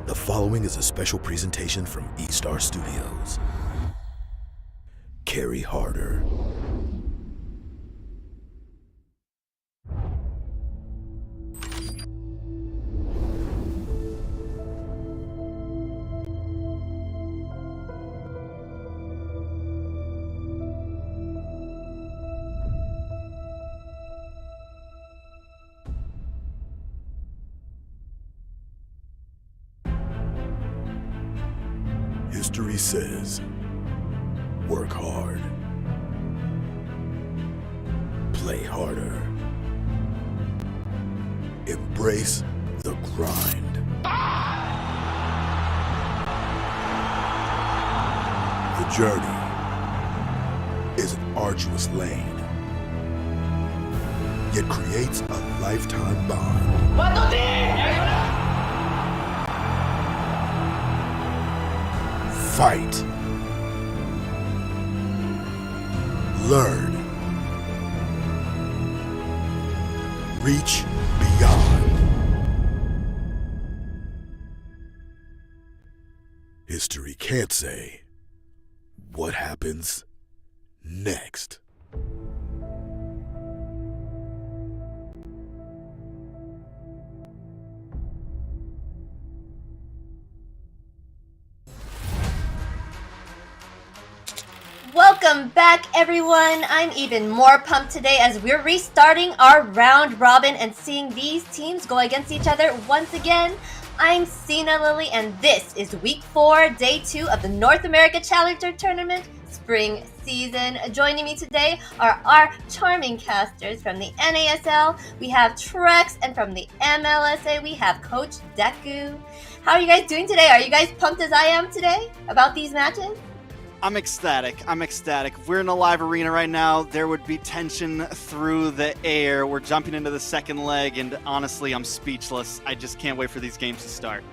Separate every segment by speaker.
Speaker 1: The following is a special presentation from E-Star Studios. Carry harder. History says, work hard, play harder, embrace the grind. The journey is an arduous lane, yet creates a lifetime bond. Fight. Learn. Reach beyond. History can't say what happens next.
Speaker 2: Welcome back, everyone. I'm even more pumped today as we're restarting our round robin and seeing these teams go against each other once again. I'm XinaLili, and this is week 4, day 2 of the North America Challenger Tournament spring season. Joining me today are our charming casters from the NASL. We have Trex, and from the MLSA, we have Coach Deku. How are you guys doing today? Are you guys pumped as I am today about these matches?
Speaker 3: I'm ecstatic. If we're in a live arena right now, there would be tension through the air. We're jumping into the second leg, and honestly, I'm speechless. I just can't wait for these games to start.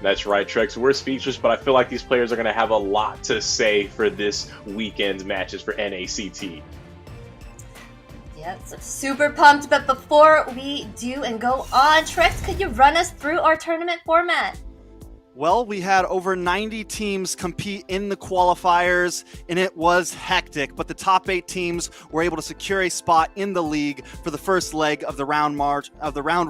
Speaker 4: That's right, Trex. We're speechless, but I feel like these players are going to have a lot to say for this weekend's matches for NACT.
Speaker 2: Yep, so super pumped. But before we do and go on, Trex, could you run us through our tournament format?
Speaker 3: Well, we had over 90 teams compete in the qualifiers, and it was hectic, but the top 8 teams were able to secure a spot in the league for the first leg of the round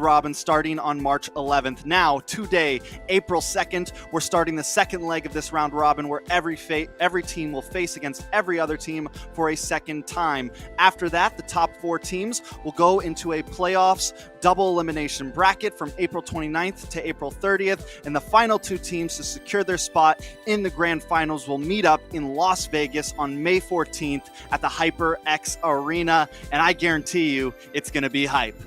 Speaker 3: robin starting on March 11th. Now, today, April 2nd, we're starting the second leg of this round robin where every team will face against every other team for a second time. After that, the top 4 teams will go into a playoffs double elimination bracket from April 29th to April 30th, and the final 2 teams to secure their spot in the grand finals will meet up in Las Vegas on May 14th at the HyperX Arena, and I guarantee you it's going to be hype.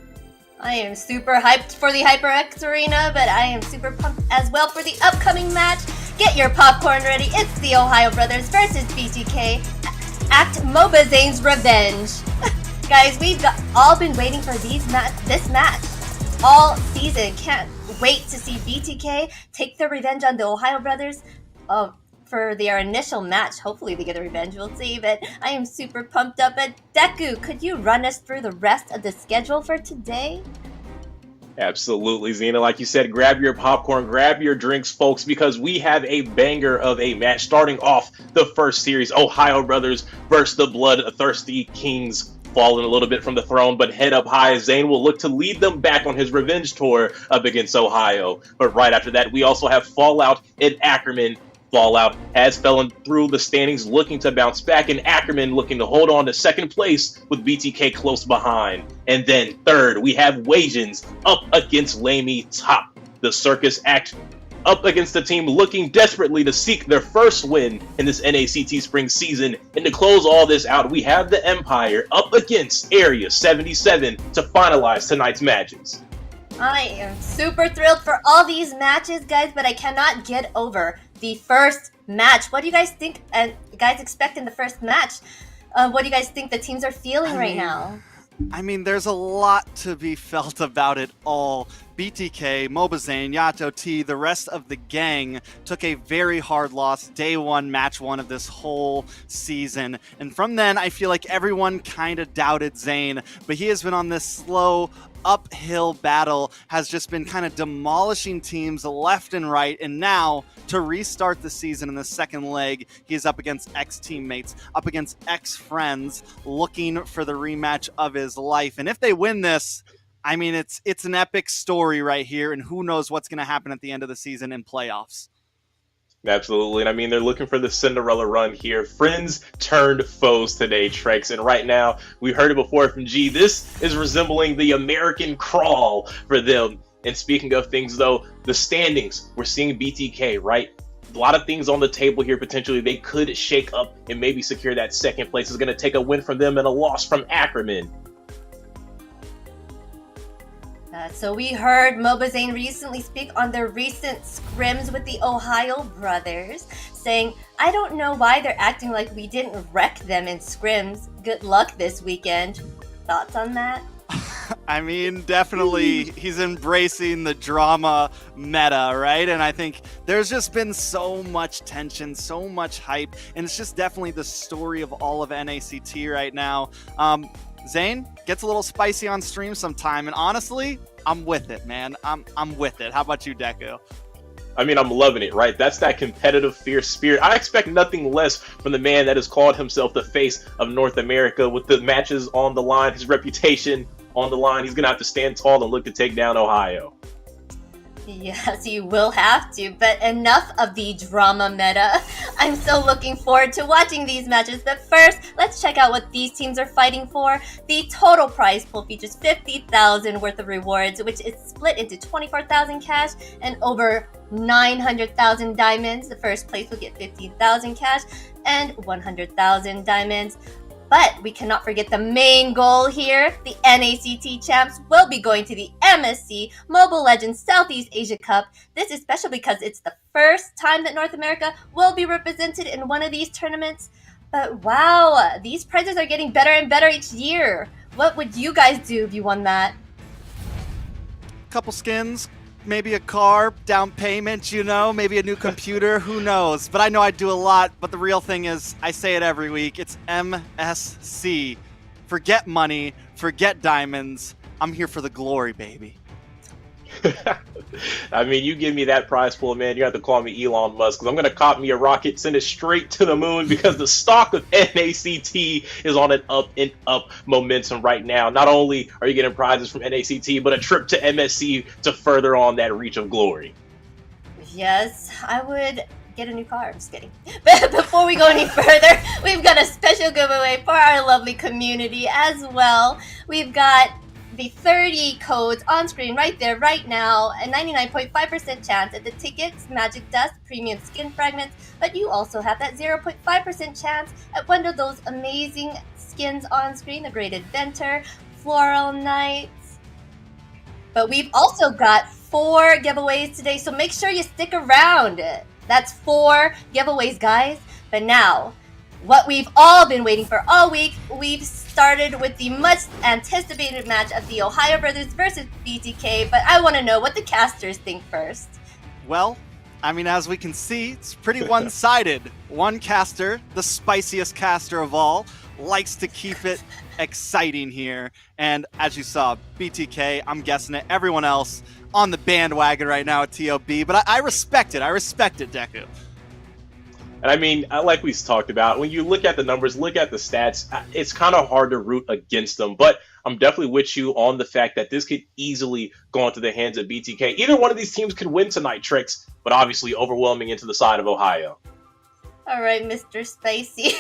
Speaker 2: I am super hyped for the HyperX Arena, but I am super pumped as well for the upcoming match. Get your popcorn ready. It's the Ohio Brothers versus BTK. Act MOBA Zane's Revenge. Guys, we've all been waiting for this match all season. Can't wait to see BTK take their revenge on the Ohio Brothers for their initial match. Hopefully they get a revenge, we'll see, but I am super pumped up. But Deku, could you run us through the rest of the schedule for today?
Speaker 4: Absolutely, Xina. Like you said, grab your popcorn, grab your drinks, folks, because we have a banger of a match starting off the first series. Ohio Brothers versus the BloodThirstyKings. Fallen a little bit from the throne, but head up high. Zane will look to lead them back on his revenge tour up against Ohio. But right after that, we also have FALLOUT and Ackerman. FALLOUT has fallen through the standings, looking to bounce back, and Ackerman looking to hold on to second place with BTK close behind. And then third, we have Wasians up against LaimiTop. The Circus Act up against the team looking desperately to seek their first win in this NACT spring season. And to close all this out, we have the Empire up against Area 77 to finalize tonight's matches.
Speaker 2: I am super thrilled for all these matches, guys, but I cannot get over the first match. What do you guys think and guys expect in the first match? What do you guys think the teams are feeling right now?
Speaker 3: I mean, there's a lot to be felt about it all. BTK, Mobazane, Yato T, the rest of the gang took a very hard loss day one, match one of this whole season. And from then, I feel like everyone kind of doubted Zane, but he has been on this slow uphill battle, has just been kind of demolishing teams left and right. And now, to restart the season in the second leg, he is up against ex-teammates, up against ex-friends, looking for the rematch of his life. And if they win this, I mean, it's an epic story right here, and who knows what's going to happen at the end of the season in playoffs.
Speaker 4: Absolutely. And I mean, they're looking for the Cinderella run here. Friends turned foes today, Trex. And right now, we heard it before from G. This is resembling the American crawl for them. And speaking of things, though, the standings, we're seeing BTK, right? A lot of things on the table here. Potentially, they could shake up and maybe secure that second place. It's going to take a win from them and a loss from Ackerman.
Speaker 2: So we heard Mobazane recently speak on their recent scrims with the Ohio brothers, saying, "I don't know why they're acting like we didn't wreck them in scrims. Good luck this weekend." Thoughts on that?
Speaker 3: I mean, definitely he's embracing the drama meta, right? And I think there's just been so much tension, so much hype, and it's just definitely the story of all of NACT right now. Zane gets a little spicy on stream sometime, and honestly, I'm with it, man. I'm with it. How about you, Deku?
Speaker 4: I mean, I'm loving it, right? That's that competitive, fierce spirit. I expect nothing less from the man that has called himself the face of North America. With the matches on the line, his reputation on the line, he's going to have to stand tall and look to take down Ohio.
Speaker 2: Yes, you will have to, but enough of the drama meta. I'm so looking forward to watching these matches, but first, let's check out what these teams are fighting for. The total prize pool features 50,000 worth of rewards, which is split into 24,000 cash and over 900,000 diamonds. The first place will get 15,000 cash and 100,000 diamonds. But we cannot forget the main goal here. The NACT champs will be going to the MSC Mobile Legends Southeast Asia Cup. This is special because it's the first time that North America will be represented in one of these tournaments. But wow, these prizes are getting better and better each year. What would you guys do if you won that?
Speaker 3: Couple skins, maybe a car, down payment, maybe a new computer, who knows? But I know I'd do a lot, but the real thing is, I say it every week, it's MSC. Forget money, forget diamonds. I'm here for the glory, baby.
Speaker 4: I mean, you give me that prize pool, man, you have to call me Elon Musk, because I'm going to cop me a rocket, send it straight to the moon, because the stock of NACT is on an up and up momentum right now. Not only are you getting prizes from NACT, but a trip to MSC to further on that reach of glory.
Speaker 2: Yes, I would get a new car. I'm just kidding. But before we go any further, we've got a special giveaway for our lovely community as well. We've got the 30 codes on screen right there, right now, a 99.5% chance at the tickets, magic dust, premium skin fragments, but you also have that 0.5% chance at one of those amazing skins on screen, the Great Adventure, Floral Nights. But we've also got 4 giveaways today, so make sure you stick around. That's 4 giveaways, guys. But now, what we've all been waiting for all week, we've started with the much anticipated match of the Ohio brothers versus BTK, but I want to know what the casters think first.
Speaker 3: Well, I mean, as we can see, it's pretty one-sided. One caster, the spiciest caster of all, likes to keep it exciting here. And as you saw, BTK, I'm guessing it, everyone else on the bandwagon right now at TOB, but I respect it. I respect it, Deku.
Speaker 4: And I mean, like we talked about, when you look at the numbers, look at the stats, it's kind of hard to root against them. But I'm definitely with you on the fact that this could easily go into the hands of BTK. Either one of these teams could win tonight, Trex, but obviously overwhelming into the side of Ohio.
Speaker 2: All right, Mr. Spicy.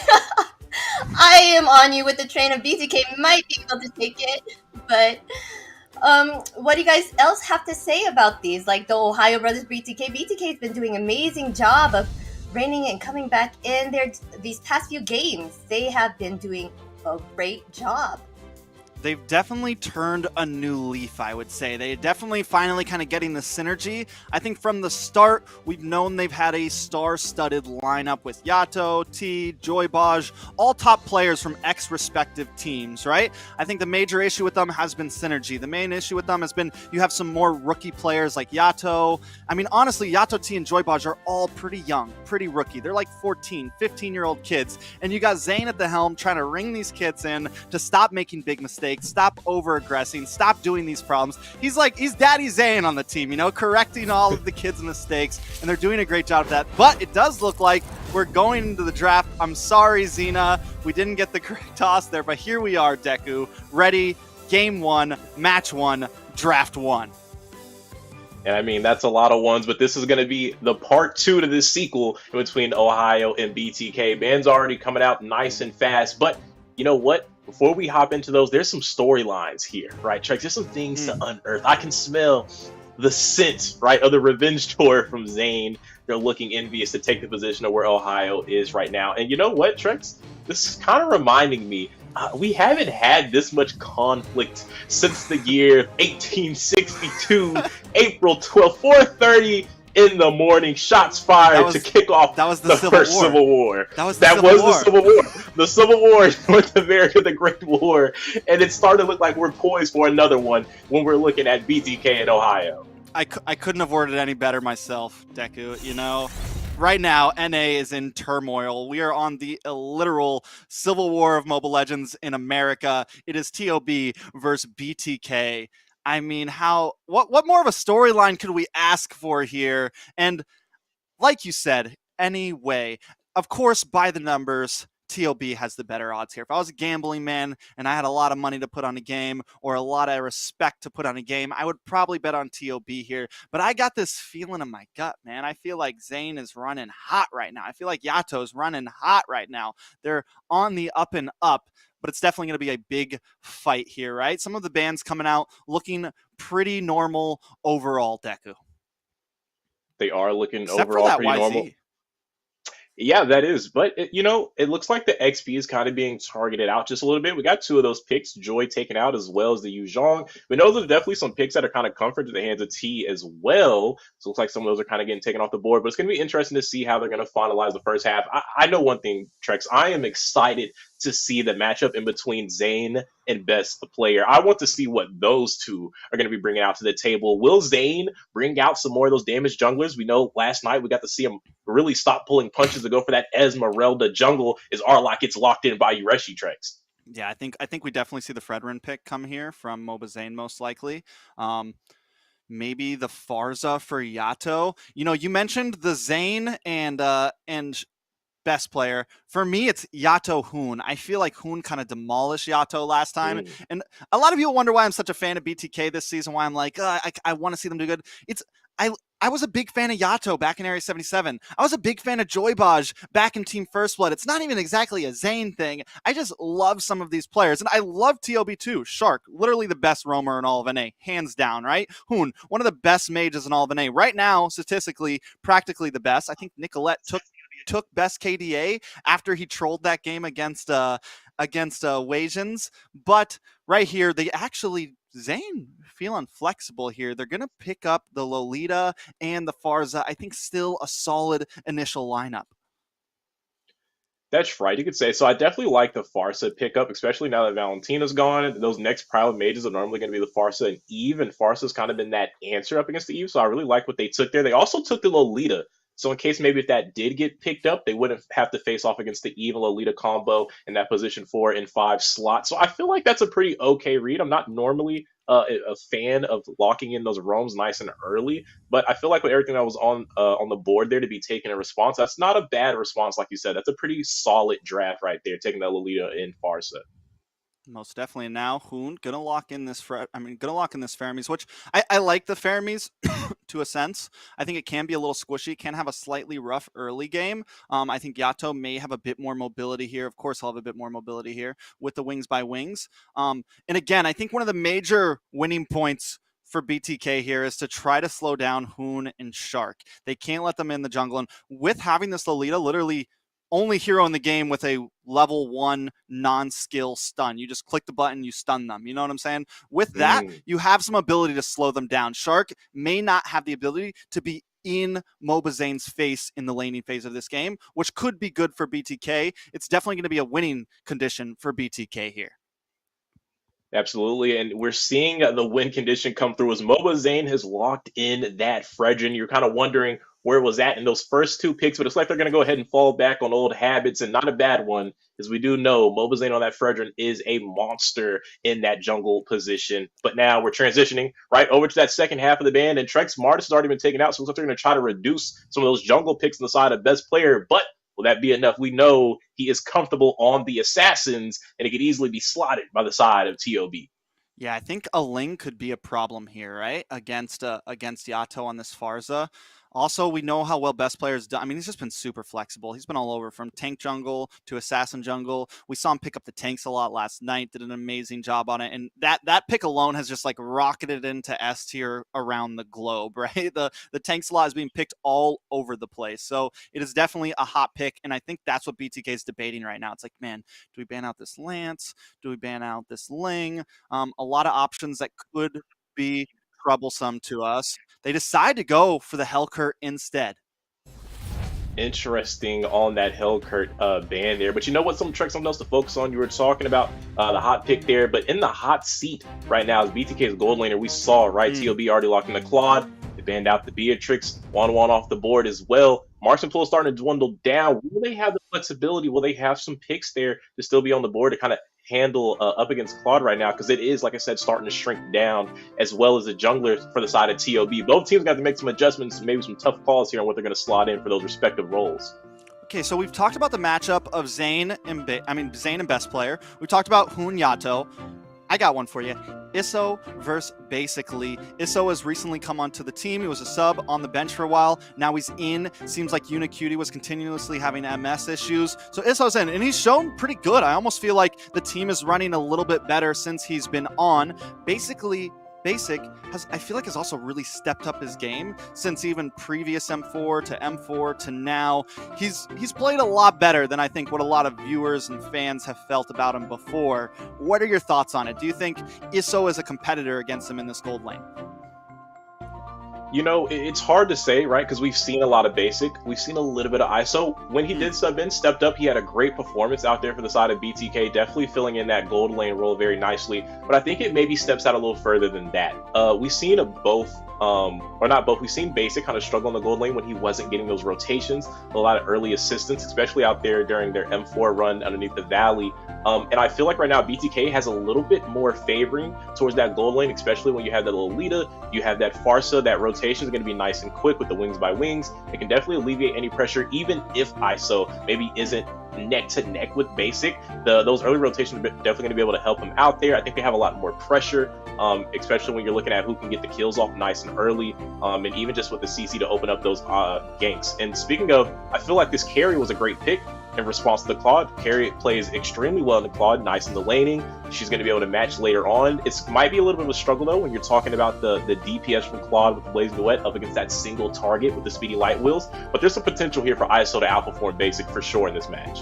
Speaker 2: I am on you with the train of BTK. Might be able to take it, but what do you guys else have to say about these? Like the Ohio brothers, BTK. BTK has been doing an amazing job of reigning and coming back in these past few games. They have been doing a great job.
Speaker 3: They've definitely turned a new leaf, I would say. They definitely finally kind of getting the synergy. I think from the start, we've known they've had a star-studded lineup with Yato, T, Joybaj, all top players from X respective teams, right? I think the major issue with them has been synergy. The main issue with them has been you have some more rookie players like Yato. I mean, honestly, Yato, T, and Joybaj are all pretty young, pretty rookie. They're like 14, 15-year-old kids. And you got Zane at the helm trying to ring these kids in to stop making big mistakes, stop over-aggressing, stop doing these problems. He's Daddy Zane on the team, you know, correcting all of the kids' mistakes, and they're doing a great job of that. But it does look like we're going into the draft. I'm sorry, Xina, we didn't get the correct toss there, but here we are, Deku, ready, game 1, match 1, draft 1.
Speaker 4: And I mean, that's a lot of ones, but this is going to be the part 2 to this sequel in between Ohio and BTK. Band's already coming out nice and fast, but you know what? Before we hop into those, there's some storylines here, right, Trex? There's some things to unearth. I can smell the scent, right, of the revenge tour from Zane. They're looking envious to take the position of where Ohio is right now. And you know what, Trex? This is kind of reminding me, we haven't had this much conflict since the year 1862, April 12th, 4:30 in the morning, shots fired to kick off the first Civil War. That was the Civil War. The Civil War in North America, the Great War. And it's starting to look like we're poised for another one when we're looking at BTK and Ohio.
Speaker 3: I couldn't have worded it any better myself, Deku. You know, right now, NA is in turmoil. We are on the literal Civil War of Mobile Legends in America. It is TOB versus BTK. I mean, what more of a storyline could we ask for here? And like you said, anyway, of course, by the numbers, TOB has the better odds here. If I was a gambling man and I had a lot of money to put on a game or a lot of respect to put on a game, I would probably bet on TOB here. But I got this feeling in my gut, man. I feel like Zane is running hot right now. I feel like Yato's running hot right now. They're on the up and up. But it's definitely going to be a big fight here, right? Some of the bands coming out looking pretty normal overall, Deku.
Speaker 4: They are looking
Speaker 3: Except
Speaker 4: overall
Speaker 3: for that
Speaker 4: pretty
Speaker 3: YZ.
Speaker 4: normal. Yeah, that is. But, it looks like the XP is kind of being targeted out just a little bit. We got 2 of those picks, Joy taken out as well as the Yu Zhong. We know there's definitely some picks that are kind of comfort to the hands of T as well. So it looks like some of those are kind of getting taken off the board. But it's going to be interesting to see how they're going to finalize the first half. I know one thing, Trex. I am excited to see the matchup in between Zane and Best Player. I want to see what those two are going to be bringing out to the table. Will Zane bring out some more of those damaged junglers? We know last night we got to see him really stop pulling punches to go for that Esmeralda jungle as Arlok gets locked in by Ureshi, Trex.
Speaker 3: Yeah, I think we definitely see the Fredrin pick come here from Moba Zane most likely. Maybe the Farza for Yato. You know, you mentioned the Zane and Best Player. For me, it's Yato Hoon. I feel like Hoon kind of demolished Yato last time. And a lot of people wonder why I'm such a fan of BTK this season, why I'm like, I want to see them do good. I was a big fan of Yato back in Area 77. I was a big fan of Joybaj back in Team First Blood. It's not even exactly a Zane thing. I just love some of these players. And I love TOB too. Shark, literally the best roamer in all of NA. Hands down, right? Hoon, one of the best mages in all of NA. Right now, statistically, practically the best. I think Nicolette took best KDA after he trolled that game against Wasians. But right here, they actually, Zane feeling flexible here. They're going to pick up the Lolita and the Farza. I think still a solid initial lineup.
Speaker 4: That's right, you could say. So I definitely like the Farsa pickup, especially now that Valentina's gone. Those next pile of mages are normally going to be the Farsa and Eve, and Farsa's kind of been that answer up against the Eve, so I really like what they took there. They also took the Lolita. So in case maybe if that did get picked up, they wouldn't have to face off against the Eve and Lolita combo in that position 4 and 5 slot. So I feel like that's a pretty okay read. I'm not normally a fan of locking in those roams nice and early, but I feel like with everything that was on the board there to be taken in response, that's not a bad response, like you said. That's a pretty solid draft right there, taking that Lolita in Farsa.
Speaker 3: Most definitely. And now Hoon gonna lock in this Fermis, which I like the Fermis to a sense. I think it can be a little squishy, can have a slightly rough early game. I think Yato may have a bit more mobility here. Of course, he'll have a bit more mobility here with the wings by wings. And again, I think one of the major winning points for BTK here is to try to slow down Hoon and Shark. They can't let them in the jungle. And with having this Lolita literally only hero in the game with a level 1 non-skill stun. You just click the button, you stun them. You know what I'm saying? With that, you have some ability to slow them down. Shark may not have the ability to be in Mobazane's face in the laning phase of this game, which could be good for BTK. It's definitely going to be a winning condition for BTK here.
Speaker 4: Absolutely, and we're seeing the win condition come through as Mobazane has locked in that Fredrin. You're kind of wondering where it was at in those first 2 picks, but it's like they're going to go ahead and fall back on old habits, and not a bad one, as we do know Mobazane on that Fredrin is a monster in that jungle position. But now we're transitioning right over to that second half of the band, and Trex Martis has already been taken out, so it looks like they're going to try to reduce some of those jungle picks on the side of best player, but will that be enough? We know he is comfortable on the assassins, and it could easily be slotted by the side of TOB.
Speaker 3: Yeah, I think a Ling could be a problem here, right? Against Yato on this Farza. Also, we know how well best players do. I mean, he's just been super flexible. He's been all over from tank jungle to assassin jungle. We saw him pick up the tanks a lot last night, did an amazing job on it. And that pick alone has just like rocketed into S tier around the globe, right? The tank slot is being picked all over the place. So it is definitely a hot pick. And I think that's what BTK is debating right now. It's like, man, do we ban out this Lance? Do we ban out this Ling? A lot of options that could be troublesome to us. They decide to go for the Hellcurt instead.
Speaker 4: Interesting on that Hellcurt ban there. But you know what? Something else to focus on. You were talking about the hot pick there, but in the hot seat right now is BTK's gold laner. We saw, right? TOB already locked in the Claude. They banned out the Beatrix. 1-1 off the board as well. Marksman pool is starting to dwindle down. Will they have the flexibility? Will they have some picks there to still be on the board to kind of handle up against Claude right now? Because it is, like I said, starting to shrink down, as well as the junglers for the side of TOB. Both teams got to make some adjustments, maybe some tough calls here on what they're going to slot in for those respective roles.
Speaker 3: Okay, so we've talked about the matchup of Zane and best player. We talked about Hoon Yato. I got one for you. Isso versus basically. Isso has recently come onto the team. He was a sub on the bench for a while. Now he's in. Seems like Unicutie was continuously having MS issues. So Isso's in, and he's shown pretty good. I almost feel like the team is running a little bit better since he's been on. Basically, Basic I feel like has also really stepped up his game since even previous M4 to M4 to now. He's played a lot better than I think what a lot of viewers and fans have felt about him before. What are your thoughts on it? Do you think Isso is a competitor against him in this gold lane?
Speaker 4: You know, it's hard to say, right? Because we've seen a lot of Basic. We've seen a little bit of ISO. When he did sub in, stepped up, he had a great performance out there for the side of BTK, definitely filling in that gold lane role very nicely. But I think it maybe steps out a little further than that. We've seen we've seen Basic kind of struggle in the gold lane when he wasn't getting those rotations, a lot of early assistance, especially out there during their M4 run underneath the valley. And I feel like right now BTK has a little bit more favoring towards that gold lane, especially when you have that Lolita, you have that Farsa, that rotation is going to be nice and quick with the wings by wings. It can definitely alleviate any pressure, even if ISO maybe isn't neck to neck with Basic. Those early rotations are definitely going to be able to help him out there. I think they have a lot more pressure, especially when you're looking at who can get the kills off nice and early, and even just with the CC to open up those ganks. And speaking of, I feel like this carry was a great pick in response to the Claude. Carry plays extremely well in the Claude, nice in the laning. She's going to be able to match later on. It might be a little bit of a struggle though when you're talking about the DPS from Claude with the Blazing Duet up against that single target with the Speedy Light Wheels. But there's some potential here for ISO to outperform Basic for sure in this match.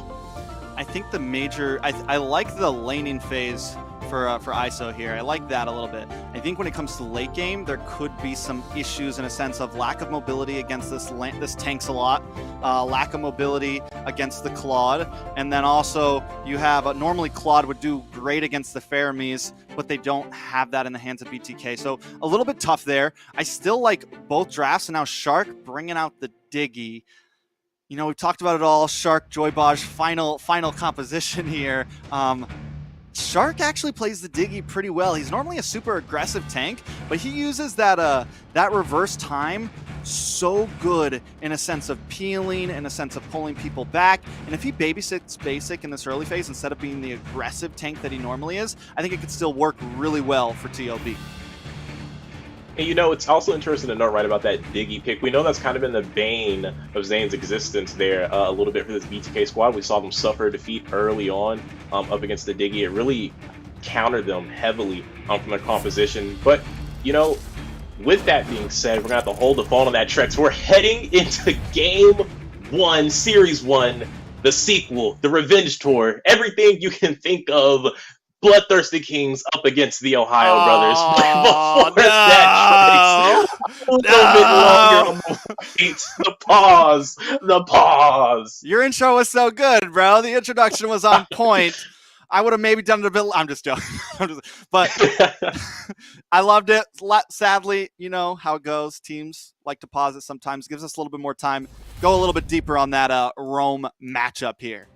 Speaker 3: I think the major, I like the laning phase for ISO here. I like that a little bit. I think when it comes to late game, there could be some issues in a sense of lack of mobility against this tanks a lot, lack of mobility against the Claude, and then also you have normally Claude would do great against the Faramis, but they don't have that in the hands of BTK. So a little bit tough there. I still like both drafts, and now Shark bringing out the Diggy. You know, we've talked about it all. Shark, Joybaj, final composition here. Shark actually plays the Diggy pretty well. He's normally a super aggressive tank, but he uses that reverse time so good in a sense of peeling, in a sense of pulling people back. And if he babysits Basic in this early phase instead of being the aggressive tank that he normally is, I think it could still work really well for TOB.
Speaker 4: And you know, it's also interesting to note right about that Diggy pick. We know that's kind of been the bane of Zane's existence there a little bit for this BTK squad. We saw them suffer defeat early on up against the Diggy. It really countered them heavily from their composition. But, you know, with that being said, we're going to have to hold the phone on that Trex. We're heading into Game 1, Series 1. the sequel, the revenge tour, everything you can think of. BloodThirstyKings up against the Ohio Brothers. Before that, Trex, a little bit longer on the wait, the pause.
Speaker 3: Your intro was so good, bro. The introduction was on point. I would have maybe done it a bit. I'm just joking. But I loved it. Sadly, you know how it goes. Teams like to pause it sometimes. Gives us a little bit more time. Go a little bit deeper on that Rome matchup here.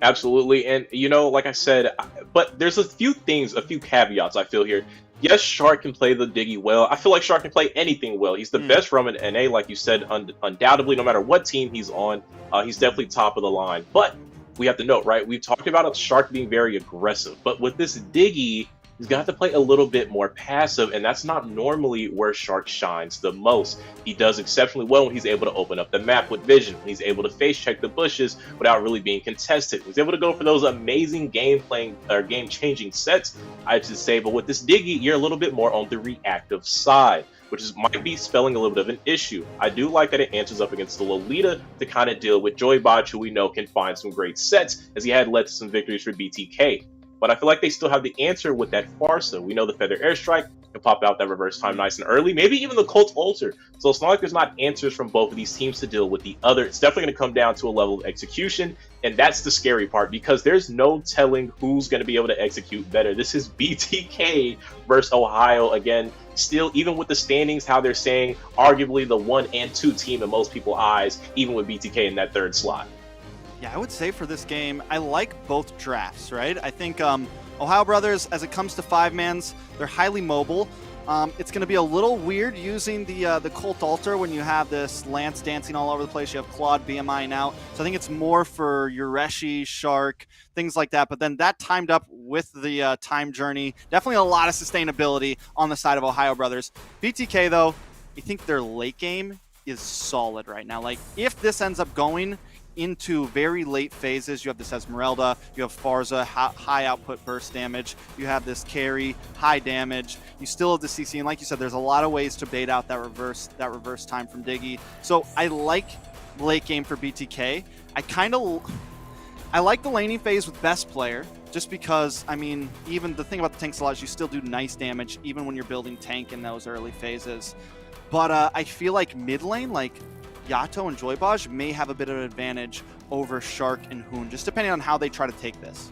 Speaker 4: Absolutely. And, you know, like I said, but there's a few caveats I feel here. Yes, Shark can play the Diggy well. I feel like Shark can play anything well. He's the best from an NA, like you said, undoubtedly, no matter what team he's on. He's definitely top of the line. But we have to note, right, we've talked about Shark being very aggressive. But with this Diggy, he's got to play a little bit more passive, and that's not normally where Shark shines the most. He does exceptionally well when he's able to open up the map with vision, when he's able to face check the bushes without really being contested. He's able to go for those amazing game-changing sets, I should say. But with this Diggy, you're a little bit more on the reactive side, which might be spelling a little bit of an issue. I do like that it answers up against the Lolita to kind of deal with JoyBot, who we know can find some great sets, as he had led to some victories for BTK. But I feel like they still have the answer with that Farsa. We know the Feather Airstrike can pop out that reverse time nice and early, maybe even the Cult Alter. So it's not like there's not answers from both of these teams to deal with the other. It's definitely going to come down to a level of execution, and that's the scary part, because there's no telling who's going to be able to execute better. This is BTK versus Ohio. Again, still, even with the standings, how they're saying arguably the 1 and 2 team in most people's eyes, even with BTK in that third slot.
Speaker 3: Yeah, I would say for this game, I like both drafts, right? I think Ohio Brothers, as it comes to 5-mans, they're highly mobile. It's going to be a little weird using the Cult Altar when you have this Lance dancing all over the place. You have Claude BMI out. So I think it's more for Yureshi, Shark, things like that. But then that timed up with the time journey. Definitely a lot of sustainability on the side of Ohio Brothers. BTK, though, I think their late game is solid right now. Like, if this ends up going into very late phases, you have this Esmeralda, you have Farsa, high output burst damage, you have this carry, high damage, you still have the CC, and like you said, there's a lot of ways to bait out that reverse time from Diggy. So I like late game for BTK. I like the laning phase with best player, just because, I mean, even the thing about the tank slot is you still do nice damage even when you're building tank in those early phases. But I feel like mid lane, like Yato and JoyBot, may have a bit of an advantage over Shark and Hoon, just depending on how they try to take this.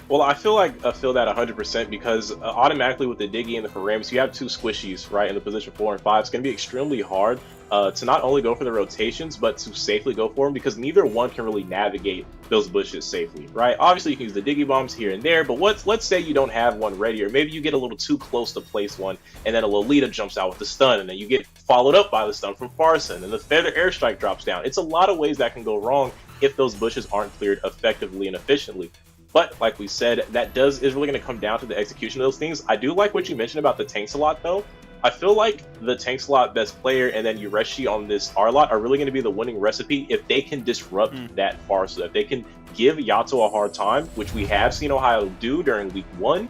Speaker 4: Well, I feel that 100% because automatically with the Diggy and the Paramus, you have 2 squishies, right, in the position 4 and 5. It's going to be extremely hard to not only go for the rotations, but to safely go for them, because neither one can really navigate those bushes safely, right? Obviously, you can use the Diggy bombs here and there, but let's say you don't have one ready, or maybe you get a little too close to place one, and then a Lolita jumps out with the stun, and then you get followed up by the stun from Farsa, and then the Feather Airstrike drops down. It's a lot of ways that can go wrong if those bushes aren't cleared effectively and efficiently. But like we said, that is really going to come down to the execution of those things. I do like what you mentioned about the tank slot, though. I feel like the tank slot best player and then Yureshi on this R-lot are really going to be the winning recipe if they can disrupt that Farsa. If they can give Yato a hard time, which we have seen Ohio do during week 1,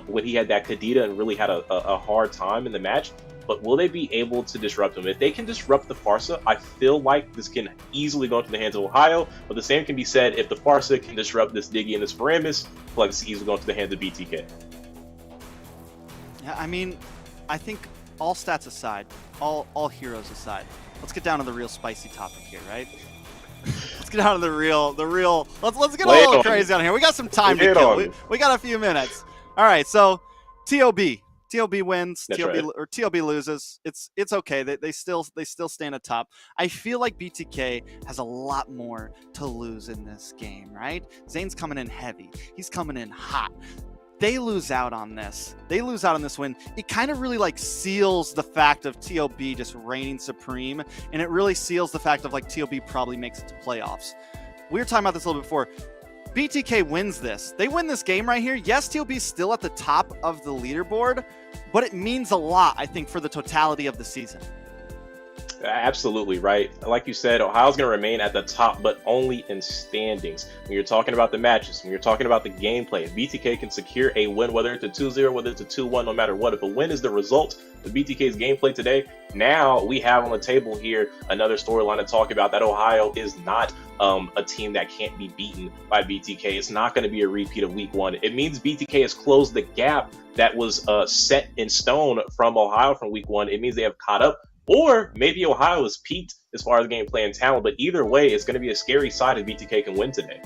Speaker 4: when he had that Kadita and really had a hard time in the match. But will they be able to disrupt him? If they can disrupt the Farsa, I feel like this can easily go into the hands of Ohio. But the same can be said if the Farsa can disrupt this Diggy and this Paramus, I feel like this easily go into the hands of BTK.
Speaker 3: Yeah, I mean, I think all stats aside, all heroes aside, let's get down to the real spicy topic here, right? Let's get down to the real. Let's get a little crazy on here. We got some time to kill. We got a few minutes. All right, so TOB wins, TOB loses. It's okay. They still stand atop. I feel like BTK has a lot more to lose in this game, right? Zane's coming in heavy. He's coming in hot. They lose out on this. They lose out on this win. It kind of really like seals the fact of TOB just reigning supreme, and it really seals the fact of like TOB probably makes it to playoffs. We were talking about this a little bit before. BTK wins this. They win this game right here. Yes, TOB's still at the top of the leaderboard, but it means a lot, I think, for the totality of the season.
Speaker 4: Absolutely, right? Like you said, Ohio's going to remain at the top, but only in standings. When you're talking about the matches, when you're talking about the gameplay, if BTK can secure a win, whether it's a 2-0, whether it's a 2-1, no matter what, if a win is the result of BTK's gameplay today, now we have on the table here another storyline to talk about, that Ohio is not a team that can't be beaten by BTK. It's not going to be a repeat of week 1. It means BTK has closed the gap that was set in stone from Ohio from week 1. It means they have caught up. Or maybe Ohio has peaked as far as gameplay and talent, but either way, it's going to be a scary side if BTK can win today.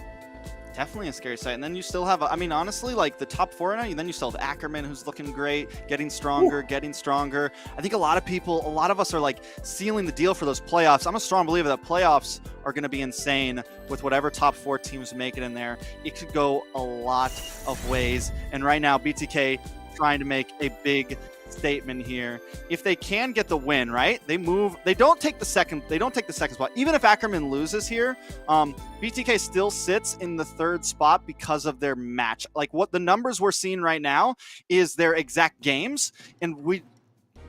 Speaker 3: Definitely a scary side. And then you still have, I mean, honestly, like the top 4 now, then you still have Ackerman, who's looking great, getting stronger, getting stronger. I think a lot of us are like sealing the deal for those playoffs. I'm a strong believer that playoffs are going to be insane with whatever top 4 teams make it in there. It could go a lot of ways. And right now, BTK trying to make a big statement here. If they can get the win, right, they don't take the second spot. Even if Ackerman loses here, BTK still sits in the 3rd spot because of their match. Like, what the numbers we're seeing right now is their exact games, and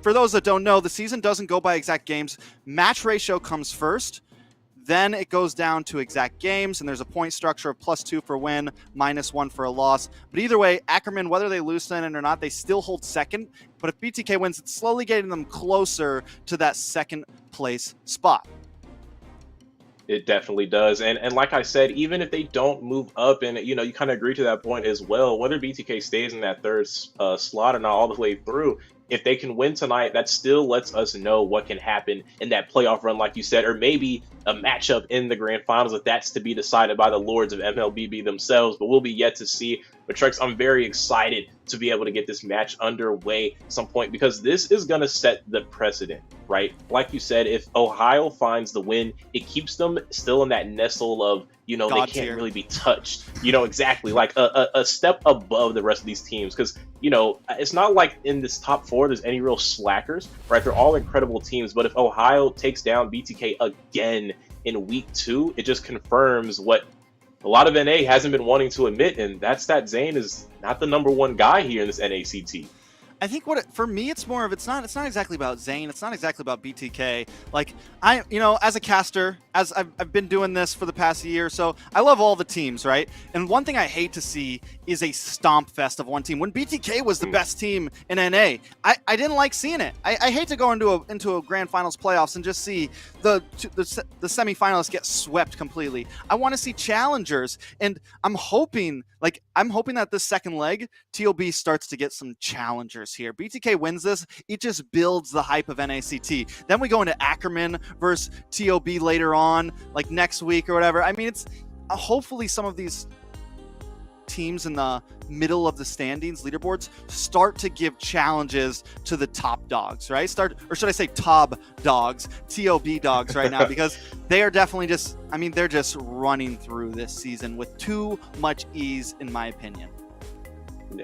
Speaker 3: for those that don't know, the season doesn't go by exact games. Match ratio comes first, then it goes down to exact games, and there's a point structure of +2 for win, -1 for a loss. But either way, Ackerman, whether they lose tonight or not, they still hold second. But if BTK wins, it's slowly getting them closer to that 2nd place spot.
Speaker 4: It definitely does. And like I said, even if they don't move up, and you kind of agree to that point as well, whether BTK stays in that 3rd slot or not all the way through, if they can win tonight, that still lets us know what can happen in that playoff run, like you said, or maybe a matchup in the grand finals if that's to be decided by the lords of MLBB themselves. But we'll be yet to see. But Trex, I'm very excited to be able to get this match underway at some point, because this is going to set the precedent, right? Like you said, if Ohio finds the win, it keeps them still in that nestle of, they can't really be touched. Exactly, like a step above the rest of these teams, because, it's not like in this top 4 there's any real slackers, right? They're all incredible teams, but if Ohio takes down BTK again in week 2, it just confirms what a lot of NA hasn't been wanting to admit, and that's that Zane is not the #1 guy here in this NACT.
Speaker 3: I think for me, it's more of, it's not exactly about Zane. It's not exactly about BTK. Like, as a caster, as I've been doing this for the past year, so I love all the teams, right? And one thing I hate to see is a stomp fest of one team. When BTK was the best team in NA, I didn't like seeing it. I hate to go into a grand finals playoffs and just see the semifinalists get swept completely. I want to see challengers, and I'm hoping that this 2nd leg, TOB starts to get some challengers here. BTK wins this, it just builds the hype of NACT. Then we go into Ackerman versus TOB later on, like next week or whatever. I mean, it's hopefully some of these teams in the middle of the standings leaderboards start to give challenges to the top dogs, right? Or should I say top dogs, TOB dogs right now, because they are definitely they're just running through this season with too much ease, in my opinion.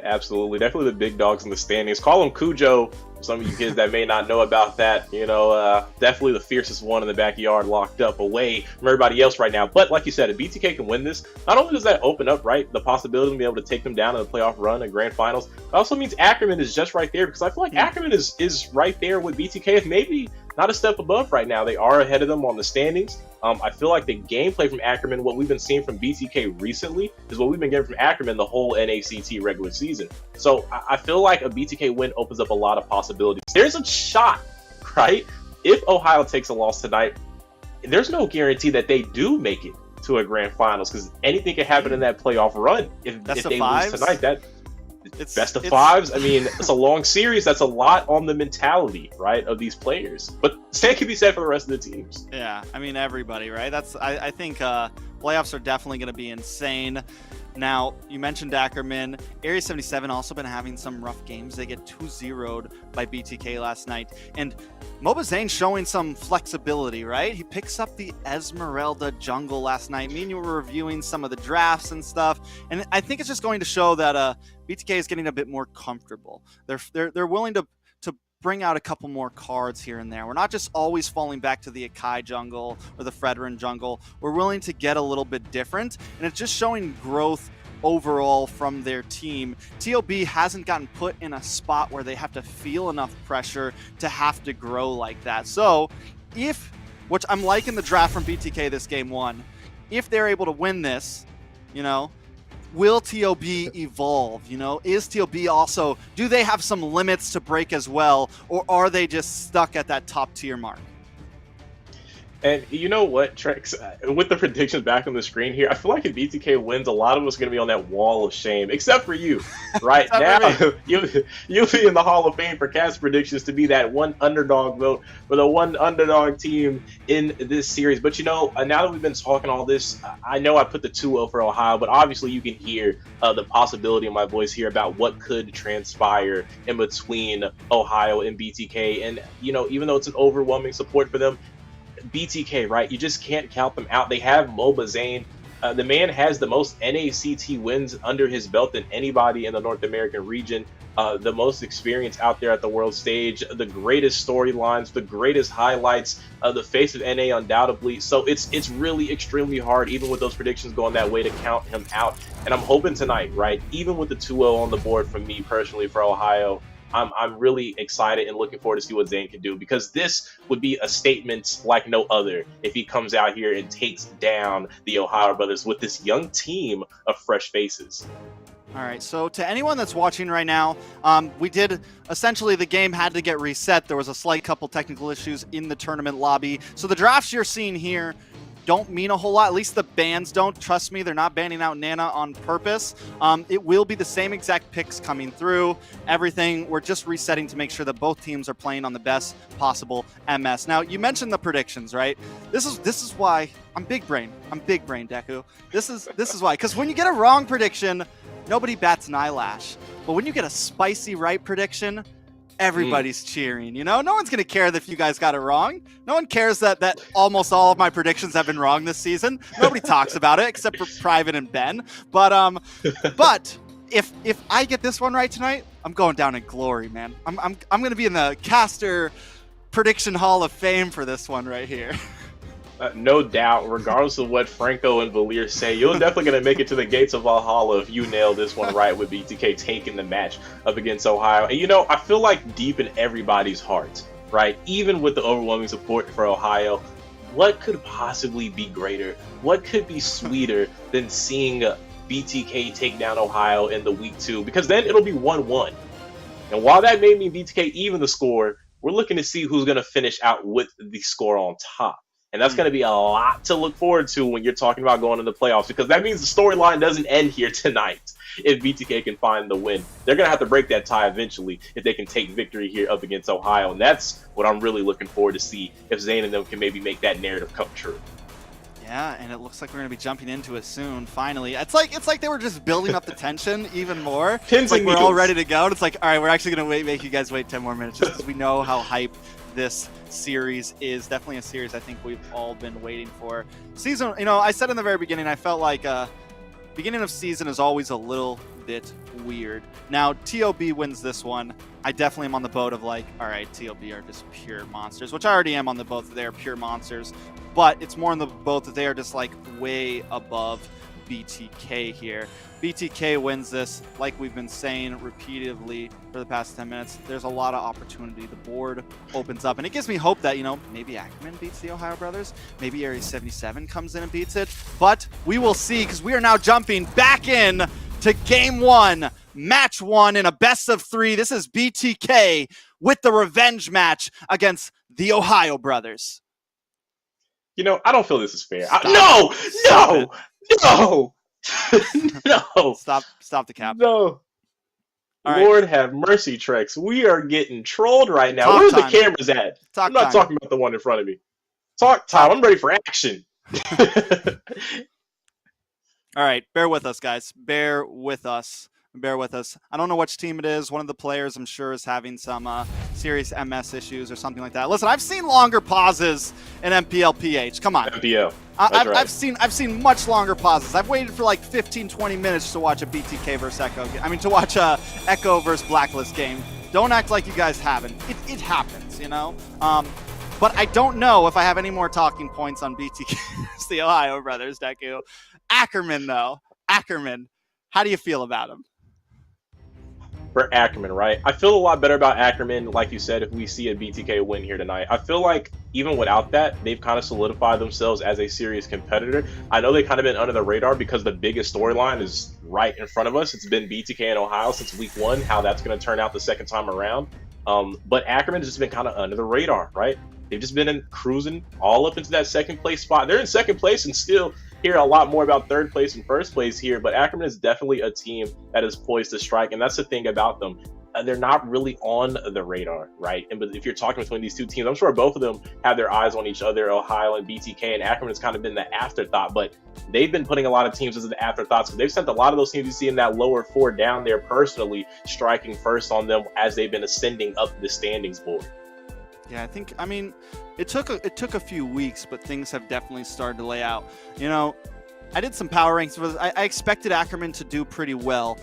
Speaker 4: Absolutely. Definitely the big dogs in the standings. Call him Cujo. For some of you kids that may not know about that, definitely the fiercest one in the backyard, locked up away from everybody else right now. But like you said, if BTK can win this, not only does that open up, right, the possibility of being able to take them down in the playoff run and grand finals, it also means Ackerman is just right there, because I feel like Ackerman is right there with BTK, if maybe not a step above right now. They are ahead of them on the standings. I feel like the gameplay from Ackerman, what we've been seeing from BTK recently, is what we've been getting from Ackerman the whole NACT regular season. So I feel like a BTK win opens up a lot of possibilities. There's a shot, right? If Ohio takes a loss tonight, there's no guarantee that they do make it to a grand finals, because anything can happen in that playoff run. If they lose tonight, it's best of 5s. I mean, it's a long series. That's a lot on the mentality, right, of these players. But same can be said for the rest of the teams. Yeah,
Speaker 3: I mean, everybody, right? I think playoffs are definitely going to be insane. Now, you mentioned Ackerman. Area 77 also been having some rough games. They get 2-0'd by BTK last night. And Moba Zane showing some flexibility, right? He picks up the Esmeralda jungle last night. Me and you were reviewing some of the drafts and stuff. And I think it's just going to show that BTK is getting a bit more comfortable. They're willing to bring out a couple more cards here and there. We're not just always falling back to the Akai jungle or the Fredrin jungle. We're willing to get a little bit different, and it's just showing growth overall from their team. TOB hasn't gotten put in a spot where they have to feel enough pressure to have to grow like that. So which I'm liking the draft from BTK this game one, if they're able to win this, you know, will TOB evolve? You know, is TOB also, do they have some limits to break as well, or are they just stuck at that top tier mark?
Speaker 4: And you know what, Trex, with the predictions back on the screen here, I feel like if BTK wins, a lot of us are going to be on that wall of shame, except for you. Right now, you'll be in the Hall of Fame for cast predictions to be that one underdog vote for the one underdog team in this series. But you know, now that we've been talking all this, I know I put the 2-0 for Ohio, but obviously you can hear the possibility in my voice here about what could transpire in between Ohio and BTK. And, you know, even though it's an overwhelming support for them, BTK, right? You just can't count them out. They have Moba Zane. The man has the most NACT wins under his belt than anybody in the North American region. The most experience out there at the world stage, the greatest storylines, the greatest highlights, the face of NA undoubtedly. So it's really extremely hard, even with those predictions going that way, to count him out. And I'm hoping tonight, right, even with the 2-0 on the board from me personally for Ohio, I'm really excited and looking forward to see what Zane can do, because this would be a statement like no other if he comes out here and takes down the Ohio Brothers with this young team of fresh faces.
Speaker 3: All right, so to anyone that's watching right now, we did, essentially the game had to get reset. There was a slight couple technical issues in the tournament lobby. So the drafts you're seeing here don't mean a whole lot. At least the bans don't. Trust me, they're not banning out Nana on purpose. It will be the same exact picks coming through. Everything, we're just resetting to make sure that both teams are playing on the best possible MS. Now, you mentioned the predictions, right? This is why I'm big brain. I'm big brain, Deku. This is why. Because when you get a wrong prediction, nobody bats an eyelash. But when you get a spicy right prediction, everybody's cheering, you know? No one's going to care if you guys got it wrong. No one cares that almost all of my predictions have been wrong this season. Nobody talks about it except for Private and Ben. But if I get this one right tonight, I'm going down in glory, man. I'm going to be in the caster prediction Hall of Fame for this one right here.
Speaker 4: No doubt, regardless of what Franco and Valir say, you're definitely going to make it to the gates of Valhalla if you nail this one right with BTK taking the match up against Ohio. And you know, I feel like deep in everybody's hearts, right, even with the overwhelming support for Ohio, what could possibly be greater? What could be sweeter than seeing BTK take down Ohio in the week 2? Because then it'll be 1-1. And while that may mean BTK even the score, we're looking to see who's going to finish out with the score on top. And that's going to be a lot to look forward to when you're talking about going to the playoffs, because that means the storyline doesn't end here tonight if BTK can find the win. They're going to have to break that tie eventually if they can take victory here up against Ohio. And that's what I'm really looking forward to see, if Zane and them can maybe make that narrative come true.
Speaker 3: Yeah, and it looks like we're going to be jumping into it soon, finally. It's like they were just building up the tension even more.
Speaker 4: Pins
Speaker 3: like
Speaker 4: and
Speaker 3: we're
Speaker 4: needles.
Speaker 3: all ready to go. And it's like, all right, we're actually going to make you guys wait 10 more minutes just because we know how hype this series is. Definitely a series I think we've all been waiting for. Season, you know, I said in the very beginning, I felt like beginning of season is always a little bit weird. Now, TOB wins this one. I definitely am on the boat of like, all right, TOB are just pure monsters, which I already am on the boat that they are pure monsters, but it's more on the boat that they are just like way above BTK here. BTK wins this, like we've been saying repeatedly for the past 10 minutes. There's a lot of opportunity. The board opens up, and it gives me hope that, you know, maybe Ackerman beats the Ohio Brothers. Maybe Area 77 comes in and beats it. But we will see, because we are now jumping back in to Game 1, Match 1 in a best of 3. This is BTK with the revenge match against the Ohio Brothers.
Speaker 4: You know, I don't feel this is fair.
Speaker 3: No!
Speaker 4: No!
Speaker 3: Stop the cap.
Speaker 4: No.
Speaker 3: All right.
Speaker 4: Lord have mercy, Trex. We are getting trolled right now.
Speaker 3: Talk
Speaker 4: Where's
Speaker 3: time.
Speaker 4: the cameras at? I'm not
Speaker 3: time.
Speaker 4: talking about the one in front of me. Talk time. I'm ready for action.
Speaker 3: All right, bear with us, guys. Bear with us. I don't know which team it is. One of the players, I'm sure, is having some serious MS issues or something like that. Listen, I've seen longer pauses in MPLPH. Come on.
Speaker 4: MPL.
Speaker 3: I've seen much longer pauses. I've waited for like 15, 20 minutes to watch a BTK versus Echo. To watch a Echo versus Blacklist game. Don't act like you guys haven't. It happens, you know? But I don't know if I have any more talking points on BTK versus the Ohio Brothers, Deku. Ackerman, though. Ackerman, how do you feel about him?
Speaker 4: for Ackerman, right? I feel a lot better about Ackerman, like you said, if we see a BTK win here tonight. I feel like even without that, they've kind of solidified themselves as a serious competitor. I know they've kind of been under the radar because the biggest storyline is right in front of us. It's been BTK in Ohio since week 1, how that's going to turn out the second time around. But Ackerman has just been kind of under the radar, right? They've just been cruising all up into that second place spot. They're in second place and still hear a lot more about third place and first place here, but Ackerman is definitely a team that is poised to strike, and that's the thing about them. They're not really on the radar, right? But if you're talking between these two teams, I'm sure both of them have their eyes on each other, Ohio and BTK, and Ackerman has kind of been the afterthought, but they've been putting a lot of teams as the afterthoughts because they've sent a lot of those teams you see in that lower 4 down there personally, striking first on them as they've been ascending up the standings board.
Speaker 3: Yeah, I mean, it took a few weeks, but things have definitely started to lay out. You know, I did some power ranks. I expected Ackerman to do pretty well.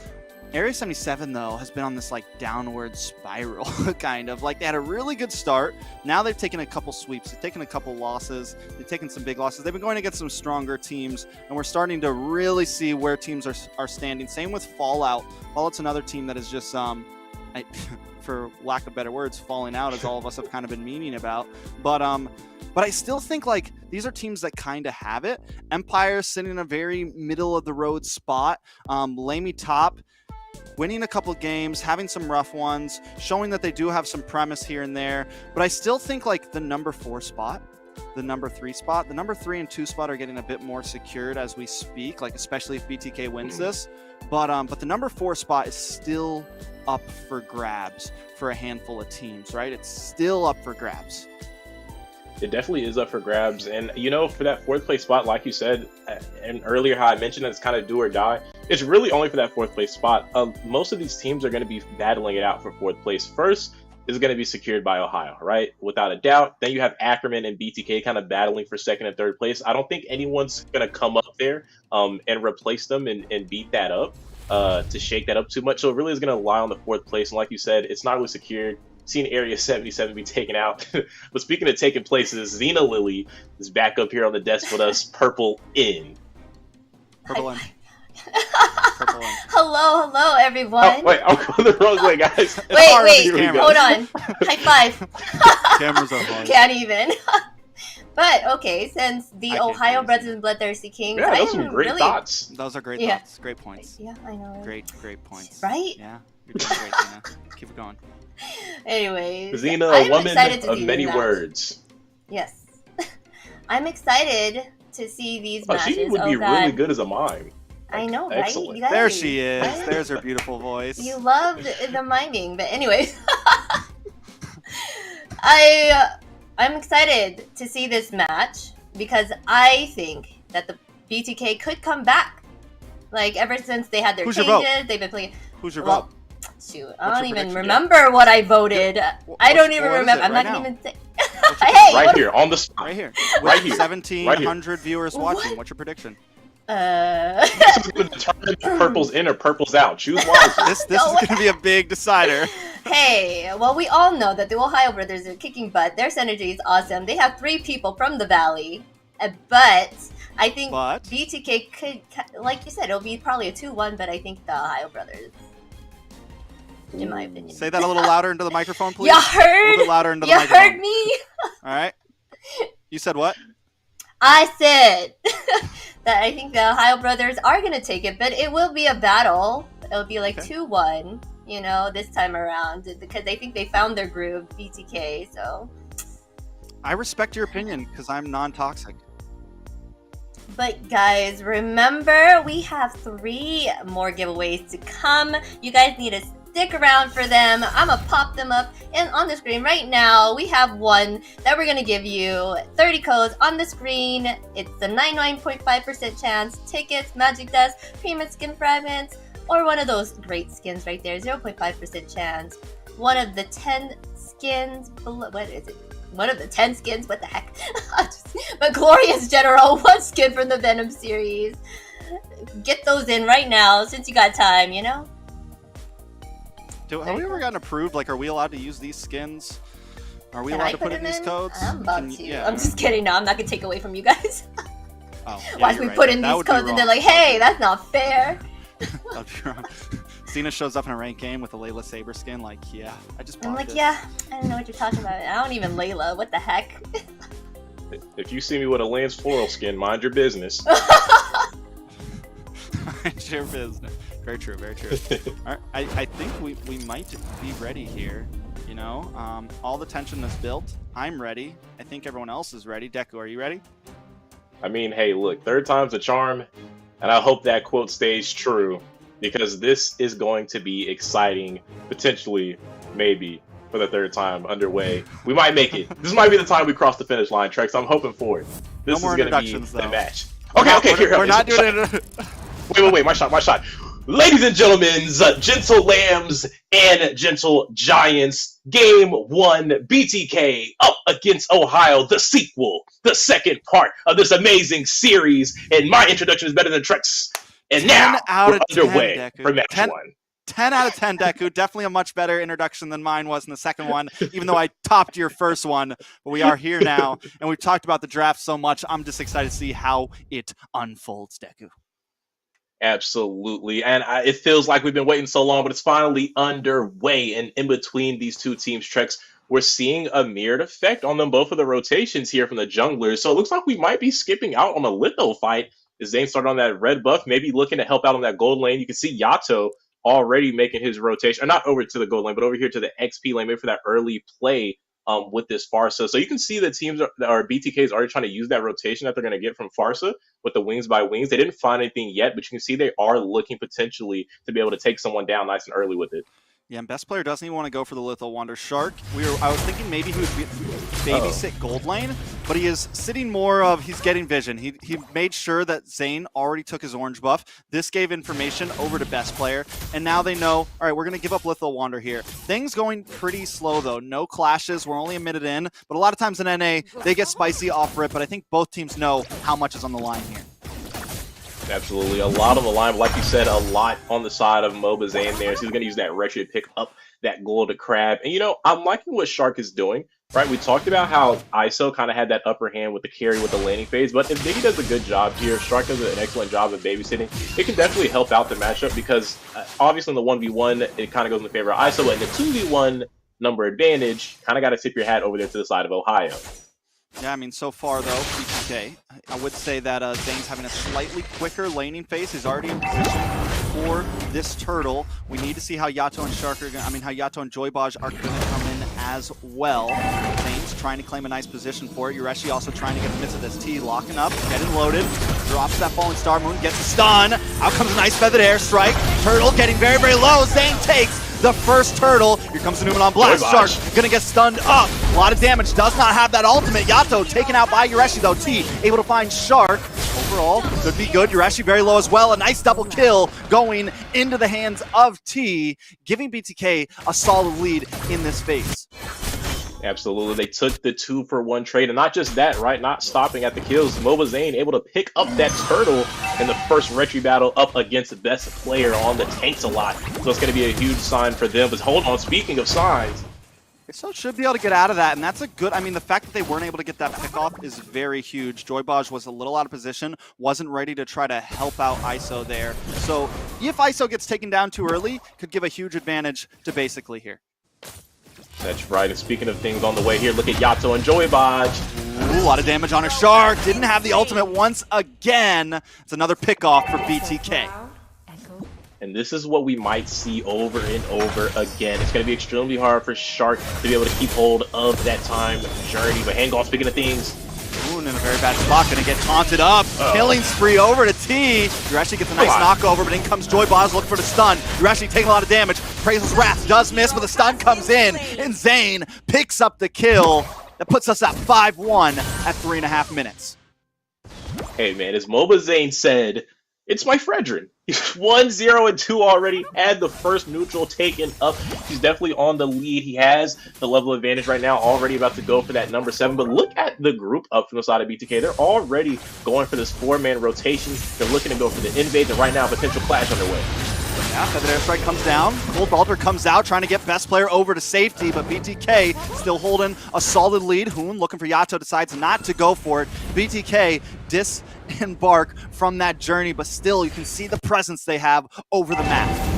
Speaker 3: Area 77, though, has been on this, like, downward spiral, kind of. Like, they had a really good start. Now they've taken a couple sweeps. They've taken a couple losses. They've taken some big losses. They've been going against some stronger teams, and we're starting to really see where teams are standing. Same with Fallout. Fallout's another team that is just, for lack of better words, falling out, as all of us have kind of been meaning about. But I still think, like, these are teams that kind of have it. Empire sitting in a very middle-of-the-road spot. LaimiTop winning a couple games, having some rough ones, showing that they do have some premise here and there. But I still think, like, the number 4 spot, the number 3 spot, the number 3 and 2 spot are getting a bit more secured as we speak, like, especially if BTK wins this. But the number 4 spot is still up for grabs for a handful of teams, right? It's still up for grabs.
Speaker 4: It definitely is up for grabs. And, you know, for that 4th place spot, like you said, and earlier how I mentioned it's kind of do or die, it's really only for that 4th place spot. Most of these teams are going to be battling it out for 4th place. First is going to be secured by Ohio, right? Without a doubt. Then you have Ackerman and BTK kind of battling for 2nd and 3rd place. I don't think anyone's going to come up there and replace them and beat that up to shake that up too much. So it really is going to rely on the 4th place. And like you said, it's not really secured. Seen Area 77 be taken out. But speaking of taking places, XinaLili is back up here on the desk with us. Purple in.
Speaker 3: Purple in. Purple in.
Speaker 2: Hello, everyone.
Speaker 4: Oh, wait, I'm going the wrong way, guys.
Speaker 2: Wait, hold on. High five.
Speaker 3: Cameras are hard.
Speaker 2: Can't even. But, okay, since the Ohio Brothers and BloodThirstyKings,
Speaker 4: yeah, those are some great thoughts.
Speaker 3: Those are great thoughts. Great points.
Speaker 2: Yeah, I know.
Speaker 3: Great points.
Speaker 2: Right?
Speaker 3: Yeah, you're doing great, Xina. Keep it going.
Speaker 2: Anyways,
Speaker 4: Xina, a woman of many words.
Speaker 2: Yes. I'm excited to see these matches.
Speaker 4: She would be really good as a mime.
Speaker 2: I know,
Speaker 4: excellent.
Speaker 2: right? You guys,
Speaker 3: there she is.
Speaker 2: right?
Speaker 3: There's her beautiful voice.
Speaker 2: You loved the miming, but anyways. I'm excited to see this match because I think that the BTK could come back. Like, ever since they had their changes, they've been playing.
Speaker 3: Who's your vote?
Speaker 2: Shoot, I don't even remember what I voted. I don't even remember. I'm not even saying. Hey,
Speaker 4: right here on the spot.
Speaker 3: Right here.
Speaker 4: Right here.
Speaker 3: 1,700 viewers watching. What's your prediction?
Speaker 4: This is going to determine if purple's in or purple's out. Choose wisely.
Speaker 3: This is going to be a big decider.
Speaker 2: Hey, well, we all know that the Ohio Brothers are kicking butt. Their synergy is awesome. They have 3 people from the Valley, but I think BTK could, like you said, it'll be probably a 2-1, but I think the Ohio Brothers. In my opinion.
Speaker 3: Say that a little louder into the microphone, please.
Speaker 2: You heard?
Speaker 3: A little bit louder into the microphone.
Speaker 2: You heard me?
Speaker 3: All right. You said what?
Speaker 2: I said that I think the Ohio Brothers are going to take it, but it will be a battle. It'll be like 2-1, you know, this time around, because I think they found their groove, BTK, so.
Speaker 3: I respect your opinion, because I'm non-toxic.
Speaker 2: But guys, remember, we have 3 more giveaways to come. You guys need to stick around for them. I'm gonna pop them up and on the screen right now. We have one that we're gonna give you 30 codes on the screen. It's the 99.5% chance, tickets, magic dust, premium skin fragments, or one of those great skins right there. 0.5% chance. One of the 10 skins. What is it? One of the 10 skins. What the heck? But Glorious General, 1 skin from the Venom series. Get those in right now since you got time, you know?
Speaker 3: Have we ever gotten approved? Like, are we allowed to use these skins? Are we allowed to put in these codes?
Speaker 2: I'm about to. Yeah. I'm just kidding. No, I'm not going to take away from you guys.
Speaker 3: Oh, yeah,
Speaker 2: Watch me put in these codes and they're like, hey, that's not fair.
Speaker 3: I'll be wrong. Cena shows up in a ranked game with a Layla Saber skin, like, yeah, I just bought
Speaker 2: I'm like,
Speaker 3: this.
Speaker 2: yeah, I don't know what you're talking about. I don't even Layla. What the heck?
Speaker 4: If you see me with a Lance Floral skin, mind your business.
Speaker 3: Mind your business. Very true, very true. All right, I think we might be ready here. You know, all the tension is built. I'm ready. I think everyone else is ready. Deku, are you ready?
Speaker 4: I mean, hey, look, third time's a charm, and I hope that quote stays true, because this is going to be exciting, potentially, maybe, for the third time underway. We might make it. This might be the time we cross the finish line, Trex. I'm hoping for it. This
Speaker 3: No more
Speaker 4: is going to be
Speaker 3: introductions,
Speaker 4: the
Speaker 3: though.
Speaker 4: match. Okay, here.
Speaker 3: We're not doing it.
Speaker 4: Wait, my shot. Ladies and gentlemen, gentle lambs and gentle giants, game 1, BTK up against Ohio, the sequel, the second part of this amazing series. And my introduction is better than Trex. And now we're underway for match 1.
Speaker 3: 10 out of 10, Deku. Definitely a much better introduction than mine was in the second one, even though I topped your first one. But we are here now, and we've talked about the draft so much. I'm just excited to see how it unfolds, Deku.
Speaker 4: Absolutely. And it feels like we've been waiting so long, but it's finally underway. And in between these two teams, Trex, we're seeing a mirrored effect on them both of the rotations here from the junglers. So it looks like we might be skipping out on a Litho fight. As Zane started on that red buff, maybe looking to help out on that gold lane. You can see Yato already making his rotation, or not over to the gold lane, but over here to the XP lane, maybe for that early play with this Farsa. So you can see the teams or BTK is already trying to use that rotation that they're going to get from Farsa with the wings by wings. They didn't find anything yet, but you can see they are looking potentially to be able to take someone down nice and early with it.
Speaker 3: Yeah, and best player doesn't even want to go for the Litho Wonder. Shark, I was thinking maybe he would babysit gold lane, but he is sitting more of, he's getting vision. He made sure that Zane already took his orange buff. This gave information over to best player, and now they know, all right, we're going to give up Litho Wander here. Things going pretty slow, though. No clashes. We're only a minute in, but a lot of times in NA, they get spicy off rip, but I think both teams know how much is on the line here.
Speaker 4: Absolutely. A lot on the line. Like you said, a lot on the side of Moba Zane there. So he's going to use that retro to pick up that gold to crab. And, you know, I'm liking what Shark is doing, right? We talked about how ISO kind of had that upper hand with the carry with the laning phase. But if Biggie does a good job here, Shark does an excellent job of babysitting, it can definitely help out the matchup because obviously in the 1v1, it kind of goes in the favor of ISO. But in the 2v1 number advantage, kind of got to tip your hat over there to the side of Ohio.
Speaker 3: Yeah, I mean, so far, though, BTK, I would say that Zane's having a slightly quicker laning phase. He's already in position for this turtle. We need to see how Yato and Shark are going to, how Yato and Joybaj are going to come in as well. Zane's trying to claim a nice position for it. Yureshi also trying to get the midst of this T, locking up, getting loaded, drops that falling star moon, gets a stun. Out comes a nice feathered airstrike. Turtle getting very, very low. Zane takes the first turtle. Here comes the Newman on blast. Shark gonna get stunned up. A lot of damage. Does not have that ultimate. Yato taken out by Yureshi though. T able to find Shark. Overall, could be good. Yureshi very low as well. A nice double kill going into the hands of T, giving BTK a solid lead in this phase.
Speaker 4: Absolutely. They took the 2-for-1 trade. And not just that, right? Not stopping at the kills. Moba Zane able to pick up that turtle in the first retry battle up against the best player on the tanks a lot. So it's going to be a huge sign for them. But hold on, speaking of signs.
Speaker 3: So should be able to get out of that, and that's a good, I mean, the fact that they weren't able to get that pick off is very huge. Joybaj was a little out of position, wasn't ready to try to help out ISO there. So if ISO gets taken down too early, could give a huge advantage to basically here.
Speaker 4: That's right. And speaking of things on the way here, look at Yato and Joybaj.
Speaker 3: Ooh, a lot of damage on her Shark. Didn't have the ultimate once again. It's another pick off for BTK.
Speaker 4: And this is what we might see over and over again. It's going to be extremely hard for Shark to be able to keep hold of that time journey. But Hangul, speaking of things.
Speaker 3: Ooh, and in a very bad spot. Going to get taunted up. Killing spree over to T. Yureshi gets a nice knockover, but in comes Joybaj looking for the stun. Yureshi taking a lot of damage. Praisel's Wrath does miss, but the stun comes in. And Zane picks up the kill. That puts us at 5-1 at 3.5 minutes.
Speaker 4: Hey, man, as Moba Zane said, it's my Fredrin. He's 1-0 and 2 already, had the first neutral taken up. He's definitely on the lead. He has the level advantage right now, already about to go for that number 7. But look at the group up from the side of BTK. They're already going for this 4-man rotation. They're looking to go for the invade, and right now, potential clash underway.
Speaker 3: Yeah, Feather Airstrike comes down. Gold Balder comes out, trying to get best player over to safety, but BTK still holding a solid lead. Hoon looking for Yato, decides not to go for it. BTK embark from that journey, but still you can see the presence they have over the map.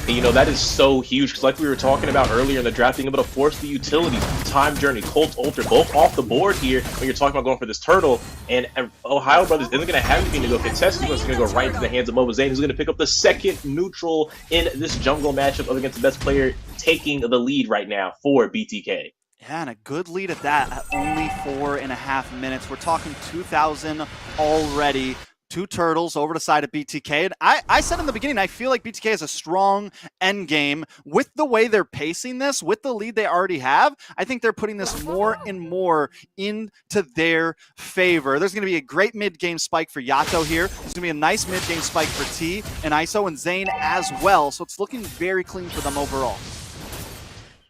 Speaker 4: And, you know, that is so huge because like we were talking about earlier in the draft, being able to force the utilities, Time Journey, Colt Ultra, both off the board here when you're talking about going for this turtle. And OhioBrothers isn't going to have anything to go contest. It's going to go right into the hands of Mobazane, who's going to pick up the second neutral in this jungle matchup up against the best player, taking the lead right now for BTK.
Speaker 3: Yeah, and a good lead at that at only 4.5 minutes. We're talking 2,000 already. 2 turtles over the side of BTK. And I said in the beginning, I feel like BTK has a strong end game. With the way they're pacing this, with the lead they already have, I think they're putting this more and more into their favor. There's going to be a great mid-game spike for Yato here. There's going to be a nice mid-game spike for T and ISO and Zane as well. So it's looking very clean for them overall.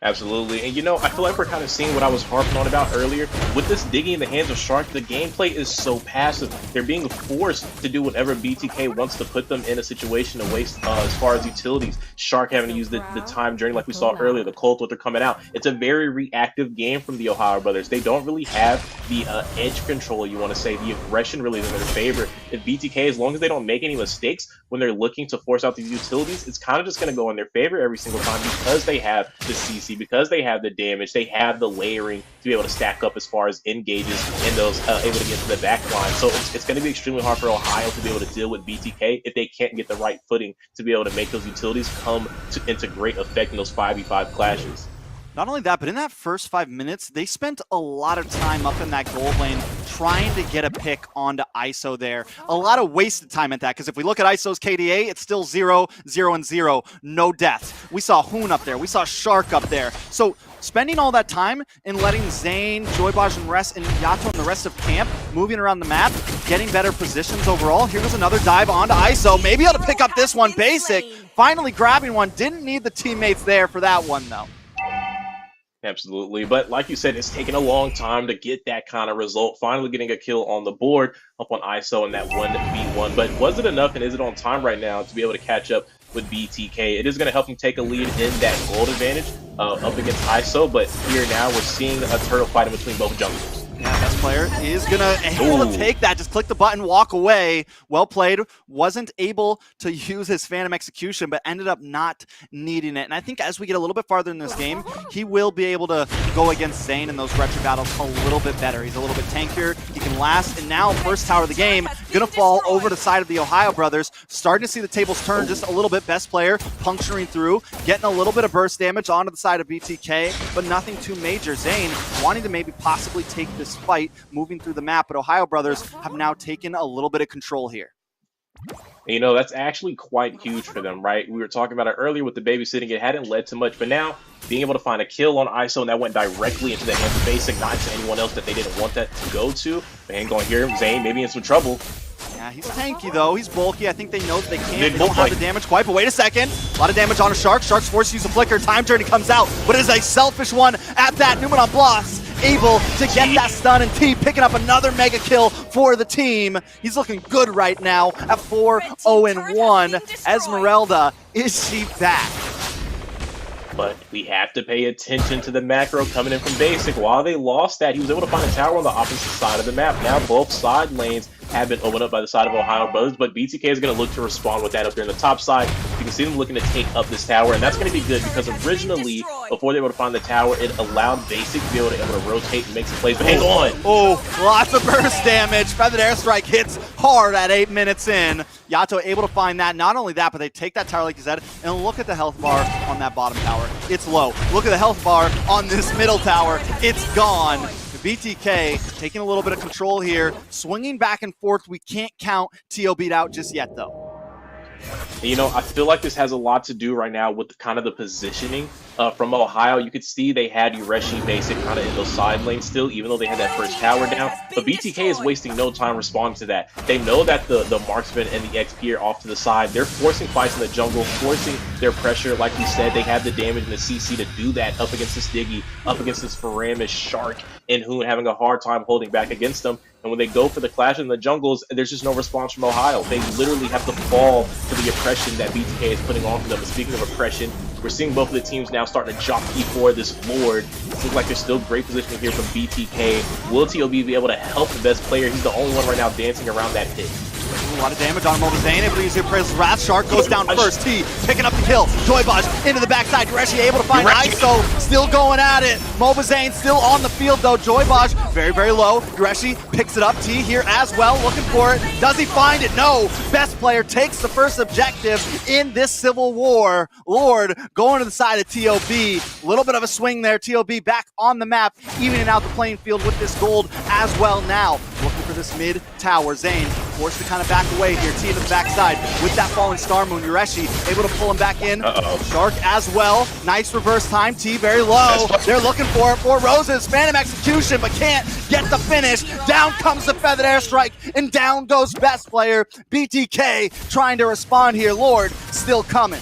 Speaker 4: Absolutely. And you know, I feel like we're kind of seeing what I was harping on about earlier. With this digging in the hands of Shark, the gameplay is so passive. They're being forced to do whatever BTK wants to put them in a situation to waste as far as utilities. Shark having to use the time journey like we saw earlier, the Colt, what they're coming out. It's a very reactive game from the OhioBrothers. They don't really have the edge control, you want to say, the aggression really in their favor. If BTK, as long as they don't make any mistakes when they're looking to force out these utilities, it's kind of just going to go in their favor every single time because they have the CC, because they have the damage, they have the layering to be able to stack up as far as engages and those able to get to the back line. So it's going to be extremely hard for Ohio to be able to deal with BTK if they can't get the right footing to be able to make those utilities come into great effect in those 5v5 clashes.
Speaker 3: Not only that, but in that first 5 minutes, they spent a lot of time up in that gold lane trying to get a pick onto ISO there. A lot of wasted time at that, because if we look at ISO's KDA, it's still 0, 0, and 0. No deaths. We saw Hoon up there. We saw Shark up there. So spending all that time and letting Zane, Joybaj, and Yato and the rest of camp moving around the map, getting better positions overall. Here goes another dive onto ISO. Maybe able to pick up this one basic. Finally grabbing one. Didn't need the teammates there for that one, though.
Speaker 4: Absolutely, but like you said, it's taken a long time to get that kind of result. Finally getting a kill on the board up on ISO in that 1v1. But was it enough, and is it on time right now to be able to catch up with BTK? It is going to help him take a lead in that gold advantage up against ISO, but here now we're seeing a turtle fight in between both junglers.
Speaker 3: Yeah, best player is gonna able to take that. Just click the button, walk away. Well played. Wasn't able to use his Phantom Execution, but ended up not needing it. And I think as we get a little bit farther in this game, he will be able to go against Zane in those retro battles a little bit better. He's a little bit tankier. He can last. And now, first tower of the game, gonna fall over the side of the OhioBrothers. Starting to see the tables turn just a little bit. Best player puncturing through, getting a little bit of burst damage onto the side of BTK, but nothing too major. Zane wanting to maybe possibly take this fight moving through the map, but OhioBrothers have now taken a little bit of control here.
Speaker 4: You know, that's actually quite huge for them, right? We were talking about it earlier with the babysitting. It hadn't led to much, but now being able to find a kill on ISO, and that went directly into the hands of Basic, not to anyone else that they didn't want that to go to. Man, going here, Zane maybe in some trouble.
Speaker 3: Yeah, he's tanky though. He's bulky. I think they know that they can't. They don't have the damage quite, but wait a second. A lot of damage on a Shark. Shark's forced to use a flicker. Time Journey comes out, but it is a selfish one at that. Newman on Bloss able to get that stun, and T picking up another mega kill for the team. He's looking good right now at 4-0-1. Esmeralda, is she back?
Speaker 4: But we have to pay attention to the macro coming in from Basic. While they lost that, he was able to find a tower on the opposite side of the map. Now both side lanes have been opened up by the side of OhioBrothers, but BTK is going to look to respond with that up there in the top side. You can see them looking to take up this tower, and that's going to be good because originally, before they were able to find the tower, it allowed Basic to be able to rotate and make some plays. But hang on!
Speaker 3: Oh, lots of burst damage. Feathered Airstrike hits hard at 8 minutes in. Yato able to find that. Not only that, but they take that tower like you said, and look at the health bar on that bottom tower. It's low. Look at the health bar on this middle tower. It's gone. BTK taking a little bit of control here, swinging back and forth. We can't count TO beat out just yet, though.
Speaker 4: You know, I feel like this has a lot to do right now with kind of the positioning from Ohio. You could see they had Ureshi Basic kind of in those side lanes still, even though they had that first tower down. But BTK is wasting no time responding to that. They know that the marksman and the XP are off to the side. They're forcing fights in the jungle, forcing their pressure. Like we said, they have the damage and the CC to do that up against this Diggy, up against this Faramis, Shark, and Hoon having a hard time holding back against them. And when they go for the clash in the jungles, there's just no response from Ohio. They literally have to fall to the oppression that BTK is putting on for them. And speaking of oppression, we're seeing both of the teams now starting to jockey for this Lord. It looks like there's still great positioning here from BTK. Will TOB be able to help the best player? He's the only one right now dancing around that pit.
Speaker 3: A lot of damage on Mobazane, able to use the Appraisal's Wrath. Shark goes down first. T picking up the kill. Joybaj into the backside. Yureshi able to find ISO. Still going at it. Mobazane still on the field though. Joybaj very, very low. Yureshi picks it up. T here as well, looking for it. Does he find it? No. Best player takes the first objective in this civil war. Lord going to the side of TOB. A little bit of a swing there. TOB back on the map, evening out the playing field with this gold as well now. Looking for this mid tower. Zane forced to kind of back away here. T to the backside with that falling Star Moon. Yureshi able to pull him back in. Shark as well. Nice reverse time. T very low. They're looking for it. For Roses. Phantom execution, but can't get the finish. Down comes the feathered airstrike, and down goes best player. BTK trying to respond here. Lord still coming.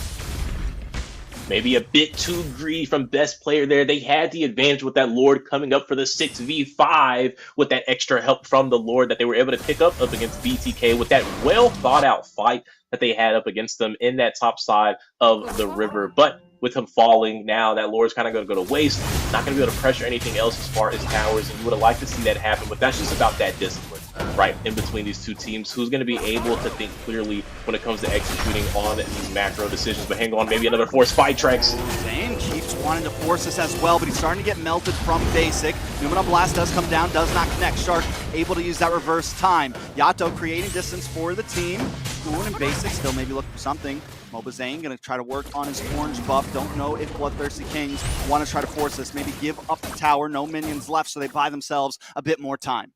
Speaker 4: Maybe a bit too greedy from best player there. They had the advantage with that Lord coming up for the 6v5 with that extra help from the Lord that they were able to pick up against BTK with that well thought out fight that they had up against them in that top side of the river. But with him falling now, that Lord's kind of going to go to waste. Not going to be able to pressure anything else as far as towers, and you would have liked to see that happen, but that's just about that discipline, right, in between these two teams. Who's going to be able to think clearly when it comes to executing on these macro decisions? But hang on, maybe another force fight, Trex.
Speaker 3: Zane keeps wanting to force this as well, but he's starting to get melted from basic. Numenal Blast does come down, does not connect. Shark able to use that reverse time. Yato creating distance for the team. Cool and basic, still maybe looking for something. Mobazane gonna try to work on his orange buff. Don't know if BloodThirstyKings want to try to force this. Maybe give up the tower. No minions left, so they buy themselves a bit more time.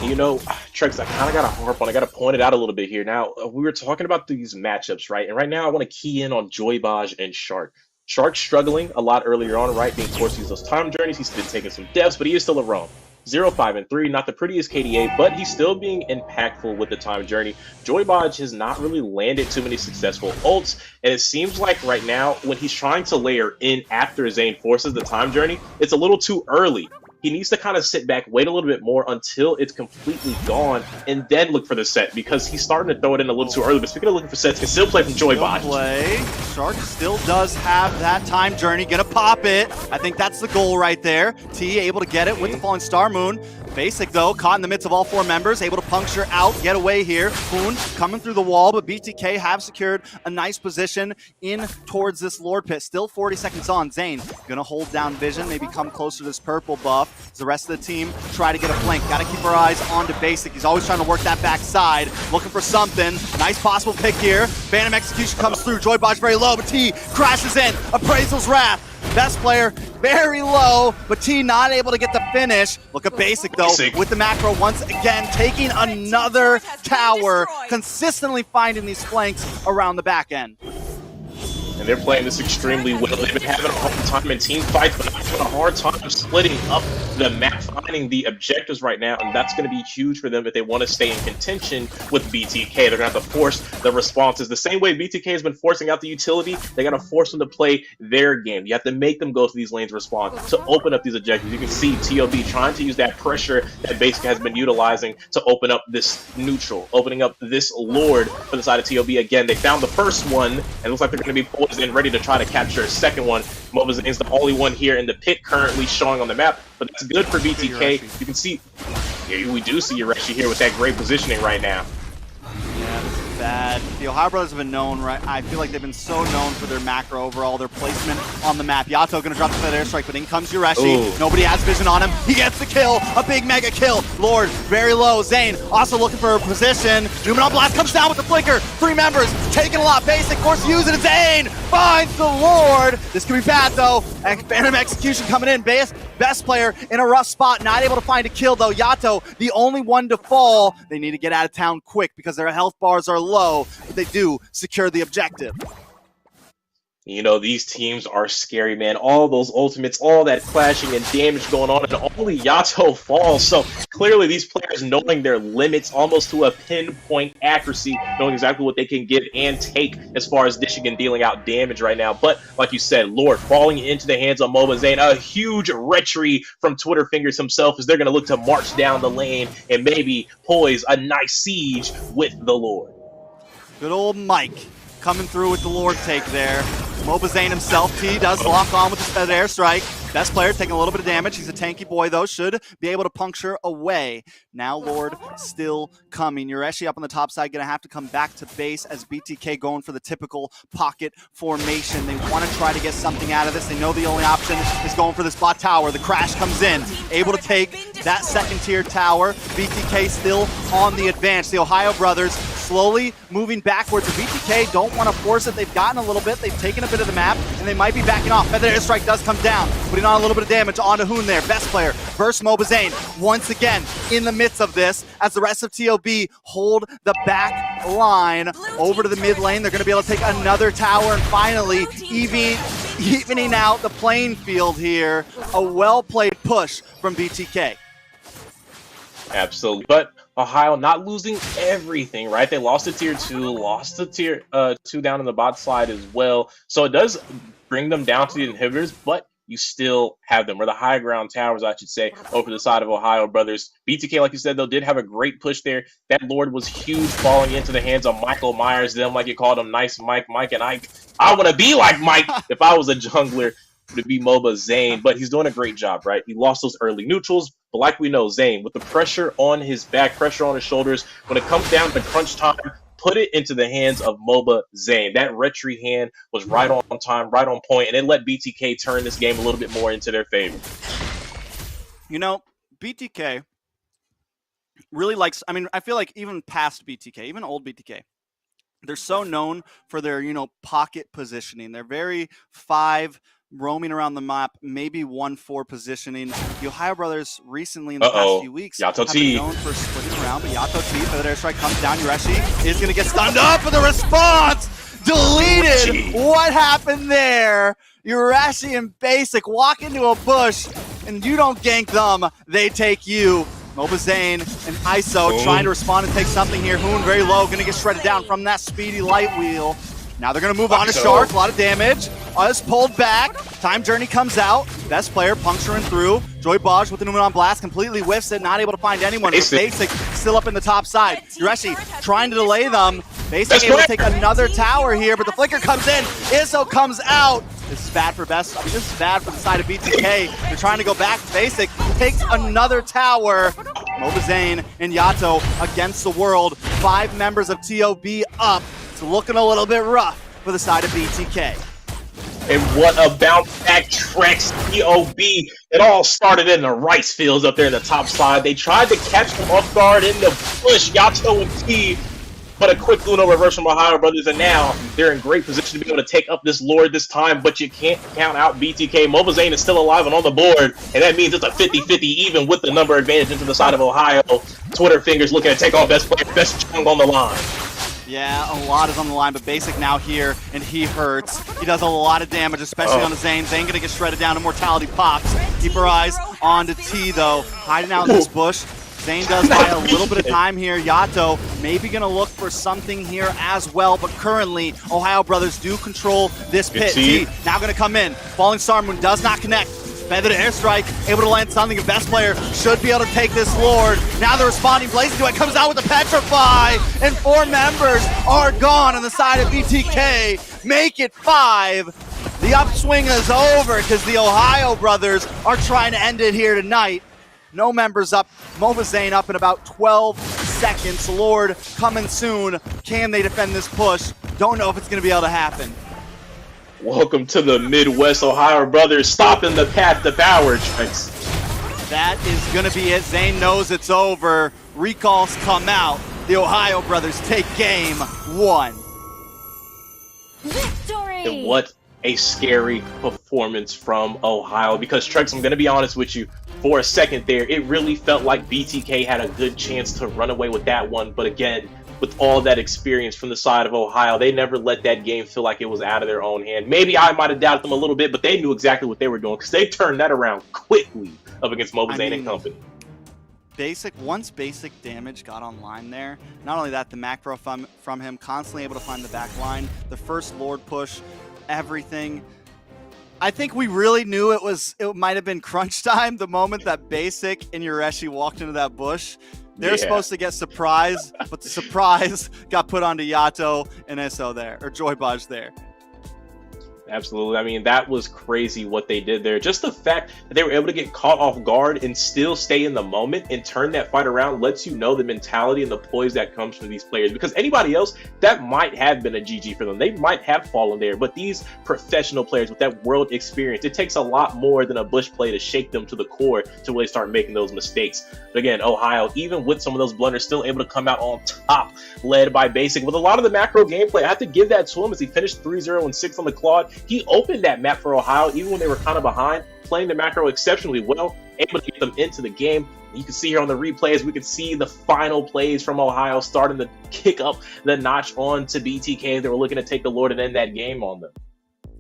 Speaker 4: You know, Trex, I kind of got to harp on, I got to point it out a little bit here. Now, we were talking about these matchups, right? And right now, I want to key in on Joybaj and Shark. Shark's struggling a lot earlier on, right? Being forced to use those time journeys. He's been taking some deaths, but he is still a roam. 0, 5, and 3, not the prettiest KDA, but he's still being impactful with the time journey. Joybaj has not really landed too many successful ults, and it seems like right now, when he's trying to layer in after Zane forces the time journey, it's a little too early. He needs to kind of sit back, wait a little bit more until it's completely gone, and then look for the set, because he's starting to throw it in a little too early. But speaking of looking for sets, he can still play from Joybaj.
Speaker 3: Shark still does have that time journey. Gonna pop it. I think that's the goal right there. T able to get it with the falling Star Moon. Basic though, caught in the midst of all four members, able to puncture out, get away here. Poon coming through the wall, but BTK have secured a nice position in towards this Lord pit. Still 40 seconds on. Zane gonna hold down vision, maybe come closer to this purple buff. As the rest of the team try to get a flank. Gotta keep our eyes on to basic. He's always trying to work that backside, looking for something. Nice possible pick here. Phantom execution comes through. Joybaj very low, but T crashes in. Appraisal's Wrath. Best player very low, but T not able to get the finish. Look at basic though, with the macro once again, taking another tower, consistently finding these flanks around the back end.
Speaker 4: And they're playing this extremely well. They've been having a hard time in team fights, but having a hard time splitting up the map, finding the objectives right now, and that's going to be huge for them if they want to stay in contention with BTK. They're going to have to force the responses. The same way BTK has been forcing out the utility, they're going to force them to play their game. You have to make them go to these lanes respond to open up these objectives. You can see TOB trying to use that pressure that Basic has been utilizing to open up this neutral, opening up this Lord for the side of TOB. Again, they found the first one, and it looks like they're going to be poised and ready to try to capture a second one. Mobazane's the only one here in the pit currently showing on the map, but that's good for BTK. You can see, yeah, we do see Yureshi here with that great positioning right now.
Speaker 3: Yeah, this is bad. The TheOhioBrothers have been known, right? I feel like they've been so known for their macro overall, their placement on the map. Yato gonna drop the feather airstrike, but in comes Yureshi. Ooh. Nobody has vision on him. He gets the kill, a big mega kill. Lord, very low. Zane also looking for a position. Numenal Blast comes down with the flicker. 3 members, taking a lot. Basic, force to use it. Zane finds the Lord. This could be bad though. Phantom execution coming in. Best player in a rough spot, not able to find a kill though. Yato, the only one to fall. They need to get out of town quick because their health bars are low, but they do secure the objective.
Speaker 4: You know, these teams are scary, man. All those ultimates, all that clashing and damage going on, and only Yato falls. So clearly these players knowing their limits almost to a pinpoint accuracy, knowing exactly what they can give and take as far as dishing and dealing out damage right now. But like you said, Lord falling into the hands of Mobazane, a huge retry from Twitter Fingers himself as they're going to look to march down the lane and maybe poise a nice siege with the Lord.
Speaker 3: Good old Mike coming through with the Lord take there. Mobazane himself, T does lock on with the feathered airstrike. Best player taking a little bit of damage. He's a tanky boy, though. Should be able to puncture away. Now Lord still coming. Yureshi up on the top side, going to have to come back to base as BTK going for the typical pocket formation. They want to try to get something out of this. They know the only option is going for this bot tower. The crash comes in. Able to take that second tier tower. BTK still on the advance. The Ohio Brothers slowly moving backwards. The BTK don't want to force it. They've gotten a little bit. They've taken a bit of the map, and they might be backing off. Feather airstrike does come down, putting on a little bit of damage onto Hoon there. Best player versus Mobazane once again in the midst of this as the rest of TOB hold the back line over to the mid lane. They're going to be able to take another tower and finally evening out the playing field here. A well-played push from BTK.
Speaker 4: Absolutely. But Ohio not losing everything, right? They lost to tier 2, lost to tier 2 down in the bot side as well. So it does bring them down to the inhibitors, but you still have them, or the high ground towers, I should say, over the side of Ohio Brothers. BTK, like you said, though, did have a great push there. That Lord was huge, falling into the hands of Michael Myers, them, like you called him, nice Mike, and I want to be like Mike if I was a jungler. To be Mobazane, but he's doing a great job, right? He lost those early neutrals, but like we know, Zane, with the pressure on his back, pressure on his shoulders, when it comes down to crunch time, put it into the hands of Mobazane. That retry hand was right on time, right on point, and it let BTK turn this game a little bit more into their favor.
Speaker 3: You know, BTK really likes, I mean, I feel like even past BTK, even old BTK, they're so known for their, pocket positioning. They're very 5 roaming around the map, maybe 1-4 positioning. The Ohio Brothers recently in the past few weeks have been known for splitting around, but Yato T, feather airstrike comes down. Yureshi is going to get stunned up for the response. Deleted. What happened there? Yureshi and Basic walk into a bush, and you don't gank them. They take you. Mobazane and ISO trying to respond and take something here. Hoon very low, going to get shredded down from that speedy light wheel. Now they're going to move on to Shark. A lot of damage. Us pulled back. Time Journey comes out. Best player puncturing through. Joy Baj with the Numen on blast. Completely whiffs it. Not able to find anyone. Basic still up in the top side. Yureshi trying to delay them. Basic able to take another tower here, but the flicker comes in. Iso comes out. This is bad for Best. I mean, this is bad for the side of BTK. They're trying to go back. Basic takes another tower. Mobazane and Yato against the world. 5 members of TOB up. It's looking a little bit rough for the side of BTK.
Speaker 4: And what a bounce back Trex TOB. It all started in the rice fields up there in the top side. They tried to catch them off guard in the bush, Yato and T, but a quick Luno reverse from Ohio Brothers, and now they're in great position to be able to take up this Lord this time, but you can't count out BTK. Mobazane is still alive and on the board, and that means it's a 50-50 even with the number advantage into the side of Ohio. Twitter Fingers looking to take off best player, best chung on the line.
Speaker 3: Yeah, a lot is on the line, but Basic now here, and he hurts. He does a lot of damage, especially on the Zane. Zane gonna get shredded down, Immortality pops. Keep our eyes on to T, though. Hiding out in this bush. Zane does buy a little bit of time here. Yato maybe gonna look for something here as well, but currently, Ohio Brothers do control this pit. T now gonna come in. Falling Star Moon does not connect. Feathered airstrike, able to land something. The best player should be able to take this Lord. Now the responding Blazing Duet comes out with the Petrify, and 4 members are gone on the side of BTK. Make it 5. The upswing is over because the Ohio Brothers are trying to end it here tonight. No members up. Mobazane up in about 12 seconds. Lord coming soon. Can they defend this push? Don't know if it's going to be able to happen.
Speaker 4: Welcome to the Midwest, Ohio Brothers, stopping the path to power, Trex.
Speaker 3: That is going to be it. Zane knows it's over. Recalls come out. The Ohio Brothers take game 1.
Speaker 2: Victory!
Speaker 4: And what a scary performance from Ohio, because Trex, I'm going to be honest with you, for a second there, it really felt like BTK had a good chance to run away with that one, but again, with all that experience from the side of Ohio, they never let that game feel like it was out of their own hand. Maybe I might have doubted them a little bit, but they knew exactly what they were doing because they turned that around quickly up against Mobazane and company.
Speaker 3: Once basic damage got online there, not only that, the macro from him, constantly able to find the back line, the first Lord push, everything. I think we really knew it might have been crunch time the moment that Basic and Yureshi walked into that bush. They're supposed to get surprised, but the surprise got put onto Yato and Eso there, or Joybaj there.
Speaker 4: Absolutely. I mean, that was crazy what they did there. Just the fact that they were able to get caught off guard and still stay in the moment and turn that fight around lets you know the mentality and the poise that comes from these players. Because anybody else, that might have been a GG for them. They might have fallen there. But these professional players with that world experience, it takes a lot more than a bush play to shake them to the core to really start making those mistakes. But again, Ohio, even with some of those blunders, still able to come out on top, led by Basic. With a lot of the macro gameplay, I have to give that to him as he finished 3-0 and 6 on the Claude. He opened that map for Ohio, even when they were kind of behind, playing the macro exceptionally well, able to get them into the game. You can see here on the replays, we can see the final plays from Ohio starting to kick up the notch on to BTK. They were looking to take the Lord and end that game on them.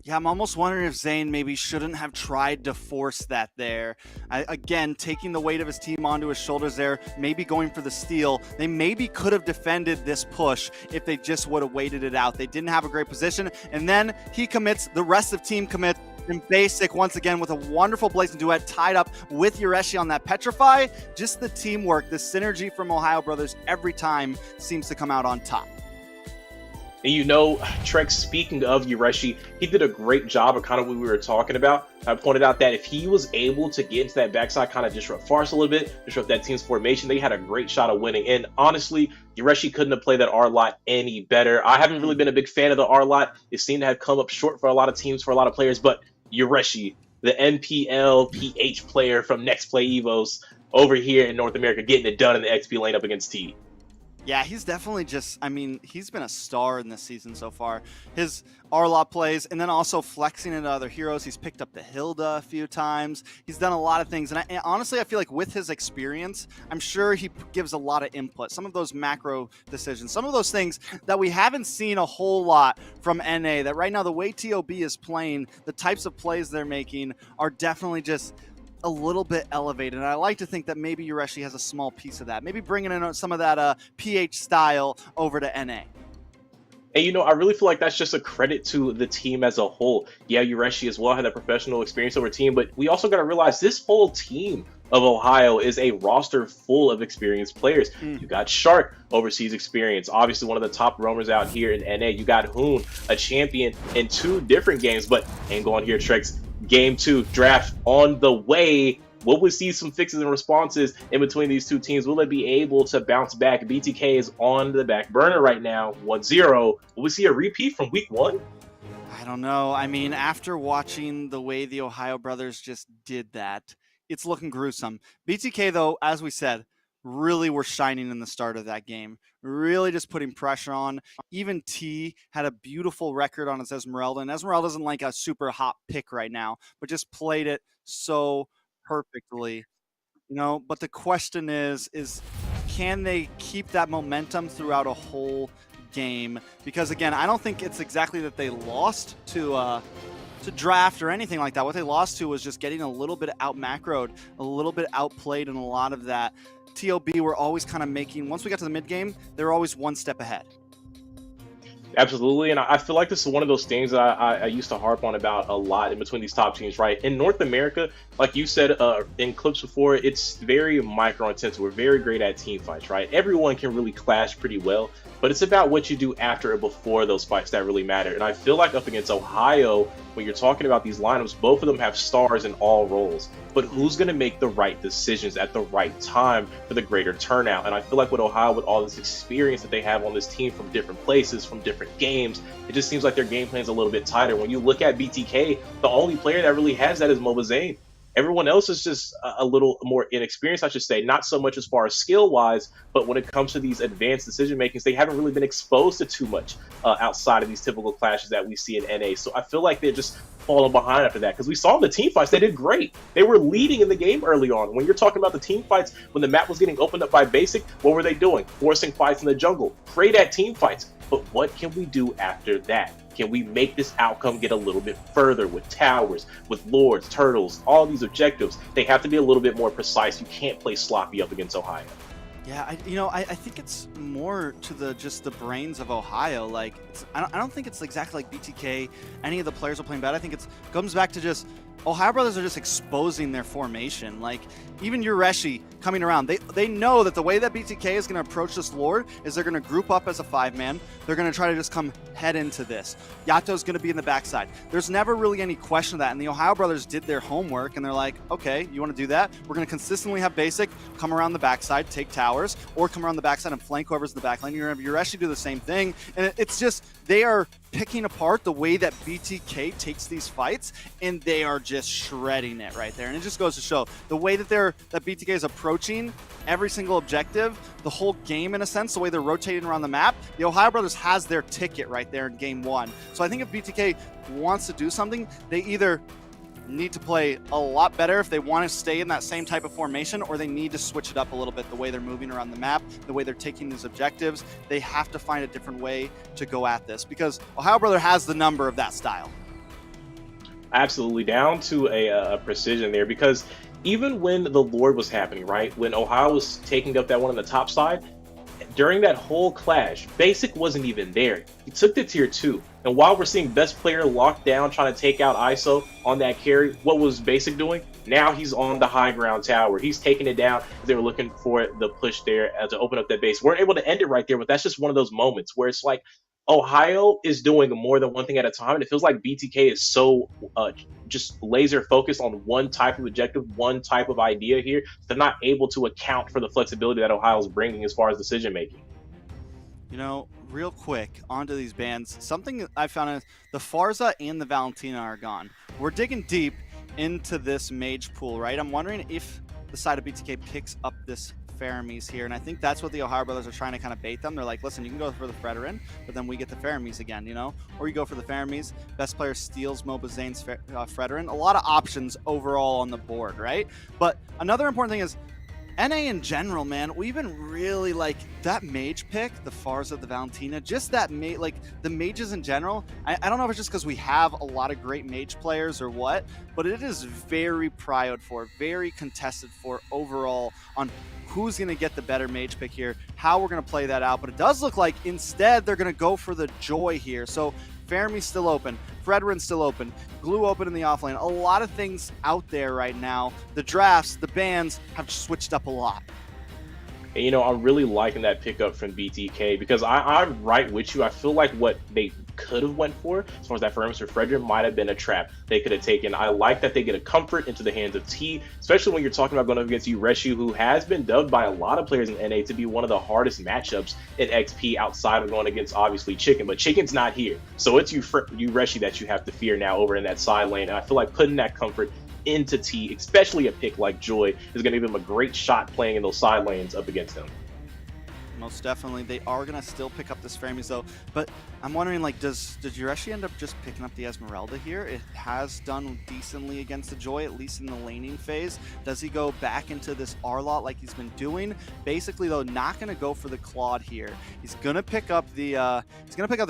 Speaker 3: Yeah, I'm almost wondering if Zane maybe shouldn't have tried to force that there. Again, taking the weight of his team onto his shoulders there, maybe going for the steal. They maybe could have defended this push if they just would have waited it out. They didn't have a great position, and then he commits, the rest of the team commits, and Basic once again with a wonderful blazing duet tied up with Yureshi on that Petrify. Just the teamwork, the synergy from Ohio Brothers every time seems to come out on top.
Speaker 4: And you know, Trex, speaking of Yureshi, he did a great job of kind of what we were talking about. I pointed out that if he was able to get into that backside, kind of disrupt Farce a little bit, disrupt that team's formation, they had a great shot of winning. And honestly, Yureshi couldn't have played that R-Lot any better. I haven't really been a big fan of the R-Lot. It seemed to have come up short for a lot of teams, for a lot of players. But Yureshi, the NPL PH player from Next Play Evos over here in North America, getting it done in the XP lane up against T.
Speaker 3: Yeah, he's definitely just, I mean, he's been a star in this season so far. His R-Lot plays, and then also flexing into other heroes. He's picked up the Hilda a few times. He's done a lot of things. And honestly, I feel like with his experience, I'm sure he gives a lot of input. Some of those macro decisions, some of those things that we haven't seen a whole lot from NA, that right now the way TOB is playing, the types of plays they're making are definitely just a little bit elevated, and I like to think that maybe Yureshi has a small piece of that. Maybe bringing in some of that PH style over to NA.
Speaker 4: And you know, I really feel like that's just a credit to the team as a whole. Yeah, Yureshi as well had that professional experience over team, but we also got to realize this whole team of Ohio is a roster full of experienced players. You got Shark, overseas experience, obviously one of the top roamers out here in NA. You got Hoon, a champion in 2 different games, but ain't going here, Trex. Game 2 draft on the way. Will we see some fixes and responses in between these two teams? Will they be able to bounce back? BTK is on the back burner right now, 1-0. Will we see a repeat from week 1?
Speaker 3: I don't know. I mean, after watching the way the Ohio Brothers just did that, it's looking gruesome. BTK, though, as we said, really were shining in the start of that game. Really just putting pressure on. Even T had a beautiful record on his Esmeralda, and Esmeralda isn't like a super hot pick right now, but just played it so perfectly. You know, but the question is can they keep that momentum throughout a whole game? Because again, I don't think it's exactly that they lost to draft or anything like that. What they lost to was just getting a little bit out macroed, a little bit outplayed in a lot of that. TOB were always kind of making, once we got to the mid game, they were always one step ahead.
Speaker 4: Absolutely, and I feel like this is one of those things that I used to harp on about a lot in between these top teams, right? In North America, like you said in clips before, it's very micro-intensive. We're very great at team fights, right? Everyone can really clash pretty well, but it's about what you do after or before those fights that really matter. And I feel like up against Ohio, when you're talking about these lineups, both of them have stars in all roles. But who's going to make the right decisions at the right time for the greater turnout? And I feel like with Ohio, with all this experience that they have on this team from different places, from different games, it just seems like their game plan's a little bit tighter. When you look at BTK, the only player that really has that is Mobazane. Everyone else is just a little more inexperienced, I should say, not so much as far as skill wise, but when it comes to these advanced decision makings, they haven't really been exposed to too much outside of these typical clashes that we see in NA. So I feel like they're just falling behind after that, because we saw the team fights, they did great. They were leading in the game early on. When you're talking about the team fights, when the map was getting opened up by basic, what were they doing? Forcing fights in the jungle, great at team fights. But what can we do after that? Can we make this outcome get a little bit further with towers, with lords, turtles, all these objectives? They have to be a little bit more precise. You can't play sloppy up against Ohio.
Speaker 3: Yeah, I think it's more to just the brains of Ohio. Like, I don't think it's exactly like BTK. Any of the players are playing bad. I think it comes back to just Ohio Brothers are just exposing their formation. Like, even Yureshi coming around, they know that the way that BTK is going to approach this lord is they're going to group up as a 5-man. They're going to try to just come head into this. Yato's going to be in the backside. There's never really any question of that. And the Ohio Brothers did their homework, and they're like, okay, you want to do that? We're going to consistently have basic come around the backside, take towers, or come around the backside and flank whoever's in the back lane. You're going to have Yureshi do the same thing. And it's just, they are picking apart the way that BTK takes these fights, and they are just shredding it right there. And it just goes to show the way that BTK is approaching every single objective, the whole game in a sense, the way they're rotating around the map. The Ohio Brothers has their ticket right there in game one. So I think if BTK wants to do something, they either need to play a lot better if they want to stay in that same type of formation, or they need to switch it up a little bit, the way they're moving around the map, the way they're taking these objectives. They have to find a different way to go at this, because Ohio Brother has the number of that style.
Speaker 4: Absolutely, down to a precision there, because even when the Lord was happening, right, when Ohio was taking up that one on the top side, during that whole clash, Basic wasn't even there. He took the tier 2. And while we're seeing best player locked down, trying to take out ISO on that carry, what was Basic doing? Now he's on the high ground tower. He's taking it down. They were looking for the push there to open up that base. We're able to end it right there, but that's just one of those moments where it's like, Ohio is doing more than one thing at a time, and it feels like BTK is so just laser focused on one type of objective, one type of idea here. They're not able to account for the flexibility that Ohio is bringing as far as decision making.
Speaker 3: You know, real quick, onto these bans. Something I found is the Farza and the Valentina are gone. We're digging deep into this mage pool, right? I'm wondering if the side of BTK picks up this Faramis here, and I think that's what the Ohio Brothers are trying to kind of bait them. They're like, listen, you can go for the Fredrin, but then we get the Faramis again, you know? Or you go for the Faramis, best player steals Moba Zane's Fredrin. A lot of options overall on the board, right? But another important thing is, NA in general, man, we've been really like that mage pick, the Farza, the Valentina, just that like the mages in general. I don't know if it's just because we have a lot of great mage players or what, but it is very prioed for, very contested for overall on who's going to get the better mage pick here, how we're going to play that out. But it does look like instead they're going to go for the Joy here. So Fermi's still open, Fredrin's still open, Glue open in the offlane. A lot of things out there right now. The drafts, the bans have switched up a lot.
Speaker 4: And, you know, I'm really liking that pickup from BTK, because I'm right with you. I feel like what they could have went for, as far as that for Mr. Fredrin, might have been a trap they could have taken. I like that they get a comfort into the hands of T, especially when you're talking about going up against Yureshi, who has been dubbed by a lot of players in NA to be one of the hardest matchups in XP outside of going against, obviously, Chicken. But Chicken's not here. So it's Yureshi that you have to fear now over in that side lane. And I feel like putting that comfort into T, especially a pick like Joy, is going to give him a great shot playing in those side lanes up against him.
Speaker 3: Most definitely. They are going to still pick up this Faramis though, but I'm wondering, like, does Yureshi end up just picking up the Esmeralda here? It has done decently against the Joy, at least in the laning phase. Does he go back into this R-Lot like he's been doing? Basically though, not going to go for the Claude here. He's going to pick up the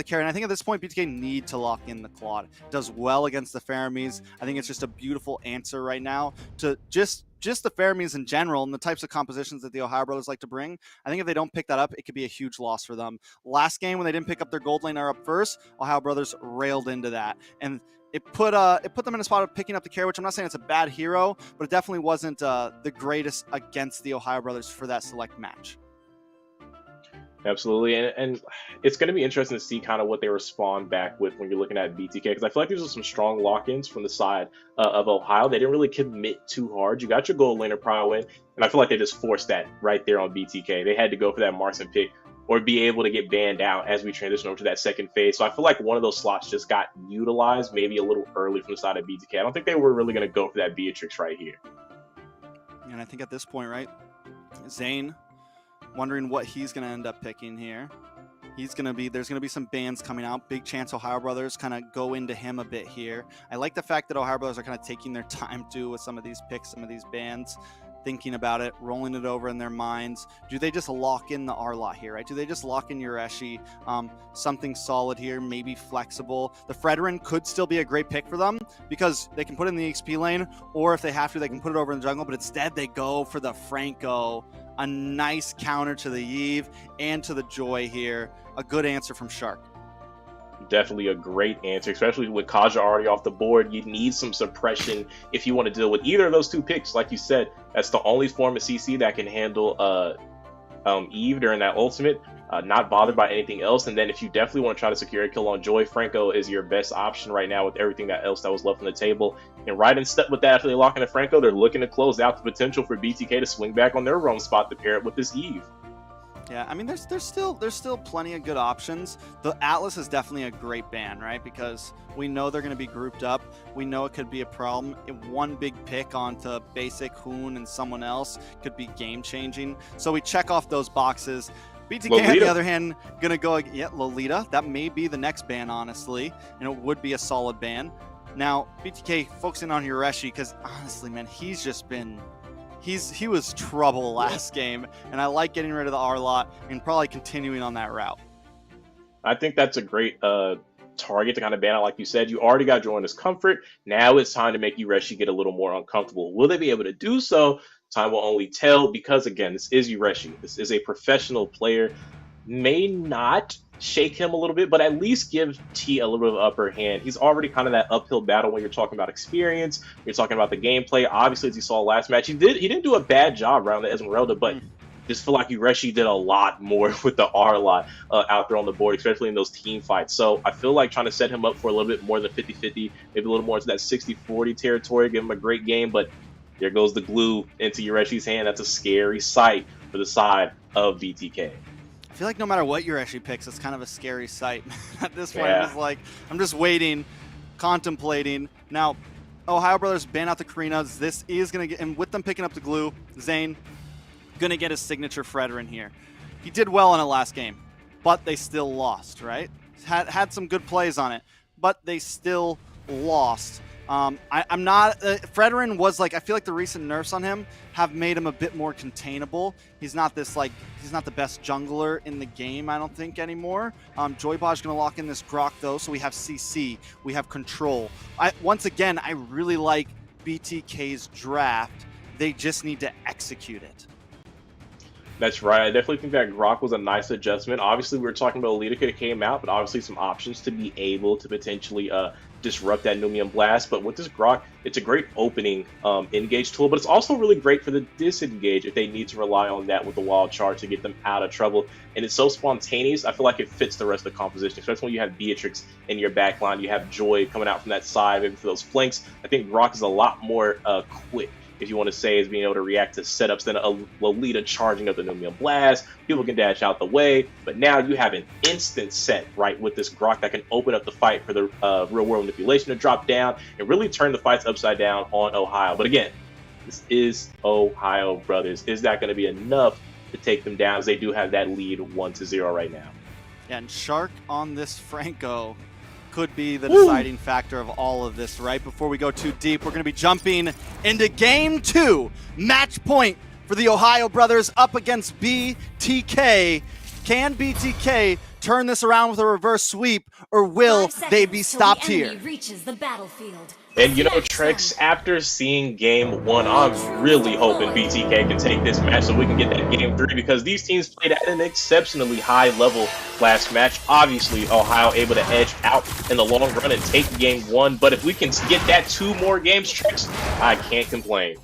Speaker 3: carry, and I think at this point BTK need to lock in the Claude. Does well against the Faramis. I think it's just a beautiful answer right now to just the Faramis in general and the types of compositions that the Ohio Brothers like to bring. I think if they don't pick that up, it could be a huge loss for them. Last game, when they didn't pick up their gold laner up first, Ohio Brothers railed into that. And it put them in a spot of picking up the carry, which I'm not saying it's a bad hero, but it definitely wasn't the greatest against the Ohio Brothers for that select match.
Speaker 4: Absolutely, and it's going to be interesting to see kind of what they respond back with when you're looking at BTK, because I feel like there's some strong lock-ins from the side of Ohio. They didn't really commit too hard. You got your gold laner prio in, and I feel like they just forced that right there on BTK. They had to go for that Marson pick or be able to get banned out as we transition over to that second phase. So I feel like one of those slots just got utilized maybe a little early from the side of BTK. I don't think they were really going to go for that Beatrix right here.
Speaker 3: And I think at this point, right, Zane wondering what he's going to end up picking here. There's going to be some bans coming out. Big chance Ohio Brothers kind of go into him a bit here. I like the fact that Ohio Brothers are kind of taking their time too with some of these picks, some of these bans, thinking about it, rolling it over in their minds. Do they just lock in the R-Lot here, right? Do they just lock in Yureshi? Something solid here, maybe flexible. The Fredrin could still be a great pick for them because they can put it in the XP lane, or if they have to, they can put it over in the jungle, but instead they go for the Franco. A nice counter to the Eve and to the Joy here. A good answer from Shark.
Speaker 4: Definitely a great answer, especially with Kaja already off the board. You need some suppression if you want to deal with either of those two picks. Like you said, that's the only form of CC that can handle Eve during that ultimate. Not bothered by anything else. And then if you definitely want to try to secure a kill on Joy, Franco is your best option right now with everything else that was left on the table. And right in step with that, after they lock in the Franco, they're looking to close out the potential for BTK to swing back on their roam spot to pair it with this Eve.
Speaker 3: Yeah, I mean, there's still plenty of good options. The Atlas is definitely a great ban, right? Because we know they're going to be grouped up. We know it could be a problem. One big pick onto basic Hoon and someone else could be game changing. So we check off those boxes. BTK,
Speaker 4: Lolita.
Speaker 3: on the other hand, going to go, yeah, Lolita. That may be the next ban, honestly, and it would be a solid ban. Now, BTK focusing on Yureshi because, honestly, man, he's just been... He was trouble last game, and I like getting rid of the R-Lot and probably continuing on that route.
Speaker 4: I think that's a great target to kind of ban out. Like you said, you already got Joy in his comfort. Now it's time to make Yureshi get a little more uncomfortable. Will they be able to do so? Time will only tell because, again, this is Yureshi. This is a professional player. May not shake him a little bit, but at least give T a little bit of upper hand. He's already kind of that uphill battle when you're talking about experience, you're talking about the gameplay. Obviously, as you saw last match, he didn't do a bad job around the Esmeralda, but just feel like Yureshi did a lot more with the R-Lot out there on the board, especially in those team fights. So I feel like trying to set him up for a little bit more than 50-50, maybe a little more into that 60-40 territory, give him a great game, but there goes the glue into Yureshi's hand. That's a scary sight for the side of BTK.
Speaker 3: I feel like no matter what Yureshi picks, it's kind of a scary sight. At this point,
Speaker 4: Yeah.
Speaker 3: I'm just waiting, contemplating. Now, Ohio Brothers ban out the Karinas. This is going to get, and with them picking up the glue, Zane going to get his signature Fredrin here. He did well in the last game, but they still lost, right? Had some good plays on it, but they still lost. I'm not... Fredrin was like... I feel like the recent nerfs on him have made him a bit more containable. He's not this, like... He's not the best jungler in the game, I don't think, anymore. Joybaj's going to lock in this Grok, though, so we have CC. We have control. Once again, I really like BTK's draft. They just need to execute it.
Speaker 4: That's right. I definitely think that Grok was a nice adjustment. Obviously, we were talking about Alita could have came out, but obviously some options to be able to potentially disrupt that Numian Blast. But with this Grok, it's a great opening engage tool, but it's also really great for the disengage if they need to rely on that with the wild charge to get them out of trouble. And it's so spontaneous, I feel like it fits the rest of the composition, especially when you have Beatrix in your backline, you have Joy coming out from that side, maybe for those flanks. I think Grok is a lot more quick, if you want to say, is being able to react to setups than a Lolita charging up the Numian Blast. People can dash out the way, but now you have an instant set, right, with this Grok that can open up the fight for the real-world manipulation to drop down and really turn the fights upside down on Ohio. But again, this is Ohio Brothers. Is that going to be enough to take them down, as they do have that lead 1-0 right now?
Speaker 3: Yeah, and Shark on this Franco could be the deciding factor of all of this, right? Before we go too deep, we're going to be jumping into Game 2. Match point for the Ohio Brothers up against BTK. Can BTK turn this around with a reverse sweep, or will they be stopped here?
Speaker 5: Reaches the battlefield.
Speaker 4: And you know, Trex, after seeing Game 1, I'm really hoping BTK can take this match so we can get that Game 3, because these teams played at an exceptionally high level last match. Obviously, Ohio able to edge out in the long run and take Game 1, but if we can get that 2 more games, Trex, I can't complain.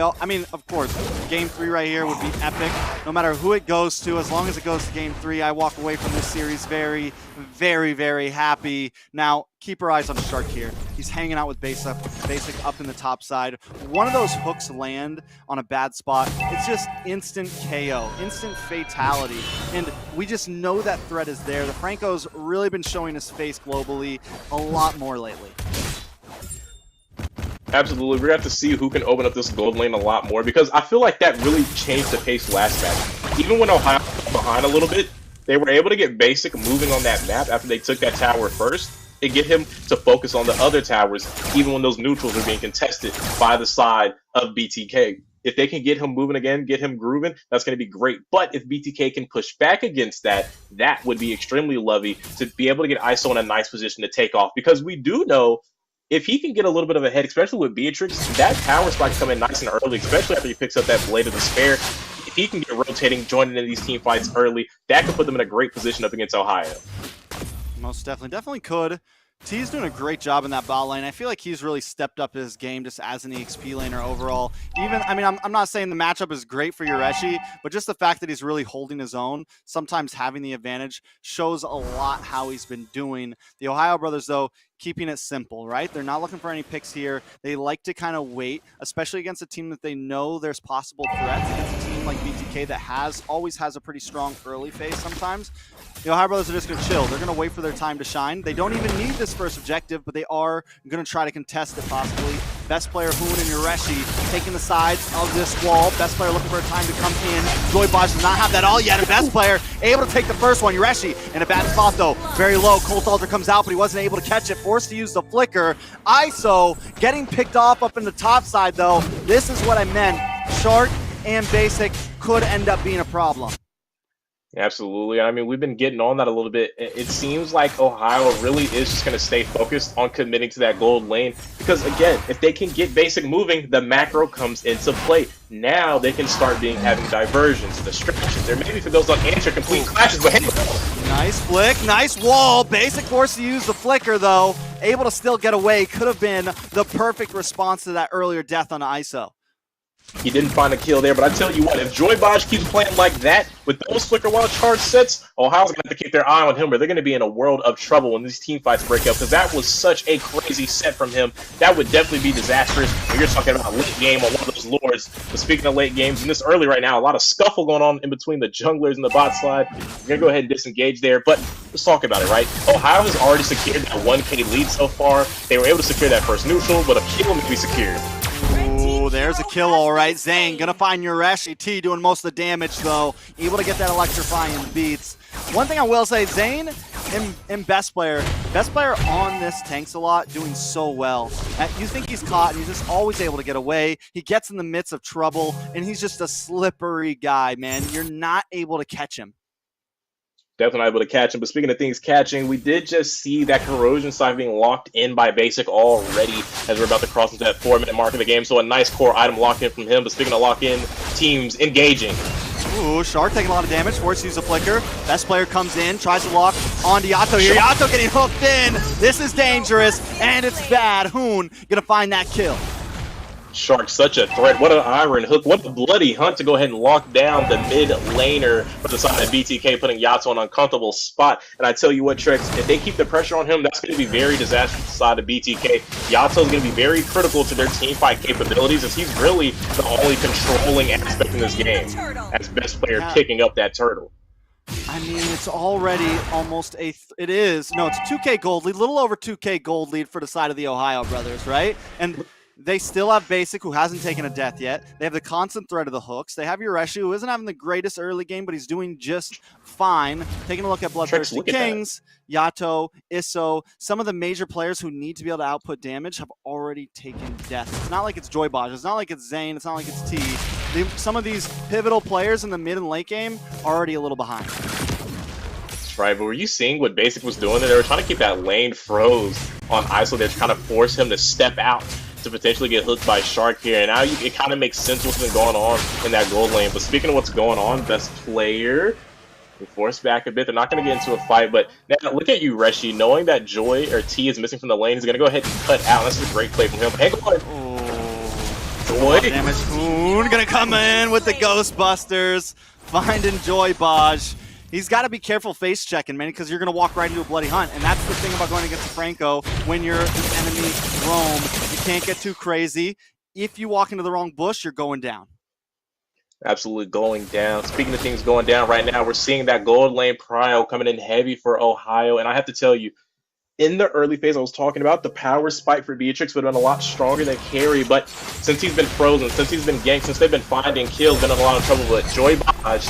Speaker 3: I mean, of course, game 3 right here would be epic. No matter who it goes to, as long as it goes to game 3, I walk away from this series very, very, very happy. Now, keep your eyes on Shark here. He's hanging out with Basic up in the top side. One of those hooks land on a bad spot. It's just instant KO, instant fatality. And we just know that threat is there. The Franco's really been showing his face globally a lot more lately.
Speaker 4: Absolutely. We're going to have to see who can open up this gold lane a lot more, because I feel like that really changed the pace last match. Even when Ohio was behind a little bit, they were able to get Basic moving on that map after they took that tower first and get him to focus on the other towers, even when those neutrals are being contested by the side of BTK. If they can get him moving again, get him grooving, that's going to be great. But if BTK can push back against that, that would be extremely lovely to be able to get ISO in a nice position to take off, because we do know if he can get a little bit of a head, especially with Beatrix, that power spike can come in nice and early, especially after he picks up that Blade of Despair. If he can get rotating, joining in these team fights early, that could put them in a great position up against Ohio.
Speaker 3: Most definitely could. T's doing a great job in that bot lane. I feel like he's really stepped up his game just as an EXP laner overall. Even, I mean, I'm not saying the matchup is great for Yureshi, but just the fact that he's really holding his own, sometimes having the advantage, shows a lot how he's been doing. The Ohio Brothers, though, keeping it simple, right? They're not looking for any picks here. They like to kind of wait, especially against a team that they know there's possible threats, against a team like BTK that always has a pretty strong early phase sometimes. The Ohio Brothers are just going to chill. They're going to wait for their time to shine. They don't even need this first objective, but they are going to try to contest it possibly. Best player Hoon and Yureshi taking the sides of this wall. Best player looking for a time to come in. JoyBosh does not have that all yet. And best player able to take the first one. Yureshi in a bad spot though. Very low. Colt Altar comes out, but he wasn't able to catch it. Forced to use the flicker. ISO getting picked off up in the top side though. This is what I meant. Shark and Basic could end up being a problem.
Speaker 4: Absolutely. I mean, we've been getting on that a little bit. It seems like Ohio really is just going to stay focused on committing to that gold lane, because, again, if they can get Basic moving, the macro comes into play. Now they can start having diversions, distractions, or maybe for those unanswered complete clashes. But hey,
Speaker 3: nice flick, nice wall. Basic forced to use the flicker, though. Able to still get away. Could have been the perfect response to that earlier death on ISO.
Speaker 4: He didn't find a kill there, but I tell you what, if JoyBosh keeps playing like that, with those Flicker Wild Charge sets, Ohio's going to have to keep their eye on him, or they're going to be in a world of trouble when these team fights break up, because that was such a crazy set from him. That would definitely be disastrous when you're talking about a late game on one of those lords. But speaking of late games, in this early right now, a lot of scuffle going on in between the junglers and the bot side. We're going to go ahead and disengage there, but let's talk about it, right? Ohio has already secured that 1K lead so far. They were able to secure that first neutral, but a kill may be secured.
Speaker 3: Ooh, there's a kill, all right. Zane gonna find Yureshi. T doing most of the damage, though. Able to get that electrifying beats. One thing I will say, Zane and best player on this tanks a lot, doing so well. You think he's caught, and he's just always able to get away. He gets in the midst of trouble, and he's just a slippery guy, man. You're not able to catch him.
Speaker 4: Definitely not able to catch him. But speaking of things catching, we did just see that corrosion side being locked in by Basic already as we're about to cross into that 4-minute mark of the game. So a nice core item locked in from him. But speaking of lock-in, teams engaging.
Speaker 3: Ooh, Shark taking a lot of damage, forced to use a flicker. Best player comes in, tries to lock onto Yato here. Yato getting hooked in. This is dangerous, and it's bad. Hoon gonna find that kill.
Speaker 4: Shark, such a threat. What an iron hook. What a bloody hunt to go ahead and lock down the mid laner for the side of BTK, putting Yato in an uncomfortable spot. And I tell you what, Trex, if they keep the pressure on him, that's going to be very disastrous to the side of BTK. Yato is going to be very critical to their team fight capabilities, as he's really the only controlling aspect in this game as best player kicking up that turtle.
Speaker 3: I mean, it's already almost it's a 2K gold lead, a little over 2K gold lead for the side of the Ohio Brothers, right? And they still have Basic, who hasn't taken a death yet. They have the constant threat of the hooks. They have Yureshi, who isn't having the greatest early game, but he's doing just fine. Taking a look at BloodThirstyKings, Yato, Iso, some of the major players who need to be able to output damage have already taken death. It's not like it's JoyBosh. It's not like it's Zane. It's not like it's T. Some of these pivotal players in the mid and late game are already a little behind.
Speaker 4: That's right, but were you seeing what Basic was doing there? They were trying to keep that lane froze on ISO. They're trying to force him to step out to potentially get hooked by Shark here, and now it kind of makes sense what's been going on in that gold lane. But speaking of what's going on, best player, we force back a bit. They're not going to get into a fight, but now look at you, Reshi, knowing that Joy or T is missing from the lane. He's going to go ahead and cut out. That's a great play from him. Hang on. Joy.
Speaker 3: Damage. Hoon gonna come in with the Ghostbusters. Finding Joy Baj. He's got to be careful face checking, man, because you're going to walk right into a bloody hunt. And that's the thing about going against Franco when you're the enemy roam. You can't get too crazy. If you walk into the wrong bush, you're going down.
Speaker 4: Absolutely going down. Speaking of things going down right now, we're seeing that gold lane prio coming in heavy for Ohio. And I have to tell you, in the early phase I was talking about, the power spike for Beatrix would have been a lot stronger than Carry, but since he's been frozen, since he's been ganked, since they've been finding kills, been in a lot of trouble. But Joy Baj.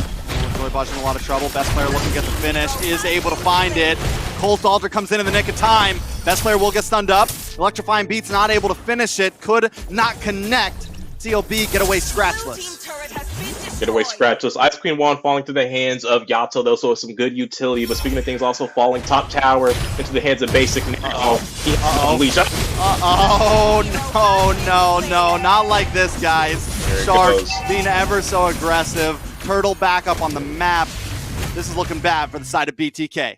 Speaker 3: Joy Baj in a lot of trouble. Best player looking to get the finish, is able to find it. Colt Alter comes in the nick of time. Best player will get stunned up. Electrifying Beats not able to finish it, could not connect. COB get away scratchless.
Speaker 4: Get away scratchless. Ice Queen Wand falling through the hands of Yato, though, so it's some good utility. But speaking of things, also falling top tower into the hands of Basic now.
Speaker 3: No, not like this, guys. Shark being ever so aggressive. Turtle back up on the map. This is looking bad for the side of BTK.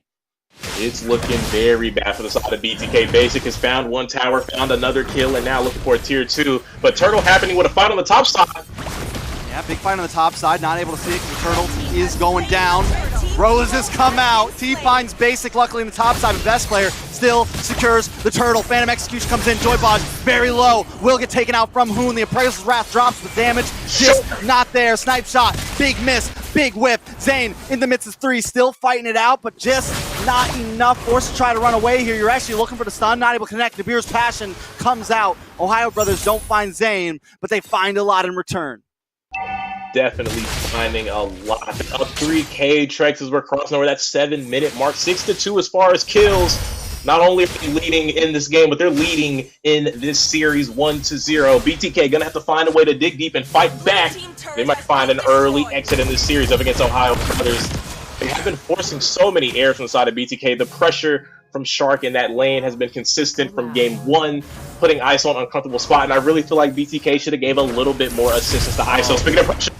Speaker 4: It's looking very bad for the side of BTK. Basic has found one tower, found another kill, and now looking for a tier 2. But Turtle happening with a fight on the top side.
Speaker 3: Yeah, big fight on the top side. Not able to see it because the Turtle is going down. Roses come out. T finds Basic, luckily in the top side, but best player still secures the Turtle. Phantom Execution comes in. Joy Baj very low. Will get taken out from Hoon. The Appraiser's Wrath drops the damage. Just not there. Snipe shot. Big miss. Big whip. Zane in the midst of 3. Still fighting it out, but just not enough. Forced to try to run away here. You're actually looking for the stun. Not able to connect. Nabir's Passion comes out. Ohio Brothers don't find Zane, but they find a lot in return.
Speaker 4: Definitely finding a lot. Up 3K. Trex as we're crossing over that 7-minute mark. 6-2 as far as kills. Not only are they leading in this game, but they're leading in this series 1-0. BTK gonna have to find a way to dig deep and fight back. They might find an early exit in this series up against Ohio Brothers. They have been forcing so many errors from the side of BTK. The pressure from Shark in that lane has been consistent from game 1, putting ISO in an uncomfortable spot, and I really feel like BTK should have gave a little bit more assistance to ISO. Speaking of pressure.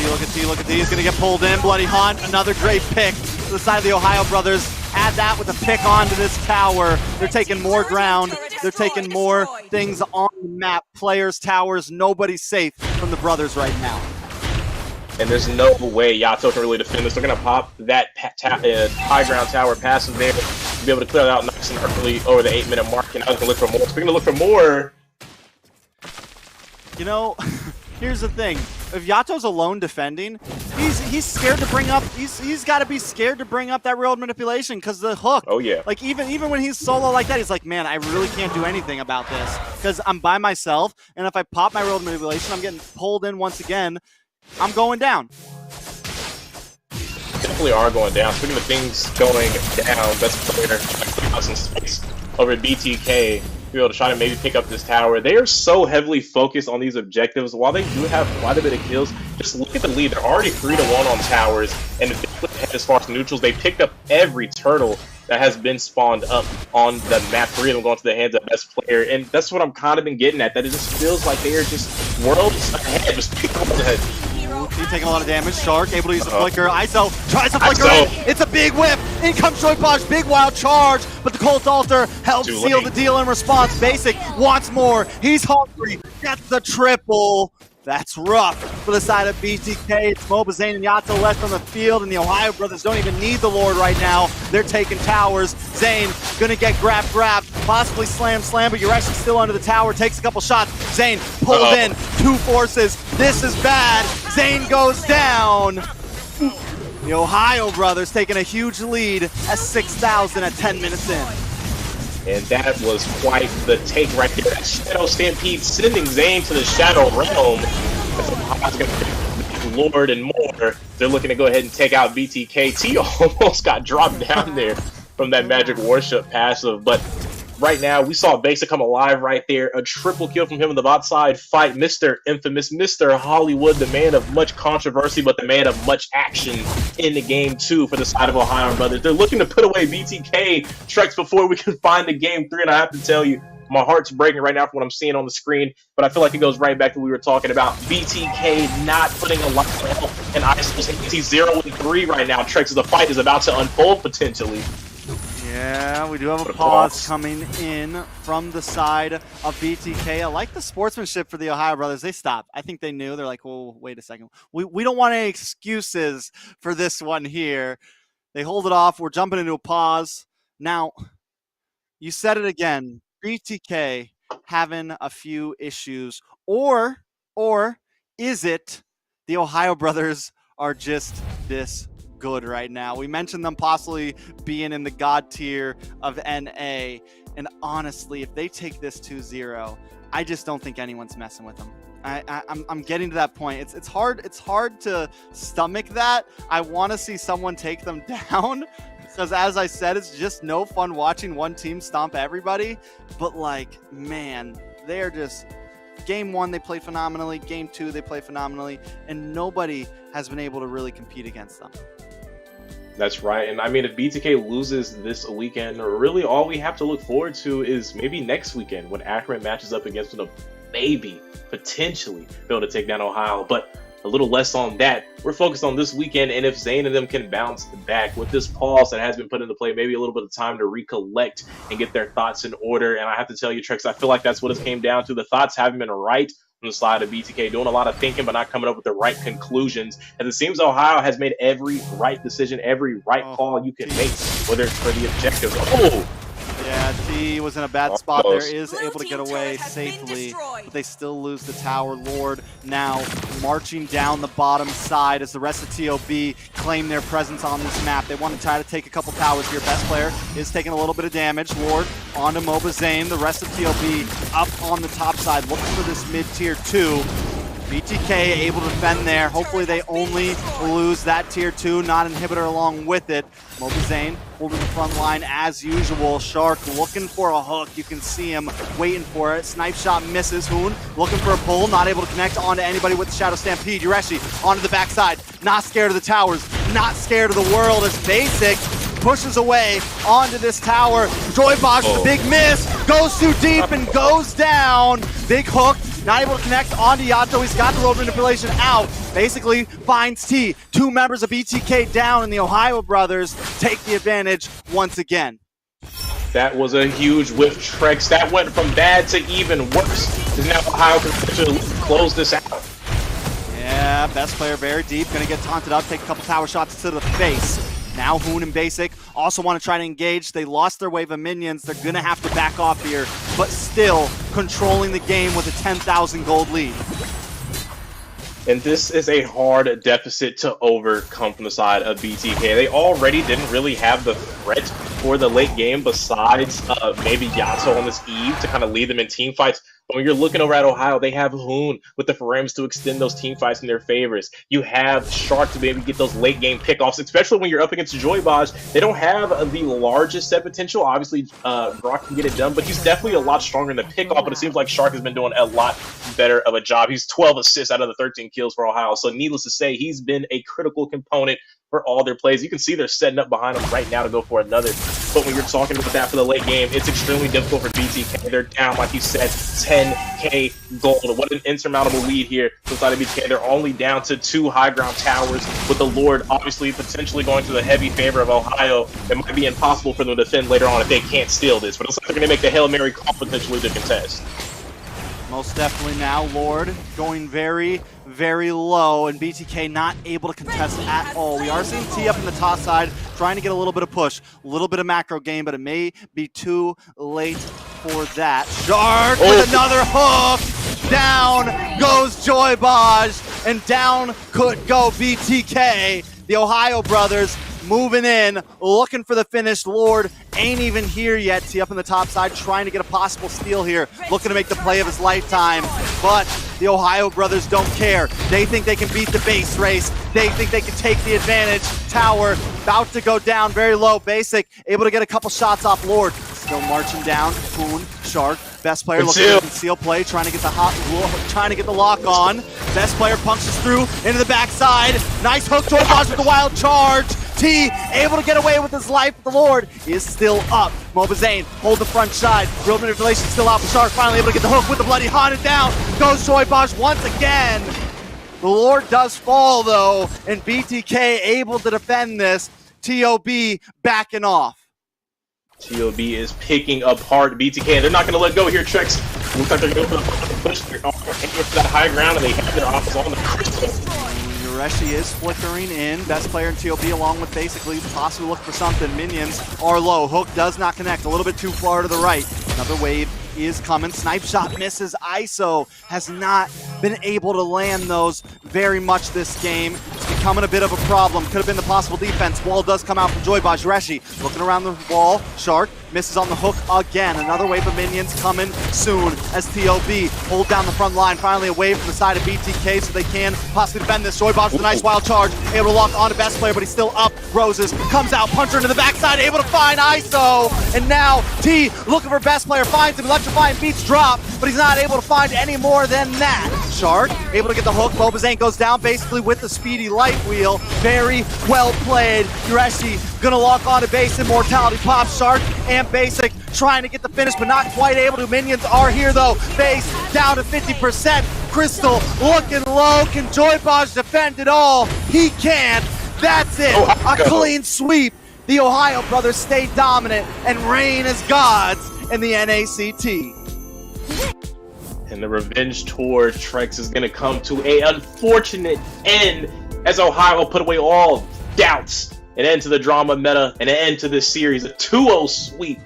Speaker 3: Look at T. He's gonna get pulled in. Bloody Hunt, another great pick to the side of the Ohio Brothers. Add that with a pick onto this tower. They're taking more ground. They're taking more things on the map. Players, towers, nobody's safe from the brothers right now.
Speaker 4: And there's no way Yato can really defend this. They're going to pop that high ground tower passive there to be able to clear that out nice and early over the 8-minute mark. And I was going to look for more. Speaking of look for more.
Speaker 3: You know, here's the thing. If Yato's alone defending, he's scared to bring up. He's got to be scared to bring up that real manipulation because the hook.
Speaker 4: Oh yeah.
Speaker 3: Like even when he's solo like that, he's like, man, I really can't do anything about this because I'm by myself. And if I pop my real manipulation, I'm getting pulled in once again. I'm going down.
Speaker 4: Definitely are going down. Speaking of things going down, best player some space over at BTK. Be able to try to maybe pick up this tower. They are so heavily focused on these objectives. While they do have quite a bit of kills, just look at the lead. They're already 3-1 on towers, and if they look ahead as far as neutrals, they picked up every turtle that has been spawned up on the map. 3 of them going to the hands of best player, and that's what I'm kind of been getting at. That it just feels like they are just worlds ahead, just worlds ahead.
Speaker 3: He's taking a lot of damage. Shark able to use the flicker. ISO tries to flicker in. It's a big whip. In comes Joy Baj. Big wild charge. But the Colt Alter helps seal the deal in response. Basic wants more. He's hungry. Gets the triple. That's rough for the side of BTK. It's Moba, Zane, and Yato left on the field, and the Ohio Brothers don't even need the Lord right now. They're taking towers. Zane gonna get grabbed, possibly slam, but you're actually still under the tower. Takes a couple shots. Zane pulled in. 2 forces. This is bad. Zane goes down. The Ohio Brothers taking a huge lead at 6,000 at 10 minutes in.
Speaker 4: And that was quite the take right there. That Shadow Stampede sending Zane to the Shadow Realm. That's going to Lord and more. They're looking to go ahead and take out BTK. T almost got dropped down there from that Magic Worship passive. But right now, we saw Basic come alive right there. A triple kill from him on the bot side fight. Mr. Infamous, Mr. Hollywood, the man of much controversy, but the man of much action in the game, too, for the side of Ohio Brothers. They're looking to put away BTK Trex before we can find the game 3, and I have to tell you, my heart's breaking right now from what I'm seeing on the screen, but I feel like it goes right back to what we were talking about. BTK not putting a lot of help, and ISO's 0-3 right now. Trex's the fight is about to unfold potentially.
Speaker 3: Yeah, we do have a
Speaker 4: What a
Speaker 3: pause
Speaker 4: pause.
Speaker 3: coming in from the side of BTK. I like the sportsmanship for the Ohio brothers. They stopped. I think they knew. They're like, well, wait a second. We don't want any excuses for this one here. They hold it off. We're jumping into a pause. Now, you said it again. BTK having a few issues. Or is it the Ohio brothers are just this good right now? We mentioned them possibly being in the god tier of NA. And honestly, if they take this 2-0, I just don't think anyone's messing with them. I'm getting to that point. It's hard to stomach that. I want to see someone take them down because, as I said, it's just no fun watching one team stomp everybody. But like, man, they are just. Game 1, they play phenomenally. Game 2, they play phenomenally. And nobody has been able to really compete against them.
Speaker 4: That's right. And I mean, if BTK loses this weekend, really all we have to look forward to is maybe next weekend when Ackerman matches up against them, maybe, potentially, be able to take down Ohio. But a little less on that. We're focused on this weekend, and if Zane and them can bounce back with this pause that has been put into play, maybe a little bit of time to recollect and get their thoughts in order. And I have to tell you, Trex, I feel like that's what it came down to. The thoughts haven't been right on the side of BTK, doing a lot of thinking, but not coming up with the right conclusions. And it seems Ohio has made every right decision, every right call you can make, whether it's for the objective. Oh!
Speaker 3: Yeah, T was in a bad spot there,
Speaker 4: Almost.
Speaker 3: is able to get away safely, but they still lose the tower. Lord now marching down the bottom side as the rest of TOB claim their presence on this map. They want to try to take a couple towers here. Best player is taking a little bit of damage. Lord onto Moba Zane. The rest of TOB up on the top side, looking for this mid-tier 2. BTK able to defend there. Hopefully they only lose that tier 2, not inhibitor along with it. Moba Zane holding the front line as usual. Shark looking for a hook. You can see him waiting for it. Snipe shot misses. Hoon looking for a pull, not able to connect onto anybody with the Shadow Stampede. Yureshi onto the backside. Not scared of the towers, not scared of the world as Basic pushes away onto this tower. Joybox, the big miss, goes too deep and goes down. Big hook, not able to connect onto Yato. He's got the road manipulation out. Basically finds T. 2 members of BTK down, and the Ohio brothers take the advantage once again.
Speaker 4: That was a huge whiff, Trex. That went from bad to even worse. Because now Ohio can potentially close this out.
Speaker 3: Yeah, best player very deep. Gonna get taunted up, take a couple tower shots to the face. Now Hoon and Basic also want to try to engage. They lost their wave of minions. They're going to have to back off here, but still controlling the game with a 10,000 gold lead.
Speaker 4: And this is a hard deficit to overcome from the side of BTK. They already didn't really have the threat for the late game besides maybe Yato on this Eve to kind of lead them in team fights. But when you're looking over at Ohio, they have Hoon with the frames to extend those team fights in their favors. You have Shark to be able to get those late game pickoffs, especially when you're up against Joybaj. They don't have the largest set potential. Obviously, Brock can get it done, but he's definitely a lot stronger in the pickoff. But it seems like Shark has been doing a lot better of a job. He's 12 assists out of the 13 kills for Ohio. So needless to say, he's been a critical component for all their plays. You can see they're setting up behind them right now to go for another. But when you're talking about that for the late game, it's extremely difficult for BTK. They're down, like you said, 10k gold. What an insurmountable lead here for the side of BTK. They're only down to 2 high ground towers with the Lord obviously potentially going to the heavy favor of Ohio. It might be impossible for them to defend later on if they can't steal this. But it's like they're going to make the Hail Mary call potentially to contest.
Speaker 3: Most definitely now, Lord going very, very low, and BTK not able to contest at all. We are seeing T up in the top side, trying to get a little bit of push, a little bit of macro game, but it may be too late for that. Shark with another hook! Down goes Joybaj, and down could go BTK. The Ohio brothers moving in, looking for the finish. Lord ain't even here yet. T up in the top side, trying to get a possible steal here, looking to make the play of his lifetime. But the Ohio brothers don't care. They think they can beat the base race. They think they can take the advantage. Tower about to go down very low. Basic able to get a couple shots off Lord. Still marching down. Poon, Shark, best player looking to conceal play, trying to get the lock on. Best player punches through into the backside. Nice hook to Joybaj with the wild charge. T able to get away with his life, but the Lord is still up. Moba Zane hold the front side. Real manipulation still out for Shark. Finally able to get the hook with the bloody haunted down. Goes Joybaj once again. The Lord does fall though, and BTK able to defend this. TOB backing off.
Speaker 4: TOB is picking apart BTK, and they're not going to let go here, Trex. Looks like they're going to push their arm into that high ground, and they have their offense on the crystal.
Speaker 3: Yureshi is flickering in. Best player in TOB along with basically possibly look for something. Minions are low. Hook does not connect. A little bit too far to the right. Another wave is coming. Snipe shot misses. ISO has not been able to land those very much this game. It's becoming a bit of a problem. Could have been the possible defense. Wall does come out from JoyBaj. Yureshi looking around the wall. Shark misses on the hook again. Another wave of minions coming soon as TOB hold down the front line. Finally a wave from the side of BTK so they can possibly defend this. JoyBaj with a nice wild charge. Able to lock onto best player, but he's still up. Roses comes out, puncher into the backside, able to find ISO. And now T looking for best player, finds him, electrifying beats drop, but he's not able to find any more than that. Shark able to get the hook. Bobazane goes down basically with the speedy light wheel. Very well played. Yureshi gonna lock onto base. Immortality pops. Shark and Basic trying to get the finish, but not quite able to. Minions are here though. Base down to 50%. Crystal looking low. Can JoyBaj defend it all? He can. That's it. A clean sweep. The Ohio brothers stay dominant and reign as gods in the NACT.
Speaker 4: And the revenge tour, Trex, is going to come to an unfortunate end as Ohio put away all doubts. An end to the drama meta, and an end to this series. A 2-0 sweep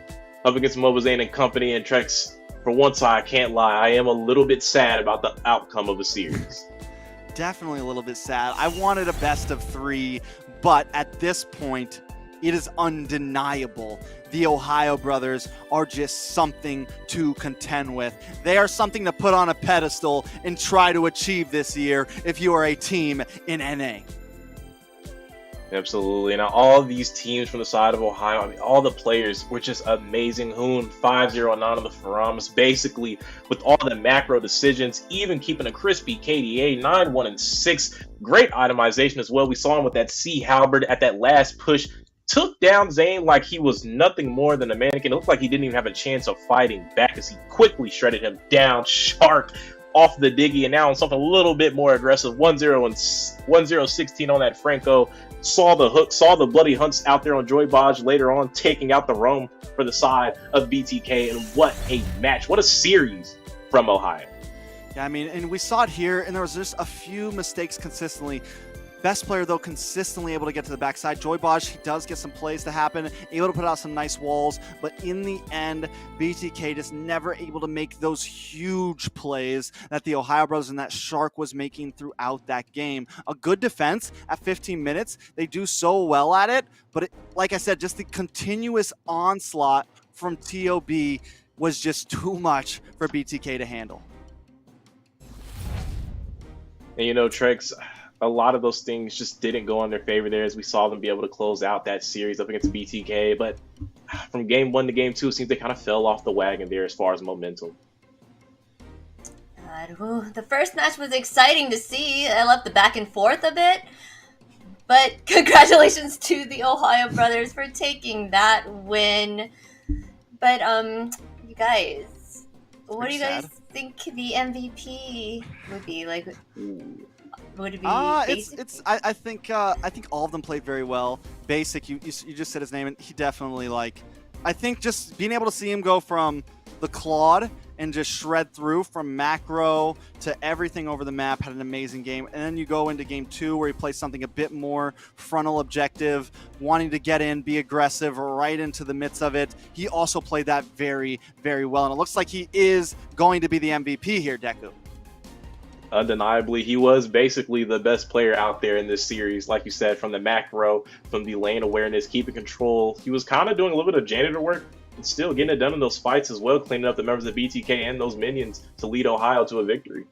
Speaker 4: up against Mobazane and company. And Trex, for once, I can't lie, I am a little bit sad about the outcome of the series.
Speaker 3: Definitely a little bit sad. I wanted a best of 3, but at this point, it is undeniable. The Ohio brothers are just something to contend with. They are something to put on a pedestal and try to achieve this year if you are a team in NA.
Speaker 4: Absolutely. Now, all of these teams from the side of Ohio, I mean, all the players were just amazing. Hoon 5-0 anonymous Faramus, basically with all the macro decisions, even keeping a crispy KDA 9-1-6. Great itemization as well. We saw him with that C halberd at that last push. Took down Zane like he was nothing more than a mannequin. It looked like he didn't even have a chance of fighting back as he quickly shredded him down. Shark off the diggy, and now on something a little bit more aggressive. 1-0-16 on that Franco. Saw the hook, saw the bloody hunts out there on JoyBaj later on, taking out the roam for the side of BTK. And what a match. What a series from Ohio.
Speaker 3: Yeah, I mean, and we saw it here, and there was just a few mistakes consistently. Best player, though, consistently able to get to the backside. JoyBaj, he does get some plays to happen, able to put out some nice walls, but in the end, BTK just never able to make those huge plays that the Ohio brothers and that Shark was making throughout that game. A good defense at 15 minutes. They do so well at it, but like I said, just the continuous onslaught from TOB was just too much for BTK to handle.
Speaker 4: And you know, Trex, a lot of those things just didn't go in their favor there as we saw them be able to close out that series up against BTK. But from game 1 to game 2, it seems they kind of fell off the wagon there as far as momentum.
Speaker 2: The first match was exciting to see. I loved the back and forth a bit. But congratulations to the Ohio brothers for taking that win. But you guys, what do you guys think the MVP would be? Like, would it be Basic?
Speaker 3: I think all of them played very well. Basic, you just said his name, and he definitely, like, I think just being able to see him go from the Claude and just shred through from macro to everything over the map, had an amazing game. And then you go into game 2 where he plays something a bit more frontal objective, wanting to get in, be aggressive, right into the midst of it. He also played that very, very well. And it looks like he is going to be the MVP here, Deku.
Speaker 4: Undeniably, he was basically the best player out there in this series. Like you said, from the macro, from the lane awareness, keeping control. He was kind of doing a little bit of janitor work, and still getting it done in those fights as well, cleaning up the members of BTK and those minions to lead Ohio to a victory.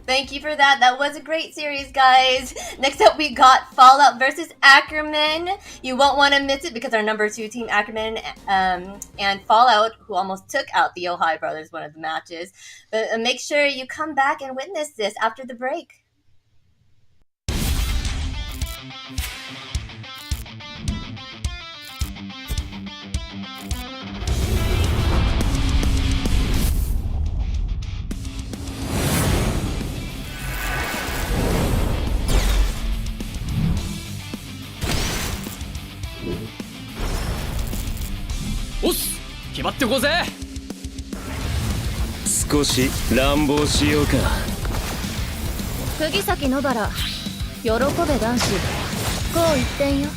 Speaker 2: Thank you for that. That was a great series, guys. Next up, we got F4LLOUT versus Ackerman. You won't want to miss it because our number 2 team, Ackerman, and F4LLOUT, who almost took out the Ohio brothers one of the matches. But make sure you come back and witness this after the break.
Speaker 5: 決まってこうぜ。
Speaker 6: 少し乱暴しようか。
Speaker 7: 釘崎野原、喜べ男子、こう一点よ。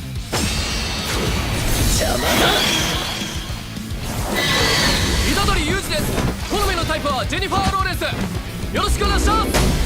Speaker 5: 虎杖裕二です。好みのタイプはジェニファー・ローレンス。よろしくお願いします。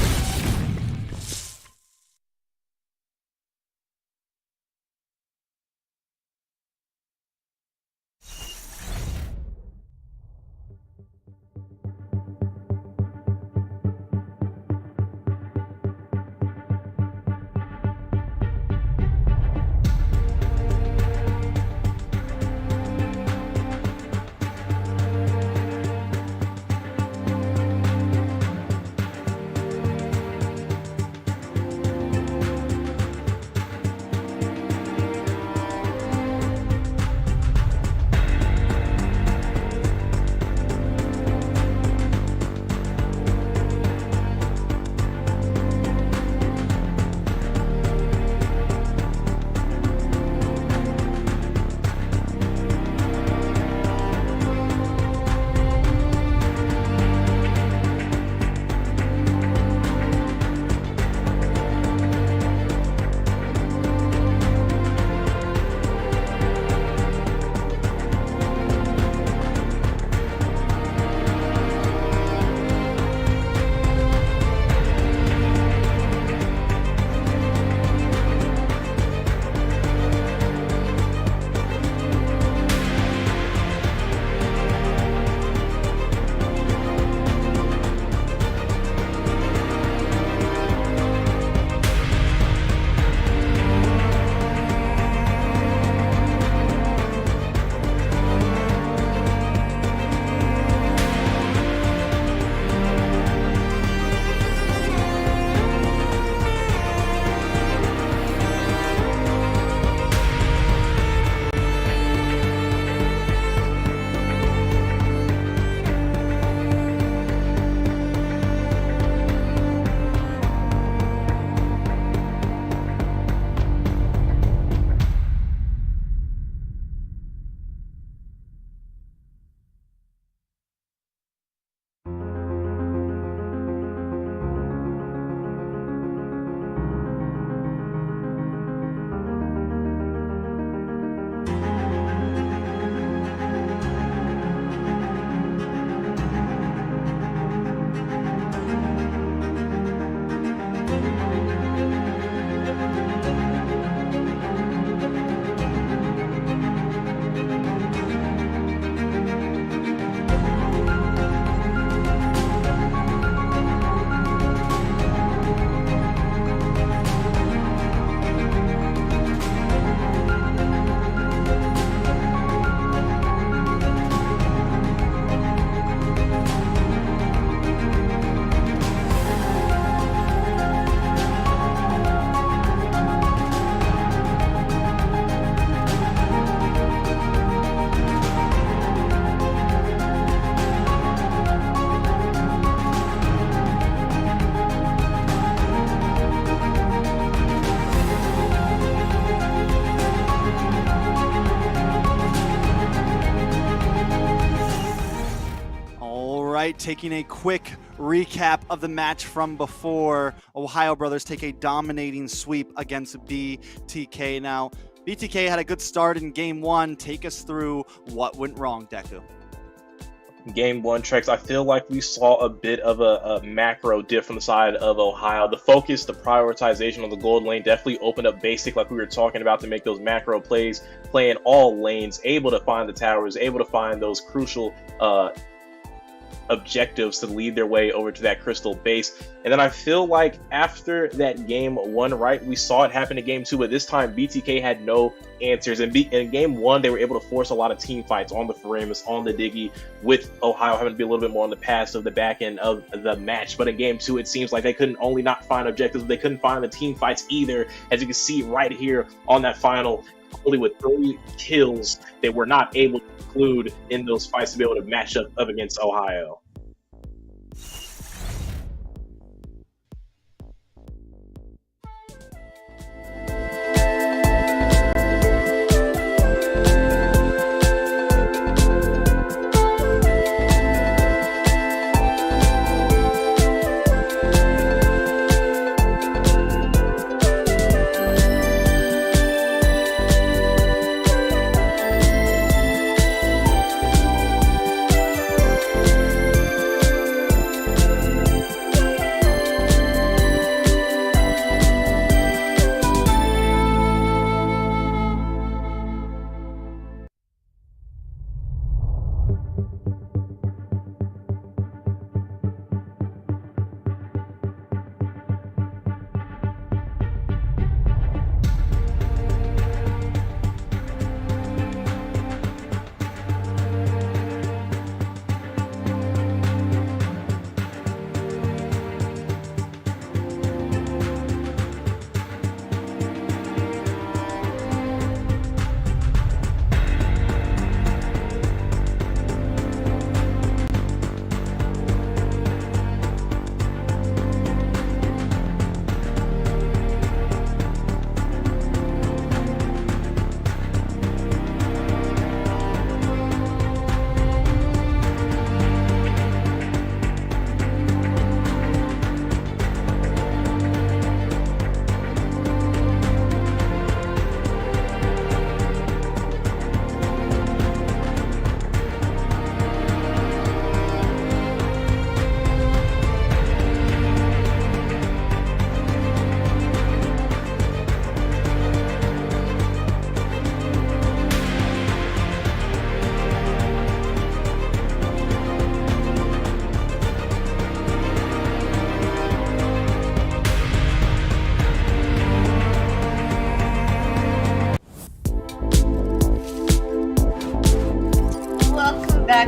Speaker 3: right, taking a quick recap of the match from before. Ohio Brothers take a dominating sweep against BTK. Now, BTK had a good start in game one. Take us through what went wrong, Deku.
Speaker 4: Game one, Trex, I feel like we saw a bit of a macro dip from the side of Ohio. The focus, the prioritization on the gold lane definitely opened up basic, like we were talking about, to make those macro plays, playing all lanes, able to find the towers, able to find those crucial objectives to lead their way over to that crystal base. And then I feel like after that game one, right, we saw it happen in game two, but this time BTK had no answers. And in game one, they were able to force a lot of team fights on the Faramus, on the Diggy, with Ohio having to be a little bit more on the passive, the back end of the match. But in game two, it seems like they couldn't only not find objectives, but they couldn't find the team fights either. As you can see right here on that final, only with 3 kills, they were not able to include in those fights to be able to match up against Ohio.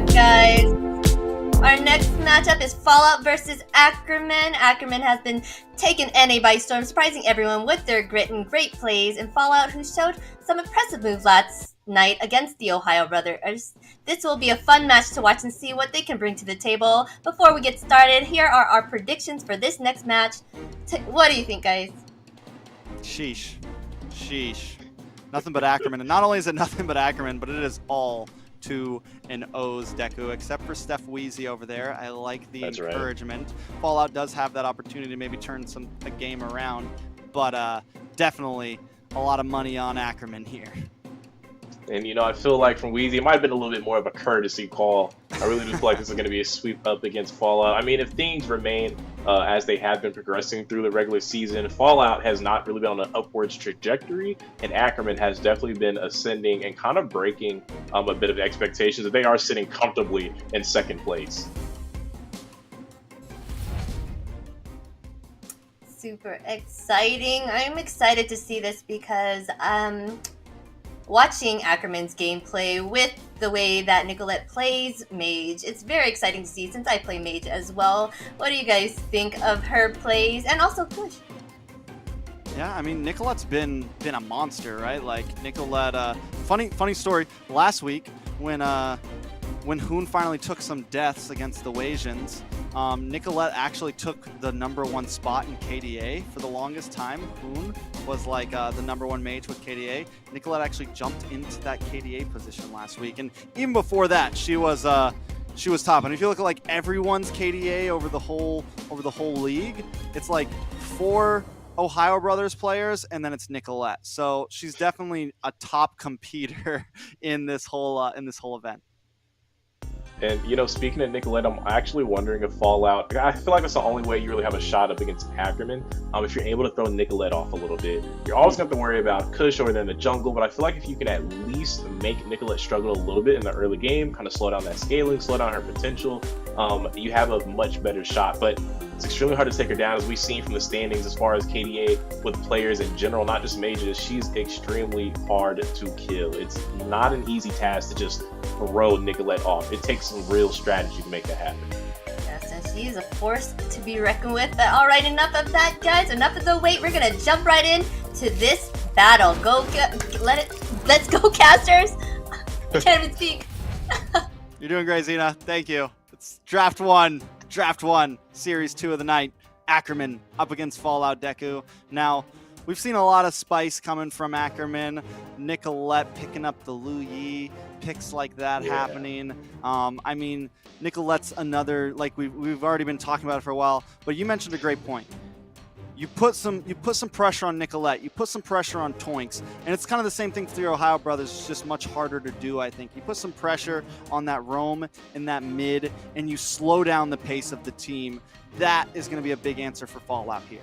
Speaker 2: back, guys. Our next matchup is Fallout versus Ackerman. Ackerman has been taken NA by storm, surprising everyone with their grit and great plays, and Fallout, who showed some impressive moves last night against the Ohio Brothers. This will be a fun match to watch and see what they can bring to the table. Before we get started, here are our predictions for this next match. What do you think, guys?
Speaker 3: Sheesh. Sheesh. Nothing but Ackerman. And not only is it nothing but Ackerman, but it is all 2-0's Deku, except for Steph Wheezy over there. I like the encouragement. Right. Fallout does have that opportunity to maybe turn a game around, but definitely a lot of money on Ackerman here.
Speaker 4: And, you know, I feel like from Wheezy, it might have been a little bit more of a courtesy call. I really do feel like this is going to be a sweep up against Fallout. I mean, if things remain as they have been progressing through the regular season, Fallout has not really been on an upwards trajectory, and Ackerman has definitely been ascending and kind of breaking a bit of expectations that they are sitting comfortably in second place.
Speaker 2: Super exciting. I'm excited to see this because watching Ackerman's gameplay with the way that Nicolette plays Mage, it's very exciting to see since I play Mage as well. What do you guys think of her plays? And also Push.
Speaker 3: Yeah, I mean, Nicolette's been a monster, right? Like, Nicolette, funny story, last week when Hoon finally took some deaths against the Wasians, Nicolette actually took the #1 spot in KDA for the longest time. Hoon was like the #1 mage with KDA. Nicolette actually jumped into that KDA position last week, and even before that, she was top. And if you look at like everyone's KDA over the whole league, it's like 4 Ohio Brothers players, and then it's Nicolette. So she's definitely a top competitor in this whole event.
Speaker 4: And, you know, speaking of Nicolette, I'm actually wondering if Fallout, I feel like that's the only way you really have a shot up against Ackerman. If you're able to throw Nicolette off a little bit. You're always going to have to worry about Kush over there in the jungle, but I feel like if you can at least make Nicolette struggle a little bit in the early game, kind of slow down that scaling, slow down her potential, you have a much better shot. But it's extremely hard to take her down, as we've seen from the standings as far as KDA with players in general, not just mages. She's extremely hard to kill. It's not an easy task to just throw Nicolette off. It takes some real strategy to make that happen.
Speaker 2: Yes, and she's a force to be reckoned with. But all right, enough of that, guys. Enough of the wait. We're gonna jump right in to this battle. Let's go, casters. I can't even speak.
Speaker 3: You're doing great, Xina. Thank you. It's Draft 1, Series 2 of the night. Ackerman up against Fallout Deku. Now, we've seen a lot of spice coming from Ackerman. Nicolette picking up the Lu Yi, picks like that happening. I mean, Nicolette's another, like we've already been talking about it for a while, but you mentioned a great point. You put some pressure on Nicolette, you put some pressure on Toinks, and it's kind of the same thing for the Ohio Brothers. It's just much harder to do, I think. You put some pressure on that roam in that mid, and you slow down the pace of the team. That is going to be a big answer for Fallout here.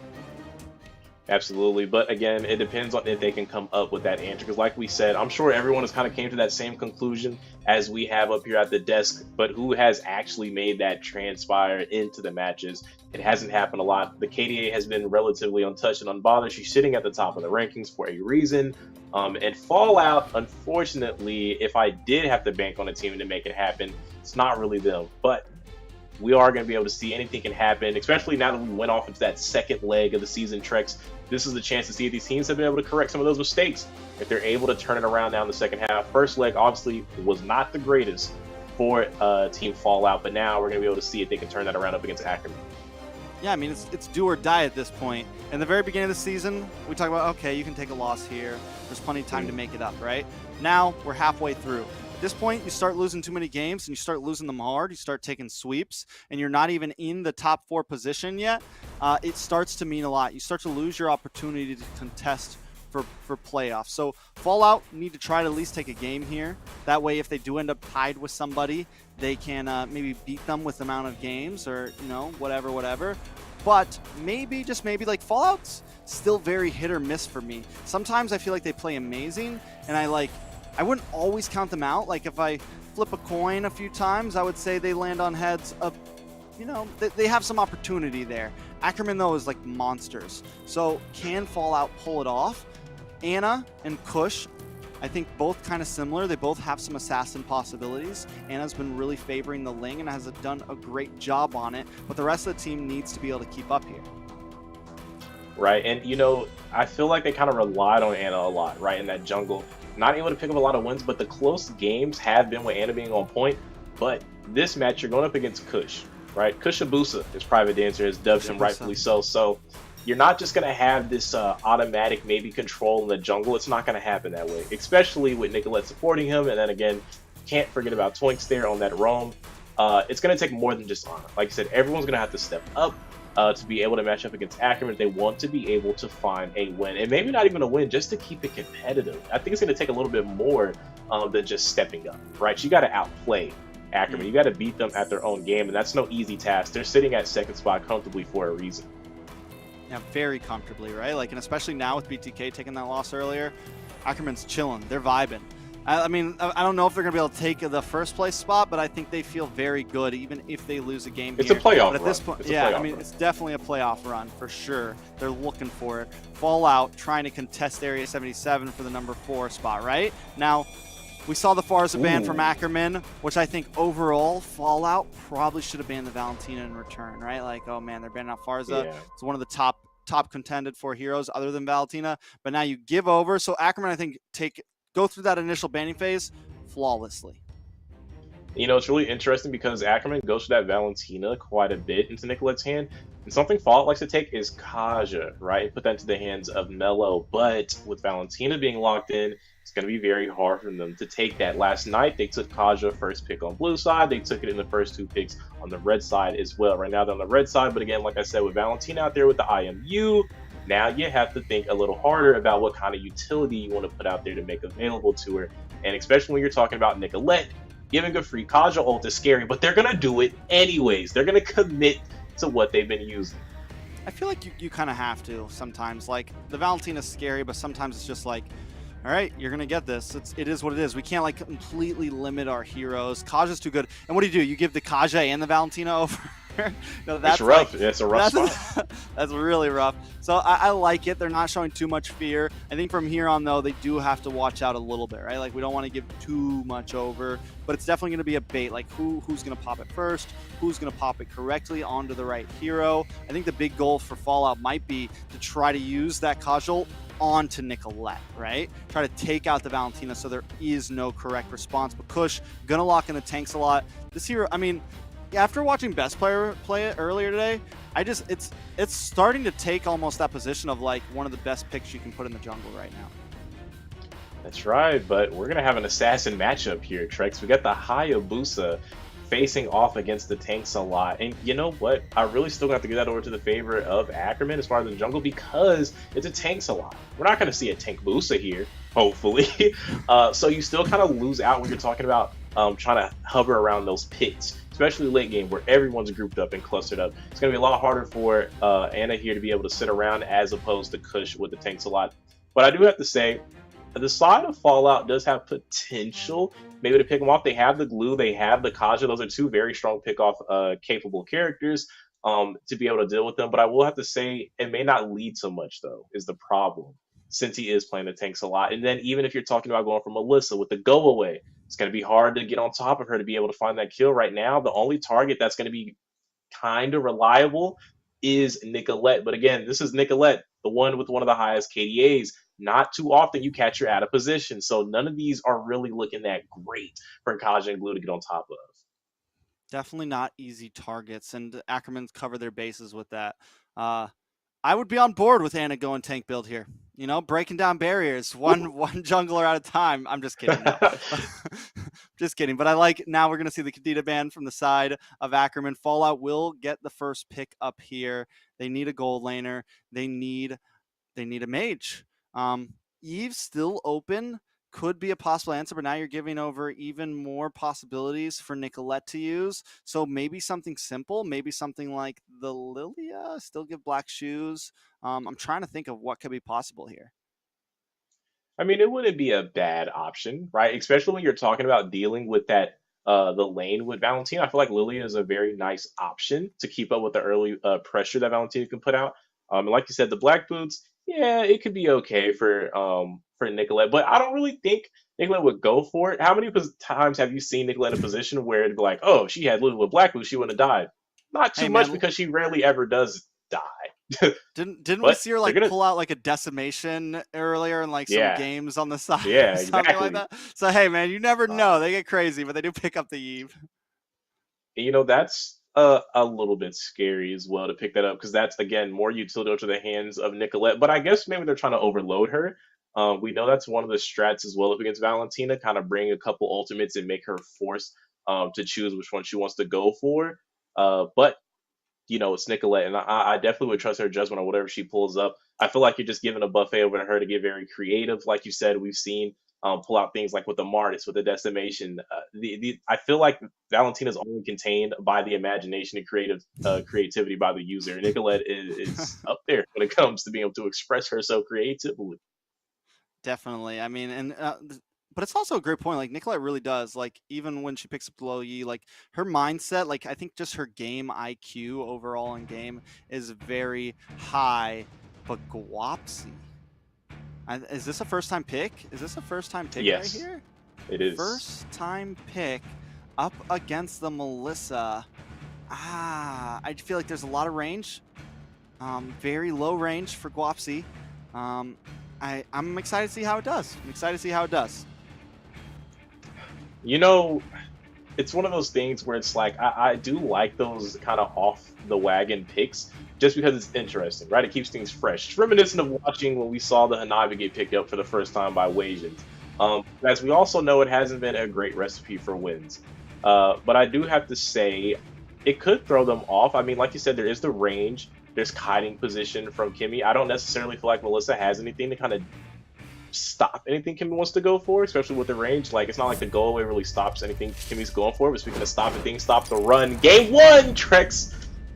Speaker 4: Absolutely, but again, it depends on if they can come up with that answer, because like we said, I'm sure everyone has kind of came to that same conclusion as we have up here at the desk, but who has actually made that transpire into the matches? It hasn't happened a lot. The KDA has been relatively untouched and unbothered. She's sitting at the top of the rankings for a reason. And Fallout, unfortunately, if I did have to bank on a team to make it happen, it's not really them. But we are going to be able to see anything can happen, especially now that we went off into that second leg of the season, Trex. This is the chance to see if these teams have been able to correct some of those mistakes, if they're able to turn it around now in the second half. First leg, obviously, was not the greatest for Team Fallout, but now we're going to be able to see if they can turn that around up against Ackerman.
Speaker 3: Yeah, I mean, it's do or die at this point. In the very beginning of the season, we talk about, okay, you can take a loss here. There's plenty of time to make it up, right? Now, we're halfway through. At this point, you start losing too many games, and you start losing them hard. You start taking sweeps, and you're not even in the top 4 position yet. It starts to mean a lot. You start to lose your opportunity to contest for playoffs. So Fallout need to try to at least take a game here. That way, if they do end up tied with somebody, they can maybe beat them with the amount of games, or whatever. But maybe, just maybe, like, Fallout's still very hit or miss for me. Sometimes I feel like they play amazing, and I wouldn't always count them out. Like, if I flip a coin a few times, I would say they land on heads of, they have some opportunity there. Ackerman, though, is like monsters. So can Fallout pull it off? Anna and Kush I think both kind of similar. They both have some assassin possibilities. Anna's been really favoring the Ling and has done a great job on it, but the rest of the team needs to be able to keep up here.
Speaker 4: Right, and you know, I feel like they kind of relied on Anna a lot, right, in that jungle. Not able to pick up a lot of wins, but the close games have been with Anna being on point. But this match, you're going up against Kush, right? Kushabusa, his private dancer, has dubbed him rightfully so. So you're not just going to have this automatic maybe control in the jungle. It's not going to happen that way, especially with Nicolette supporting him. And then again, can't forget about Twinks there on that roam. It's going to take more than just Anna. Like I said, everyone's going to have to step up to be able to match up against Ackerman if they want to be able to find a win. And maybe not even a win, just to keep it competitive. I think it's going to take a little bit more than just stepping up, right? You got to outplay Ackerman. You got to beat them at their own game, and that's no easy task. They're sitting at second spot comfortably for a reason.
Speaker 3: Yeah, very comfortably, right? Like, and especially now with BTK taking that loss earlier, Ackerman's chilling. They're vibing. I mean, I don't know if they're going to be able to take the first place spot, but I think they feel very good, even if they lose a game
Speaker 4: It's
Speaker 3: here.
Speaker 4: a playoff
Speaker 3: But at this point, yeah, I mean, it's definitely a playoff run for sure. They're looking for it. F4LLOUT trying to contest Area 77 for the number 4 spot, right? Now, we saw the Farza ban from Ackerman, which I think overall, F4LLOUT probably should have banned the Valentina in return, right? Like, oh man, they're banning out Farza. Yeah. It's one of the top contended for heroes other than Valentina. But now you give over. So Ackerman, I think, go through that initial banning phase flawlessly.
Speaker 4: You know, it's really interesting because Ackerman goes for that Valentina quite a bit into Nicolette's hand. And something F4LLOUT likes to take is Kaja, right? And put that into the hands of Mello. But with Valentina being locked in, it's going to be very hard for them to take that. Last night, they took Kaja first pick on blue side. They took it in the first 2 picks on the red side as well. Right now, they're on the red side. But again, like I said, with Valentina out there with the IMU, now you have to think a little harder about what kind of utility you want to put out there to make available to her. And especially when you're talking about Nicolette, giving a free Kaja ult is scary, but they're going to do it anyways. They're going to commit to what they've been using.
Speaker 3: I feel like you kind of have to sometimes. Like, the Valentina's scary, but sometimes it's just like, all right, you're going to get this. It is what it is. We can't, like, completely limit our heroes. Kaja's too good. And what do? You give the Kaja and the Valentina over? No, that's
Speaker 4: rough.
Speaker 3: Like,
Speaker 4: it's a rough spot.
Speaker 3: That's really rough. So I like it. They're not showing too much fear. I think from here on, though, they do have to watch out a little bit, right? Like, we don't want to give too much over, but it's definitely going to be a bait. Like, who's going to pop it first? Who's going to pop it correctly onto the right hero? I think the big goal for F4LLOUT might be to try to use that Kajal onto Nicolette, right? Try to take out the Valentina so there is no correct response. But Kush, gonna lock in the tanks a lot. This hero, I mean, after watching Best Player play it earlier today, it's starting to take almost that position of like one of the best picks you can put in the jungle right now.
Speaker 4: That's right, but we're gonna have an assassin matchup here, Trex. We got the Hayabusa facing off against the tanks a lot, and you know what? I really still have to give that over to the favor of Ackerman as far as the jungle because it's a tanks a lot. We're not going to see a tank Busa here, hopefully. So you still kind of lose out when you're talking about trying to hover around those pits, especially late game where everyone's grouped up and clustered up. It's going to be a lot harder for Anna here to be able to sit around as opposed to Kush with the tanks a lot. But I do have to say, the side of F4LLOUT does have potential maybe to pick them off. They have the glue, they have the Kaja. Those are 2 very strong pick-off capable characters to be able to deal with them. But I will have to say it may not lead to much, though, is the problem, since he is playing the tanks a lot. And then even if you're talking about going for Melissa with the go away, it's going to be hard to get on top of her to be able to find that kill right now. The only target that's going to be kind of reliable is Nicolette. But again, this is Nicolette, the one with one of the highest KDAs. Not too often you catch her out of position. So none of these are really looking that great for Kaja and Glue to get on top of.
Speaker 3: Definitely not easy targets, and Ackerman's cover their bases with that. I would be on board with Anna going tank build here. You know, breaking down barriers, one jungler at a time. I'm just kidding. No. Just kidding. But I like, now we're going to see the Kadita ban from the side of Ackerman. F4LLOUT will get the first pick up here. They need a gold laner. They need a mage. Eve's still open, could be a possible answer, but now you're giving over even more possibilities for Nicolette to use. So maybe something simple, maybe something like the Lilia, still give black shoes. I'm trying to think of what could be possible here.
Speaker 4: I mean, it wouldn't be a bad option, right? Especially when you're talking about dealing with that the lane with Valentina. I feel like Lilia is a very nice option to keep up with the early pressure that Valentina can put out. And like you said, the black boots, yeah, it could be okay for for Nicolette, but I don't really think Nicolette would go for it. How many times have you seen Nicolette in a position where it'd be like, oh, she had lived with Black Blue, she wouldn't have died? Not too
Speaker 3: Hey,
Speaker 4: much
Speaker 3: man,
Speaker 4: because she rarely ever does die.
Speaker 3: didn't we
Speaker 4: But
Speaker 3: see her
Speaker 4: they're
Speaker 3: like
Speaker 4: gonna,
Speaker 3: pull out like a decimation earlier and like some
Speaker 4: yeah,
Speaker 3: games on the side
Speaker 4: yeah,
Speaker 3: or something like
Speaker 4: exactly.
Speaker 3: that? So hey, man, you never
Speaker 4: Uh,
Speaker 3: know. They get crazy, but they do pick up the Eve.
Speaker 4: that's a little bit scary as well to pick that up because that's again more utility to the hands of Nicolette. But I guess maybe they're trying to overload her. We know that's one of the strats as well up against Valentina, kind of bring a couple ultimates and make her forced to choose which one she wants to go for. But it's Nicolette, and I definitely would trust her judgment on whatever she pulls up. I feel like you're just giving a buffet over to her to get very creative. Like you said, we've seen pull out things like with the Martis, with the Decimation. I feel like Valentina's only contained by the imagination and creativity by the user. Nicolette is up there when it comes to being able to express herself creatively.
Speaker 3: Definitely. I mean, and but it's also a great point. Like Nicolette really does. Like even when she picks up low E, like her mindset, like I think just her game IQ overall in game is very high. But Guapsi, is this a first time pick? Is this a first time pick
Speaker 4: Yes,
Speaker 3: right here?
Speaker 4: it is.
Speaker 3: First time pick up against the Melissa. I feel like there's a lot of range. Very low range for Guapsi. I'm excited to see how it does.
Speaker 4: It's one of those things where it's like I do like those kind of off the wagon picks just because it's interesting, right? It keeps things fresh. It's reminiscent of watching when we saw the Hanabi get picked up for the first time by Wasians. As we also know, it hasn't been a great recipe for wins. But I do have to say, it could throw them off. I mean, like you said, there is the range. There's kiting position from Kimmy. I don't necessarily feel like Melissa has anything to kind of stop anything Kimmy wants to go for, especially with the range. Like, it's not like the go away really stops anything Kimmy's going for. But speaking of stopping things, stop the run. Game 1, Trex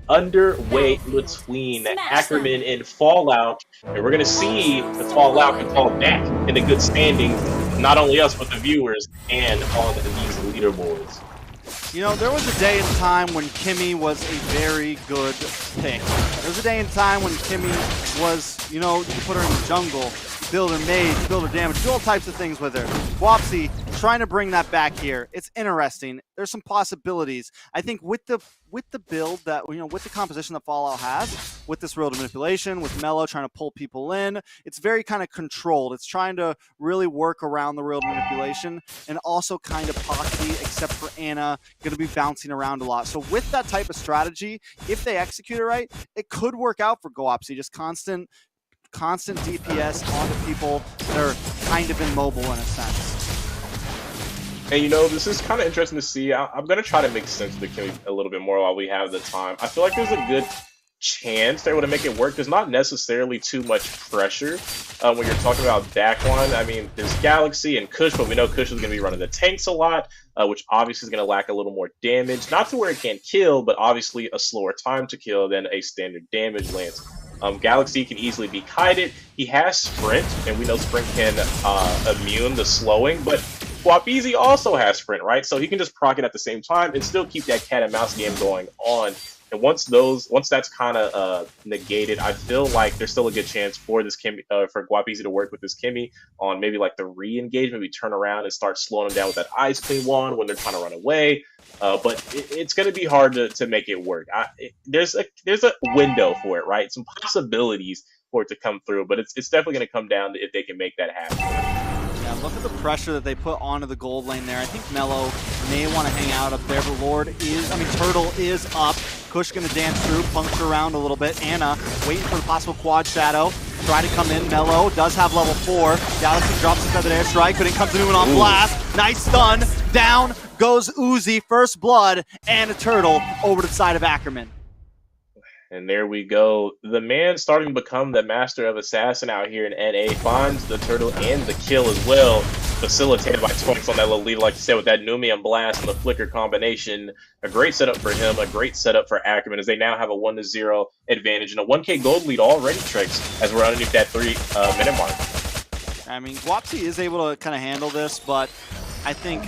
Speaker 4: underway between Ackerman and Fallout. And we're going to see the Fallout can fall back into good standing, not only us, but the viewers and on these leaderboards.
Speaker 3: There was a day and time when Kimmy was a very good pick. There was a day and time when Kimmy was, you could put her in the jungle, build her mage, build her damage, do all types of things with her. Wapsi trying to bring that back here. It's interesting. There's some possibilities. I think with the build that, with the composition that Fallout has, with this World of Manipulation, with Mello trying to pull people in, it's very kind of controlled. It's trying to really work around the World of Manipulation and also kind of poxy, except for Anna, going to be bouncing around a lot. So with that type of strategy, if they execute it right, it could work out for Goapsi. Just constant DPS onto people that are kind of immobile in a sense.
Speaker 4: And this is kind of interesting to see. I'm going to try to make sense of the Kimmy a little bit more while we have the time. I feel like there's a good chance they're able to make it work. There's not necessarily too much pressure when you're talking about backline. I mean, there's Galaxy and Kush, but we know Kush is going to be running the tanks a lot, which obviously is going to lack a little more damage. Not to where it can't kill, but obviously a slower time to kill than a standard damage lance. Galaxy can easily be kited. He has Sprint, and we know Sprint can immune the slowing, but Wapizi also has Sprint, right? So he can just proc it at the same time and still keep that cat and mouse game going on. And once that's kind of negated, I feel like there's still a good chance for this Kimmy, for Guapizi to work with this Kimmy on maybe like the re-engage, maybe turn around and start slowing them down with that Ice Clean wand when they're trying to run away. But it's going to be hard to make it work. There's a window for it, right? Some possibilities for it to come through, but it's definitely going to come down to if they can make that happen.
Speaker 3: Yeah, look at the pressure that they put onto the gold lane there. I think Mello may want to hang out up there, but Turtle is up. Kush gonna dance through, puncture around a little bit. Anna waiting for the possible quad shadow. Try to come in. Mello does have level 4. Galaxy drops the feathered airstrike, but in comes Newman on blast. Nice stun. Down goes Uzi. First blood and a turtle over to the side of Ackerman.
Speaker 4: And there we go. The man starting to become the master of assassin out here in NA finds the turtle and the kill as well. Facilitated by Twinks on that little lead, like you said, with that Numian blast and the flicker combination. A great setup for him, a great setup for Ackerman as they now have a 1-0 advantage and a 1K gold lead already, Trex, as we're underneath that 3-minute mark.
Speaker 3: I mean, Guapsi is able to kind of handle this, but I think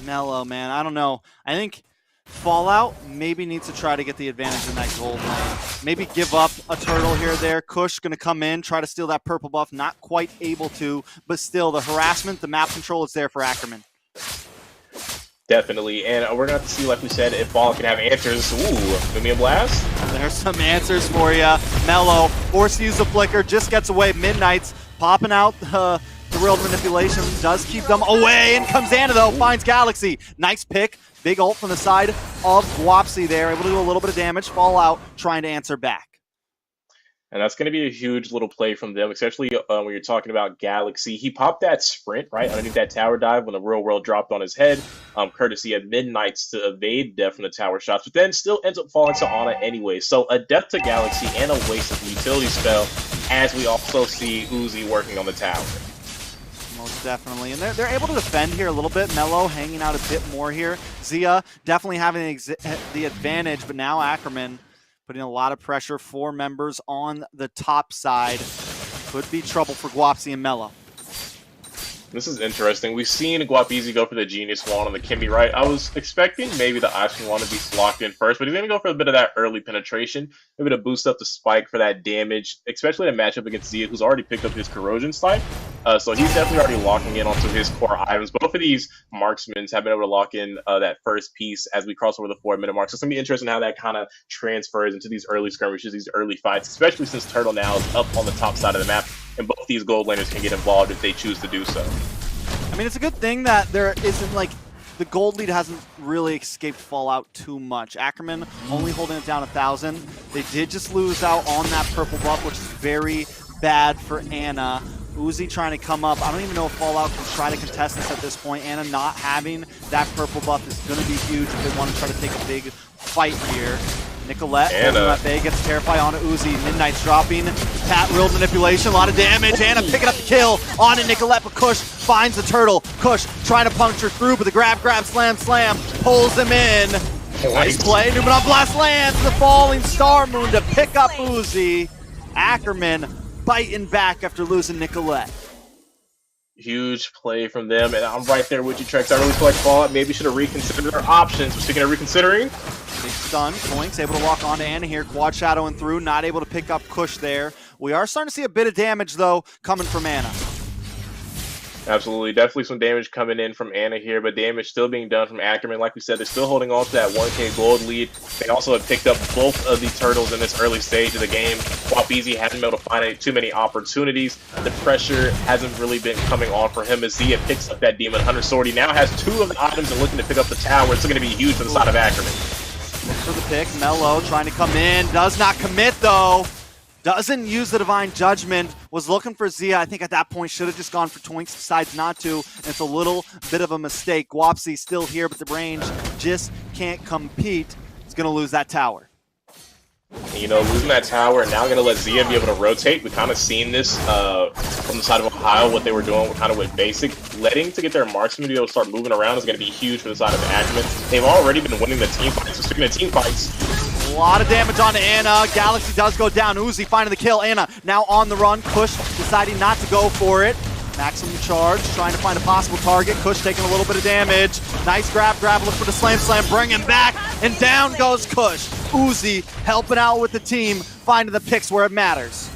Speaker 3: Mello, man, I don't know. I think Fallout maybe needs to try to get the advantage in that gold lane. Maybe give up a turtle here or there. Kush going to come in, try to steal that purple buff. Not quite able to, but still the harassment, the map control is there for Ackerman.
Speaker 4: Definitely, and we're going to have to see, like we said, if Fallout can have answers. Ooh, Lumion Blast?
Speaker 3: There's some answers for you. Mellow, forced to use the flicker, just gets away. Midnight's popping out the real manipulation, does keep them away. In comes Anna though, finds Galaxy. Nice pick, big ult from the side of Guapsi there, able to do a little bit of damage. Fallout trying to answer back.
Speaker 4: And that's going to be a huge little play from them, especially when you're talking about Galaxy. He popped that sprint right underneath that tower dive when the real world dropped on his head, courtesy of Midnight's to evade death from the tower shots, but then still ends up falling to Ana anyway. So a death to Galaxy and a waste of the utility spell, as we also see Uzi working on the tower.
Speaker 3: Most definitely. And they're able to defend here a little bit. Mellow hanging out a bit more here. Zia definitely having the advantage, but now Ackerman putting a lot of pressure. 4 members on the top side. Could be trouble for Guapsi and Mellow.
Speaker 4: This is interesting. We've seen Guapizi go for the Genius Wand on the Kimmy, right? I was expecting maybe the Ice Wand to be locked in first, but he's going to go for a bit of that early penetration, maybe to boost up the spike for that damage, especially in a matchup against Zia, who's already picked up his Corrosion spike. So he's definitely already locking in onto his core items. Both of these marksmen have been able to lock in that first piece as we cross over the 4-minute mark. So it's going to be interesting how that kind of transfers into these early skirmishes, these early fights, especially since Turtle now is up on the top side of the map, and both these gold laners can get involved if they choose to do so.
Speaker 3: I mean, it's a good thing that there isn't, like, the gold lead hasn't really escaped Fallout too much. Ackerman only holding it down 1,000. They did just lose out on that purple buff, which is very bad for Anna. Uzi trying to come up. I don't even know if Fallout can try to contest this at this point. Anna not having that purple buff is going to be huge if they want to try to take a big fight here. Nicolette holding that bay, gets terrified onto Uzi. Midnight's dropping. Pat real manipulation, a lot of damage. Anna picking up the kill onto Nicolette, but Kush finds the turtle. Kush trying to puncture through, but the grab, slam, pulls him in. Nice play. Numenon Blast lands the falling Star Moon to pick up Uzi. Ackerman biting back after losing Nicolette.
Speaker 4: Huge play from them, and I'm right there with you, Trex. I really feel like Fallout maybe should have reconsidered their options. We're speaking of reconsidering.
Speaker 3: Big stun. Toinks able to lock onto Anna here. Quad shadowing through. Not able to pick up Kush there. We are starting to see a bit of damage, though, coming from Anna.
Speaker 4: Absolutely. Definitely some damage coming in from Anna here, but damage still being done from Ackerman. Like we said, they're still holding on to that 1K gold lead. They also have picked up both of the turtles in this early stage of the game. Guapizi hasn't been able to find too many opportunities. The pressure hasn't really been coming on for him as Zia picks up that Demon Hunter sword. He now has 2 of the items and looking to pick up the tower. It's going to be huge for the side of Ackerman.
Speaker 3: For the pick, Mellow trying to come in, does not commit though. Doesn't use the Divine Judgment, was looking for Zia. I think at that point should have just gone for Toinks, decides not to, and it's a little bit of a mistake. Guapsi still here, but the range just can't compete. He's going to lose that tower.
Speaker 4: You know, losing that tower and now going to let Zia be able to rotate. We've kind of seen this from the side of Ohio, what they were doing kind of with basic. Letting to get their marksmen to be able to start moving around is going to be huge for the side of Ackerman. They've already been winning the team fights. So speaking of team fights,
Speaker 3: a lot of damage onto Anna. Galaxy does go down. Uzi finding the kill. Anna now on the run. Kush deciding not to go for it. Maximum charge, trying to find a possible target. Kush taking a little bit of damage. Nice grab, look for the slam, bring him back, and down goes Kush. Uzi helping out with the team, finding the picks where it matters.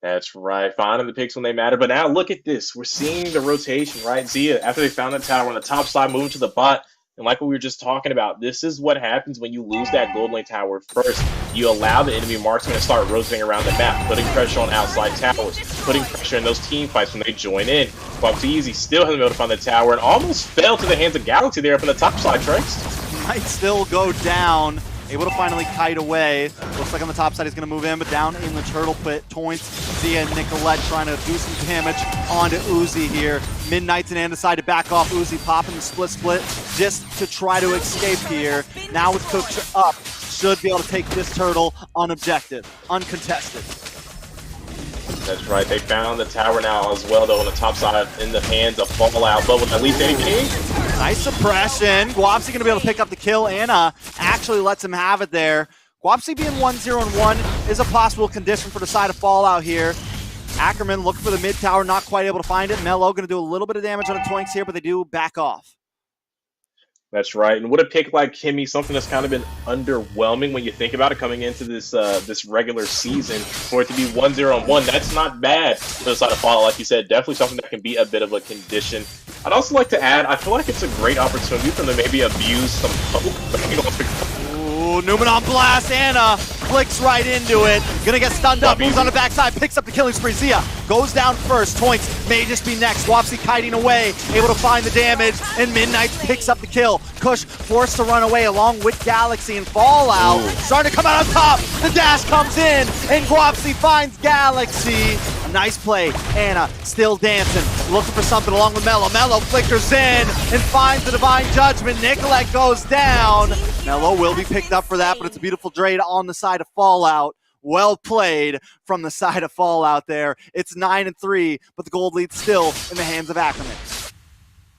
Speaker 4: That's right, finding the picks when they matter. But now look at this. We're seeing the rotation, right? Zia, after they found the tower on the top side, moving to the bot. And like what we were just talking about, this is what happens when you lose that gold lane tower first. You allow the enemy marksman to start rotating around the map, putting pressure on outside towers, putting pressure in those team fights when they join in. Guapizi still hasn't been able to find the tower and almost fell to the hands of Galaxy there up in the top side, Trex.
Speaker 3: Might still go down. Able to finally kite away. Looks like on the top side he's going to move in, but down in the turtle pit, Toints, Zia, and Nicolette trying to do some damage onto Uzi here. Midnight's and Anna decide to back off. Uzi popping the split just to try to escape here. Now with Coach up, should be able to take this turtle unobjective, uncontested.
Speaker 4: That's right, they found the tower now as well, though, on the top side in the hands of Fallout, but with at least anything.
Speaker 3: Nice suppression. Guapsi going to be able to pick up the kill. Anna actually lets him have it there. Guapsi being 1-0-1 is a possible condition for the side of Fallout here. Ackerman looking for the mid tower, not quite able to find it. Mellow going to do a little bit of damage on the Toinks here, but they do back off.
Speaker 4: That's right. And with a pick like Kimmy, something that's kind of been underwhelming when you think about it coming into this this regular season, for it to be 1-0-1, that's not bad for the side of Fallout. Like you said, definitely something that can be a bit of a condition. I'd also like to add, I feel like it's a great opportunity for them to maybe abuse some poke.
Speaker 3: Ooh, Newman on blast. Anna flicks right into it. Gonna get stunned up. Moves on the backside. Picks up the killing spree. Zia goes down first. Toinks may just be next. Wapsi kiting away. Able to find the damage. And Midnight picks up the kill. Kush forced to run away along with Galaxy and Fallout. Starting to come out on top. The dash comes in. And Guapsi finds Galaxy. A nice play. Anna still dancing. Looking for something along with Mello. Mello flickers in and finds the Divine Judgment. Nicolette goes down. Mello will be picked up for that, but it's a beautiful trade on the side of Fallout. Well played from the side of Fallout there. It's 9-3, but the gold lead's still in the hands of Ackerman.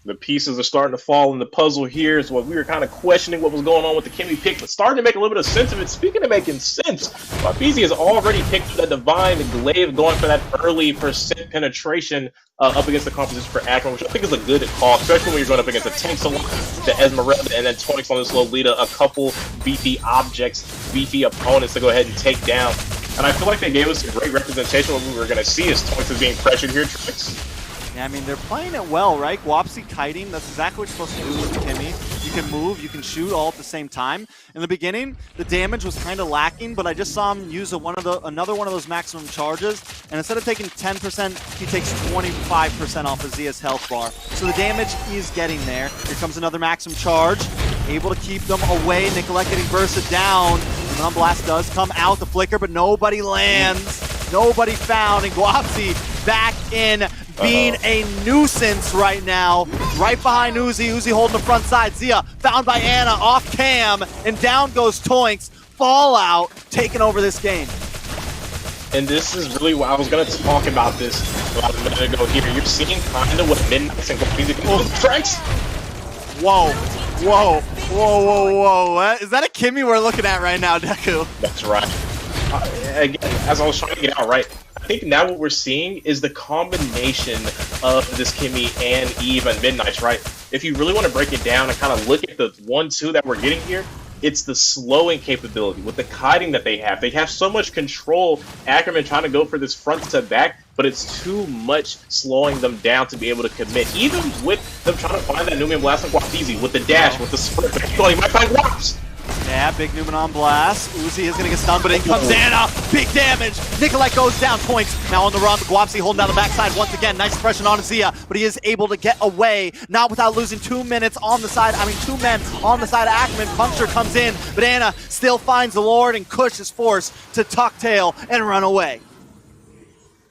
Speaker 4: The pieces are starting to fall in the puzzle here. Is what we were kind of questioning what was going on with the Kimmy pick, but starting to make a little bit of sense of it. Speaking of making sense, Wafizi has already picked that Divine Glaive, going for that early percent penetration up against the composition for Ackerman, which I think is a good call, especially when you're going up against a Tank Salon, the Esmeralda, and then Toinks on this Lolita, a couple beefy objects, beefy opponents to go ahead and take down. And I feel like they gave us a great representation of what we were going to see as Toinks is being pressured here. Trex.
Speaker 3: Yeah, I mean, they're playing it well, right? Guapsi kiting, that's exactly what you're supposed to do with Kimmy. You can move, you can shoot all at the same time. In the beginning, the damage was kind of lacking, but I just saw him use another one of those maximum charges, and instead of taking 10%, he takes 25% off of Zia's health bar. So the damage is getting there. Here comes another maximum charge. Able to keep them away. Nicolette getting bursted down. The blast does come out, the flicker, but nobody lands. Nobody found, and Guapsi back in being a nuisance right now. Right behind Uzi. Uzi holding the front side. Zia found by Anna off cam, and down goes Toinks. Fallout taking over this game.
Speaker 4: And this is really what I was going to talk about this about a minute ago here. You're seeing kind of what Midnight's and Guapsi can do. Trex!
Speaker 3: Whoa. Whoa. Whoa, whoa, whoa. Is that a Kimmy we're looking at right now, Deku?
Speaker 4: That's right. Again, as I was trying to get out right, I think now what we're seeing is the combination of this Kimmy and Eve and Midnight, right? If you really want to break it down and kind of look at the 1-2 that we're getting here, it's the slowing capability with the kiting that they have. They have so much control. Ackerman trying to go for this front to back, but it's too much slowing them down to be able to commit. Even with them trying to find that Numian Blast on Wafizi, with the dash, with the sprint, but he might find Waps.
Speaker 3: Yeah, big Newman on blast. Uzi is going to get stunned, but in comes Anna. Big damage. Nicolette goes down. Toinks now on the run. Guapsi holding down the backside once again. Nice suppression on Zia, but he is able to get away. Not without losing 2 minutes on the side. 2 men on the side of Ackerman. Puncture comes in, but Anna still finds the Lord, and Kush is forced to tuck tail and run away.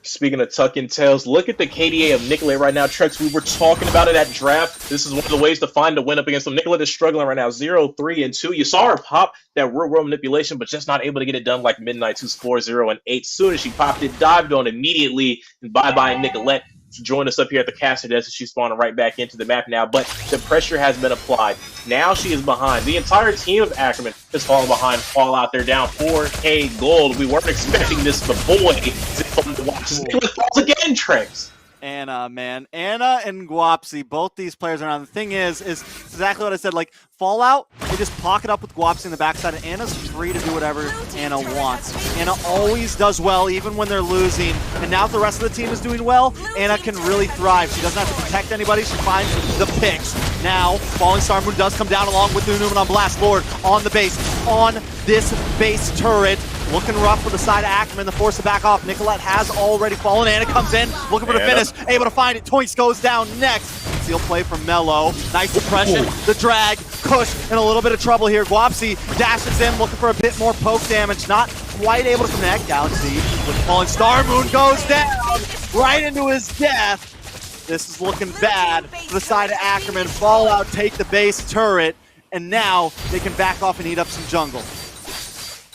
Speaker 4: Speaking of tucking tails, look at the KDA of Nicolette right now. Trex, we were talking about it at draft. This is one of the ways to find a win up against them. Nicolette is struggling right now, 0-3-2. You saw her pop that real-world manipulation, but just not able to get it done like Midnight, who's 4-0-8. Soon as she popped it, dived on immediately, and bye-bye Nicolette. Join us up here at the caster desk, and she's spawning right back into the map now, but the pressure has been applied. Now she is behind. The entire team of Ackerman is falling behind. Fallout, they're down 4K gold. We weren't expecting this, but boy, is it fun to watch. Nicolette falls again, Trex.
Speaker 3: Anna, man. Anna and Guapsi, both these players are on. The thing is exactly what I said. Like, Fallout, they just pocket up with Guapsi in the backside, and Anna's free to do whatever Anna wants. Anna always does well, even when they're losing. And now if the rest of the team is doing well, Anna can really thrive. She doesn't have to protect anybody. She finds the picks. Now, Falling Star Moon does come down along with the Newman on Blast Lord on the base, on this base turret. Looking rough for the side of Ackerman, the force to back off. Nicolette has already fallen. Anna comes in, looking for the finish, able to find it. Toinks goes down next. Seal play from Mello. Nice suppression, the drag, Kush in a little bit of trouble here. Guapsi dashes in, looking for a bit more poke damage. Not quite able to connect. Galaxy with Falling Star Moon goes down right into his death. This is looking bad for the side of Ackerman. Fallout take the base turret, and now they can back off and eat up some jungle.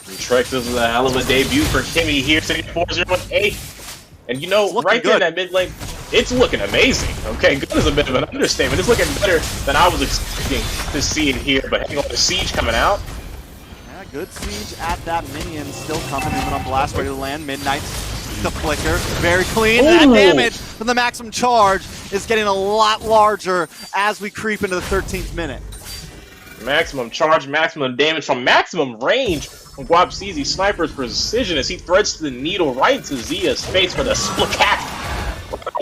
Speaker 4: Trex, this is a hell of a debut for Kimmy here, sitting 4-0-8. And you know, right there in that mid lane, it's looking amazing. Okay, good is a bit of an understatement. It's looking better than I was expecting to see it here. But hang on, the siege coming out.
Speaker 3: Yeah, good siege at that minion. Still coming in on blast, ready to land. Midnight, the flicker, very clean. That damage from the maximum charge is getting a lot larger as we creep into the 13th minute.
Speaker 4: Maximum charge, maximum damage from maximum range from Guapzizi. Sniper's precision as he threads the needle right into Zia's face for the split cap.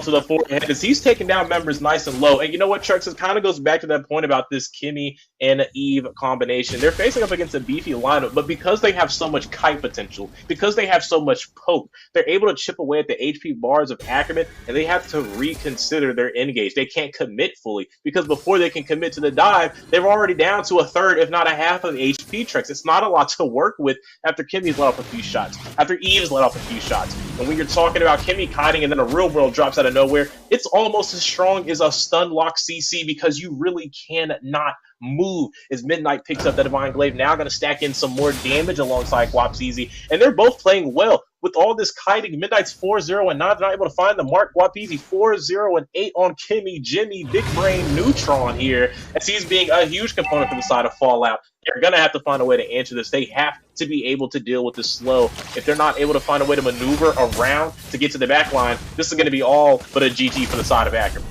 Speaker 4: To the forehead as he's taking down members nice and low. And you know what, Trex, it kind of goes back to that point about this Kimmy and Eve combination. They're facing up against a beefy lineup, but because they have so much kite potential, because they have so much poke, they're able to chip away at the HP bars of Ackerman, and they have to reconsider their engage. They can't commit fully, because before they can commit to the dive, they're already down to a third, if not a half of HP, Trex. It's not a lot to work with after Kimmy's let off a few shots, after Eve's let off a few shots. And when you're talking about Kimmy kiting and then a real world drops out of nowhere, it's almost as strong as a stun lock CC because you really cannot move as Midnight picks up the Divine Glaive. Now going to stack in some more damage alongside Guapzizi, and they're both playing well. With all this kiting, Midnight's 4-0 and 9. They're not able to find the mark. Guapzizi 4-0 and 8 on Kimmy, Jimmy, Big Brain, Neutron here, as he's being a huge component for the side of Fallout. They're going to have to find a way to answer this. They have to be able to deal with this slow. If they're not able to find a way to maneuver around to get to the back line, this is going to be all but a GG for the side of Ackerman.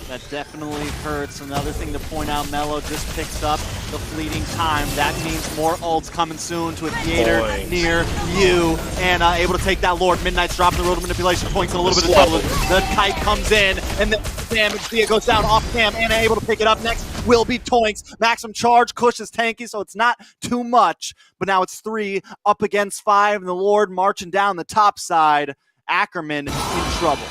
Speaker 3: That definitely hurts. Another thing to point out, Mello just picks up the fleeting time. That means more ults coming soon to a theater near you. And able to take that Lord. Midnight's dropping a little manipulation points and a little bit of trouble. The kite comes in, and the damage Thea goes down off cam. Anna able to pick it up. Next will be Toinks. Maximum charge. Kush is tanky, so it's not too much. But now it's 3 up against 5, and the Lord marching down the top side. Ackerman in trouble.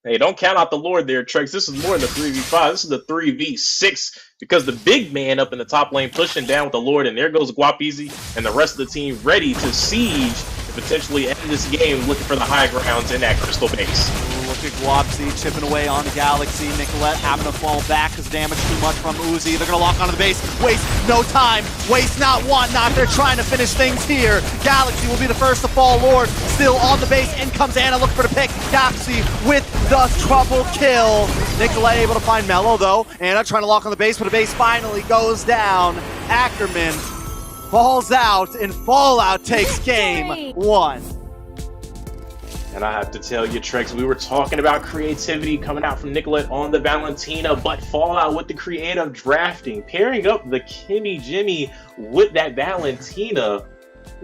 Speaker 4: Hey, don't count out the Lord there, Trex. This is more than a 3v5. This is a 3v6 because the big man up in the top lane pushing down with the Lord, and there goes Guapzizi and the rest of the team ready to siege and potentially end this game looking for the high grounds in that crystal base.
Speaker 3: Look at Guapzi chipping away on Galaxy. Nicolette having to fall back because damage too much from Uzi. They're going to lock onto the base. Waste no time. Waste not, want not. They're trying to finish things here. Galaxy will be the first to fall. Lord still on the base. In comes Anna looking for the pick. Galaxy with the trouble kill. Nicolette able to find Mello though. Anna trying to lock on the base, but the base finally goes down. Ackerman falls out and Fallout takes game 1.
Speaker 4: And I have to tell you, Trex, we were talking about creativity coming out from Nicolette on the Valentina, but Fallout with the creative drafting, pairing up the Kimmy Jimmy with that Valentina.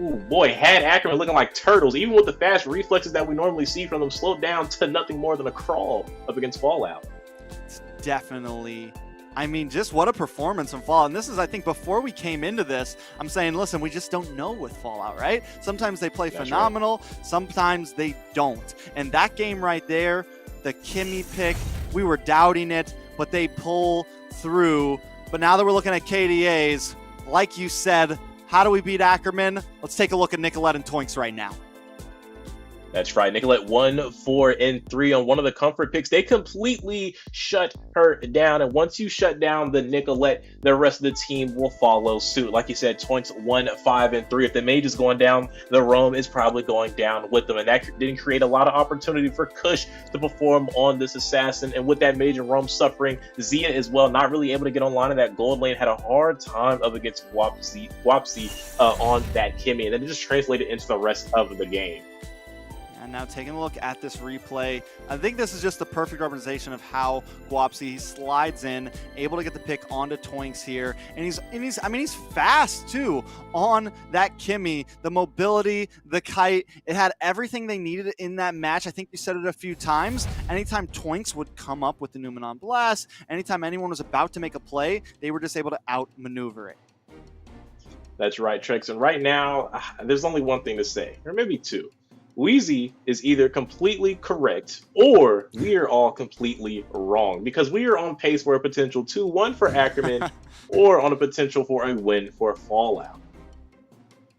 Speaker 4: Ooh, boy, had Ackerman looking like turtles, even with the fast reflexes that we normally see from them, slowed down to nothing more than a crawl up against Fallout.
Speaker 3: It's definitely, I mean, just what a performance from Fallout. And this is, I think, before we came into this, I'm saying, listen, we just don't know with Fallout, right? Sometimes they play phenomenal, sometimes they don't. And that game right there, the Kimmy pick, we were doubting it, but they pull through. But now that we're looking at KDAs, like you said, how do we beat Ackerman? Let's take a look at Nicolette and Toinks right now.
Speaker 4: That's right. Nicolette 1, 4, and 3 on one of the comfort picks. They completely shut her down. And once you shut down the Nicolette, the rest of the team will follow suit. Like you said, Toinks 1, 5, and 3. If the mage is going down, the roam is probably going down with them. And that didn't create a lot of opportunity for Kush to perform on this assassin. And with that mage and roam suffering, Zia as well, not really able to get online in that gold lane, had a hard time up against Guapzi on that Kimmy. And then it just translated into the rest of the game.
Speaker 3: And now taking a look at this replay, I think this is just the perfect representation of how Guapzi slides in, able to get the pick onto Toinks here, and he's fast too on that Kimmy. The mobility, the kite, it had everything they needed in that match. I think you said it a few times. Anytime Toinks would come up with the Numenon Blast, anytime anyone was about to make a play, they were just able to outmaneuver it.
Speaker 4: That's right, Trex. And right now, there's only one thing to say, or maybe two. Wheezy is either completely correct or we are all completely wrong, because we are on pace for a potential 2-1 for Ackerman or on a potential for a win for Fallout.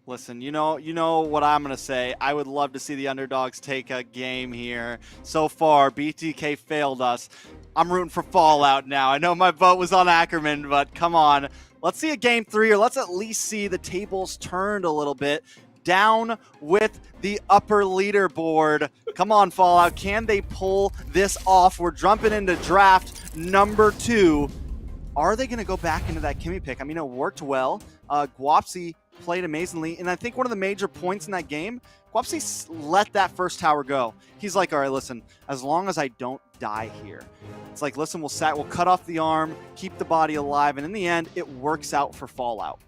Speaker 3: Listen, you know what I'm going to say. I would love to see the underdogs take a game here. So far, BTK failed us. I'm rooting for Fallout now. I know my vote was on Ackerman, but come on. Let's see a game 3, or let's at least see the tables turned a little bit. Down with the upper leaderboard. Come on, Fallout. Can they pull this off? We're jumping into draft number 2. Are they going to go back into that Kimmy pick? I mean, it worked well. Guapzi played amazingly. And I think one of the major points in that game, Guapsi let that first tower go. He's like, all right, listen, as long as I don't die here. It's like, listen, we'll cut off the arm, keep the body alive, and in the end, it works out for Fallout.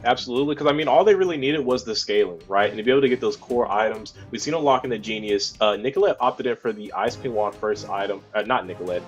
Speaker 4: Absolutely, because I mean, all they really needed was the scaling, right? And to be able to get those core items, we've seen them lock in the Genius. Nicolette opted in for the Ice Queen Wand first item, not Nicolette,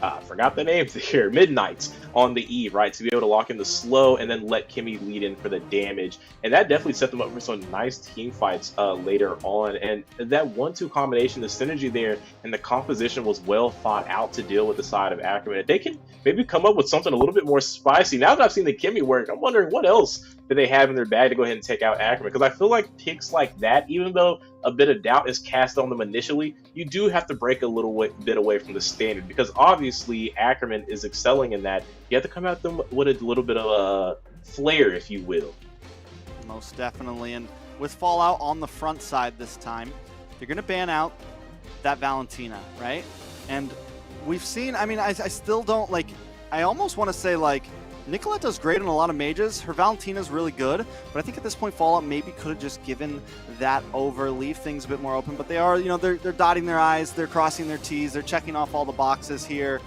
Speaker 4: I forgot the names here, Midnights on the Eve, right? To be able to lock in the slow and then let Kimmy lead in for the damage. And that definitely set them up for some nice team fights later on. And that 1-2 combination, the synergy there and the composition was well thought out to deal with the side of Ackerman. If they can maybe come up with something a little bit more spicy. Now that I've seen the Kimmy work, I'm wondering what else do they have in their bag to go ahead and take out Ackerman? Because I feel like picks like that, even though a bit of doubt is cast on them initially, you do have to break a little bit away from the standard, because obviously Ackerman is excelling in that. You have to come at them with a little bit of a flair, if you will.
Speaker 3: Most definitely. And with Fallout on the front side this time, you're going to ban out that Valentina, right? And we've seen, I mean, I still don't, like, I almost want to say, like, Nicolette does great on a lot of mages. Her Valentina's really good, but I think at this point Fallout maybe could have just given that over, leave things a bit more open. But they are, you know, they're dotting their I's, they're crossing their T's, they're checking off all the boxes here.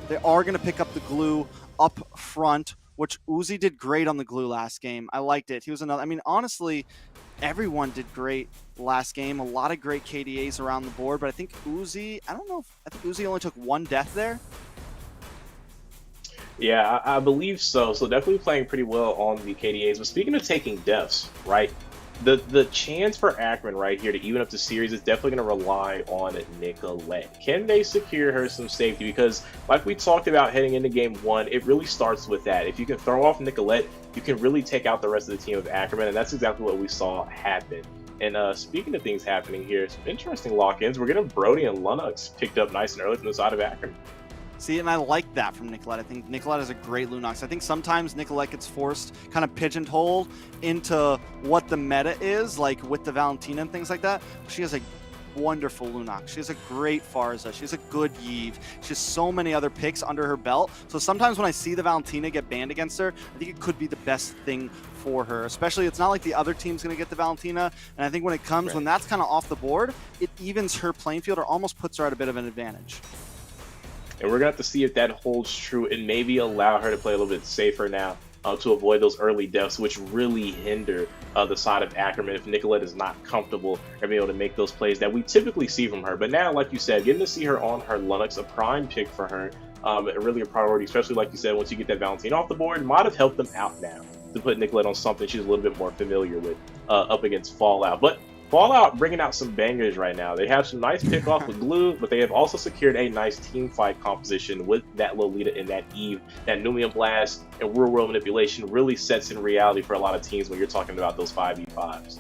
Speaker 3: They are going to pick up the glue up front, which Uzi did great on the glue last game. I liked it. He was another, I mean, honestly, everyone did great last game. A lot of great KDAs around the board, but I think Uzi, I think Uzi only took 1 death there.
Speaker 4: Yeah, I believe so. So definitely playing pretty well on the KDAs. But speaking of taking deaths, right? The chance for Ackerman right here to even up the series is definitely going to rely on Nicolette. Can they secure her some safety? Because like we talked about heading into game 1, it really starts with that. If you can throw off Nicolette, you can really take out the rest of the team of Ackerman, and that's exactly what we saw happen. And speaking of things happening here, some interesting lock-ins. We're getting Brody and Lunox picked up nice and early from the side of Ackerman.
Speaker 3: See, and I like that from Nicolette. I think Nicolette is a great Lunox. I think sometimes Nicolette gets forced, kind of pigeonholed into what the meta is, like with the Valentina and things like that. She has a wonderful Lunox. She has a great Farza. She has a good Yve. She has so many other picks under her belt. So sometimes when I see the Valentina get banned against her, I think it could be the best thing for her. Especially, it's not like the other team's going to get the Valentina. And I think when it comes, when that's kind of off the board, it evens her playing field or almost puts her at a bit of an advantage.
Speaker 4: And we're going to have to see if that holds true and maybe allow her to play a little bit safer now to avoid those early deaths, which really hinder the side of Ackerman if Nicolette is not comfortable or be able to make those plays that we typically see from her. But now, like you said, getting to see her on her Lunox, a prime pick for her, really a priority, especially like you said, once you get that Valentina off the board, might have helped them out now to put Nicolette on something she's a little bit more familiar with up against Fallout. But Fallout bringing out some bangers right now. They have some nice pick-off with glue, but they have also secured a nice team fight composition with that Lolita and that Eve. That Numian Blast and Real World Manipulation really sets in reality for a lot of teams when you're talking about those 5v5s.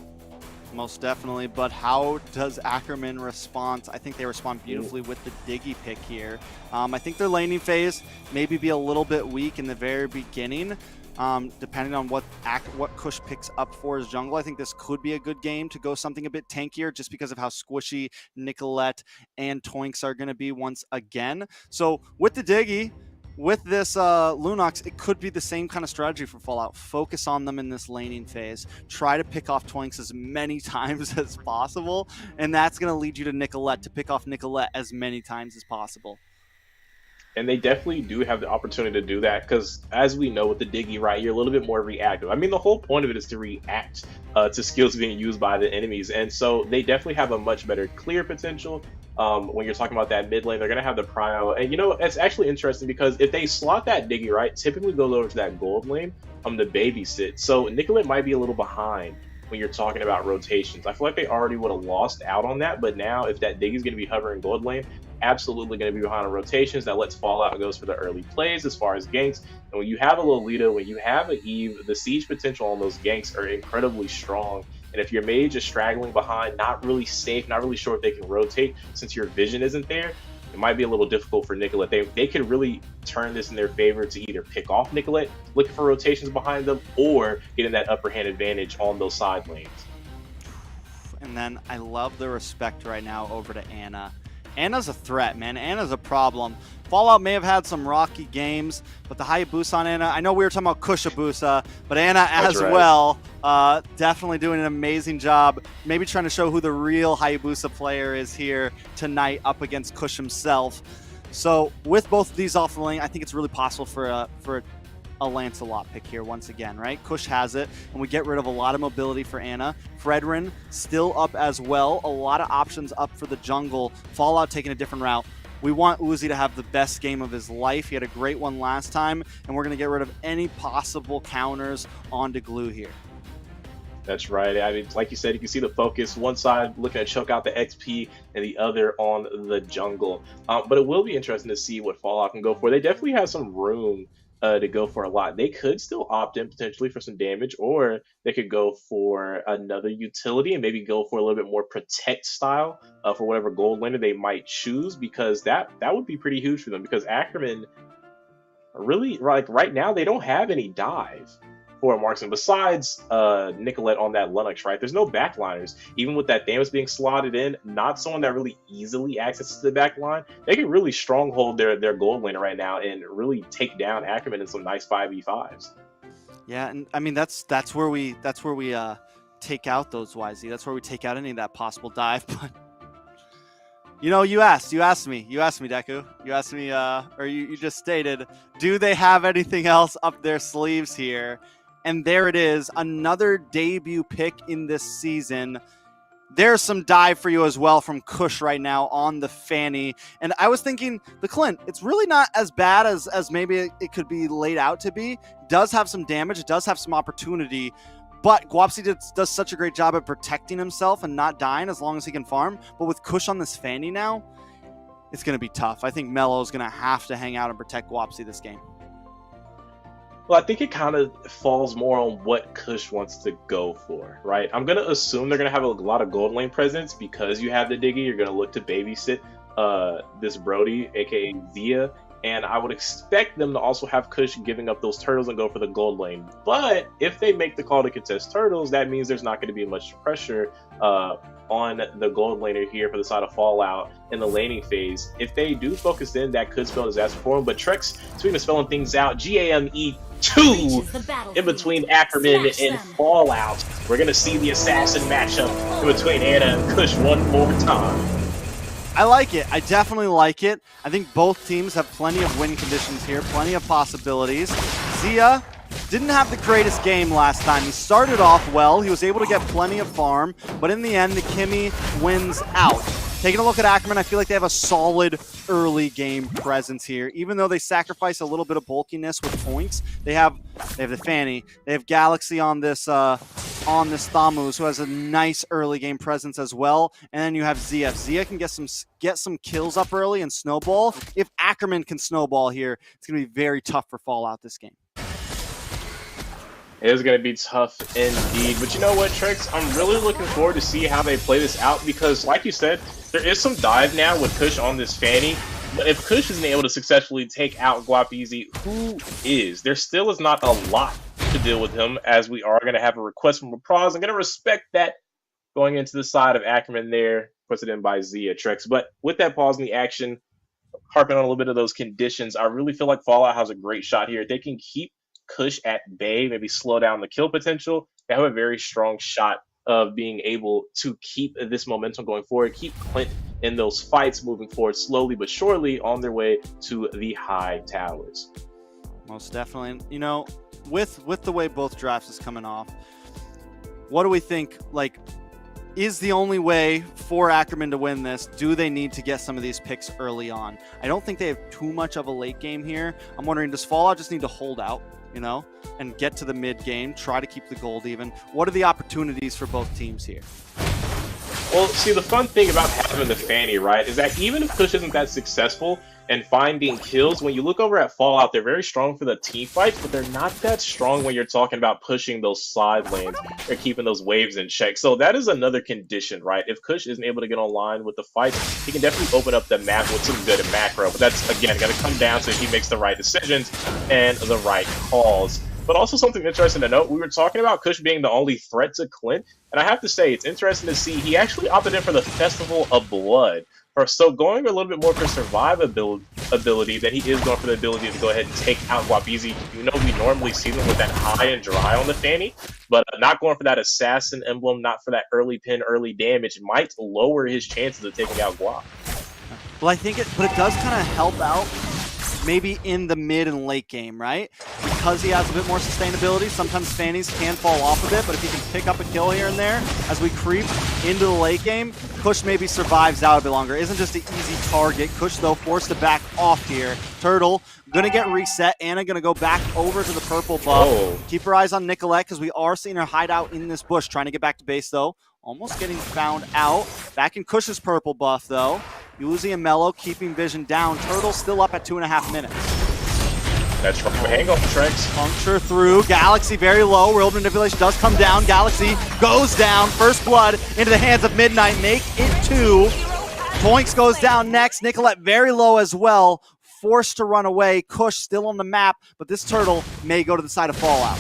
Speaker 3: Most definitely, but how does Ackerman respond? I think they respond beautifully with the Diggy pick here. I think their laning phase maybe be a little bit weak in the very beginning. Depending on what Kush picks up for his jungle. I think this could be a good game to go something a bit tankier just because of how squishy Nicolette and Toinks are going to be once again. So with the Diggy, with this Lunox, it could be the same kind of strategy for Fallout. Focus on them in this laning phase. Try to pick off Toinks as many times as possible, and that's going to lead you to Nicolette, to pick off Nicolette as many times as possible.
Speaker 4: And they definitely do have the opportunity to do that because, as we know with the Diggy, right, you're a little bit more reactive. I mean, the whole point of it is to react to skills being used by the enemies. And so they definitely have a much better clear potential. When you're talking about that mid lane, they're going to have the prio. And, you know, it's actually interesting because if they slot that Diggy, right, typically goes over to that gold lane to babysit. So Nicolette might be a little behind when you're talking about rotations. I feel like they already would have lost out on that. But now if that Diggy is going to be hovering gold lane, absolutely going to be behind on rotations. That lets Fallout goes for the early plays as far as ganks. And when you have a Lolita, when you have a Eve, the siege potential on those ganks are incredibly strong. And if your mage is straggling behind, not really safe, not really sure if they can rotate since your vision isn't there, it might be a little difficult for Nicolette. They could really turn this in their favor to either pick off Nicolette, looking for rotations behind them, or getting that upper hand advantage on those side lanes.
Speaker 3: And then I love the respect right now over to Anna. Anna's a threat, man. Anna's a problem. Fallout may have had some rocky games, but the Hayabusa on Ana, I know we were talking about Kushabusa, but Ana as well, definitely doing an amazing job. Maybe trying to show who the real Hayabusa player is here tonight up against Kush himself. So with both of these off the lane, I think it's really possible for a Lancelot pick here once again, right? Kush has it, and we get rid of a lot of mobility for Ana. Fredrin still up as well. A lot of options up for the jungle. Fallout taking a different route. We want Uzi to have the best game of his life. He had a great one last time, and we're going to get rid of any possible counters onto Glue here.
Speaker 4: That's right. I mean, like you said, you can see the focus. One side looking to choke out the XP and the other on the jungle. But it will be interesting to see what Fallout can go for. They definitely have some room to go for a lot. They could still opt in potentially for some damage, or they could go for another utility and maybe go for a little bit more protect style for whatever gold laner they might choose, because that would be pretty huge for them, because Ackerman really, like right now, they don't have any dive for a marksman besides Nicolette on that Lennox, right? There's no backliners. Even with that Thanos being slotted in, not someone that really easily accesses the backline. They can really stronghold their gold laner right now and really take down Ackerman in some nice 5v5s. Yeah,
Speaker 3: and I mean that's where we take out those YZ. That's where we take out any of that possible dive. But you know, you asked me, Deku. You asked me, or you just stated, do they have anything else up their sleeves here? And there it is, another debut pick in this season. There's some dive for you as well from Kush right now on the Fanny. And I was thinking, the Clint, it's really not as bad as maybe it could be laid out to be. It does have some damage, it does have some opportunity, but Guapsi does such a great job at protecting himself and not dying as long as he can farm. But with Kush on this Fanny now, it's going to be tough. I think Mello's going to have to hang out and protect Guapsi this game.
Speaker 4: Well, I think it kind of falls more on what Kush wants to go for, right? I'm going to assume they're going to have a lot of gold lane presence because you have the Diggy. You're going to look to babysit this Brody, aka Zia, and I would expect them to also have Kush giving up those turtles and go for the gold lane. But if they make the call to contest turtles, that means there's not going to be much pressure on the gold laner here for the side of Fallout in the laning phase. If they do focus in, that could spell disaster for them. But Trex, speaking of spelling things out, GAME2 in between Ackerman and Fallout. We're going to see the assassin matchup in between Ana and Kush one more time.
Speaker 3: I like it. I definitely like it. I think both teams have plenty of win conditions here, plenty of possibilities. Zia didn't have the greatest game last time. He started off well. He was able to get plenty of farm, but in the end, the Kimmy wins out. Taking a look at Ackerman, I feel like they have a solid early game presence here. Even though they sacrifice a little bit of bulkiness with points, they have the Fanny, they have Galaxy on this Thamus, who has a nice early game presence as well. And then you have Zia. Zia can get some kills up early and snowball. If Ackerman can snowball here, it's going to be very tough for Fallout this game.
Speaker 4: It is going to be tough indeed. But you know what, Trex? I'm really looking forward to see how they play this out because, like you said, there is some dive now with Kush on this Fanny. But if Kush isn't able to successfully take out Guapizi, who is? There still is not a lot to deal with him, as we are going to have a request from applause. I'm going to respect that going into the side of Ackerman there. Puts it in by Zia, Trex. But with that pause in the action, harping on a little bit of those conditions, I really feel like Fallout has a great shot here. They can keep Kush at bay, maybe slow down the kill potential. They have a very strong shot of being able to keep this momentum going forward, keep Clint in those fights moving forward slowly but surely on their way to the high towers.
Speaker 3: Most definitely. You know, with the way both drafts is coming off, what do we think, like, is the only way for Ackerman to win this? Do they need to get some of these picks early on? I don't think they have too much of a late game here. I'm wondering, does Fallout just need to hold out, you know, and get to the mid game, try to keep the gold even? What are the opportunities for both teams here?
Speaker 4: Well, see, the fun thing about having the Fanny, right, is that even if Kush isn't that successful and finding kills, when you look over at Fallout, they're very strong for the team fights, but they're not that strong when you're talking about pushing those side lanes or keeping those waves in check. So that is another condition, right? If Kush isn't able to get online with the fights, he can definitely open up the map with some good macro. But that's, again, going to come down to if he makes the right decisions and the right calls. But also something interesting to note, we were talking about Kush being the only threat to Clint, and I have to say, it's interesting to see he actually opted in for the Festival of Blood. So going a little bit more for survivability ability, then he is going for the ability to go ahead and take out Wabizi. You know, we normally see them with that high and dry on the Fanny, but not going for that assassin emblem, not for that early pin, early damage, might lower his chances of taking out Guap.
Speaker 3: Well, I think it does kind of help out maybe in the mid and late game, right? Because he has a bit more sustainability, sometimes Fannies can fall off a bit, but if he can pick up a kill here and there, as we creep into the late game, Kush maybe survives out a bit longer. Isn't just an easy target. Kush, though, forced to back off here. Turtle gonna get reset. Anna gonna go back over to the purple buff.
Speaker 4: Oh.
Speaker 3: Keep your eyes on Nicolette, because we are seeing her hide out in this bush, trying to get back to base, though. Almost getting found out. Back in Kush's purple buff, though. Uzi and Mello keeping vision down. Turtle still up at 2.5 minutes.
Speaker 4: That's right. Hang on, Trex.
Speaker 3: Puncture through. Galaxy very low. World manipulation does come down. Galaxy goes down. First blood into the hands of Midnight. Make it 2. Toinks goes down next. Nicolette very low as well. Forced to run away. Kush still on the map, but this Turtle may go to the side of Fallout.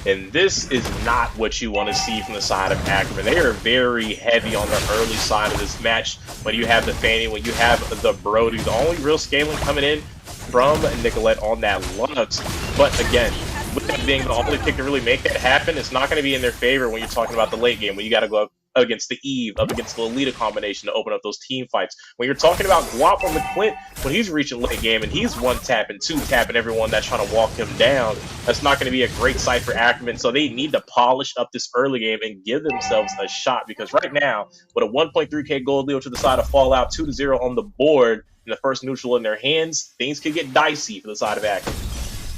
Speaker 4: And this is not what you want to see from the side of Ackerman. They are very heavy on the early side of this match. When you have the Fanny, when you have the Brody, the only real scaling coming in from Nicolette on that Lux. But again, with that being the only pick to really make that happen, it's not going to be in their favor when you're talking about the late game, when you got to go up against the Eve, up against the Lolita combination to open up those team fights. When you're talking about Guap on the Clint, when he's reaching late game and he's 1-tapping, 2-tapping everyone that's trying to walk him down, that's not going to be a great sight for Ackerman. So they need to polish up this early game and give themselves a shot, because right now, with a 1.3k gold deal to the side of Fallout, 2-0 on the board, and the first neutral in their hands, things could get dicey for the side of Ackerman.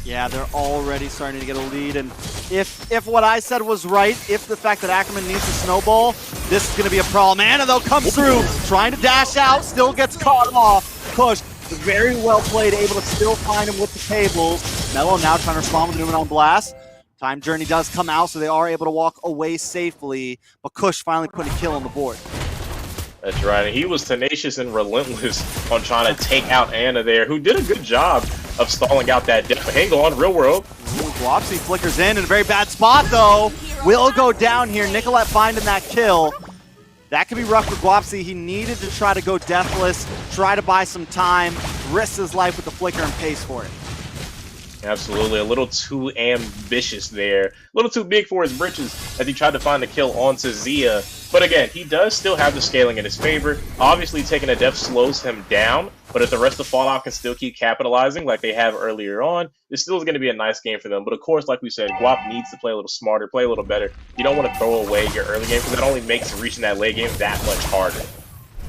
Speaker 3: Yeah, they're already starting to get a lead, and if what I said was right, if the fact that Ackerman needs to snowball, this is going to be a problem. Anna, though, comes through, trying to dash out, still gets caught off. Push, very well played, able to still find him with the tables. Mello now trying to respond with movement on blast. Time Journey does come out, so they are able to walk away safely, but Kush finally putting a kill on the board.
Speaker 4: That's right, and he was tenacious and relentless on trying to take out Anna there, who did a good job of stalling out that death. But hang on, real world.
Speaker 3: Guapsi flickers in a very bad spot, though. Will go down here. Nicolette finding that kill. That could be rough for Guapsi. He needed to try to go deathless, try to buy some time, risk his life with the flicker and pace for it.
Speaker 4: Absolutely, a little too ambitious there. A little too big for his britches as he tried to find the kill onto Zia. But again, he does still have the scaling in his favor. Obviously, taking a death slows him down, but if the rest of Fallout can still keep capitalizing like they have earlier on, it still is going to be a nice game for them. But of course, like we said, Guap needs to play a little smarter, play a little better. You don't want to throw away your early game, because that only makes reaching that late game that much harder.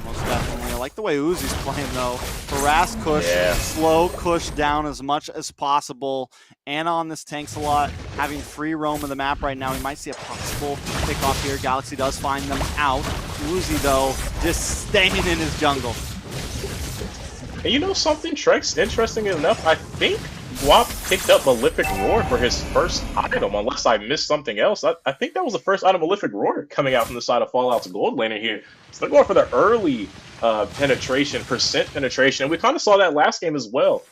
Speaker 3: Most definitely. I like the way Uzi's playing, though. Harass Kush, slow Kush down as much as possible. Anna on this tanks a lot, having free roam of the map right now. We might see a possible pickoff here. Galaxy does find them out. Uzi, though, just staying in his jungle.
Speaker 4: And you know something, Trex? Interesting enough, I think Guap picked up Malefic Roar for his first item, unless I missed something else. I think that was the first item Malefic Roar coming out from the side of Fallout's gold laner here. So they're going for the early percent penetration. And we kind of saw that last game as well.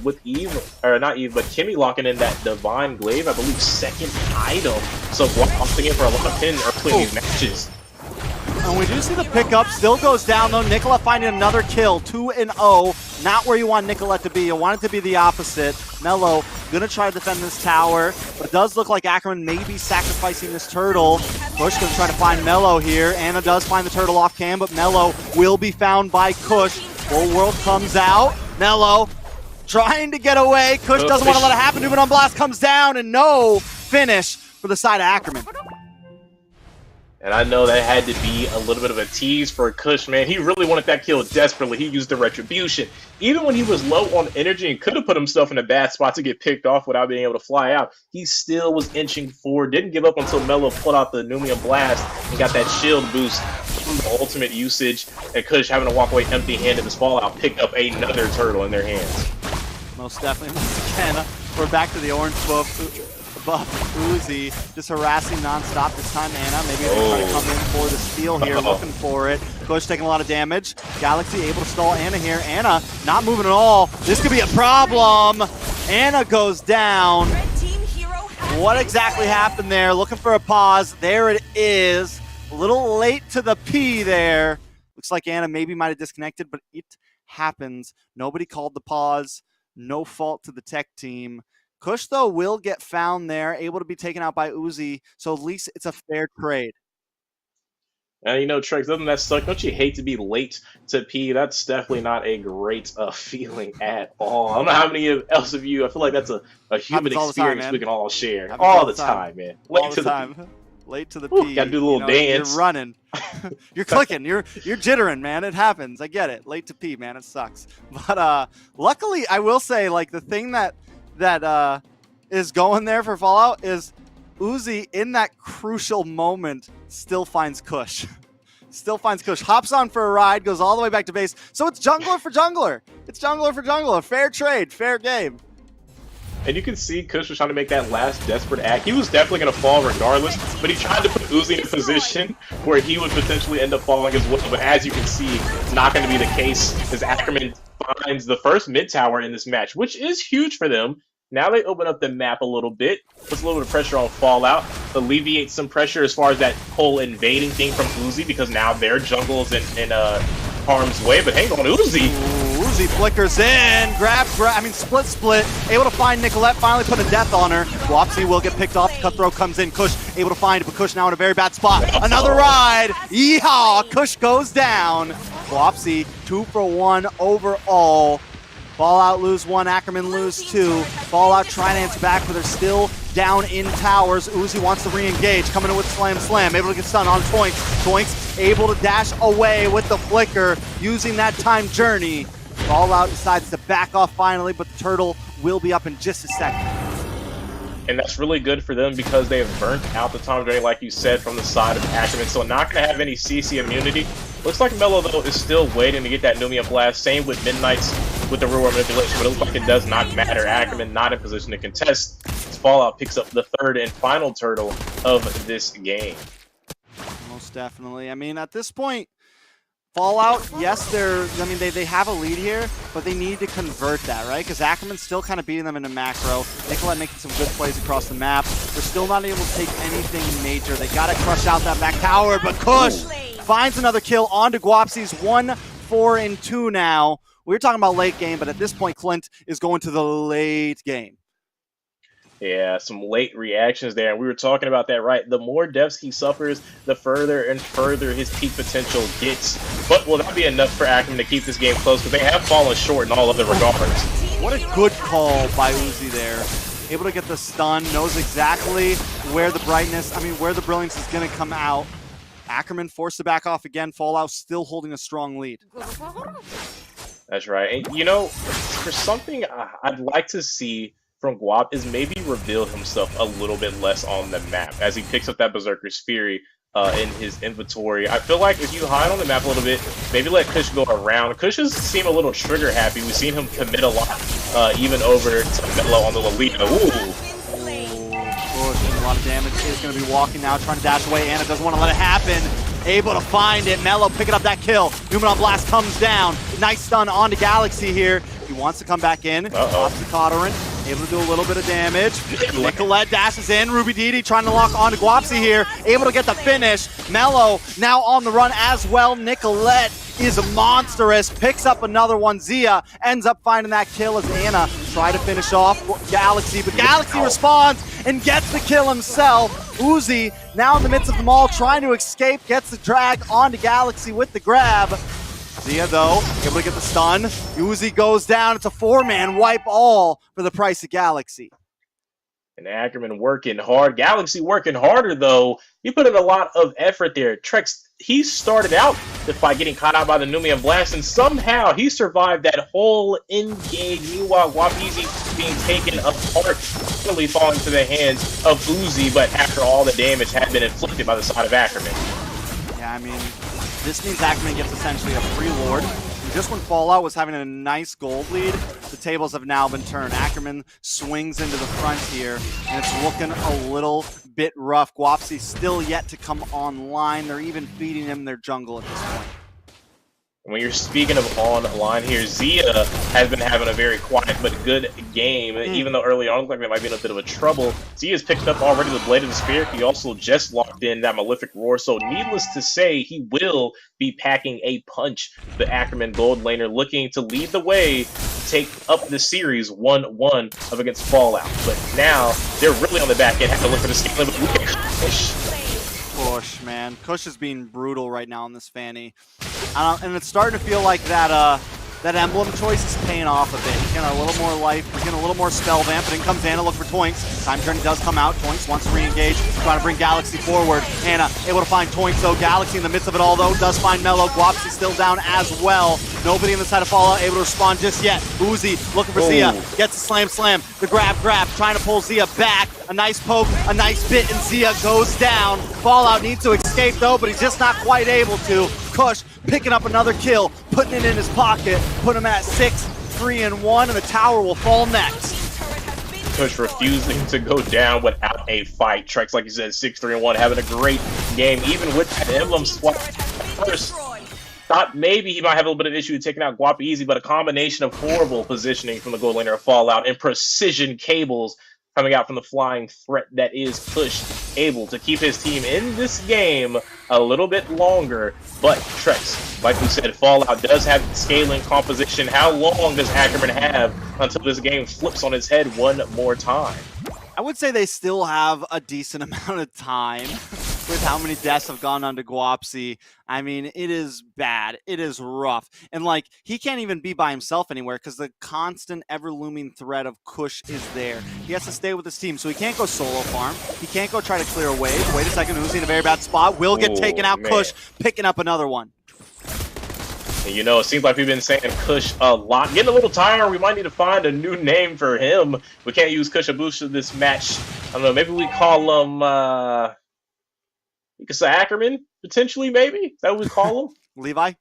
Speaker 4: With Eve, or not Eve, but Kimmy locking in that Divine Glaive, I believe, second item. So Guap opting in for a lot of pin early in these matches.
Speaker 3: And we do see the pickup, still goes down though. Nicolette finding another kill, 2-0. Not where you want Nicolette to be. You want it to be the opposite. Mello gonna try to defend this tower, but it does look like Ackerman may be sacrificing this turtle. Kush gonna try to find Mello here. Anna does find the turtle off cam, but Mello will be found by Kush. Full world comes out. Mello trying to get away. Kush doesn't want to let it happen. Movement on blast comes down, and no finish for the side of Ackerman.
Speaker 4: And I know that had to be a little bit of a tease for Kush, man. He really wanted that kill desperately. He used the retribution. Even when he was low on energy and could have put himself in a bad spot to get picked off without being able to fly out, he still was inching forward. Didn't give up until Mello pulled out the Numium Blast and got that shield boost from the ultimate usage. And Kush having to walk away empty-handed as Fallout picked up another turtle in their hands.
Speaker 3: Most definitely. Once again, we're back to the orange buff. Uzi just harassing non-stop this time. Anna maybe they're trying to come in for the steal here, looking for it. Kush taking a lot of damage. Galaxy able to stall Anna here. Anna not moving at all. This could be a problem. Anna goes down. What exactly happened there? Looking for a pause. There it is. A little late to the P there. Looks like Anna maybe might have disconnected, but it happens. Nobody called the pause. No fault to the tech team. Kush, though, will get found there, able to be taken out by Uzi, so at least it's a fair trade.
Speaker 4: And you know, Trex, doesn't that suck? Don't you hate to be late to P? That's definitely not a great feeling at all. I don't know how many else of you, I feel like that's a human experience we can all share. All the time, man. Late to the P.
Speaker 3: Late to the
Speaker 4: Ooh,
Speaker 3: P.
Speaker 4: gotta do a little dance.
Speaker 3: You're running. You're clicking. You're jittering, man. It happens. I get it. Late to P, man. It sucks. But luckily, I will say, like, the thing that is going there for Fallout is Uzi, in that crucial moment, still finds Kush. Still finds Kush. Hops on for a ride, goes all the way back to base. So it's jungler for jungler. It's jungler for jungler. Fair trade. Fair game.
Speaker 4: And you can see Kush was trying to make that last desperate act. He was definitely going to fall regardless, but he tried to put Uzi in a position where he would potentially end up falling as well. But as you can see, it's not going to be the case as Ackerman finds the first mid tower in this match, which is huge for them. Now they open up the map a little bit, puts a little bit of pressure on Fallout, alleviates some pressure as far as that whole invading thing from Uzi, because now their jungle's in harm's way. But hang on, Uzi!
Speaker 3: Ooh, Uzi flickers in, split, able to find Nicolette, finally put a death on her. Wapsi will get picked off, Cutthroat comes in, Kush able to find it, but Kush now in a very bad spot. Another ride, yeehaw, Kush goes down. Wapsi, 2 for 1 overall. Fallout lose 1, Ackerman lose 2. Fallout trying to answer back, but they're still down in towers. Uzi wants to re-engage, coming in with Slam, able to get stunned on Toinks. Toinks able to dash away with the flicker, using that time journey. Fallout decides to back off finally, but the turtle will be up in just a second.
Speaker 4: And that's really good for them because they have burnt out the time journey, like you said, from the side of Ackerman. So not going to have any CC immunity. Looks like Mello, though, is still waiting to get that Numian Blast. Same with Midnight's with the real manipulation, but it looks like it does not matter. Ackerman not in position to contest. Fallout picks up the third and final turtle of this game.
Speaker 3: Most definitely. I mean, at this point, Fallout, yes, they have a lead here, but they need to convert that, right? Because Ackerman's still kind of beating them in a macro. Nicolette making some good plays across the map. They're still not able to take anything major. They got to crush out that back tower, but Kush finds another kill onto Guapsi's 1, 4, and 2 now. We were talking about late game, but at this point, Clint is going to the late game.
Speaker 4: Yeah, some late reactions there, and we were talking about that, right? The more deaths he suffers, the further and further his peak potential gets. But will that be enough for Ackerman to keep this game close? Because they have fallen short in all other regards.
Speaker 3: What a good call by Uzi there. Able to get the stun, knows exactly where the where the brilliance is going to come out. Ackerman forced to back off again. Fallout still holding a strong lead.
Speaker 4: That's right. And, you know, for something I'd like to see from Guap is maybe reveal himself a little bit less on the map as he picks up that Berserker's Fury in his inventory. I feel like if you hide on the map a little bit, maybe let Kush go around. Kush has seemed a little trigger happy. We've seen him commit a lot, even over to Mello on the Lolita. Ooh.
Speaker 3: A lot of damage. Is going to be walking now, trying to dash away. Anna doesn't want to let it happen. Able to find it. Mello picking up that kill. Numenon Blast comes down. Nice stun onto Galaxy here. He wants to come back in. Off to Cotterin. Able to do a little bit of damage. Nicolette dashes in. Ruby Didi trying to lock onto Guapsi here. Able to get the finish. Mello now on the run as well. Nicolette is monstrous. Picks up another one. Zia ends up finding that kill as Anna try to finish off Galaxy. But Galaxy responds and gets the kill himself. Uzi now in the midst of them all trying to escape. Gets the drag onto Galaxy with the grab. Zia, though, able to get the stun. Uzi goes down. It's a 4-man wipe all for the price of Galaxy.
Speaker 4: And Ackerman working hard. Galaxy working harder, though. He put in a lot of effort there. Trex, he started out the fight getting caught out by the Numian Blast, and somehow he survived that whole engage. Meanwhile, Wapizi being taken apart, really falling to the hands of Uzi, but after all the damage had been inflicted by the side of Ackerman.
Speaker 3: Yeah, I mean, this means Ackerman gets essentially a free Lord. And just when Fallout was having a nice gold lead, the tables have now been turned. Ackerman swings into the front here, and it's looking a little bit rough. Guapsi still yet to come online. They're even feeding him their jungle at this point.
Speaker 4: When you're speaking of online here, Zia has been having a very quiet but good game. Even though early on it looked like they might be in a bit of a trouble, Zia's picked up already the Blade of the Spirit. He also just locked in that Malefic Roar. So needless to say, he will be packing a punch. The Ackerman gold laner looking to lead the way to take up the series 1-1 up against Fallout. But now they're really on the back end, have to look for the scaling. But look at
Speaker 3: Kush, man. Kush is being brutal right now in this Fanny. And it's starting to feel like that emblem choice is paying off a bit. He's getting a little more life, he's getting a little more spell vamp, but in comes Anna, look for Toinks. Time Journey does come out. Toinks wants to re-engage, trying to bring Galaxy forward. Anna able to find Toinks though. Galaxy in the midst of it all though, does find Mellow. Guapsy still down as well. Nobody on the side of Fallout able to respond just yet. Uzi looking for Zia, gets a slam, the grab, trying to pull Zia back. A nice poke, a nice bit, and Zia goes down. Fallout needs to escape though, but he's just not quite able to. Kush picking up another kill, putting it in his pocket, put him at 6-3-1, and the tower will fall next.
Speaker 4: Kush refusing to go down without a fight. Trex, like you said, 6-3-1, having a great game, even with that emblem swap. First, thought maybe he might have a little bit of issue taking out Guap easy, but a combination of horrible positioning from the gold laner of Fallout and precision cables coming out from the flying threat that is Kush, able to keep his team in this game a little bit longer. But Trex, like we said, Fallout does have scaling composition. How long does Ackerman have until this game flips on its head one more time?
Speaker 3: I would say they still have a decent amount of time with how many deaths have gone onto Guapsy. I mean, it is bad. It is rough. And, like, he can't even be by himself anywhere because the constant, ever-looming threat of Kush is there. He has to stay with his team, so he can't go solo farm. He can't go try to clear a wave. Wait a second, Uzi in a very bad spot. Will get taken out.
Speaker 4: Man.
Speaker 3: Kush picking up another one.
Speaker 4: And you know, it seems like we've been saying Kush a lot. Getting a little tired. We might need to find a new name for him. We can't use Kushabusha this match. I don't know. Maybe we call him, you could say Ackerman, potentially, maybe? Is that what we call him?
Speaker 3: Levi?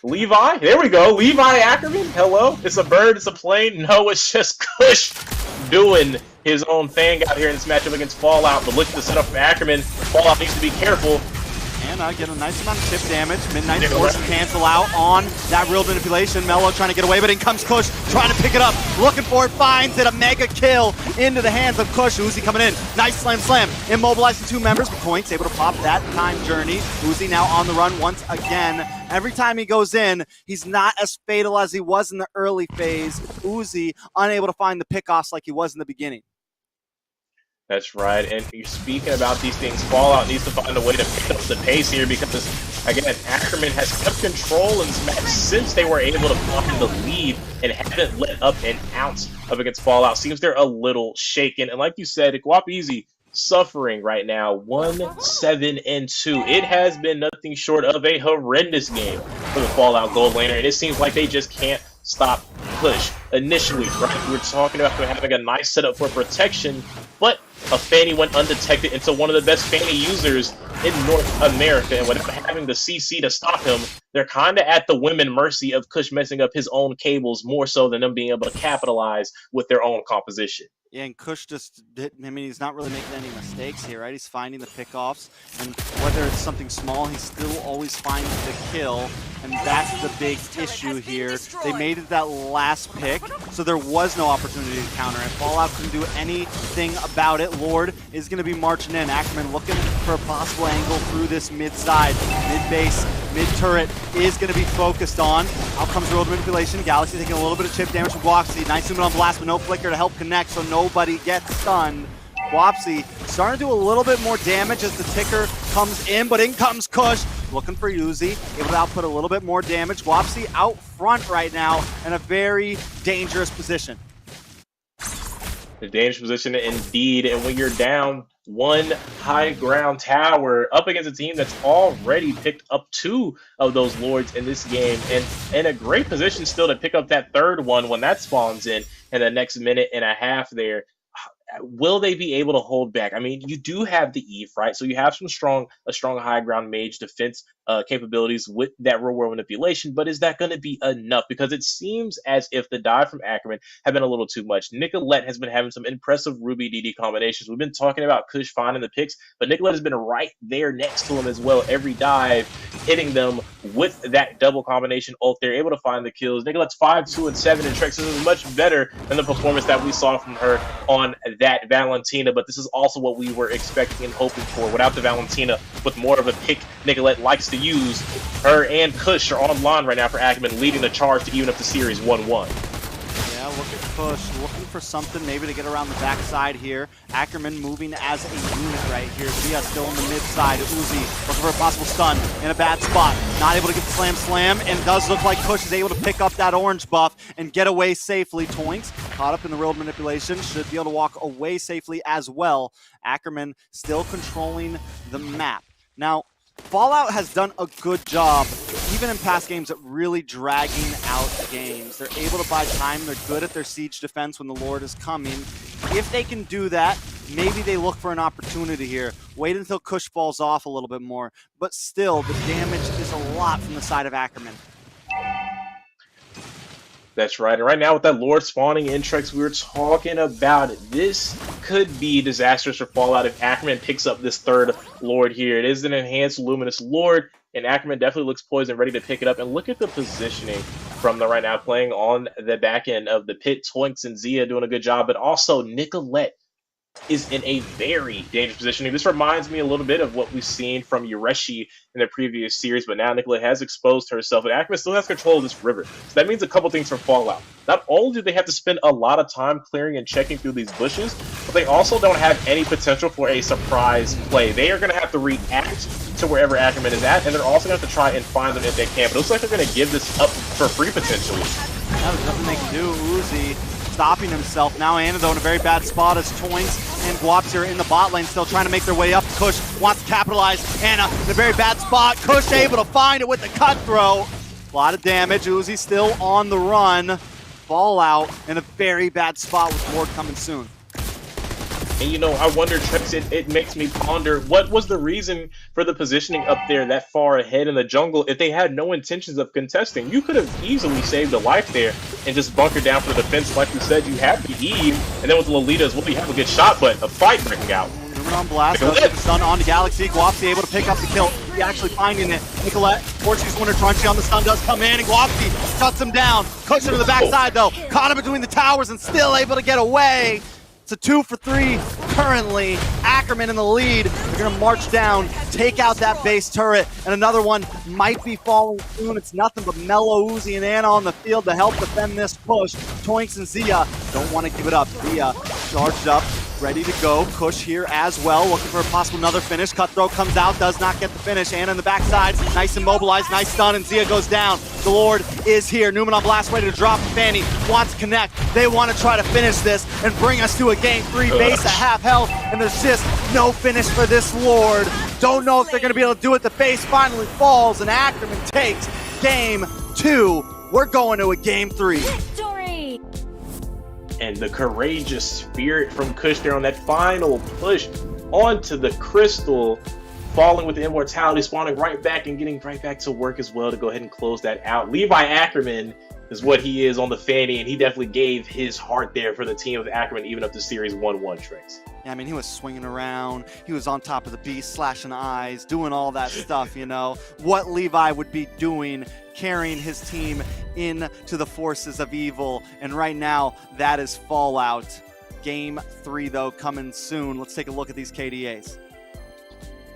Speaker 4: Levi? There we go. Levi Ackerman? Hello? It's a bird, it's a plane. No, it's just Kush doing his own thing out here in this matchup against Fallout. But look at the setup for Ackerman. Fallout needs to be careful.
Speaker 3: And get a nice amount of chip damage. Midnight Force cancel out on that real manipulation. Mello trying to get away, but in comes Kush, trying to pick it up, looking for it, finds it, a mega kill into the hands of Kush. Uzi coming in, nice slam, immobilizing two members, but Points able to pop that Time Journey. Uzi now on the run once again. Every time he goes in, he's not as fatal as he was in the early phase. Uzi unable to find the pickoffs like he was in the beginning.
Speaker 4: That's right, and you're speaking about these things. Fallout needs to find a way to pick up the pace here because, again, Ackerman has kept control in this match since they were able to find the lead and haven't let up an ounce up against Fallout. Seems they're a little shaken, and like you said, Guap Easy suffering right now, 1-7-2. It has been nothing short of a horrendous game for the Fallout gold laner, and it seems like they just can't stop Kush. Initially, right, we were talking about them having a nice setup for protection, but a Fanny went undetected into one of the best Fanny users in North America, and without having the CC to stop him, they're kind of at the women mercy of Kush messing up his own cables more so than them being able to capitalize with their own composition.
Speaker 3: Yeah, and Kush just didn't, I mean, he's not really making any mistakes here, right? He's finding the pickoffs, and whether it's something small, he still always finds the kill, and that's the big issue here. They made it that last pick, so there was no opportunity to counter it. Fallout couldn't do anything about it. Lord is going to be marching in. Ackerman looking for a possible angle through this mid-side, mid-base, mid-turret is going to be focused on. Out comes World Manipulation. Galaxy taking a little bit of chip damage from Guapsy. Nice movement on Blast, but no flicker to help connect, so nobody gets stunned. Guapsy starting to do a little bit more damage as the ticker comes in, but in comes Kush, looking for Uzi, able to output a little bit more damage. Guapsy out front right now in a very dangerous position.
Speaker 4: A dangerous position indeed, and when you're down one high ground tower up against a team that's already picked up two of those lords in this game, and in a great position still to pick up that third one when that spawns in the next minute and a half there. Will they be able to hold back? I mean, you do have the Eve, right? So you have a strong high ground mage defense capabilities with that real world manipulation, but is that going to be enough? Because it seems as if the dive from Ackerman have been a little too much. Nicolette has been having some impressive Ruby DD combinations. We've been talking about Kush finding the picks, but Nicolette has been right there next to him as well every dive. hitting them with that double combination ult. They're able to find the kills. Nicolette's 5, 2, and 7 in Trex. This is much better than the performance that we saw from her on that Valentina, but this is also what we were expecting and hoping for. Without the Valentina, with more of a pick Nicolette likes to use, her and Kush are online right now for Ackerman, leading the charge to even up the series 1-1.
Speaker 3: Yeah, look at Kush looking for something maybe to get around the backside here. Ackerman moving as a unit right here. Zia still on the mid side. Uzi looking for a possible stun in a bad spot. Not able to get the slam, and does look like Kush is able to pick up that orange buff and get away safely. Toinks caught up in the road manipulation, should be able to walk away safely as well. Ackerman still controlling the map. Now, ForLLOUT has done a good job, even in past games, at really dragging out games. They're able to buy time. They're good at their siege defense when the Lord is coming. If they can do that, maybe they look for an opportunity here. Wait until Kush falls off a little bit more. But still, the damage is a lot from the side of Ackerman.
Speaker 4: That's right. And right now with that Lord spawning in Trex, we were talking about it. This could be disastrous for ForLLOUT if Ackerman picks up this third Lord here. It is an enhanced Luminous Lord, and Ackerman definitely looks poised and ready to pick it up. And look at the positioning from the right now, playing on the back end of the pit. Toinks and Zia doing a good job, but also Nicolette is in a very dangerous positioning. This reminds me a little bit of what we've seen from Yureshi in the previous series, but now Nicolette has exposed herself, and Ackerman still has control of this river. So that means a couple things from ForLLOUT. Not only do they have to spend a lot of time clearing and checking through these bushes, but they also don't have any potential for a surprise play. They are going to have to react to wherever Ackerman is at, and they're also going to have to try and find them if they can. But it looks like they're going to give this up for free, potentially.
Speaker 3: There's nothing they can do. Uzi stopping himself. Now Anna, though, in a very bad spot as Toinks and Guapsi are in the bot lane, still trying to make their way up. Kush wants to capitalize. Anna in a very bad spot. Kush able to find it with the cut throw. A lot of damage. Uzi still on the run. ForLLOUT in a very bad spot with Lord coming soon.
Speaker 4: And you know, I wonder, Trex, it makes me ponder, what was the reason for the positioning up there that far ahead in the jungle if they had no intentions of contesting? You could have easily saved a life there and just bunkered down for the defense. Like we said, you have the Eve, and then with Lolita as well, you have a good shot, but a fight breaking out.
Speaker 3: On blast, does get the stun onto Galaxy. Guapsi able to pick up the kill. He actually finding it. Nicolette, Portuguese Winter Trunchy on the stun does come in, and Guapsi cuts him down. Cushion to the backside though. Caught him between the towers and still able to get away. It's a 2 for 3 currently. Ackerman in the lead. They're going to march down, take out that base turret, and another one might be falling soon. It's nothing but Mello, Uzi, and Anna on the field to help defend this push. Toinks and Zia don't want to give it up. Zia charged up, ready to go. Kush here as well, looking for a possible another finish. Cutthroat comes out, does not get the finish. Anna in the backside, nice immobilized, nice stun, and Zia goes down. The Lord is here. Newman on blast, ready to drop. Fanny wants to connect. They want to try to finish this and bring us to a game 3 base at half health, and there's just no finish for this Lord. Don't know if they're going to be able to do it. The base finally falls, and Ackerman takes game 2. We're going to a game 3.
Speaker 7: Victory!
Speaker 4: And the courageous spirit from Kush there on that final push onto the crystal, falling with the immortality, spawning right back and getting right back to work as well to go ahead and close that out. Levi Ackerman is what he is on the Fanny, and he definitely gave his heart there for the team of Ackerman, even up to series 1-1, Trex.
Speaker 3: Yeah, I mean, he was swinging around. He was on top of the beast, slashing eyes, doing all that stuff, you know. What Levi would be doing, carrying his team into the forces of evil. And right now, that is ForLLOUT. Game 3, though, coming soon. Let's take a look at these KDAs.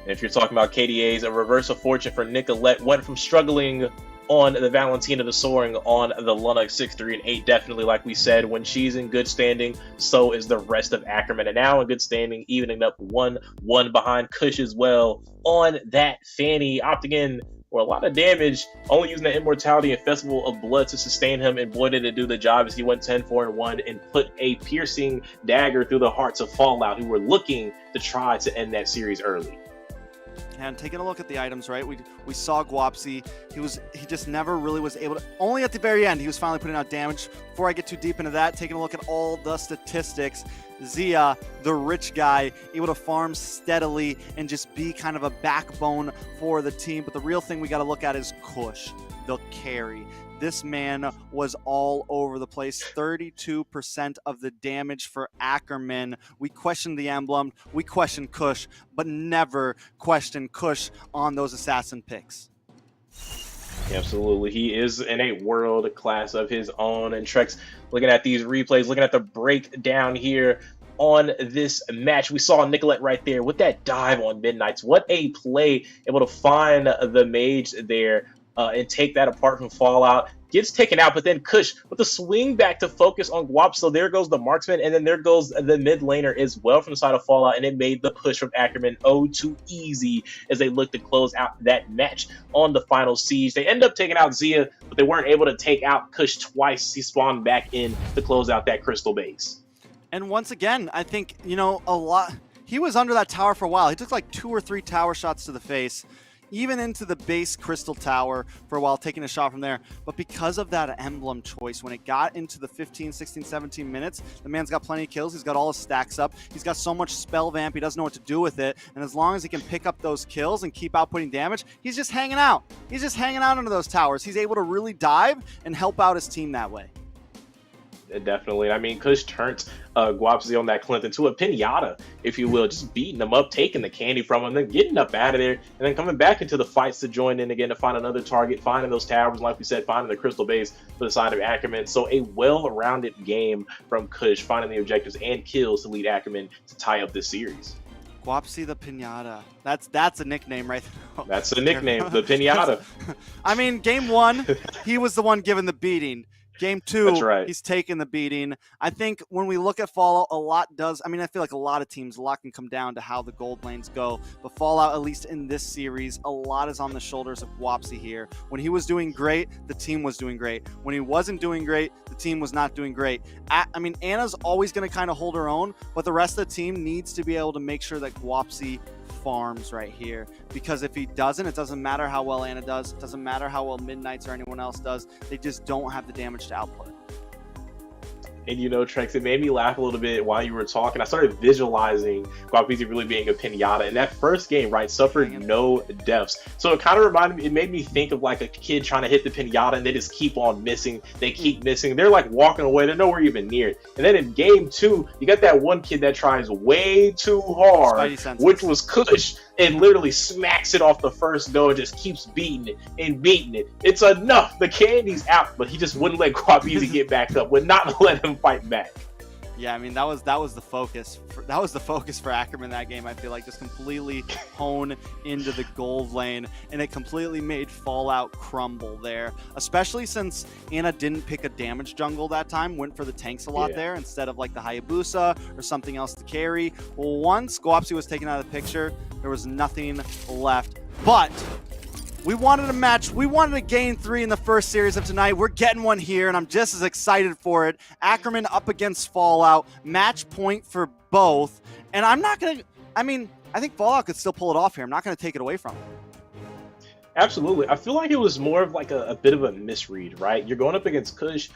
Speaker 4: If you're talking about KDAs, a reverse of fortune for Nicolette, went from struggling on the Valentina to soaring on the Luna 6, 3, and 8. Definitely, like we said, when she's in good standing, so is the rest of Ackerman. And now in good standing, evening up 1-1 behind Kush as well on that Fanny, opting in for a lot of damage, only using the Immortality and Festival of Blood to sustain him, and boy did it do the job as he went 10-4-1 and put a piercing dagger through the hearts of ForLLOUT, who were looking to try to end that series early.
Speaker 3: And taking a look at the items, right? We saw Guapsi. He just never really was able to. Only at the very end, he was finally putting out damage. Before I get too deep into that, taking a look at all the statistics, Zia, the rich guy, able to farm steadily and just be kind of a backbone for the team. But the real thing we got to look at is Kush, the carry. This man was all over the place. 32% of the damage for Ackerman. We questioned the emblem. We questioned Kush, but never questioned Kush on those assassin picks.
Speaker 4: Absolutely. He is in a world class of his own. And Trex, looking at these replays, looking at the breakdown here on this match, we saw Nicolette right there with that dive on Midnights. What a play, able to find the mage there and take that apart from Fallout. Gets taken out, but then Kush with the swing back to focus on Guap. So there goes the marksman, and then there goes the mid laner as well from the side of Fallout, and it made the push from Ackerman too easy as they look to close out that match on the final siege. They end up taking out Zia, but they weren't able to take out Kush twice. He spawned back in to close out that crystal base.
Speaker 3: And once again, I think, you know, he was under that tower for a while. He took like 2 or 3 tower shots to the face, even into the base crystal tower for a while, taking a shot from there. But because of that emblem choice, when it got into the 15, 16, 17 minutes, the man's got plenty of kills. He's got all his stacks up. He's got so much spell vamp, he doesn't know what to do with it. And as long as he can pick up those kills and keep outputting damage, he's just hanging out. He's just hanging out under those towers. He's able to really dive and help out his team that way.
Speaker 4: Definitely. I mean, Kush turns Guapzi on that Clint into a pinata, if you will, just beating him up, taking the candy from him, then getting up out of there, and then coming back into the fights to join in again to find another target, finding those towers, like we said, finding the crystal base for the side of Ackerman. So a well-rounded game from Kush, finding the objectives and kills to lead Ackerman to tie up this series.
Speaker 3: Guapzi the Pinata. That's a nickname right there.
Speaker 4: That's a nickname, the Pinata.
Speaker 3: I mean, game 1, he was the one given the beating. Game 2,
Speaker 4: That's right.
Speaker 3: He's taking the beating. I think when we look at Fallout, I feel like a lot of teams, a lot can come down to how the gold lanes go. But Fallout, at least in this series, a lot is on the shoulders of Guapzi here. When he was doing great, the team was doing great. When he wasn't doing great, the team was not doing great. Anna's always going to kind of hold her own, but the rest of the team needs to be able to make sure that Guapzi farms right here, because if he doesn't, it doesn't matter how well Anna does, it doesn't matter how well Midnights or anyone else does, they just don't have the damage to output.
Speaker 4: And you know, Trex, it made me laugh a little bit while you were talking. I started visualizing Guapzi really being a pinata. And that first game, right, suffered no deaths. So it kind of reminded me, it made me think of like a kid trying to hit the pinata and they just keep on missing. They keep missing. They're like walking away. They're nowhere even near it. And then in game 2, you got that one kid that tries way too hard, which was Kush, and literally smacks it off the first go and just keeps beating it and beating it. It's enough. The candy's out, but he just wouldn't let Guapzi get back up, would not let him fight back.
Speaker 3: Yeah, I mean, that was the focus. That was the focus for Ackerman that game. I feel like just completely hone into the gold lane, and it completely made Fallout crumble there. Especially since Anna didn't pick a damage jungle that time, went for the tanks a lot there instead of like the Hayabusa or something else to carry. Well, once Guapzi was taken out of the picture, there was nothing left. But we wanted a match. We wanted a game 3 in the first series of tonight. We're getting one here, and I'm just as excited for it. Ackerman up against Fallout. Match point for both. And I'm not going to... I think Fallout could still pull it off here. I'm not going to take it away from him.
Speaker 4: Absolutely. I feel like it was more of like a bit of a misread, right? You're going up against Kush.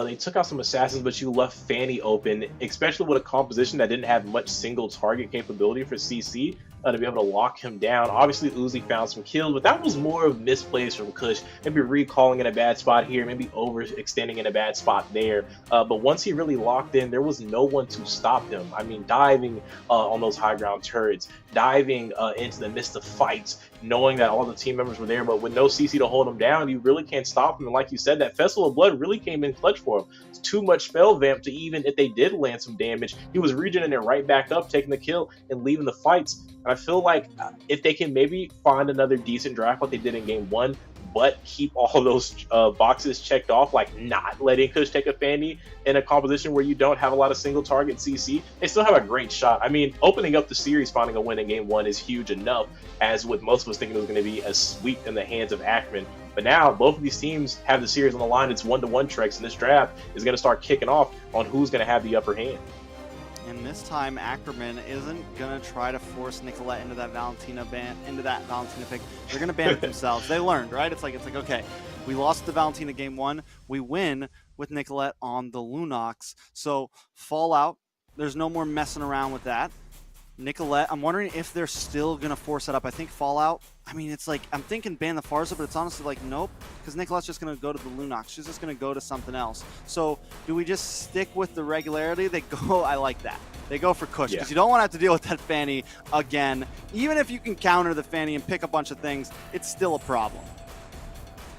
Speaker 4: They took out some assassins, but you left Fanny open, especially with a composition that didn't have much single target capability for CC to be able to lock him down. Obviously, Uzi found some kills, but that was more of misplays from Kush. Maybe recalling in a bad spot here, maybe overextending in a bad spot there. But once he really locked in, there was no one to stop him. I mean, diving on those high ground turrets, diving into the midst of fights, knowing that all the team members were there, but with no CC to hold him down, you really can't stop him. And like you said, that Festival of Blood really came in clutch for him. It's too much spell vamp to even if they did land some damage, he was regening it right back up, taking the kill and leaving the fights. And I feel like if they can maybe find another decent draft like they did in game 1, but keep all those boxes checked off, like not letting Kush take a Fanny in a composition where you don't have a lot of single target CC, they still have a great shot. I mean, opening up the series, finding a win in game 1 is huge enough, as with most of us thinking it was going to be a sweep in the hands of Ackerman. But now both of these teams have the series on the line. It's 1-1 Trex, and this draft is going to start kicking off on who's going to have the upper hand.
Speaker 3: And this time, Ackerman isn't gonna try to force Nicolette into that Valentina pick. They're gonna ban it themselves. They learned, right? It's like okay, we lost the Valentina game 1. We win with Nicolette on the Lunox. So Fallout, there's no more messing around with that. Nicolette, I'm wondering if they're still gonna force it up. I think Fallout, it's like, I'm thinking ban the Farza, but it's honestly like, nope, because Nicolette's just gonna go to the Lunox. She's just gonna go to something else. So do we just stick with the regularity? They go, I like that. They go for Kush, because you don't want to have to deal with that Fanny again. Even if you can counter the Fanny and pick a bunch of things, it's still a problem.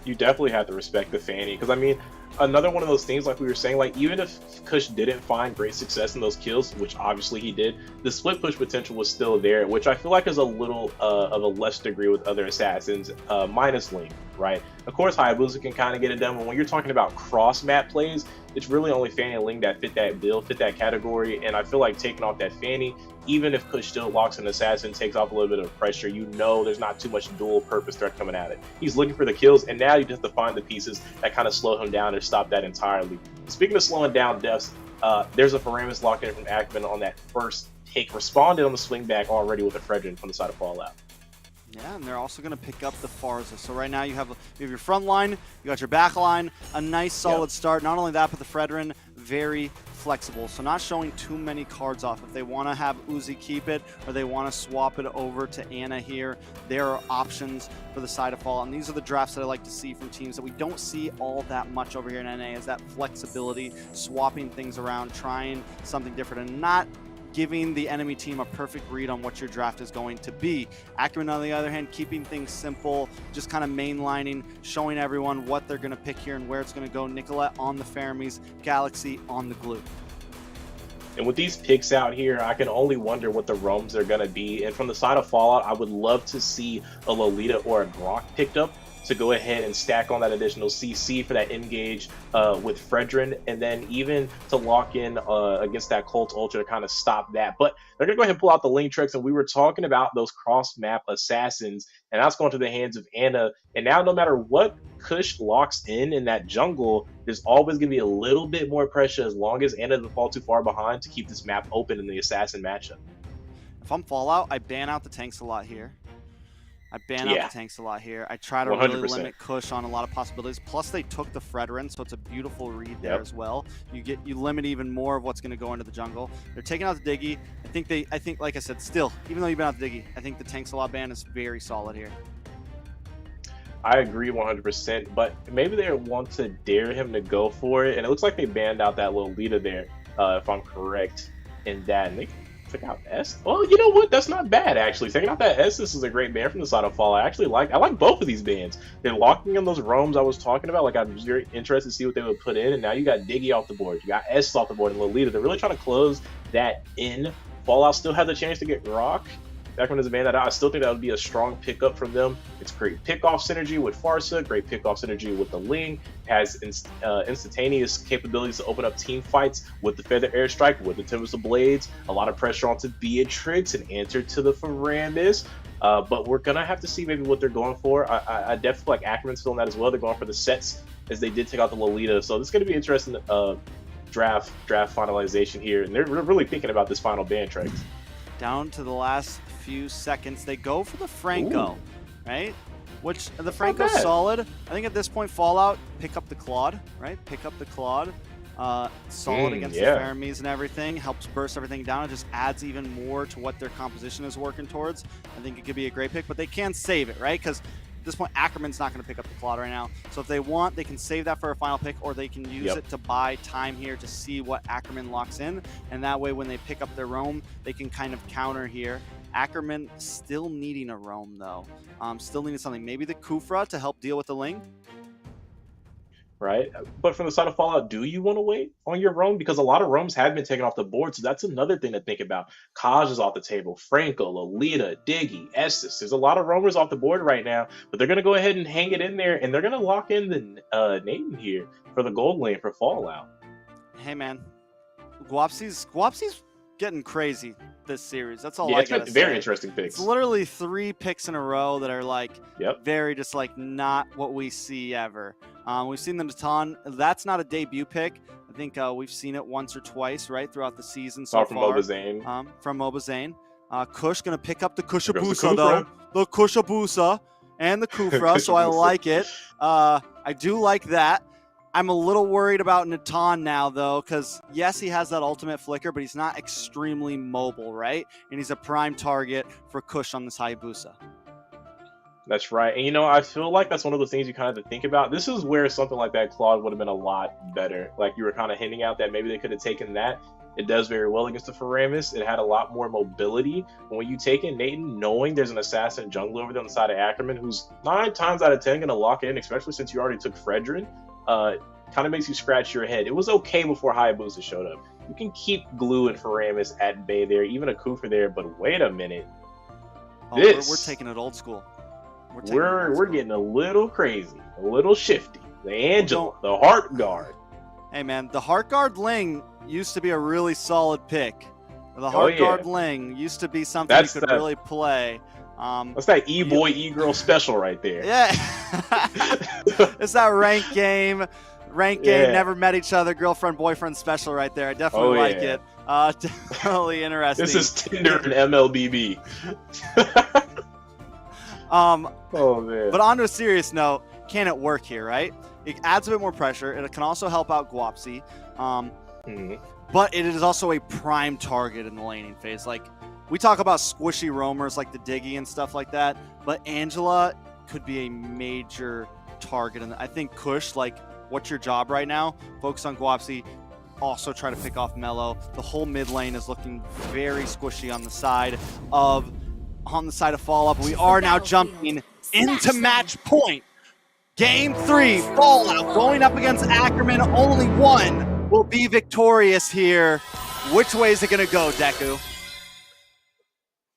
Speaker 4: You definitely have to respect the Fanny, because I mean, another one of those things, like we were saying, like even if Kush didn't find great success in those kills, which obviously he did, the split push potential was still there, which I feel like is a little of a less degree with other assassins, minus Ling, right? Of course, Hayabusa can kind of get it done, but when you're talking about cross map plays, it's really only Fanny and Ling that fit that bill, fit that category, and I feel like taking off that Fanny, even if Kush still locks an assassin, takes off a little bit of pressure, you know there's not too much dual purpose threat coming at it. He's looking for the kills, and now you just have to find the pieces that kind of slow him down and stop that entirely. Speaking of slowing down deaths, there's a Faramis locked in from Ackerman on that first take, responded on the swing back already with a Fredrin from the side of Fallout.
Speaker 3: Yeah, and they're also going to pick up the Farza. So right now you have your front line, you got your back line, a nice solid start. Not only that, but the Fredrin, very flexible. So not showing too many cards off. If they want to have Uzi keep it, or they want to swap it over to Anna here, there are options for the side of Fallout. And these are the drafts that I like to see from teams that we don't see all that much over here in NA, is that flexibility, swapping things around, trying something different, and not giving the enemy team a perfect read on what your draft is going to be. Ackerman, on the other hand, keeping things simple, just kind of mainlining, showing everyone what they're going to pick here and where it's going to go. Nicolette on the Faramis, Galaxy on the Glue.
Speaker 4: And with these picks out here, I can only wonder what the roams are going to be. And from the side of Fallout, I would love to see a Lolita or a Grok picked up to go ahead and stack on that additional CC for that engage with Fredrin, and then even to lock in against that Colt Ultra to kind of stop that. But they're going to go ahead and pull out the Link Trex, and we were talking about those cross-map assassins, and that's going to the hands of Anna. And now no matter what Kush locks in that jungle, there's always going to be a little bit more pressure as long as Anna doesn't fall too far behind to keep this map open in the assassin matchup.
Speaker 3: If I'm Fallout, I ban out the tanks a lot here. I ban out the tanks a lot here. I try to really
Speaker 4: 100%.
Speaker 3: limit Kush on a lot of possibilities. Plus, they took the Fredrin, so it's a beautiful read there as well. You limit even more of what's going to go into the jungle. They're taking out the Diggy. I think, like I said, still, even though you've been out the Diggy, I think the tanks a lot ban is very solid here.
Speaker 4: I agree 100%, but maybe they want to dare him to go for it, and it looks like they banned out that little leader there, if I'm correct in that. And they took out S. Well, you know what? That's not bad, actually. Taking out that S, this is a great ban from the side of Fall. I like both of these bans. They're locking in those roams I was talking about. Like, I'm very interested to see what they would put in, and now you got Diggy off the board. You got S off the board and Lolita. They're really trying to close that in. Fallout still has a chance to get Rock. Ackerman is a ban that out. I still think that would be a strong pickup from them. It's great pickoff synergy with Farsa, great pickoff synergy with the Ling, has instantaneous capabilities to open up team fights with the Feather Airstrike, with the Tempest of Blades, a lot of pressure onto Beatrix and answer to the Faramis. But we're going to have to see maybe what they're going for. I definitely like Ackerman's feeling that as well. They're going for the sets as they did take out the Lolita. So this is going to be interesting draft finalization here. And they're really thinking about this final ban, Trex.
Speaker 3: Down to the last few seconds, they go for the Franco, right? Which the Franco's solid. I think at this point, Fallout, pick up the Claude, right? Pick up the Claude. Solid against the Faramis and everything. Helps burst everything down. It just adds even more to what their composition is working towards. I think it could be a great pick, but they can save it, right? Because at this point, Ackerman's not going to pick up the Claude right now. So if they want, they can save that for a final pick, or they can use it to buy time here to see what Ackerman locks in. And that way, when they pick up their roam, they can kind of counter here. Ackerman still needing a roam, though. Still needing something. Maybe the Kufra to help deal with the Ling.
Speaker 4: Right, but from the side of Fallout, do you want to wait on your roam? Because a lot of roams have been taken off the board, so that's another thing to think about. Kaj is off the table, Franco, Lolita, Diggy, Estes. There's a lot of roamers off the board right now, but they're going to go ahead and hang it in there, and they're going to lock in the Nathan here for the gold lane for Fallout.
Speaker 3: Hey, man. Guapsi's getting crazy this series. That's all I gotta say.
Speaker 4: It's been very interesting picks.
Speaker 3: It's literally 3 picks in a row that are like very just like not what we see ever. We've seen the Natan. That's not a debut pick. I think we've seen it once or twice right throughout the season so
Speaker 4: from
Speaker 3: far.
Speaker 4: Mobazane.
Speaker 3: From Mobazane. Kush gonna pick up the Kushabusa though. The Kushabusa and the Kufra, so I like it. I do like that. I'm a little worried about Natan now, though, because, yes, he has that ultimate flicker, but he's not extremely mobile, right? And he's a prime target for Kush on this Hayabusa.
Speaker 4: That's right. And, you know, I feel like that's one of the things you kind of have to think about. This is where something like that Claude would have been a lot better. Like you were kind of hinting out that maybe they could have taken that. It does very well against the Faramis. It had a lot more mobility. But when you take in Nathan, knowing there's an assassin jungler over there on the side of Ackerman, who's 9 times out of 10 going to lock in, especially since you already took Fredrin, kind of makes you scratch your head. It was okay before Hayabusa showed up. You can keep Glue and Faramis at bay there, even a Kufa there, but wait a minute.
Speaker 3: Oh, we're taking it old school.
Speaker 4: We're getting a little crazy, a little shifty. The Angela, the Heart Guard.
Speaker 3: Hey man, the Heart Guard Ling used to be a really solid pick. The Heart Guard Ling used to be something you could really play.
Speaker 4: That's that E-boy, E-girl special right there.
Speaker 3: Yeah. It's that rank game. Never met each other, girlfriend, boyfriend special right there. I definitely like it. Definitely interesting.
Speaker 4: This is Tinder and MLBB. Oh man.
Speaker 3: But on to a serious note, can it work here, right? It adds a bit more pressure. It can also help out Guapsi. But it is also a prime target in the laning phase. Like, we talk about squishy roamers like the Diggy and stuff like that, but Angela could be a major target. And I think Kush, like, what's your job right now? Focus on Guapsi. Also try to pick off Mello. The whole mid lane is looking very squishy on the side of Fallout. But we are now jumping into match point. Game 3, Fallout going up against Ackerman. Only one will be victorious here. Which way is it going to go, Deku?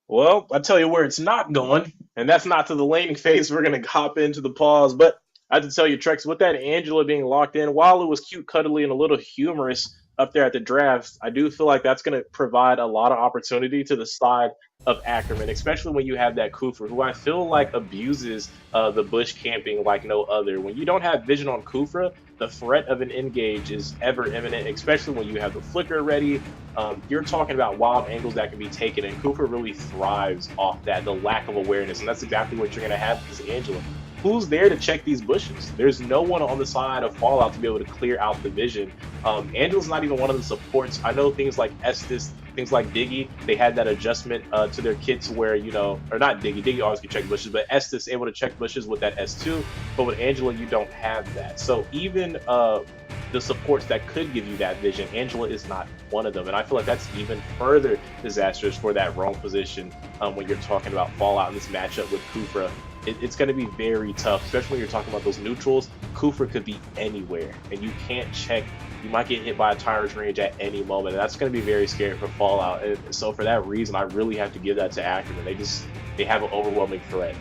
Speaker 4: Well, I'll tell you where it's not going, and that's not to the laning phase. We're going to hop into the pause, but I have to tell you, Trex, with that Angela being locked in, while it was cute, cuddly, and a little humorous up there at the draft, I do feel like that's going to provide a lot of opportunity to the side of Ackerman, especially when you have that Kufra, who I feel like abuses the bush camping like no other. When you don't have vision on Kufra, the threat of an engage is ever imminent, especially when you have the flicker ready. You're talking about wild angles that can be taken, and Kufra really thrives off that, the lack of awareness, and that's exactly what you're going to have with Angela. Who's there to check these bushes? There's no one on the side of Fallout to be able to clear out the vision. Angela's not even one of the supports. I know things like Estes, things like Diggy, they had that adjustment to their kits where, you know, or not Diggy always can check bushes, but Estes able to check bushes with that S2, but with Angela, you don't have that. So even the supports that could give you that vision, Angela is not one of them. And I feel like that's even further disastrous for that roam position when you're talking about Fallout in this matchup with Kufra. It's going to be very tough, especially when you're talking about those neutrals. Kufra could be anywhere, and you can't check. You might get hit by a Tyrant's range at any moment, and that's going to be very scary for Fallout. And so for that reason, I really have to give that to Ackerman. They have an overwhelming threat.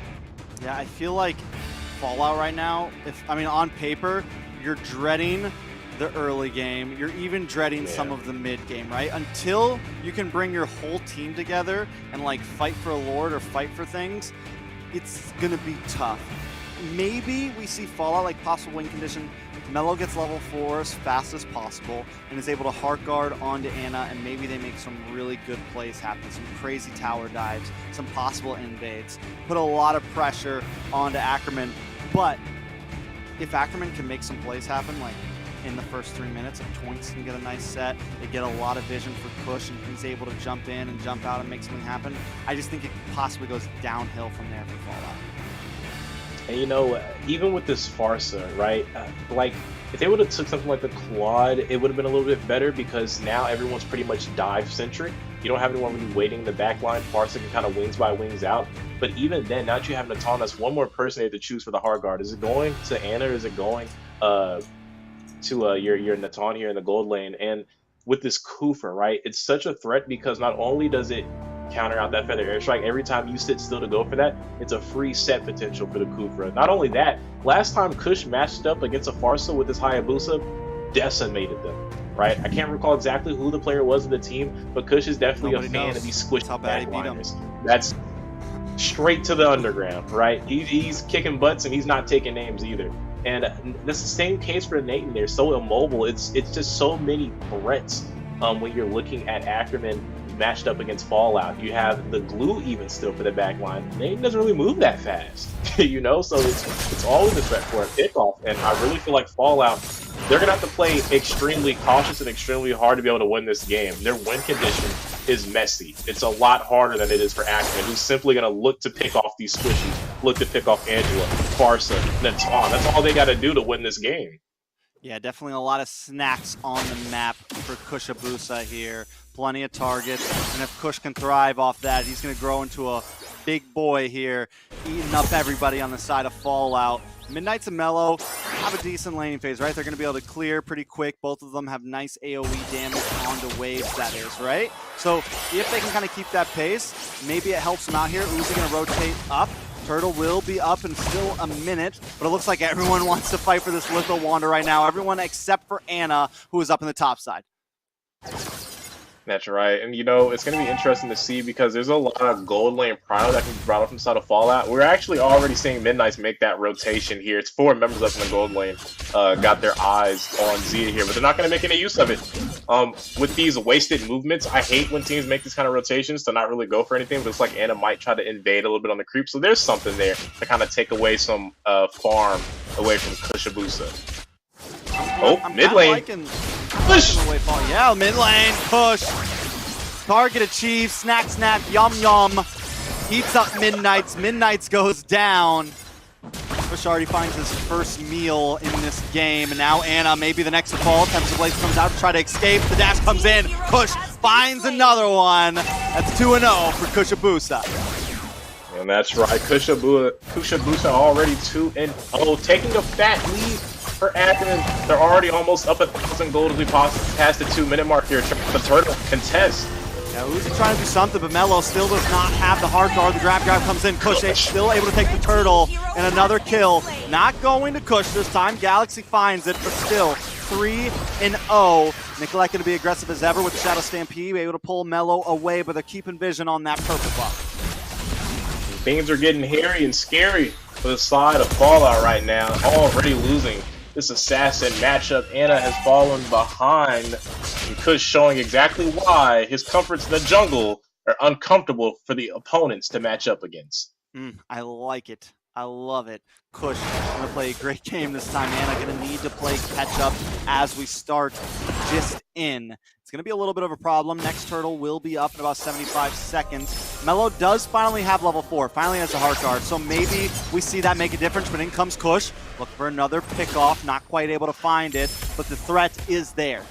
Speaker 3: Yeah, I feel like Fallout right now, on paper, you're dreading the early game. You're even dreading some of the mid game, right? Until you can bring your whole team together and like fight for a lord or fight for things, it's gonna be tough. Maybe we see Fallout like possible win condition. Mello gets level 4 as fast as possible and is able to heart guard onto Anna, and maybe they make some really good plays happen, some crazy tower dives, some possible invades, put a lot of pressure onto Ackerman. But if Ackerman can make some plays happen, like in the first 3 minutes, if Twinks can get a nice set, they get a lot of vision for Kush, and he's able to jump in and jump out and make something happen. I just think it possibly goes downhill from there for Fallout.
Speaker 4: And you know, even with this Farsa, right? Like, if they would have took something like the Claude, it would have been a little bit better, because now everyone's pretty much dive-centric. You don't have anyone really waiting in the back line. Farsa can kind of wings by wings out. But even then, now that you have Natan, that's one more person they have to choose for the hard guard. Is it going to Anna, or is it going to your Natan here in the gold lane? And with this Kufra, right, it's such a threat, because not only does it counter out that feather airstrike, every time you sit still to go for that, it's a free set potential for the Kufra. Not only that, last time Kush matched up against a Farsa with this Hayabusa, decimated them, right? I can't recall exactly who the player was in the team, but Kush is definitely a fan of these squished backliners. That's straight to the underground, right? He's kicking butts, and he's not taking names either. And that's the same case for Nathan. They're so immobile. It's just so many threats when you're looking at Ackerman matched up against Fallout. You have the glue even still for the back line. Nathan doesn't really move that fast, you know? So it's always a threat for a kickoff. And I really feel like Fallout, they're going to have to play extremely cautious and extremely hard to be able to win this game. Their win condition is messy. It's a lot harder than it is for Ackerman, who's simply going to look to pick off these squishies, look to pick off Angela, Farsa, Natan. That's all they got to do to win this game.
Speaker 3: Yeah, definitely a lot of snacks on the map for Kushabusa here. Plenty of targets, and if Kush can thrive off that, he's going to grow into a big boy here, eating up everybody on the side of Fallout. Midnight's and Mellow have a decent laning phase, right? They're going to be able to clear pretty quick. Both of them have nice AoE damage onto waves, that is, right? So if they can kind of keep that pace, maybe it helps them out here. Uzi going to rotate up. Turtle will be up in still a minute, but it looks like everyone wants to fight for this Litho Wander right now. Everyone except for Anna, who is up in the top side.
Speaker 4: That's right. And, you know, it's going to be interesting to see because there's a lot of gold lane prio that can be brought up from the side of Fallout. We're actually already seeing Midnights make that rotation here. It's 4 members up in the gold lane. Got their eyes on Zia here, but they're not going to make any use of it. With these wasted movements, I hate when teams make these kind of rotations to not really go for anything, but it's like Anna might try to invade a little bit on the creep. So there's something there to kind of take away some farm away from Kushabusa. Oh, mid lane. Push!
Speaker 3: Yeah, mid lane, push. Target achieved, snap, yum yum. Eats up Midnights. Midnights goes down. Push already finds his first meal in this game. And now Anna, maybe the next assault. Tempest Blaze comes out to try to escape. The dash comes in. Push finds another one. That's 2-0 for Kushabusa.
Speaker 4: And that's right, Kushabusa already 2-0, taking a fat lead for Ackerman. They're already almost up 1,000 gold as we pass the 2-minute mark here. The turtle contest.
Speaker 3: Yeah, Uzi trying to do something, but Mello still does not have the hard guard. The grab comes in. Kush still able to take the turtle, and another kill. Not going to Kush this time. Galaxy finds it, but still 3-0. Nikolai going to be aggressive as ever with the Shadow Stampede, able to pull Mello away, but they're keeping vision on that purple buff.
Speaker 4: Things are getting hairy and scary for the side of Fallout right now. Already losing this assassin matchup. Anna has fallen behind, and Kush showing exactly why his comforts in the jungle are uncomfortable for the opponents to match up against.
Speaker 3: I like it. I love it. Kush going to play a great game this time. Anna going to need to play catch up as we start just in. It's going to be a little bit of a problem. Next turtle will be up in about 75 seconds. Mello does finally have level 4. Finally has a heart guard. So maybe we see that make a difference. But in comes Kush. Look for another pickoff. Not quite able to find it. But the threat is there.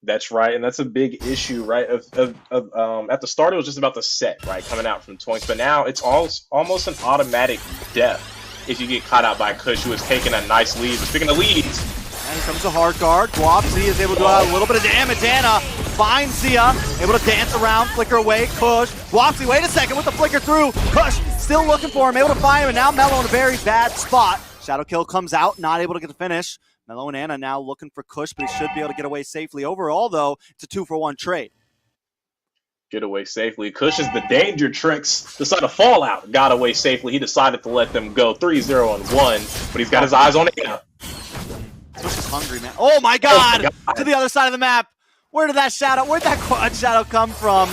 Speaker 4: That's right, and that's a big issue, right? At the start, it was just about the set, right, coming out from Twinks, but now it's almost an automatic death if you get caught out by Kush, who is taking a nice lead. But speaking of leads,
Speaker 3: and here comes a hard guard. Guapzi is able to do a little bit of damage. Anna finds Zia, able to dance around, flicker away. Kush, Guapzi, wait a second with the flicker through. Kush still looking for him, able to find him, and now Mello in a very bad spot. Shadow kill comes out, not able to get the finish. Mello and Anna now looking for Kush, but he should be able to get away safely. Overall, though, it's a 2-for-1 trade.
Speaker 4: Get away safely. Kush is the danger. Trex, the side of Fallout, got away safely. He decided to let them go 3-0-1, but he's got his eyes on Anna.
Speaker 3: Kush is hungry, man. Oh my God! To the other side of the map. Where'd that quad shadow come from?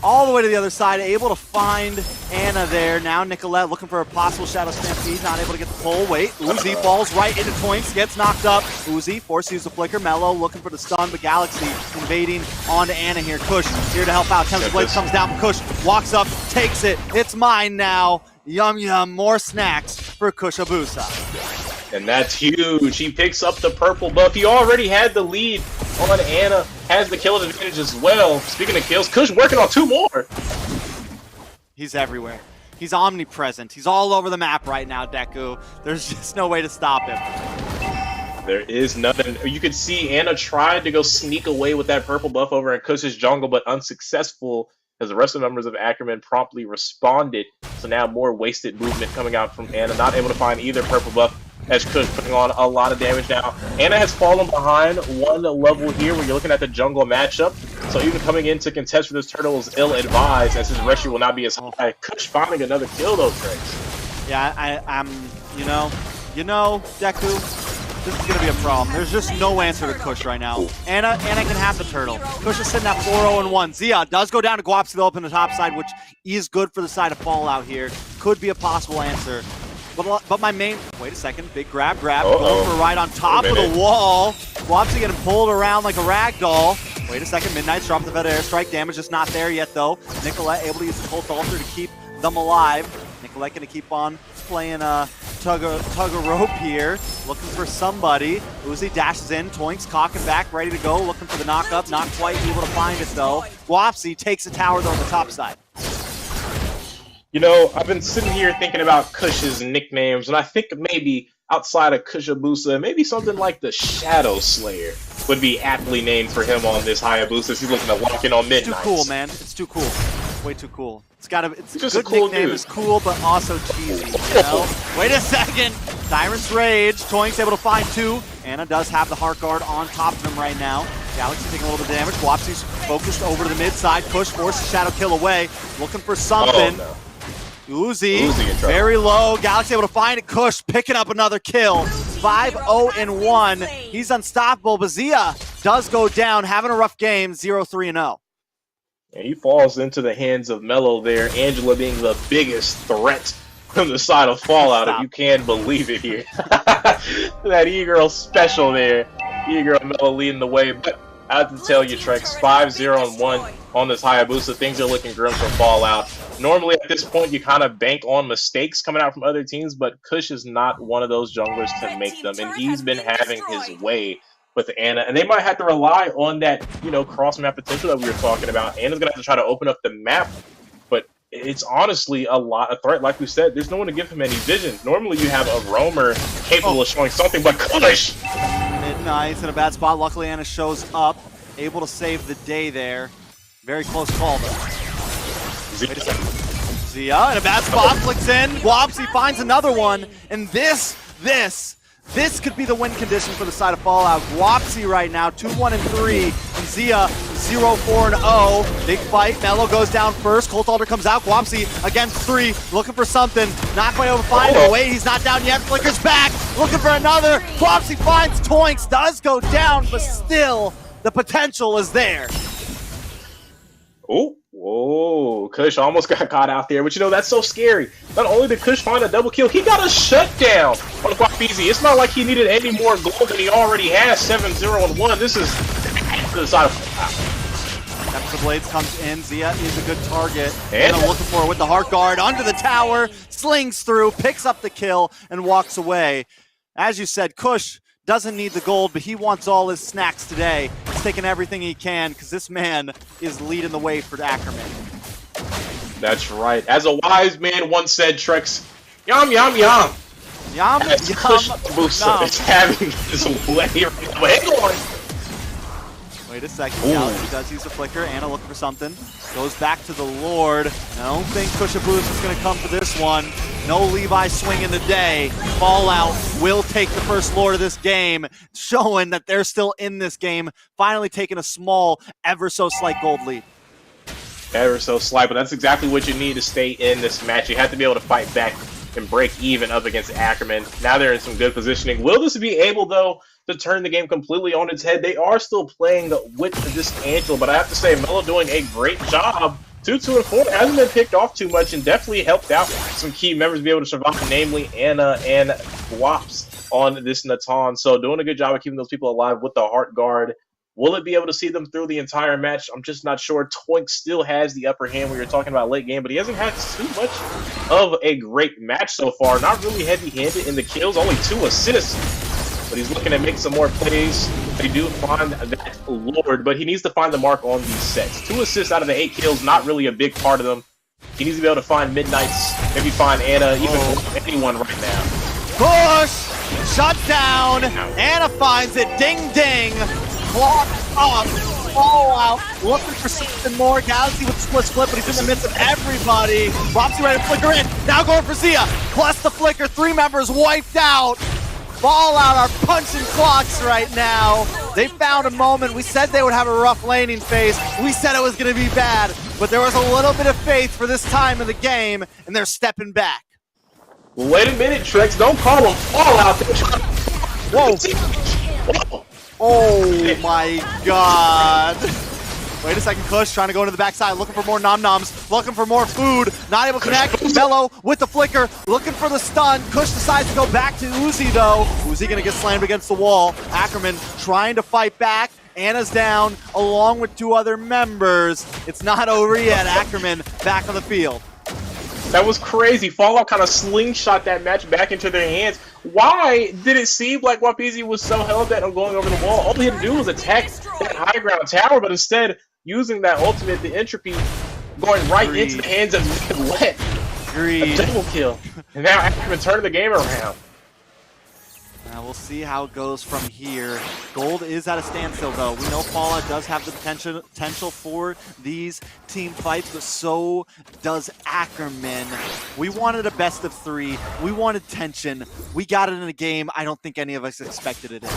Speaker 3: All the way to the other side, able to find Anna there. Now Nicolette looking for a possible Shadow Stampede, not able to get the pull. Wait, Uzi falls right into Twinks, gets knocked up. Uzi forced to use the flicker. Mello looking for the stun, but Galaxy invading onto Anna here. Kush here to help out. Tempest Blade comes down, Kush walks up, takes it. It's mine now. Yum yum, more snacks for Kushabusa.
Speaker 4: And that's huge. He picks up the purple buff. He already had the lead on Anna. Has the kill advantage as well. Speaking of kills, Kush working on 2 more.
Speaker 3: He's everywhere. He's omnipresent. He's all over the map right now, Deku. There's just no way to stop him.
Speaker 4: There is nothing. You can see Anna tried to go sneak away with that purple buff over in Kush's jungle, but unsuccessful as the rest of the members of Ackerman promptly responded. So now more wasted movement coming out from Anna. Not able to find either purple buff, as Kush putting on a lot of damage now. Anna has fallen behind 1 level here when you're looking at the jungle matchup. So even coming in to contest for this turtle is ill-advised, as his rescue will not be as high. Kush finding another kill though, Trex.
Speaker 3: Yeah, I'm, you know, Deku, this is gonna be a problem. There's just no answer to Kush right now. Anna can have the turtle. Kush is sitting at 4-0-1. Zia does go down to Guapzi up in the top side, which is good for the side of Fallout here. Could be a possible answer. But my main, wait a second, big grab, going for right on top of the wall. Guapzi getting pulled around like a rag doll. Wait a second, Midnight's dropped the feather airstrike. Damage is not there yet though. Nicolette able to use the Pulse Altar to keep them alive. Nicolette gonna keep on playing tug a rope here, looking for somebody. Uzi dashes in, Toinks cocking back, ready to go, looking for the knock up, not quite able to find it though. Wapsi takes a tower though on the top side.
Speaker 4: You know, I've been sitting here thinking about Kush's nicknames, and I think maybe outside of Kushabusa, maybe something like the Shadow Slayer would be aptly named for him on this Hayabusa. He's looking to lock in on Midnight.
Speaker 3: It's too cool, man. It's too cool. Way too cool. It's
Speaker 4: just
Speaker 3: good
Speaker 4: a cool
Speaker 3: nickname.
Speaker 4: dude.
Speaker 3: It's cool, but also cheesy. You know? Wait a second. Tyrant's Rage. Toinks able to find two. Anna does have the Heart Guard on top of him right now. Galaxy taking a little bit of damage. Wapsi's focused over to the mid side. Push forces Shadow Kill away. Looking for something.
Speaker 4: Oh, no.
Speaker 3: Uzi very low. Galaxy able to find it. Kush picking up another kill. 5-0-1. He's unstoppable, but Zia does go down, having a rough game. 0-3-0.
Speaker 4: And he falls into the hands of Mello there. Angela being the biggest threat from the side of Fallout, if you can believe it here. That E-Girl special there. E-Girl Mello leading the way. But I have to tell you, Trex, 5-0-1 on this Hayabusa. Things are looking grim for Fallout. Normally at this point, you kind of bank on mistakes coming out from other teams, but Kush is not one of those junglers to make them. And he's been having his way with Anna, and they might have to rely on that, you know, cross-map potential that we were talking about. Anna's gonna have to try to open up the map, but it's honestly a threat. Like we said, there's no one to give him any vision. Normally you have a roamer capable of showing something, but Kush!
Speaker 3: Midnight's in a bad spot. Luckily Anna shows up, able to save the day there. Very close call though. Wait a second. Zia in a bad spot, flicks in. Wapsi finds another one, and this could be the win condition for the side of Fallout. Wapsi right now, 2-1-3, and Zia 0-4-0. Big fight. Mello goes down first. Colt Alder comes out. Wapsi against 3, looking for something. Not quite able to find him. Wait, he's not down yet. Flicker's back, looking for another. Wapsi finds Toinks, does go down, but still, the potential is there.
Speaker 4: Oh, whoa, Kush almost got caught out there, but you know, that's so scary. Not only did Kush find a double kill, he got a shutdown on Kwafizi. It's not like he needed any more gold than he already has. 7-0-1. This is to the side of
Speaker 3: Depth of Blades comes in. Zia is a good target. And looking for it with the Heart Guard under the tower, slings through, picks up the kill, and walks away. As you said, Kush doesn't need the gold, but he wants all his snacks today. He's taking everything he can because this man is leading the way for Ackerman.
Speaker 4: That's right. As a wise man once said, Trex, yum, yum, yum.
Speaker 3: Yum,
Speaker 4: As
Speaker 3: yum,
Speaker 4: Kushabusa is having his way. Hang on.
Speaker 3: Wait a second. Galaxy does use a flicker. Anna looking for something. Goes back to the Lord. I don't think Kushabusa is going to come for this one. No Levi swinging the day. Fallout will take the first Lord of this game, showing that they're still in this game, finally taking a small, ever so slight gold lead.
Speaker 4: Ever so slight, but that's exactly what you need to stay in this match. You have to be able to fight back and break even up against Ackerman. Now they're in some good positioning. Will this be able, though, to turn the game completely on its head? They are still playing with this Angel, but I have to say, Mello doing a great job. 2-2-4 hasn't been picked off too much and definitely helped out some key members be able to survive, namely Anna and Waps on this Natan. So doing a good job of keeping those people alive with the Heart Guard. Will it be able to see them through the entire match? I'm just not sure. Toink still has the upper hand when you're talking about late game, but he hasn't had too much of a great match so far. Not really heavy-handed in the kills, only 2 assists. But he's looking to make some more plays. They do find that Lord, but he needs to find the mark on these sets. 2 assists out of the 8 kills, not really a big part of them. He needs to be able to find Midnights, maybe find Anna, even anyone right now.
Speaker 3: Push! Shut down! Anna finds it. Ding, ding! Block up! Fallout! Looking for something more. Galaxy with split, but he's in the midst of everybody. Wapsi ready to flicker in. Now going for Zia. Plus the flicker. 3 members wiped out. Fallout are punching clocks right now. They found a moment. We said they would have a rough laning phase. We said it was going to be bad, but there was a little bit of faith for this time of the game, and they're stepping back.
Speaker 4: Wait a minute, Trex. Don't call them Fallout.
Speaker 3: Whoa. Oh my god. Wait a second, Kush trying to go into the backside, looking for more nom-noms, looking for more food, not able to connect. Mello with the flicker, looking for the stun. Kush decides to go back to Uzi though. Uzi gonna get slammed against the wall. Ackerman trying to fight back. Anna's down along with 2 other members. It's not over yet. Ackerman back on the field.
Speaker 4: That was crazy. Fallout kind of slingshot that match back into their hands. Why did it seem like Wapizi was so hell-bent on going over the wall? All he had to do was attack that high ground tower, but instead, using that ultimate, the entropy, going right into the hands of Let. A double kill. And now Ackerman turning the game around.
Speaker 3: Now we'll see how it goes from here. Gold is at a standstill, though. We know Fallout does have the potential for these team fights, but so does Ackerman. We wanted a best of 3. We wanted tension. We got it in a game I don't think any of us expected it in.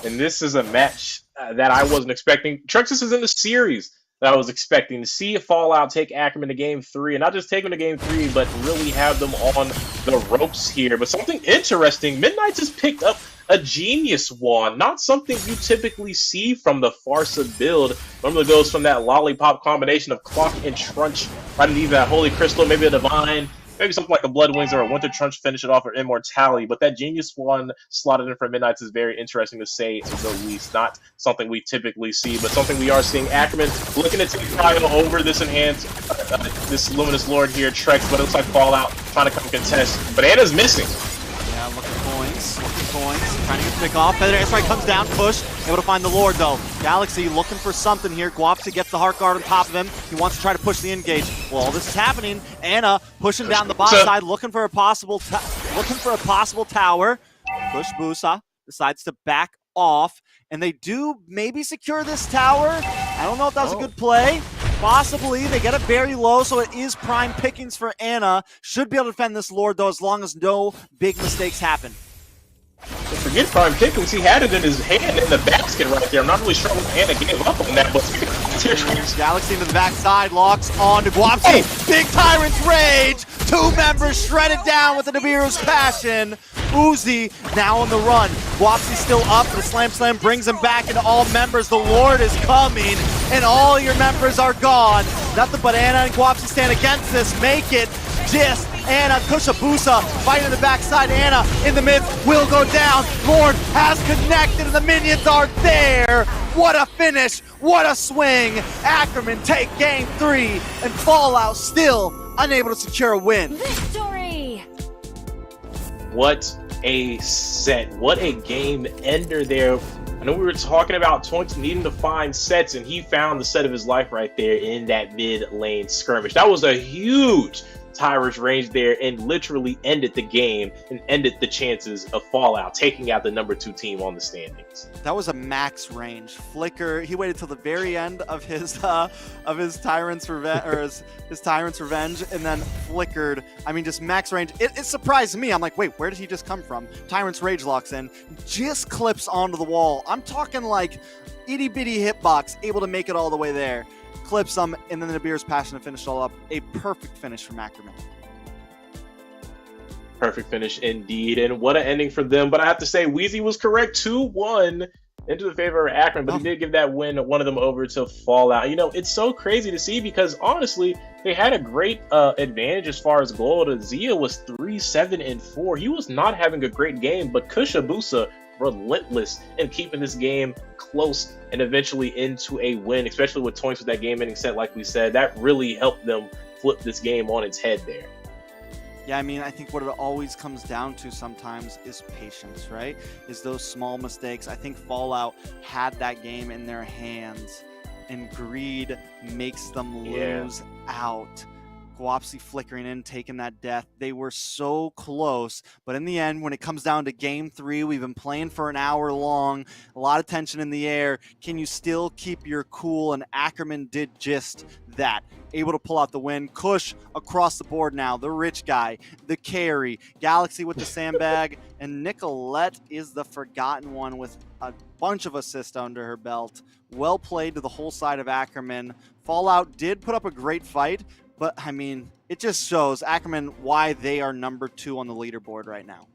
Speaker 4: And this is a match that I wasn't expecting. Trex is in the series that I was expecting to see Fallout take Ackerman to game 3, and not just take him to game 3, but really have them on the ropes here. But something interesting, Midnight's has picked up a Genius Wand, not something you typically see from the Farsa build. Normally goes from that Lollipop combination of Clock and Trunch, right underneath that Holy Crystal, maybe a Divine, maybe something like a Blood Wings or a Winter Trunch finish it off, or Immortality. But that Genius One slotted in for Midnights is very interesting to say the least. Not something we typically see, but something we are seeing. Ackerman looking to take Cryo over this enhanced, this Luminous Lord here, Trex, but it looks like Fallout trying to come contest. But Anna's missing.
Speaker 3: Yeah, looking points, trying to get the pick off. Feather Airstrike comes down, push, able to find the Lord though. Galaxy looking for something here. Guapsi gets the Heart Guard on top of him. He wants to try to push the engage. Well, all this is happening. Anna pushing down the bottom side, looking for a possible tower. Push Busa decides to back off, and they do maybe secure this tower. I don't know if that was a good play. Possibly. They get it very low, so it is prime pickings for Anna. Should be able to defend this Lord, though, as long as no big mistakes happen.
Speaker 4: Forget prime pickings. He had it in his hand in the basket right there. I'm not really sure what Anna gave up on that, but
Speaker 3: Galaxy into the backside, locks on to Guapsi. Big Tyrant's Rage. 2 members shredded down with the Nibiru's Passion. Uzi now on the run. Guapsi still up. The Slam brings him back into all members. The Lord is coming, and all your members are gone. Nothing but Anna and Guapsi stand against this. Make it just Anna. Kushabusa fighting in the backside. Anna in the mid will go down. Lord has connected, and the minions are there. What a finish. What a swing. Ackerman take game 3, and Fallout still unable to secure a win.
Speaker 7: Victory!
Speaker 4: What a set. What a game ender there. I know we were talking about Toinks needing to find sets, and he found the set of his life right there in that mid lane skirmish. That was a huge Tyrant's range there, and literally ended the game and ended the chances of Fallout taking out the number 2 team on the standings.
Speaker 3: That was a max range flicker. He waited till the very end of his Tyrant's Revenge, or his Tyrant's Revenge, and then flickered. I mean, just max range. It surprised me. I'm like, wait, where did he just come from? Tyrant's Rage locks in, just clips onto the wall. I'm talking like itty bitty hitbox, able to make it all the way there. Clips them, and then the Nibiru's Passion to finish it all up. A perfect finish from Ackerman.
Speaker 4: Perfect finish indeed, and what an ending for them. But I have to say, Wheezy was correct. 2-1 into the favor of Ackerman, but he did give that win, one of them over to Fallout. You know, it's so crazy to see because honestly, they had a great advantage as far as gold. Zia was 3-7-4. He was not having a great game, but Kushabusa relentless in keeping this game close and eventually into a win, especially with Toinks with that game-ending set, like we said. That really helped them flip this game on its head there.
Speaker 3: Yeah, I mean, I think what it always comes down to sometimes is patience, right? Is those small mistakes. I think Fallout had that game in their hands, and greed makes them lose out. Guapsi flickering in, taking that death. They were so close, but in the end, when it comes down to game 3, we've been playing for an hour long, a lot of tension in the air. Can you still keep your cool? And Ackerman did just that. Able to pull out the win. Kush across the board now, the rich guy, the carry, Galaxy with the sandbag, and Nicolette is the forgotten one with a bunch of assists under her belt. Well played to the whole side of Ackerman. Fallout did put up a great fight, but, I mean, it just shows Ackerman why they are number 2 on the leaderboard right now.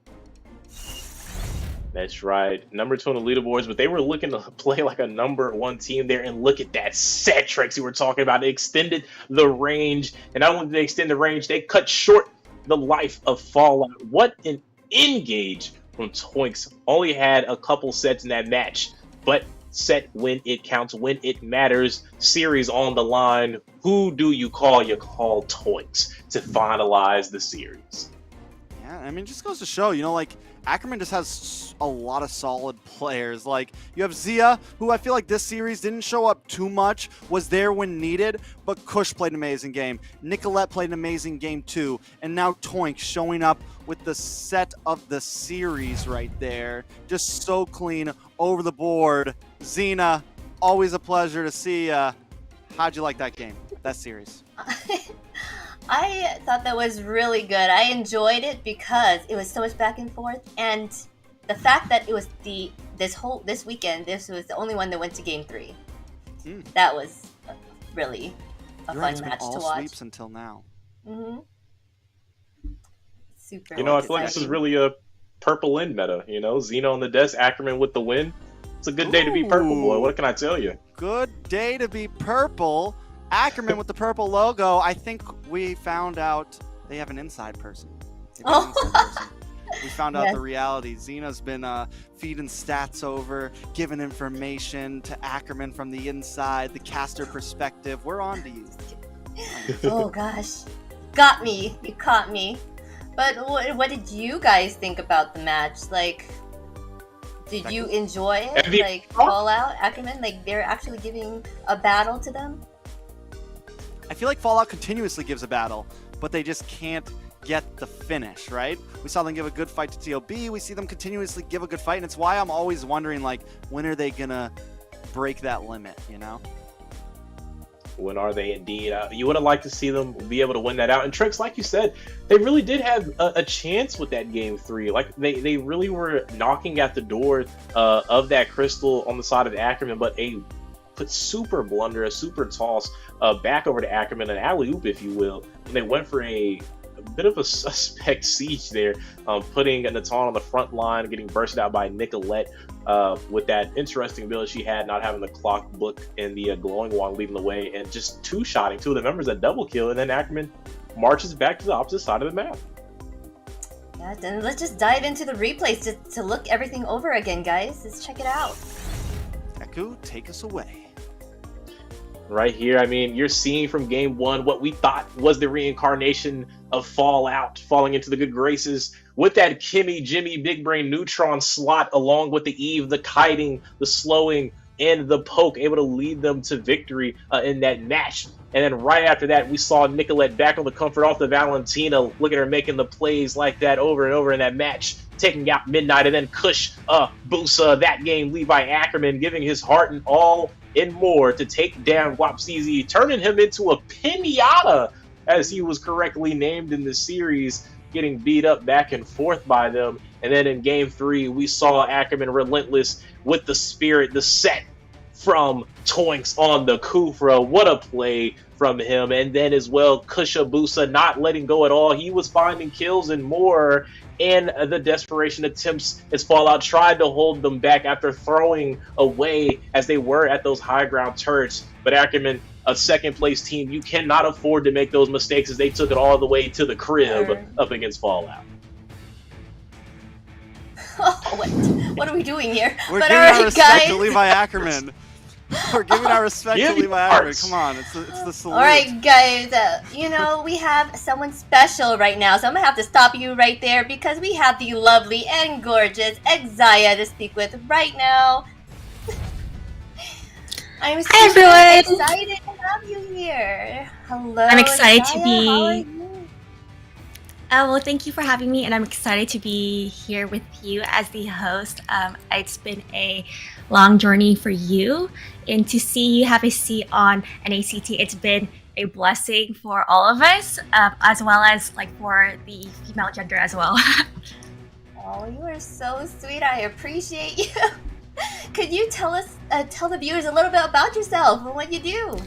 Speaker 4: That's right. Number 2 on the leaderboards, but they were looking to play like a number 1 team there. And look at that set, Trex, you were talking about. They extended the range. And not only did they extend the range, they cut short the life of Fallout. What an engage from Toinks. Only had a couple sets in that match, but set when it counts, when it matters, series on the line. Who do you call? You call Toinks to finalize the series.
Speaker 3: Yeah, I mean, it just goes to show, like, Ackerman just has a lot of solid players. Like, you have Zia, who I feel like this series didn't show up too much, was there when needed, but Kush played an amazing game. Nicolette played an amazing game too. And now Toink showing up with the set of the series right there. Just so clean, over the board. Xina, always a pleasure to see ya. How'd you like that game, that series?
Speaker 2: I thought that was really good. I enjoyed it because it was so much back and forth, and the fact that it was this weekend, this was the only one that went to Game 3. That was really a fun match to watch.
Speaker 3: Sweeps until now.
Speaker 2: Super.
Speaker 4: I feel like this is really a purple in meta. Xena on the desk, Ackerman with the win. It's a good day to be purple, boy. What can I tell you?
Speaker 3: Good day to be purple. Ackerman with the purple logo. I think we found out they have an inside person. We found out the reality. Xena's been feeding stats over, giving information to Ackerman from the inside, the caster perspective. We're on to you.
Speaker 2: Oh gosh, got me. You caught me. But what did you guys think about the match? Like, did you enjoy it? Like, Fallout, Ackerman, like they're actually giving a battle to them?
Speaker 3: I feel like Fallout continuously gives a battle, but they just can't get the finish, right? We saw them give a good fight to TOB. We see them continuously give a good fight, and it's why I'm always wondering, like, when are they gonna break that limit,
Speaker 4: When are they indeed? You would have liked to see them be able to win that out. And Trex, like you said, they really did have a chance with that Game 3. Like, they really were knocking at the door of that crystal on the side of Ackerman, but a super blunder, a super toss back over to Ackerman, an alley-oop, if you will. And they went for a bit of a suspect siege there, putting Natan on the front line, getting bursted out by Nicolette with that interesting ability she had, not having the clock book and the glowing wand leading the way, and just two-shotting two of the members at double kill, and then Ackerman marches back to the opposite side of the map.
Speaker 2: Yeah, then let's just dive into the replays to look everything over again, guys. Let's check it out.
Speaker 3: Deku, take us away.
Speaker 4: Right here, I mean, you're seeing from Game 1 what we thought was the reincarnation of Fallout, falling into the good graces with that Kimmy, Jimmy, Big Brain, Neutron slot, along with the Eve, the kiting, the slowing, and the poke, able to lead them to victory in that match. And then right after that, we saw Nicolette back on the comfort off the Valentina. Look at her making the plays like that over and over in that match, taking out Midnight, and then Kush, Busa, that game, Levi Ackerman, giving his heart and all and more to take down Wapsizi, turning him into a pinata, as he was correctly named in the series, getting beat up back and forth by them. And then in Game 3, we saw Ackerman relentless with the spirit, the set from Toinks on the Kufra. What a play from him. And then as well, Kushabusa not letting go at all. He was finding kills and more. And the desperation attempts as Fallout tried to hold them back after throwing away as they were at those high ground turrets. But Ackerman, a second place team, you cannot afford to make those mistakes as they took it all the way to the crib up against Fallout.
Speaker 2: Oh, what are we doing here?
Speaker 3: We're giving our respect to Levi Ackerman. We're giving our respect to Levi Ackerman. Come on, it's the salute.
Speaker 2: Alright, guys, we have someone special right now, so I'm gonna have to stop you right there because we have the lovely and gorgeous Xia to speak with right now. I'm super excited to have you here. Hello,
Speaker 8: I'm excited
Speaker 2: Xia,
Speaker 8: to be.
Speaker 2: How are you?
Speaker 8: Well, thank you for having me, and I'm excited to be here with you as the host. It's been a long journey for you, and to see you have a seat on NACT, it's been a blessing for all of us, as well as for the female gender as well.
Speaker 2: Oh, you are so sweet. I appreciate you. Could you tell the viewers a little bit about yourself and what you do?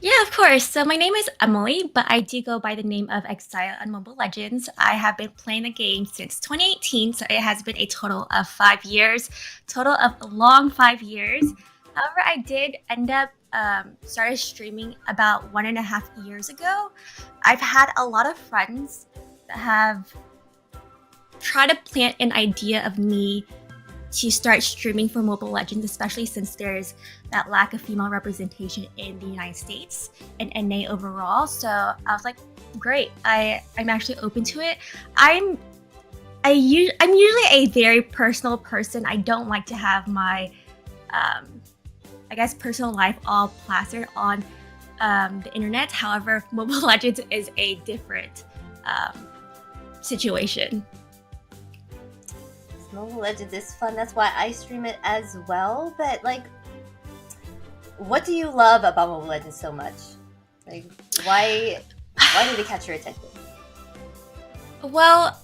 Speaker 8: Yeah, of course. So my name is Emily, but I do go by the name of Xia on Mobile Legends. I have been playing the game since 2018, so it has been a total of 5 years. Total of a long 5 years. However, I did end up started streaming about 1.5 years ago. I've had a lot of friends that have tried to plant an idea of me to start streaming for Mobile Legends, especially since there's that lack of female representation in the United States and NA overall. So I was like, great, I'm actually open to it. I'm usually a very personal person. I don't like to have my, I guess, personal life all plastered on the internet. However, Mobile Legends is a different situation.
Speaker 2: Mobile Legends is fun. That's why I stream it as well. But like, what do you love about Mobile Legends so much? Like, why did it catch your attention?
Speaker 8: Well,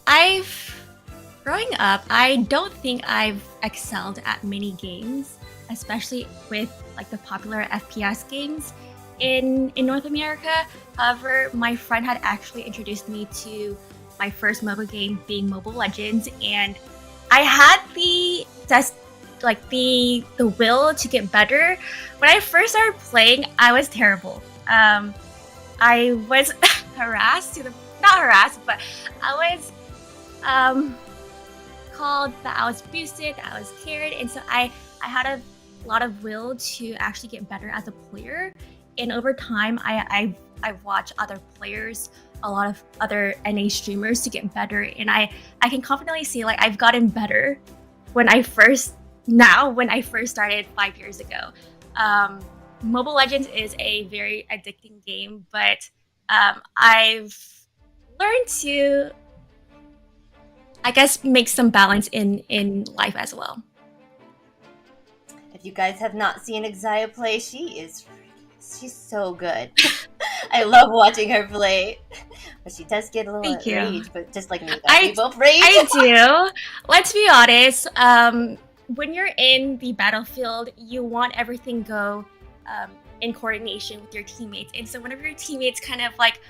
Speaker 8: growing up, I don't think I've excelled at many games, especially with like the popular FPS games in North America. However, my friend had actually introduced me to my first mobile game being Mobile Legends, and I had the will to get better. When I first started playing, I was terrible. I was not harassed, but I was called that I was boosted, that I was carried, and so I had a lot of will to actually get better as a player. And over time, I've watched other players, a lot of other NA streamers to get better, and I can confidently say like I've gotten better when I first started 5 years ago. Mobile Legends is a very addicting game, but I've learned to, I guess, make some balance in life as well.
Speaker 2: If you guys have not seen Xia play, she's so good. I love watching her play. But she does get a little rage, but just like me, we both rage.
Speaker 8: I do. Let's be honest. When you're in the battlefield, you want everything go in coordination with your teammates. And so whenever your teammates kind of like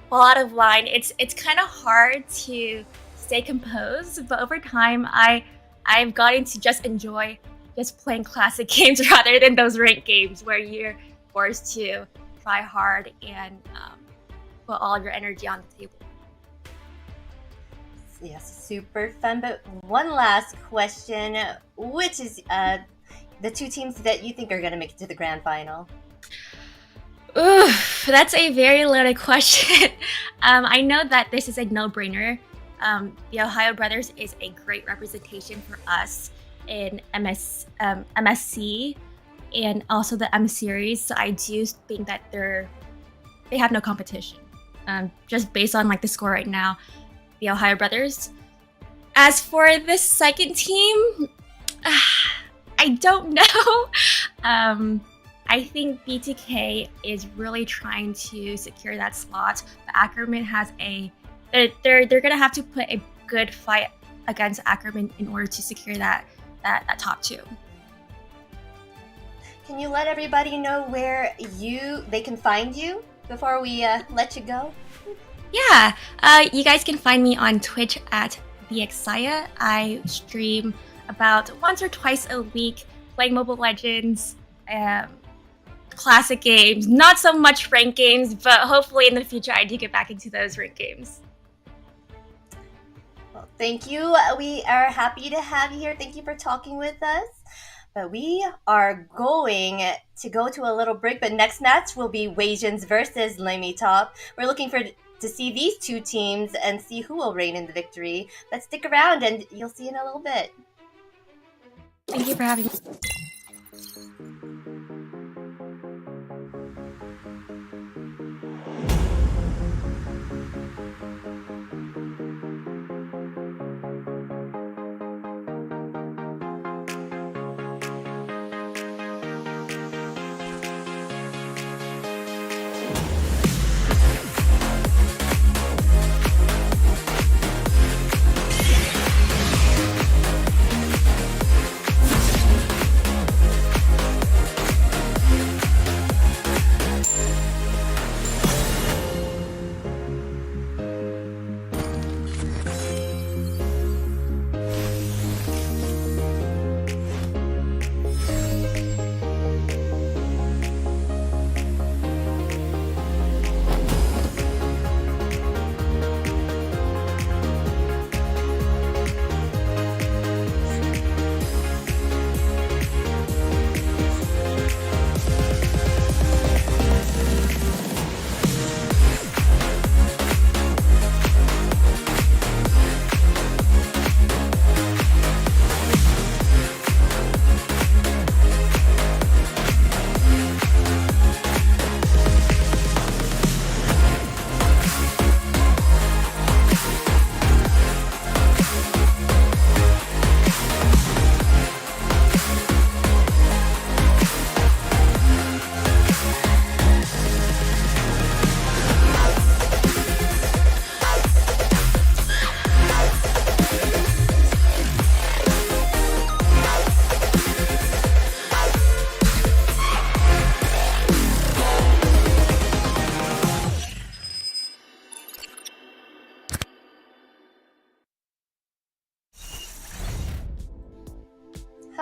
Speaker 8: fall out of line, it's kind of hard to stay composed. But over time, I've gotten to just enjoy just playing classic games rather than those ranked games where you're forced to try hard and put all your energy on the table.
Speaker 2: Yes, super fun. But one last question, which is the two teams that you think are going to make it to the grand final?
Speaker 8: Ooh, that's a very loaded question. I know that this is a no-brainer. The OhioBrothers is a great representation for us in MSC and also the M series. So I do think that they have no competition. Just based on like the score right now, the OhioBrothers. As for the second team, I don't know. I think BTK is really trying to secure that slot, but Ackerman has they're gonna have to put a good fight against Ackerman in order to secure that top two.
Speaker 2: Can you let everybody know where they can find you before we let you go?
Speaker 8: Yeah, you guys can find me on Twitch at TheXina. I stream about once or twice a week, playing Mobile Legends, classic games, not so much ranked games, but hopefully in the future I do get back into those ranked games.
Speaker 2: Well, thank you. We are happy to have you here. Thank you for talking with us. But we are going to go to a little break, but next match will be Wasians versus LaimiTop. We're looking to see these two teams and see who will reign in the victory. But stick around and you'll see in a little bit.
Speaker 8: Thank you for having me.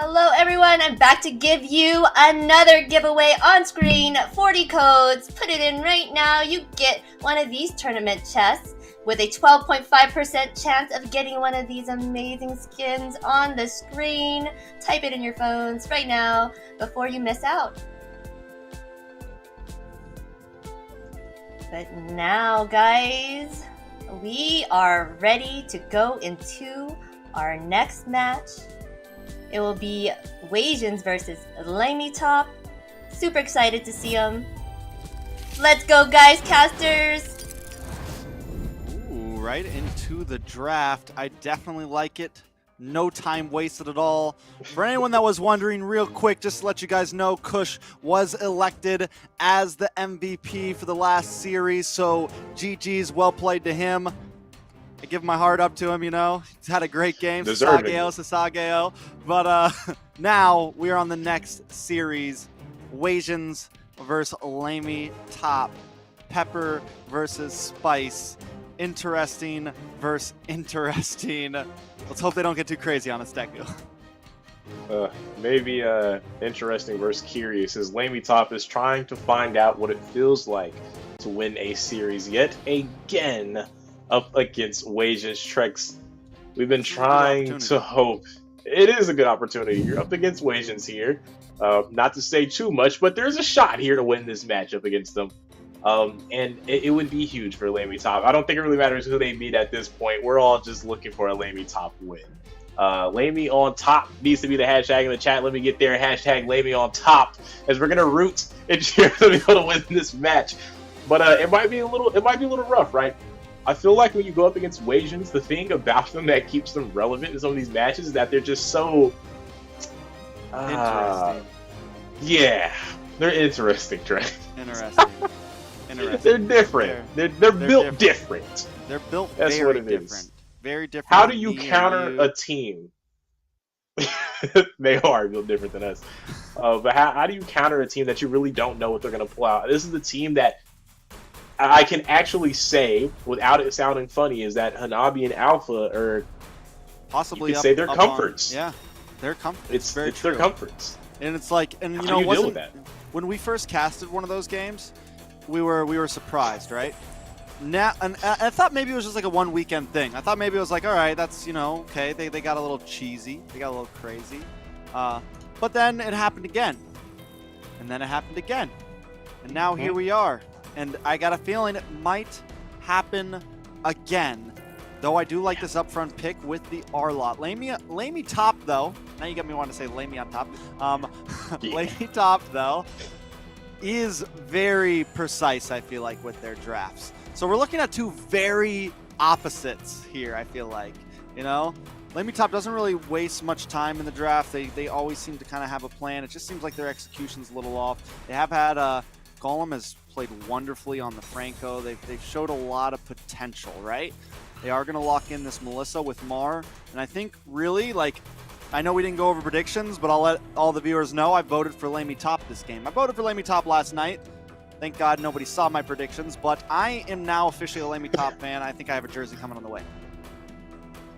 Speaker 2: Hello everyone, I'm back to give you another giveaway on screen. 40 codes, put it in right now. You get one of these tournament chests with a 12.5% chance of getting one of these amazing skins on the screen. Type it in your phones right now before you miss out. But now guys, we are ready to go into our next match. It will be Wasians versus LaimiTop. Super excited to see them. Let's go, guys, casters!
Speaker 3: Ooh, right into the draft. I definitely like it. No time wasted at all. For anyone that was wondering, real quick, just to let you guys know, Kush was elected as the MVP for the last series, so GG's, well played to him. I give my heart up to him, you know. He's had a great game. Sasageo. But now we are on the next series. Wasians versus LaimiTop. Pepper versus Spice. Interesting versus interesting. Let's hope they don't get too crazy on us, Deku.
Speaker 4: Maybe interesting versus curious, as LaimiTop is trying to find out what it feels like to win a series yet again. Up against Wasians. Trex, we've been trying to hope. It is a good opportunity. You're up against Wasians here. Not to say too much, but there's a shot here to win this matchup against them. And it would be huge for LaimiTop. I don't think it really matters who they beat at this point. We're all just looking for a LaimiTop win. Laimi on top needs to be the hashtag in the chat. Let me get there. Hashtag Laimi on top, as we're gonna root and cheer to be able to win this match. But it might be a little rough, right? I feel like when you go up against Wasians, the thing about them that keeps them relevant in some of these matches is that they're just so
Speaker 3: Interesting.
Speaker 4: Yeah, they're interesting, Trey.
Speaker 3: Interesting.
Speaker 4: They're different. They're built different.
Speaker 3: They're built
Speaker 4: That's
Speaker 3: very
Speaker 4: what it
Speaker 3: different.
Speaker 4: is.
Speaker 3: Very different.
Speaker 4: How do
Speaker 3: than
Speaker 4: you
Speaker 3: me
Speaker 4: counter
Speaker 3: and you.
Speaker 4: a team? They are built different than us. But how do you counter a team that you really don't know what they're going to pull out? This is the team that I can actually say, without it sounding funny, is that Hanabi and Alpha are
Speaker 3: possibly
Speaker 4: you could say they're comforts.
Speaker 3: Yeah, they're comforts.
Speaker 4: It's
Speaker 3: very
Speaker 4: their comforts.
Speaker 3: And it's like, and you
Speaker 4: How
Speaker 3: know,
Speaker 4: do you deal with that?
Speaker 3: When we first casted one of those games, we were surprised, right? Now, and I thought maybe it was just like a one weekend thing. I thought maybe it was like, all right, that's, you know, okay. They got a little cheesy. They got a little crazy. But then it happened again, and then it happened again, and now here we are. And I got a feeling it might happen again. Though I do like this upfront pick with the R-Lot. LaimiTop, though. Now you got me wanting to say Laimi on top. LaimiTop, though, is very precise, I feel like, with their drafts. So we're looking at two very opposites here, I feel like. You know? LaimiTop doesn't really waste much time in the draft. They always seem to kind of have a plan. It just seems like their execution's a little off. They have had Golem has played wonderfully on the Franco. They've showed a lot of potential, right? They are going to lock in this Melissa with Mar. And I think really, like, I know we didn't go over predictions, but I'll let all the viewers know I voted for LaimiTop this game. I voted for LaimiTop last night. Thank God nobody saw my predictions, but I am now officially a LaimiTop fan. I think I have a jersey coming on the way.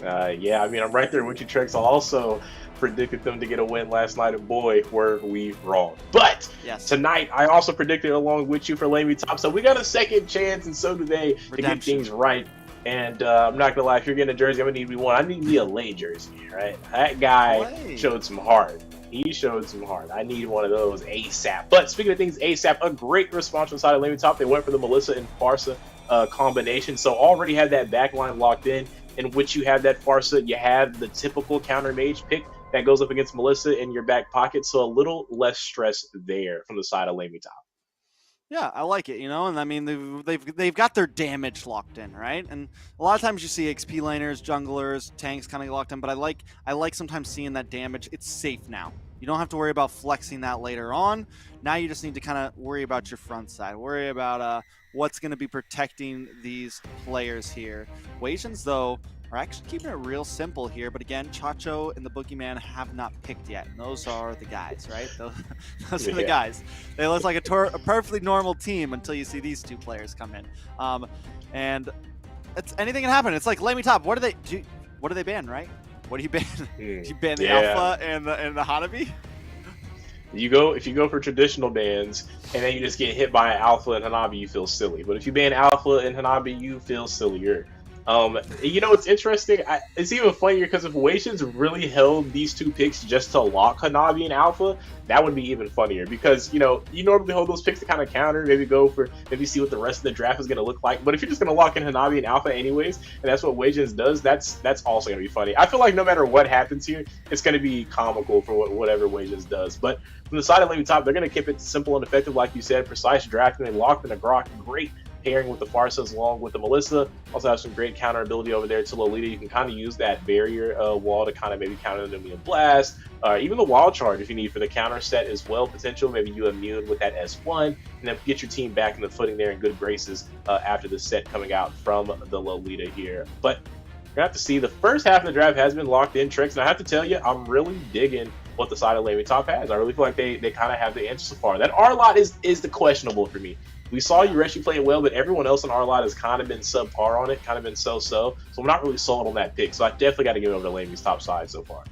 Speaker 4: Yeah, I mean, I'm right there with you, Trex. I also predicted them to get a win last night, and boy, were we wrong. But
Speaker 3: yes,
Speaker 4: tonight, I also predicted along with you for LaimiTop, so we got a second chance, and so do they, to get things right. And I'm not gonna lie, if you're getting a jersey, I'm gonna need me one. I need me a Lay jersey, right? That guy showed some heart. He showed some heart. I need one of those ASAP. But speaking of things ASAP, a great response from the side of LaimiTop. They went for the Melissa and Farsa combination, so already have that backline locked in which you have that Farsa. You have the typical counter mage pick that goes up against Melissa in your back pocket, so a little less stress there from the side of LaimiTop.
Speaker 3: Yeah, I like it, you know, and I mean they've got their damage locked in, right? And a lot of times you see XP laners, junglers, tanks kind of locked in, but I like sometimes seeing that damage. It's safe now. You don't have to worry about flexing that later on. Now you just need to kind of worry about your front side, worry about what's going to be protecting these players here. Wasians, though, are actually keeping it real simple here, but again, Chacho and the Boogeyman have not picked yet, and those are the guys, right? Those are the guys. They look like a perfectly normal team until you see these two players come in. And anything can happen. It's like LaimiTop. What do they ban, right? What do you ban? You ban the
Speaker 4: Yeah.
Speaker 3: Alpha and the Hanabi?
Speaker 4: If you go for traditional bans and then you just get hit by an Alpha and Hanabi, you feel silly. But if you ban Alpha and Hanabi, you feel sillier. It's interesting. It's even funnier because if Wasians really held these two picks just to lock Hanabi and Alpha, that would be even funnier. Because you normally hold those picks to kind of counter, maybe see what the rest of the draft is going to look like. But if you're just going to lock in Hanabi and Alpha anyways, and that's what Wasians does, that's also going to be funny. I feel like no matter what happens here, it's going to be comical for whatever Wasians does. But from the side of LaimiTop, they're going to keep it simple and effective, like you said, precise drafting. They locked in a Grok, great pairing with the Farsas along with the Melissa. Also have some great counter ability over there to Lolita. You can kind of use that barrier wall to kind of maybe counter the immune blast, even the wild charge if you need for the counter set as well. Potential, maybe you immune with that S1, and then get your team back in the footing there in good graces after the set coming out from the Lolita here. But you're gonna have to see, the first half of the draft has been locked in, Trex, and I have to tell you, I'm really digging what the side of LaimiTop has. I really feel like they kind of have the answer so far. That R-Lot is the questionable for me. We saw Yureshi playing well, but everyone else on R-Lot has kind of been subpar on it, kind of been so-so. So I'm not really sold on that pick. So I definitely got to give it over to LaimiTop's side so far.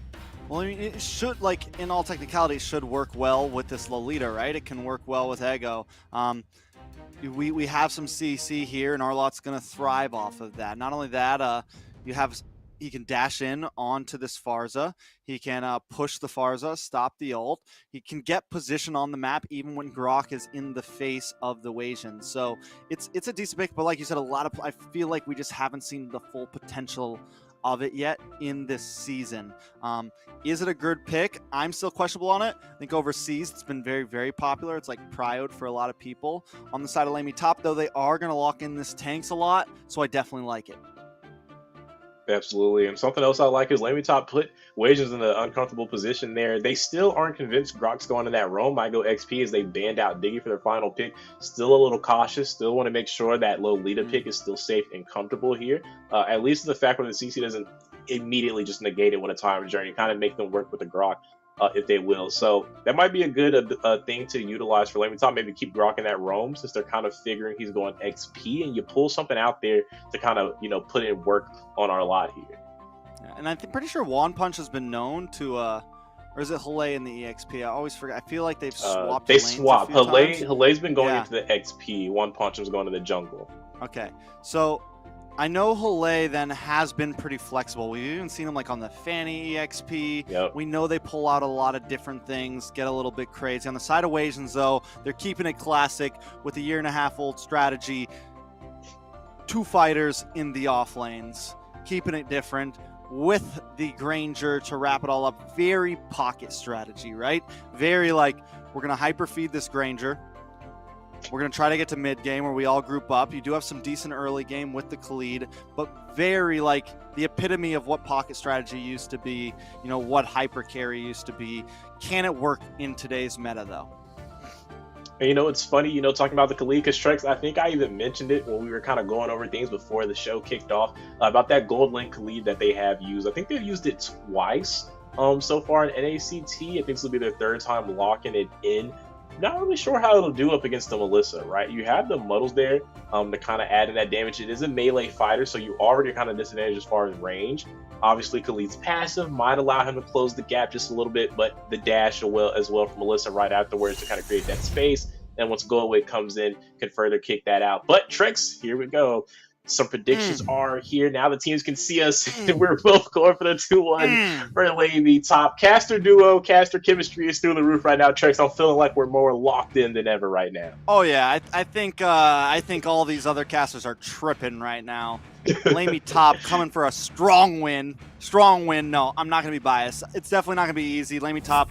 Speaker 3: Well, I mean, it should, like, in all technicality, it should work well with this Lolita, right? It can work well with Ego. We have some CC here, and R-Lot's going to thrive off of that. Not only that, he can dash in onto this Farza. He can push the Farza, stop the ult. He can get position on the map even when Grok is in the face of the Wasians. So it's a decent pick, but like you said, I feel like we just haven't seen the full potential of it yet in this season. Is it a good pick? I'm still questionable on it. I think overseas it's been very, very popular. It's like prioed for a lot of people. On the side of LaimiTop, though, they are going to lock in this tanks a lot, so I definitely like it.
Speaker 4: Absolutely. And something else I like is LaimiTop put Wasians in an uncomfortable position there. They still aren't convinced Grok's going to that roam. Might go XP as they banned out Diggy for their final pick. Still a little cautious. Still want to make sure that Lolita pick is still safe and comfortable here. At least the fact where the CC doesn't immediately just negate it with a time journey. Kind of make them work with the Grok if they will. So that might be a good thing to utilize for LaimiTop. Maybe keep Grok in that roam since they're kind of figuring he's going XP, and you pull something out there to kind of, put in work on our lot here.
Speaker 3: Yeah, and I'm pretty sure Wand Punch has been known to, or is it Hale in the EXP? I always forget. I feel like they've swapped.
Speaker 4: They swap. Hale's been going
Speaker 3: Yeah.
Speaker 4: into the XP. Wand Punch was going to the jungle.
Speaker 3: Okay, so I know Hale then has been pretty flexible. We've even seen him like on the Fanny EXP.
Speaker 4: Yep.
Speaker 3: We know they pull out a lot of different things, get a little bit crazy. On the side of Wasians, though, they're keeping it classic with a 1.5-year-old strategy. 2 fighters in the off lanes, keeping it different with the Granger to wrap it all up. Very pocket strategy, right? Very like, we're going to hyper feed this Granger. We're going to try to get to mid game where we all group up. You do have some decent early game with the Khalid, but very like the epitome of what pocket strategy used to be, what hyper carry used to be. Can it work in today's meta though?
Speaker 4: And it's funny, talking about the Khalid, because Trex, I think I even mentioned it when we were kind of going over things before the show kicked off, about that gold link Khalid that they have used. I think they've used it twice so far in NACT. I think this will be their 3rd time locking it in. Not really sure how it'll do up against the Melissa, right? You have the muddles there to kind of add in that damage. It is a melee fighter, so you already kind of disadvantaged as far as range. Obviously, Khalid's passive might allow him to close the gap just a little bit, but the dash as well from Melissa right afterwards to kind of create that space. And once Goldway comes in, can further kick that out. But Trex, here we go. Some predictions are here. Now the teams can see us. We're both going for the 2-1 for LaimiTop. Caster duo, caster chemistry is through the roof right now. Trex, I'm feeling like we're more locked in than ever right now.
Speaker 3: Oh yeah, I think all these other casters are tripping right now. LaimiTop coming for a strong win. Strong win. No, I'm not going to be biased. It's definitely not going to be easy. LaimiTop,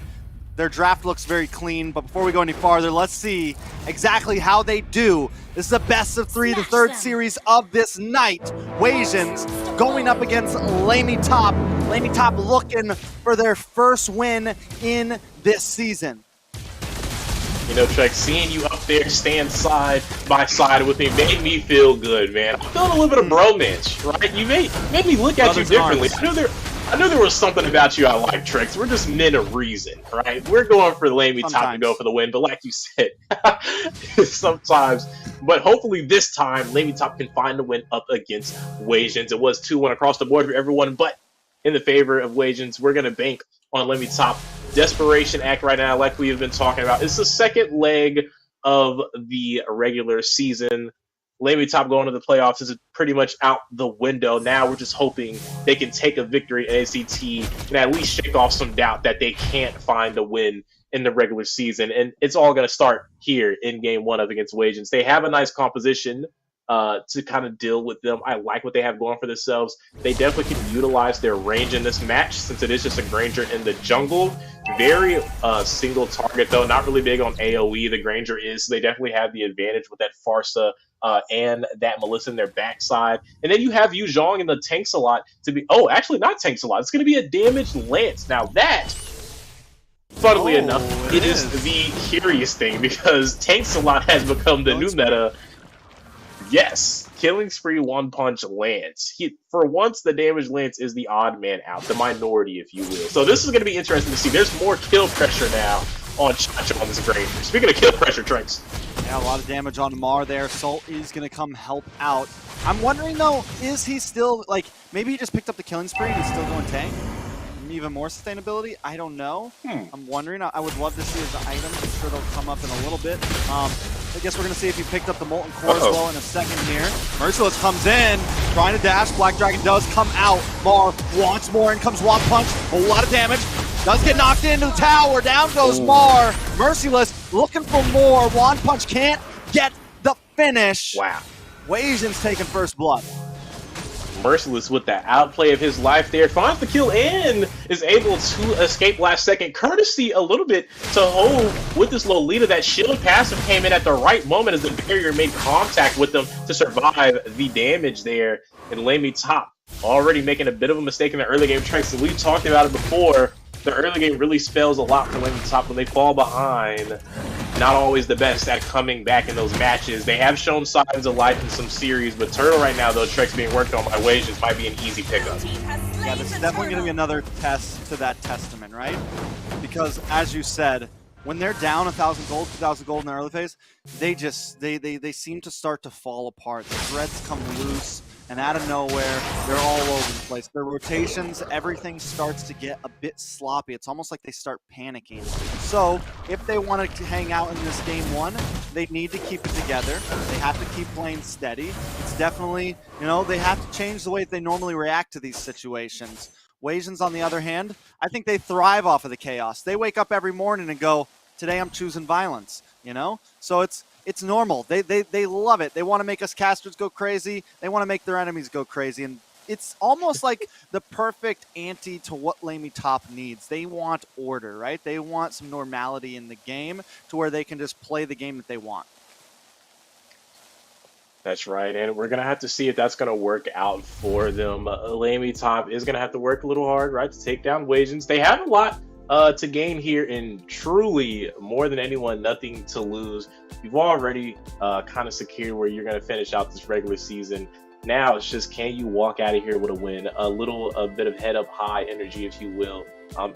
Speaker 3: their draft looks very clean, but before we go any farther, let's see exactly how they do. This is a best of 3, the 3rd series of this night. Wasians going up against LaimiTop. LaimiTop looking for their first win in this season.
Speaker 4: Trex, seeing you up there stand side by side with me made me feel good, man. I'm feeling a little bit of bromance, right? You made me look at you differently. I knew there was something about you I like, Trex. We're just men of reason, right? We're going for LaimiTop to go for the win, but like you said, sometimes. But hopefully this time, LaimiTop can find the win up against Wasians. It was 2-1 across the board for everyone, but in the favor of Wasians. We're going to bank on LaimiTop. Desperation act right now, like we have been talking about. It's the second leg of the regular season. LaimiTop going to the playoffs is pretty much out the window. Now we're just hoping they can take a victory at NACT and at least shake off some doubt that they can't find a win in the regular season. And it's all going to start here in game one up against Wasians. They have a nice composition to kind of deal with them. I like what they have going for themselves. They definitely can utilize their range in this match since it is just a Granger in the jungle. Very single target though, not really big on AoE. The Granger is, so they definitely have the advantage with that Farsa and that Melissa in their backside. And then you have Yu Zhong in the tanks a lot to be, oh, actually not tanks a lot. It's going to be a damaged Lance. Now that, funnily enough, it is the curious thing because tanks a lot has become the new meta. Yes, killing spree one punch Lance. For once, the damaged Lance is the odd man out, the minority, if you will. So this is going to be interesting to see. There's more kill pressure now on Chacho on this Granger. Speaking of kill pressure, Trex.
Speaker 3: Yeah, a lot of damage on Mar there. Salt is going to come help out. I'm wondering, though, is he still, like, maybe he just picked up the killing spree and he's still going tank? Even more sustainability? I don't know. I'm wondering. I would love to see his items. I'm sure they'll come up in a little bit. I guess we're going to see if he picked up the Molten Core as well in a second here. Merciless comes in, trying to dash. Black Dragon does come out. Mar wants more. In comes Womp Punch. A lot of damage. Does get knocked into the tower. Down goes Mar. Merciless looking for more. Wand Punch can't get the finish.
Speaker 4: Wow.
Speaker 3: Wasians taking first blood.
Speaker 4: Merciless with that outplay of his life there, finds the kill and is able to escape last second, courtesy a little bit to hold with this Lolita. That shield passive came in at the right moment as the barrier made contact with them to survive the damage there. And LaimiTop already making a bit of a mistake in the early game tracks. So we've talked about it before. The early game really spells a lot for LaimiTop when they fall behind. Not always the best at coming back in those matches. They have shown signs of life in some series, but Turtle right now, though, Trex being worked on by Wasians might be an easy pickup.
Speaker 3: Yeah, this is definitely going to be another test to that testament, right? Because, as you said, when they're down 1,000 gold, 2,000 gold in the early phase, they seem to start to fall apart. The threads come loose, and out of nowhere, they're all over the place. Their rotations, everything starts to get a bit sloppy. It's almost like they start panicking. So, if they want to hang out in this game one, they need to keep it together. They have to keep playing steady. It's definitely, you know, they have to change the way they normally react to these situations. Wasians, on the other hand, I think they thrive off of the chaos. They wake up every morning and go, today I'm choosing violence, you know? So it's normal. They love it. They want to make us casters go crazy. They want to make their enemies go crazy. And it's almost like the perfect anti to what LaimiTop needs. They want order, right? They want some normality in the game to where they can just play the game that they want.
Speaker 4: That's right, and we're going to have to see if that's going to work out for them. LaimiTop is going to have to work a little hard, right, to take down Wasians. They have a lot to gain here, and truly, more than anyone, nothing to lose. You've already kind of secured where you're going to finish out this regular season. Now it's just, can you walk out of here with a win? A bit of head up high energy, if you will,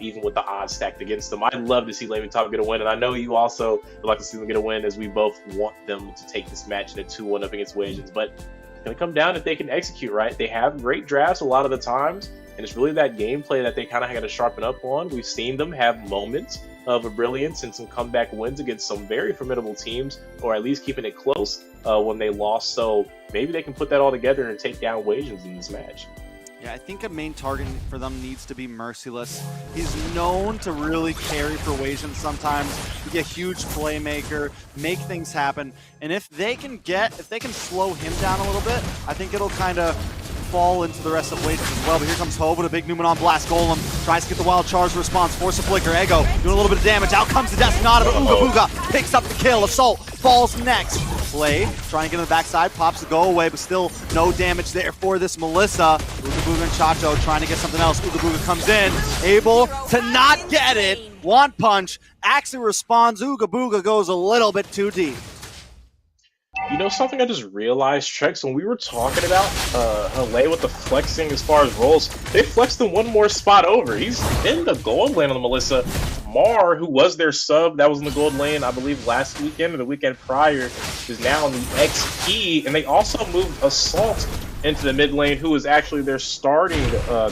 Speaker 4: even with the odds stacked against them. I'd love to see LaimiTop get a win, and I know you also would like to see them get a win, as we both want them to take this match in a 2-1 up against Wasians. But it's going to come down if they can execute, right? They have great drafts a lot of the times, and it's really that gameplay that they kind of got to sharpen up on. We've seen them have moments of a brilliance and some comeback wins against some very formidable teams, or at least keeping it close when they lost. So maybe they can put that all together and take down Wasians in this match.
Speaker 3: Yeah, I think a main target for them needs to be Merciless. He's known to really carry for Wasians sometimes, be a huge playmaker, make things happen. And if they can slow him down a little bit, I think it'll kind of fall into the rest of Wasians as well. But here comes Hove with a big Numenon Blast Golem. Tries to get the Wild Charge response. Force a Flicker. Ego doing a little bit of damage. Out comes the Destinata, but Ooga Booga picks up the kill. Assault falls next. Play, trying to get on the backside, pops the go away, but still no damage there for this Melissa. Ooga Booga and Chacho trying to get something else. Ooga Booga comes in, able to not get it. Wand Punch actually responds. Ooga Booga goes a little bit too deep.
Speaker 4: You know, something I just realized, Trex, when we were talking about LA with the flexing as far as roles, they flexed him one more spot over. He's in the gold lane on the Melissa. Mar, who was their sub, that was in the gold lane, I believe, last weekend or the weekend prior, is now in the XP, and they also moved Assault into the mid lane, who is actually their starting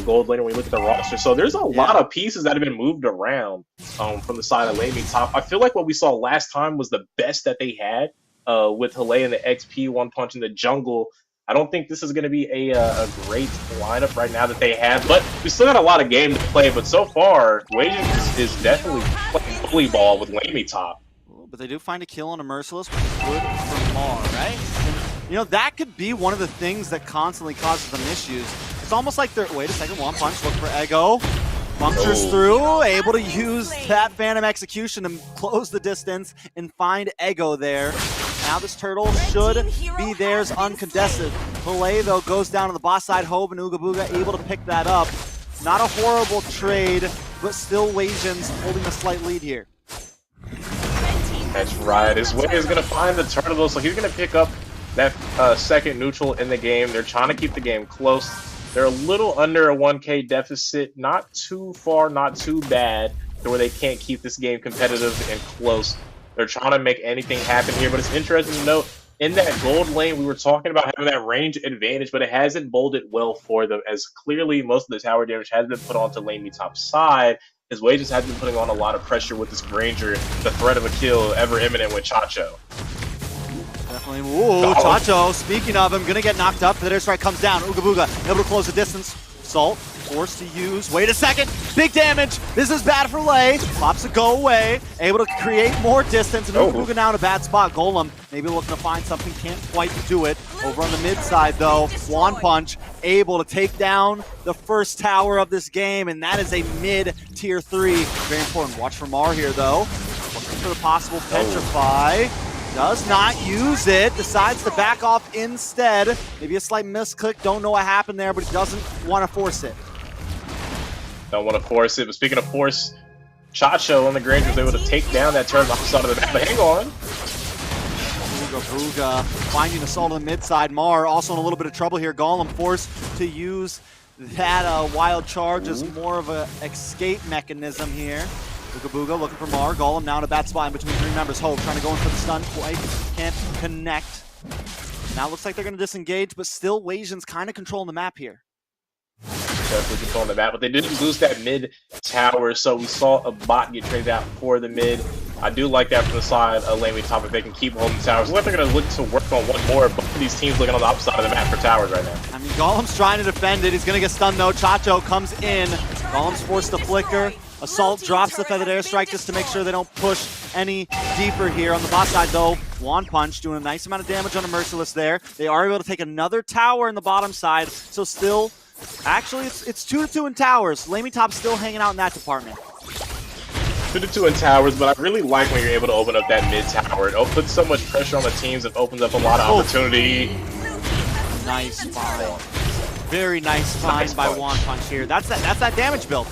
Speaker 4: gold lane when we look at the roster. So there's a lot of pieces that have been moved around from the side of LaimiTop. I feel like what we saw last time was the best that they had with Hale and the XP, One Punch in the jungle. I don't think this is going to be a great lineup right now that they have, but we still got a lot of game to play. But so far, Wasians is definitely playing bully ball with LaimiTop.
Speaker 3: But they do find a kill on a Merciless, which is good for Mar, right? And, you know, that could be one of the things that constantly causes them issues. It's almost like they're, wait a second, One Punch, look for Ego. Punctures through, able to use that Phantom Execution to close the distance and find Ego there. Now this turtle should be theirs uncontested. Hale, though, goes down to the boss side. Hope and Ooga Booga able to pick that up. Not a horrible trade, but still Wasians holding a slight lead here.
Speaker 4: That's right. His way is going to find the turtle, so he's going to pick up that second neutral in the game. They're trying to keep the game close. They're a little under a 1K deficit. Not too far, not too bad, to where they can't keep this game competitive and close. They're trying to make anything happen here, but it's interesting to note, in that gold lane, we were talking about having that range advantage, but it hasn't bowled well for them, as clearly most of the tower damage has been put onto LaimiTop's side. His Wages has been putting on a lot of pressure with this Granger, the threat of a kill ever imminent with Chacho.
Speaker 3: Definitely. Ooh, Chacho, speaking of him, gonna get knocked up. The airstrike comes down. Ooga Booga able to close the distance. Salt forced to use. Wait a second. Big damage. This is bad for Lay. Pops a go away. Able to create more distance. And Ooga Booga now in a bad spot. Golem maybe looking to find something. Can't quite do it. Over on the mid side though, One Punch able to take down the first tower of this game. And that is a mid tier 3. Very important. Watch for Mar here though. Looking for the possible Petrify. Does not use it, decides to back off instead. Maybe a slight misclick, don't know what happened there, but he doesn't want to force it.
Speaker 4: Don't want to force it, but speaking of force, Chacho on the Granger was able to take down that turn off side of the map, but hang on.
Speaker 3: Ooga Booga finding Assault on the mid side. Mar also in a little bit of trouble here. Golem forced to use that wild charge as more of an escape mechanism here. Ooga Booga looking for Mar. Golem now in a bad spot in between 3 members. Hope trying to go in for the stun. Quite can't connect. Now it looks like they're going to disengage, but still Wasians kind of controlling the map here.
Speaker 4: Definitely controlling the map, but they didn't lose that mid tower, so we saw a bot get traded out for the mid. I do like that from the side of LaimiTop if they can keep holding towers. Looks like they're going to look to work on one more. Both of these teams looking on the opposite side of the map for towers right now.
Speaker 3: I mean, Golem's trying to defend it. He's going to get stunned though. Chacho comes in. Golem's forced to flicker. Assault drops the feathered airstrike just to make sure they don't push any deeper here. On the bot side though, One Punch doing a nice amount of damage on a Merciless there. They are able to take another tower in the bottom side, so still, actually it's 2-2 in towers. LaimiTop still hanging out in that department.
Speaker 4: 2-2 in towers, but I really like when you're able to open up that mid tower. It puts so much pressure on the teams and opens up a lot of opportunity.
Speaker 3: Nice find. Very nice find by One Punch here. That's that damage build.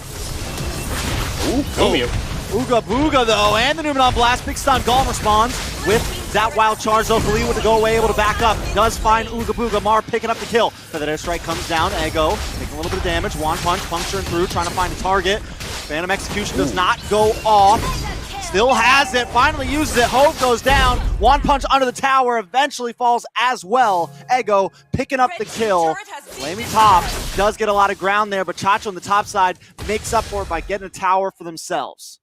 Speaker 4: Ooh, Chromium.
Speaker 3: Ooga Booga though, and the Newman on blast. Big stun. Golem responds with that wild charge though. Khalid with the go away, able to back up. Does find Ooga Booga. Mar picking up the kill. So that airstrike comes down. Ego taking a little bit of damage. One Punch puncturing through, trying to find a target. Phantom Execution does not go off. Still has it. Finally uses it. Hope goes down. One Punch under the tower. Eventually falls as well. Ego picking up the kill. LaimiTop does get a lot of ground there, but Chacho on the top side makes up for it by getting a tower for themselves.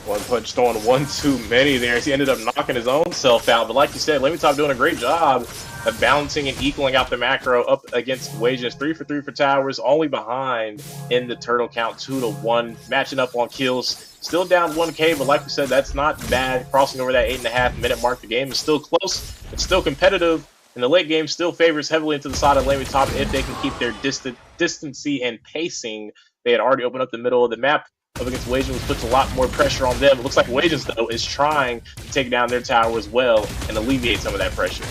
Speaker 4: One Punch throwing one too many there. He ended up knocking his own self out. But like you said, LaimiTop doing a great job of balancing and equaling out the macro up against Wasians. 3 for 3 for towers, only behind in the turtle count 2-1. Matching up on kills. Still down 1K, but like we said, that's not bad. Crossing over that 8.5 minute mark. The game is still close. It's still competitive. And the late game still favors heavily into the side of LaimiTop if they can keep their distancy and pacing. They had already opened up the middle of the map up against Wasians, which puts a lot more pressure on them. It looks like Wasians, though, is trying to take down their tower as well and alleviate some of that pressure.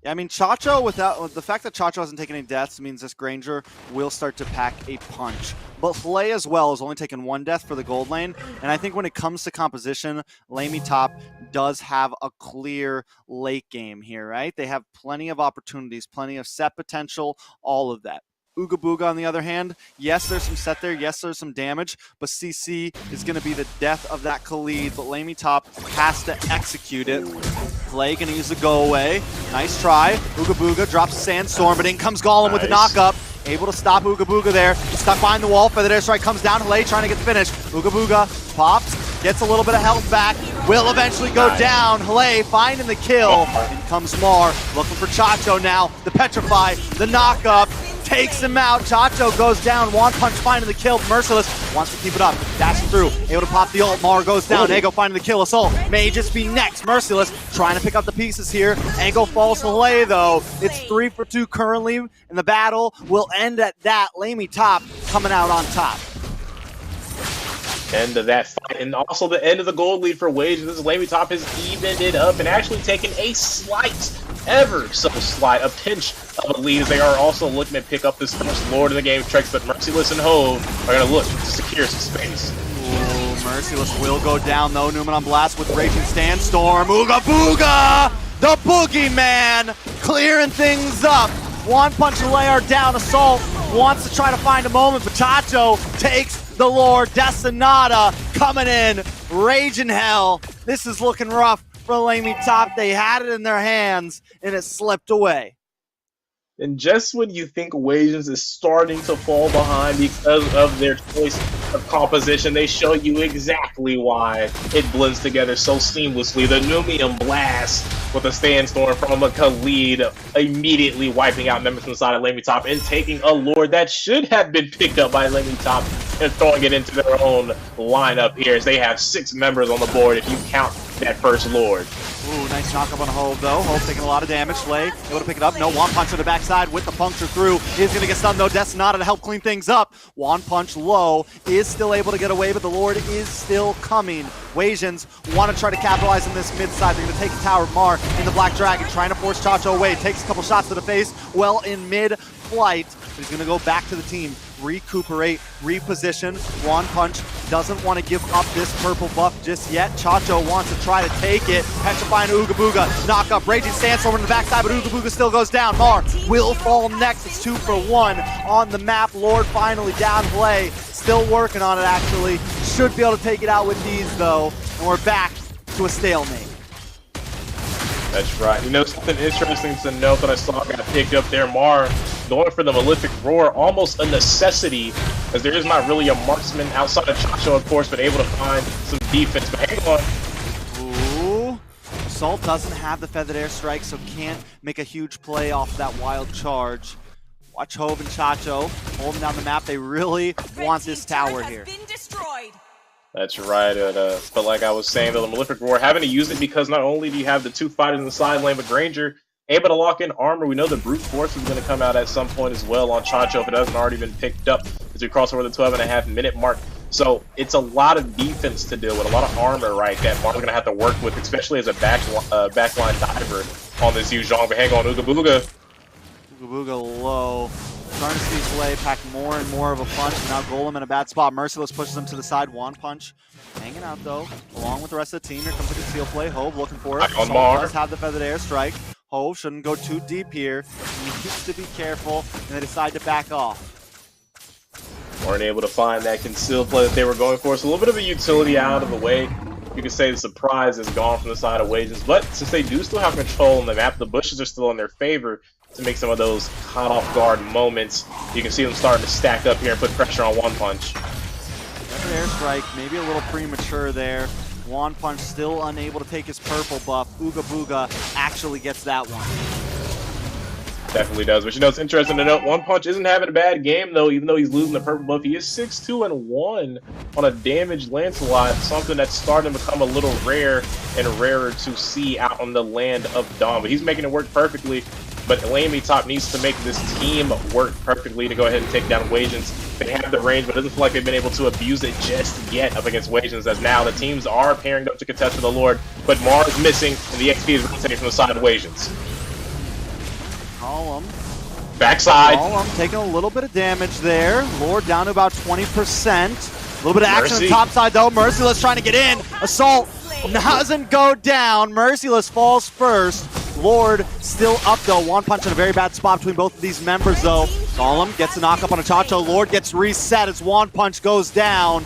Speaker 3: Yeah, I mean, Chacho, without the fact that Chacho hasn't taken any deaths means this Granger will start to pack a punch. But Flay as well has only taken 1 death for the gold lane, and I think when it comes to composition, LaimiTop does have a clear late game here, right? They have plenty of opportunities, plenty of set potential, all of that. Ooga Booga, on the other hand, yes, there's some set there. Yes, there's some damage, but CC is going to be the death of that Khalid, but LaimiTop has to execute it. Flay going to use the go away. Nice try. Ooga Booga drops a Sandstorm, but in comes Golem with the knock-up. Able to stop Ooga Booga there. Stuck behind the wall. Feather Air Strike comes down. Halei trying to get the finish. Ooga Booga pops, gets a little bit of health back. Will eventually go down. Halei finding the kill. In comes Mar, looking for Chacho now. The Petrify, the knock-up, takes him out. Chacho goes down. One Punch finding the kill. Merciless wants to keep it up. Dashing through, able to pop the ult. Mar goes down. Ego finding the kill. Assault may just be next. Merciless trying to pick up the pieces here. Ego falls to Halei though. It's 3 for 2 currently, and the battle will end at that. LaimiTop coming out on top.
Speaker 4: End of that fight, and also the end of the gold lead for Wasians. This LaimiTop has evened it up and actually taken a slight, ever so slight, a pinch of a lead, as they are also looking to pick up this first Lord of the game, Trex, but Merciless and Hove are going to look to secure some space.
Speaker 3: Ooh, Merciless will go down though. Newman on blast with Raging Sandstorm. Ooga Booga! The Boogeyman clearing things up. One Punch and Halei are down. Assault wants to try to find a moment, but Chacho takes the Lord. Desanada coming in, raging hell. This is looking rough for LaimiTop. They had it in their hands, and it slipped away.
Speaker 4: And just when you think Wasians is starting to fall behind because of their choice of composition, they show you exactly why it blends together so seamlessly. The Numium Blast with a Sandstorm from a Khalid, immediately wiping out members inside of LaimiTop and taking a Lord that should have been picked up by LaimiTop and throwing it into their own lineup here, as they have 6 members on the board if you count that first Lord.
Speaker 3: Ooh, nice knock-up on Hove, though. Hove taking a lot of damage. Flay able to pick it up. No, One Punch on the backside with the puncture through. He's going to get stunned, though. Desanada to help clean things up. One Punch low. Is still able to get away, but the Lord is still coming. Wasians want to try to capitalize on this mid-side. They're going to take the tower. Mar in the Black Dragon, trying to force Chacho away. Takes a couple shots to the face. Well in mid-flight. He's going to go back to the team. Recuperate, reposition. One Punch doesn't want to give up this purple buff just yet. Chacho wants to try to take it. Petrifying Ooga Booga. Knock up. Raging Sandstorm in the backside, but Ooga Booga still goes down. Mar will fall next. It's 2 for 1 on the map. Lord finally down. Play. Still working on it, actually. Should be able to take it out with these, though. And we're back to a stalemate.
Speaker 4: That's right. You know, something interesting to note that I saw got picked up there. Mar going for the Malefic Roar, almost a necessity, as there is not really a marksman outside of Chacho, of course, but able to find some defense. But hang on.
Speaker 3: Ooh. Assault doesn't have the Feathered Air Strike, so can't make a huge play off that wild charge. Watch Hove and Chacho holding down the map. They really want this tower here.
Speaker 4: That's right, but like I was saying, though, the Malefic Roar, having to use it because not only do you have the 2 fighters in the side lane, but Granger able to lock in armor. We know the Brute Force is going to come out at some point as well on Chacho if it hasn't already been picked up as we cross over the 12.5-minute mark. So it's a lot of defense to deal with, a lot of armor, right, that Mar's going to have to work with, especially as a backline diver on this Yu Zhong. But hang on, Ooga Booga.
Speaker 3: Ooga Booga low. Starting to see Flay pack more and more of a punch, and now Golem in a bad spot. Merciless pushes him to the side. One Punch hanging out, though, along with the rest of the team. Here comes the conceal play. Hove looking for it.
Speaker 4: On Mar.
Speaker 3: Does have the Feathered Air Strike. Hove shouldn't go too deep here. He needs to be careful, and they decide to back off.
Speaker 4: Weren't able to find that concealed play that they were going for. So a little bit of a utility out of the way. You could say the surprise is gone from the side of Wasians, but since they do still have control on the map, the bushes are still in their favor to make some of those caught off guard moments. You can see them starting to stack up here and put pressure on One Punch.
Speaker 3: Feathered Air Strike, maybe a little premature there. One Punch still unable to take his purple buff. Ooga Booga actually gets that one.
Speaker 4: Definitely does. But you know, it's interesting to note, One Punch isn't having a bad game, though, even though he's losing the purple buff. He is 6-2-1 on a damaged Lancelot, something that's starting to become a little rare and rarer to see out on the land of Dawn. But he's making it work perfectly. But LaimiTop needs to make this team work perfectly to go ahead and take down Wasians. They have the range, but it doesn't feel like they've been able to abuse it just yet up against Wasians, as now the teams are pairing up to contest for the Lord. But Mar is missing, and the XP is rotating from the side of Wasians.
Speaker 3: Golem.
Speaker 4: Backside.
Speaker 3: Golem taking a little bit of damage there. Lord down to about 20%. A little bit of action on the top side, though. Merciless trying to get in. Assault doesn't go down. Merciless falls first. Lord still up though. One punch in a very bad spot between both of these members though. Golem gets a knock up on a Chacho. Lord gets reset as One Punch goes down.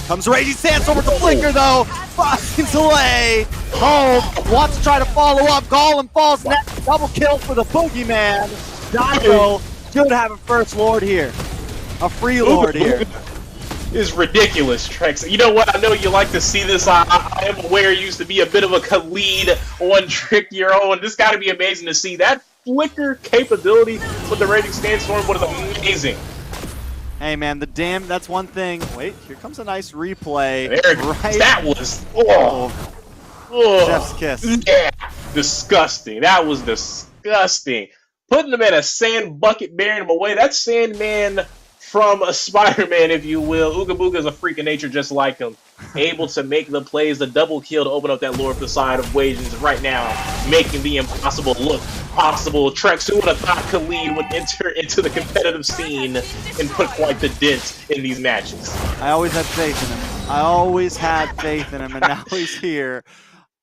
Speaker 3: Comes Raging Sandstorm with the flicker though. Finds delay. Home wants to try to follow up. Golem falls next. Double kill for the Boogeyman. Chacho should have a first Lord here. A free Lord here.
Speaker 4: Is ridiculous, Trex. You know what? I know you like to see this. I am aware you used to be a bit of a Khalid one trick your own. This got to be amazing to see. That flicker capability with the Raging Sandstorm was amazing.
Speaker 3: Hey man, that's one thing. Wait, here comes a nice replay.
Speaker 4: There,
Speaker 3: right.
Speaker 4: That was
Speaker 3: Chef's kiss.
Speaker 4: Yeah, disgusting. That was disgusting. Putting him in a sand bucket, bearing him away. That's Sandman from a Spider-Man, if you will. Ooga Booga is a freak of nature just like him. Able to make the plays, the double kill to open up that Lord for the side of Wasians right now, making the impossible look possible. Trex, who would have thought Khalid would enter into the competitive scene and put quite the dent in these matches?
Speaker 3: I always had faith in him. I always had faith in him, and now he's here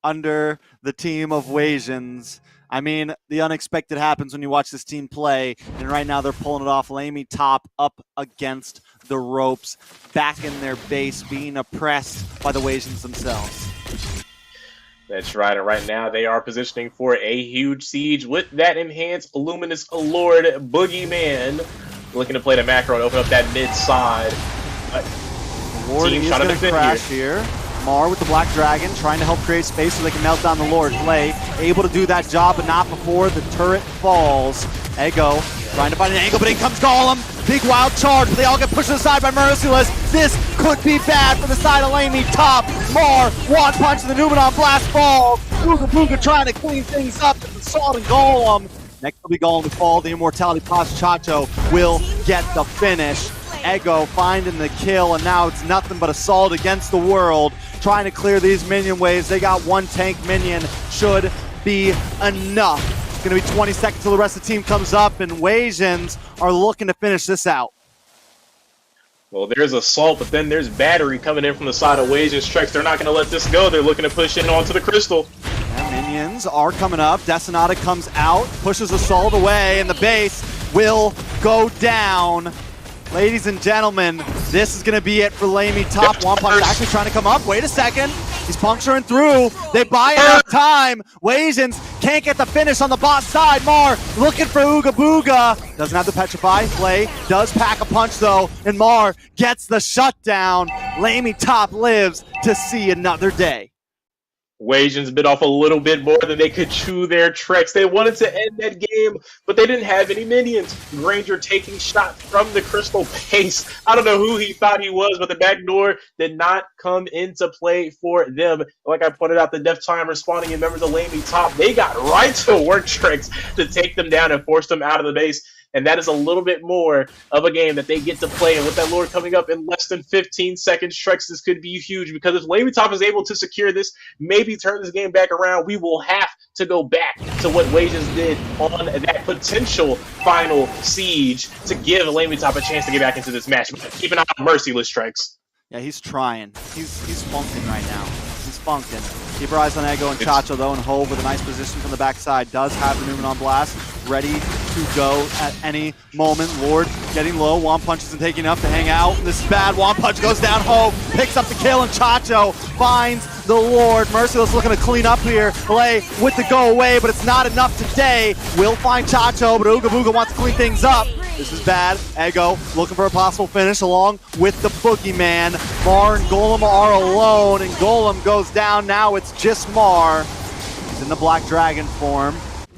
Speaker 3: under the team of Wasians. I mean, the unexpected happens when you watch this team play, and right now they're pulling it off. LaimiTop up against the ropes, back in their base, being oppressed by the Wasians themselves.
Speaker 4: That's right, and right now they are positioning for a huge siege with that enhanced Luminous Lord Boogeyman. Looking to play the macro and open up that mid side.
Speaker 3: Lord is going to crash here. Mar with the Black Dragon, trying to help create space so they can melt down the Lord. Play, able to do that job, but not before the turret falls. Ego, trying to find an angle, but in comes Golem. Big wild charge, but they all get pushed aside by Merciless. This could be bad for the side of LaimiTop. Mar, One Punch, and the Numenon Blast falls. Ooga Booga trying to clean things up. It's Assault and Golem. Next will be Golem to fall. The Immortality Paz Chacho will get the finish. Ego finding the kill, and now it's nothing but Assault against the world. Trying to clear these minion waves. They got one tank minion. Should be enough. It's going to be 20 seconds till the rest of the team comes up, and Wasians are looking to finish this out.
Speaker 4: Well, there's Assault, but then there's Battery coming in from the side of Wasians. Trex, they're not going to let this go. They're looking to push in onto the Crystal.
Speaker 3: And minions are coming up. Decenata comes out, pushes Assault away, and the base will go down. Ladies and gentlemen, this is going to be it for LaimiTop. One Punch actually trying to come up. Wait a second. He's puncturing through. They buy enough time. Wasians can't get the finish on the bot side. Mar looking for Ooga Booga. Doesn't have the Petrify. Play does pack a punch though, and Mar gets the shutdown. LaimiTop lives to see another day.
Speaker 4: Wasians bit off a little bit more than they could chew their Trex. They wanted to end that game, but they didn't have any minions. Granger taking shots from the Crystal base. I don't know who he thought he was, but the backdoor did not come into play for them. Like I pointed out, the death time responding in members of LaimiTop, they got right to work, Trex, to take them down and force them out of the base. And that is a little bit more of a game that they get to play. And with that Lord coming up in less than 15 seconds, Trex, this could be huge. Because if LaimiTop is able to secure this, maybe turn this game back around, we will have to go back to what Wasians did on that potential final siege to give LaimiTop a chance to get back into this match. But keep an eye on Merciless, Trex.
Speaker 3: Yeah, he's trying. He's funking right now. He's funking. Keep your eyes on Ego and Chacho, though, and Hove with a nice position from the backside. Does have the Numenon Blast ready to go at any moment. Lord getting low. One Punch isn't taking enough to hang out. This is bad. One Punch goes down. Hove picks up the kill, and Chacho finds the Lord. Merciless looking to clean up here. Lay with the go away, but it's not enough today. Will find Chacho, but Ooga Booga wants to clean things up. This is bad. Ego looking for a possible finish along with the Boogeyman. Mar and Golem are alone, and Golem goes down. Now it's just Mar. He's in the Black Dragon form.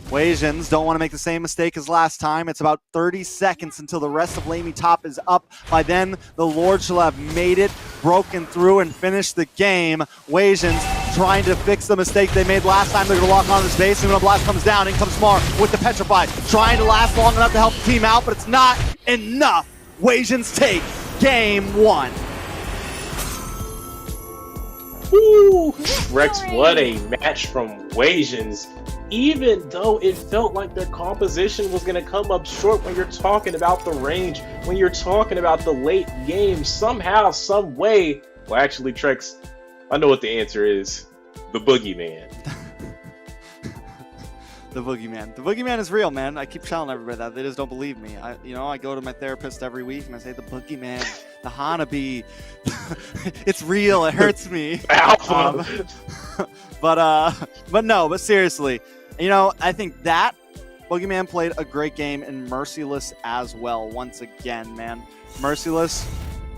Speaker 3: Wasians don't want to make the same mistake as last time. It's about 30 seconds until the rest of LaimiTop is up. By then, the Lord shall have made it, broken through, and finished the game. Wasians trying to fix the mistake they made last time. They're going to lock on this base, and when a blast comes down, in comes Mar with the Petrify, trying to last long enough to help the team out, but it's not enough. Wasians take game one.
Speaker 4: Woo! Rex, what a match from Wasians. Even though it felt like their composition was going to come up short when you're talking about the range, when you're talking about the late game, somehow, some way. Well, actually, Trex, I know what the answer is. The Boogeyman.
Speaker 3: The boogeyman. The boogeyman is real, man. I keep telling everybody that. They just don't believe me. I go to my therapist every week and I say, the boogeyman, the Hanabi, it's real. It hurts me. But seriously, I think that boogeyman played a great game, and Merciless as well. Once again, man. Merciless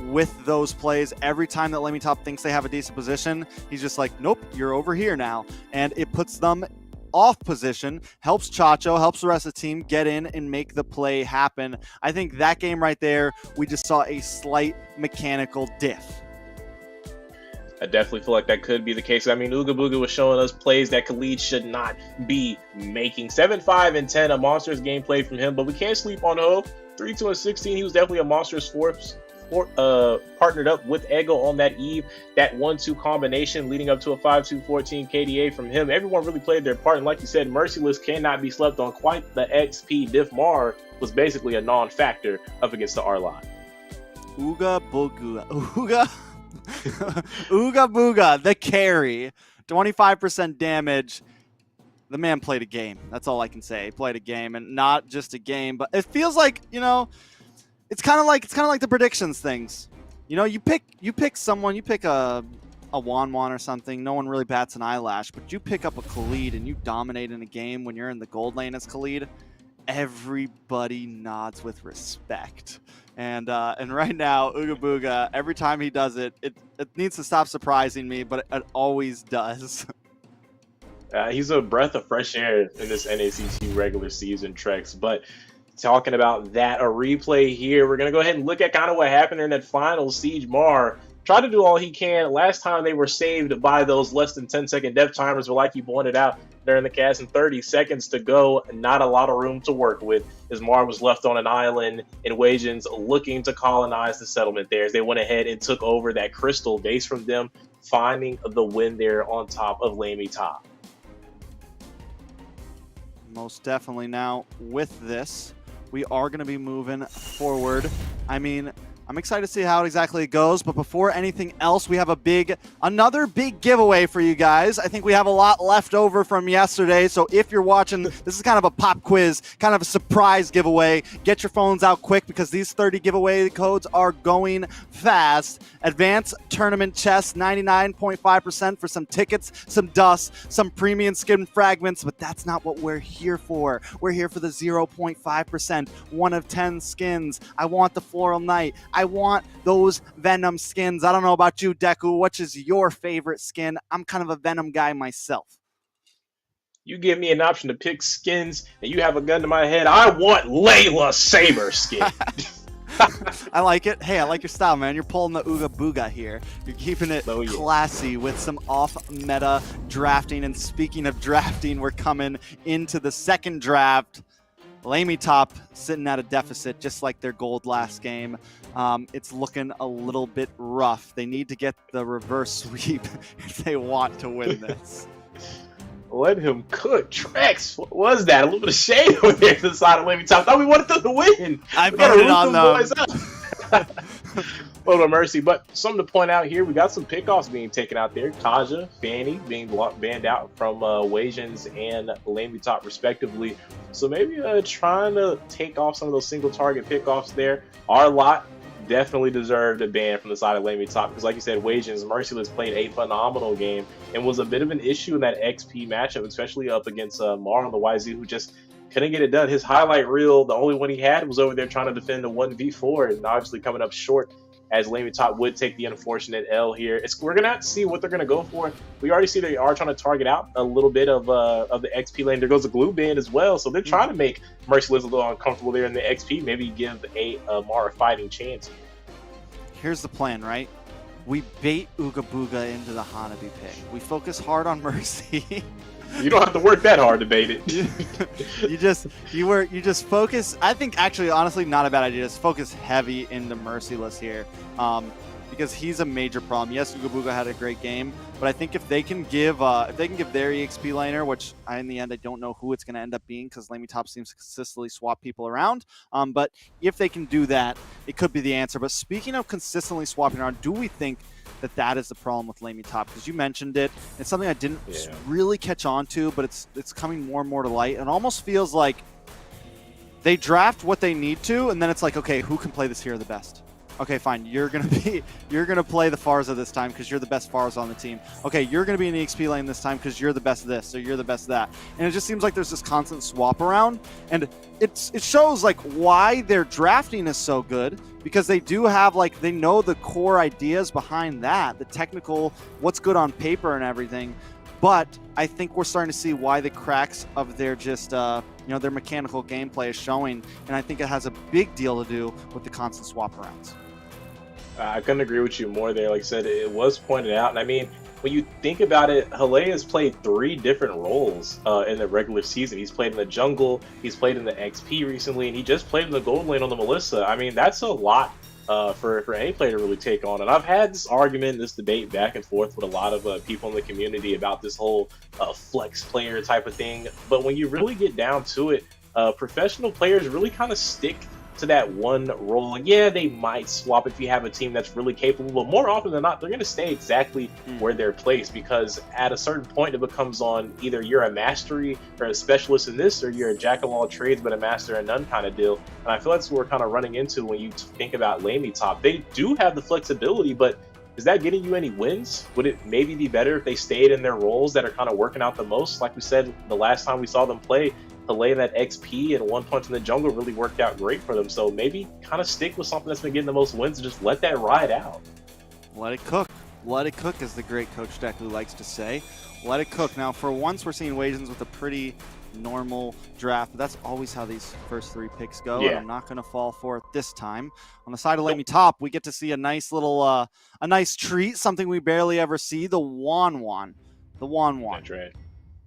Speaker 3: with those plays, every time that LaimiTop thinks they have a decent position, he's just like, nope, you're over here now. And it puts them off position, helps Chacho, helps the rest of the team get in and make the play happen. I think that game right there, we just saw a slight mechanical diff.
Speaker 4: I definitely feel like that could be the case. I mean, Ooga Booga was showing us plays that Khalid should not be making. 7-5 and 10, a monstrous gameplay from him, but we can't sleep on Ho. 3-2 and 16, he was definitely a monstrous force. Partnered up with Ego on that eve. That 1-2 combination leading up to a 5-2-14 KDA from him. Everyone really played their part, and like you said, Merciless cannot be slept on. Quite the XP. Diff Mar was basically a non-factor up against the R-Lot.
Speaker 3: Ooga Booga. Ooga Booga, the carry. 25% damage. The man played a game. That's all I can say. He played a game, and not just a game, but it feels like, it's kind of like the predictions things. You pick someone, you pick a Wan or something, no one really bats an eyelash, but you pick up a Khalid and you dominate in a game when you're in the gold lane as Khalid, everybody nods with respect. And right now, Ooga Booga, every time he does it, it needs to stop surprising me, but it always does.
Speaker 4: He's a breath of fresh air in this NACT regular season, Trex, but talking about that, a replay here. We're going to go ahead and look at kind of what happened in that final Siege Mar. Tried to do all he can. Last time they were saved by those less than 10-second death timers, but like you pointed out during the cast, and 30 seconds to go, not a lot of room to work with, as Mar was left on an island and Wasians looking to colonize the settlement there, as they went ahead and took over that crystal base from them, finding the win there on top of LaimiTop.
Speaker 3: Most definitely. Now, with this, we are going to be moving forward. I mean, I'm excited to see how exactly it goes, but before anything else, we have another big giveaway for you guys. I think we have a lot left over from yesterday, so if you're watching, this is kind of a pop quiz, kind of a surprise giveaway. Get your phones out quick because these 30 giveaway codes are going fast. Advanced Tournament Chest, 99.5% for some tickets, some dust, some premium skin fragments, but that's not what we're here for. We're here for the 0.5%, 1 of 10 skins. I want the Floral Knight. I want those Venom skins. I don't know about you, Deku. Which is your favorite skin? I'm kind of a Venom guy myself.
Speaker 4: You give me an option to pick skins, and you have a gun to my head. I want Layla Saber skin.
Speaker 3: I like it. Hey, I like your style, man. You're pulling the Ooga Booga here. You're keeping it classy with some off-meta drafting. And speaking of drafting, we're coming into the second draft. LaimiTop sitting at a deficit just like their gold last game. It's looking a little bit rough. They need to get the reverse sweep if they want to win this.
Speaker 4: Let him cook. Trex, what was that? A little bit of shade over there to the side of LaimiTop. Thought we wanted them to win.
Speaker 3: I voted on them.
Speaker 4: Photo mercy, but something to point out here, we got some pickoffs being taken out there. Kaja, Fanny being banned out from Wasians and LaimiTop respectively. So maybe trying to take off some of those single target pickoffs there. Our lot definitely deserved a ban from the side of LaimiTop because like you said, Wasians, Merciless played a phenomenal game and was a bit of an issue in that XP matchup, especially up against Mar on the YZ, who just couldn't get it done. His highlight reel, the only one he had, was over there trying to defend the 1v4 and obviously coming up short, as LaimiTop would take the unfortunate L here. We're going to have to see what they're going to go for. We already see they are trying to target out a little bit of the XP lane. There goes a glue band as well, so they're trying to make Merciless a little uncomfortable there in the XP, maybe give a Mar a fighting chance.
Speaker 3: Here's the plan, right? We bait Ooga Booga into the Hanabi pick. We focus hard on Mercy.
Speaker 4: You don't have to work that hard to bait it.
Speaker 3: you just focus. I think actually, honestly, not a bad idea. Just focus heavy into Merciless here, because he's a major problem. Yes, Ooga Booga had a great game, but I think if they can give their EXP laner, which in the end I don't know who it's going to end up being because LaimiTop seems to consistently swap people around. But if they can do that, it could be the answer. But speaking of consistently swapping around, do we think that is the problem with LaimiTop, because you mentioned it. It's something I didn't really catch on to, but it's coming more and more to light. It almost feels like they draft what they need to, and then it's like, okay, who can play this hero the best? Okay, fine. You're gonna play the Farza this time because you're the best Farza on the team. Okay, you're gonna be in the XP lane this time because you're the best this, or you're the best that. And it just seems like there's this constant swap around, and it shows like why their drafting is so good, because they do have like, they know the core ideas behind that, the technical, what's good on paper and everything. But I think we're starting to see why the cracks of their just their mechanical gameplay is showing, and I think it has a big deal to do with the constant swap arounds.
Speaker 4: I couldn't agree with you more there. Like I said, it was pointed out. And I mean, when you think about it, Hale has played 3 different roles in the regular season. He's played in the jungle, he's played in the XP recently, and he just played in the gold lane on the Melissa. I mean, that's a lot for any player to really take on. And I've had this argument, this debate back and forth with a lot of people in the community about this whole flex player type of thing. But when you really get down to it, professional players really kind of stick to that one role. And yeah, they might swap if you have a team that's really capable, but more often than not, they're going to stay exactly where they're placed, because at a certain point, it becomes on either you're a mastery or a specialist in this, or you're a jack of all trades but a master in none kind of deal. And I feel that's what we're kind of running into when you think about LaimiTop. They do have the flexibility, but is that getting you any wins? Would it maybe be better if they stayed in their roles that are kind of working out the most? Like we said, the last time we saw them play, Hale that XP and 1 punch in the jungle really worked out great for them. So maybe kind of stick with something that's been getting the most wins and just let that ride out.
Speaker 3: Let it cook. Let it cook, as the great Coach Deku likes to say. Let it cook. Now, for once, we're seeing Wasians with a pretty normal draft. But that's always how these first 3 picks go, and I'm not going to fall for it this time. On the side of LaimiTop, we get to see a nice little, a nice treat, something we barely ever see, the Wan. The Wan.
Speaker 4: That's right.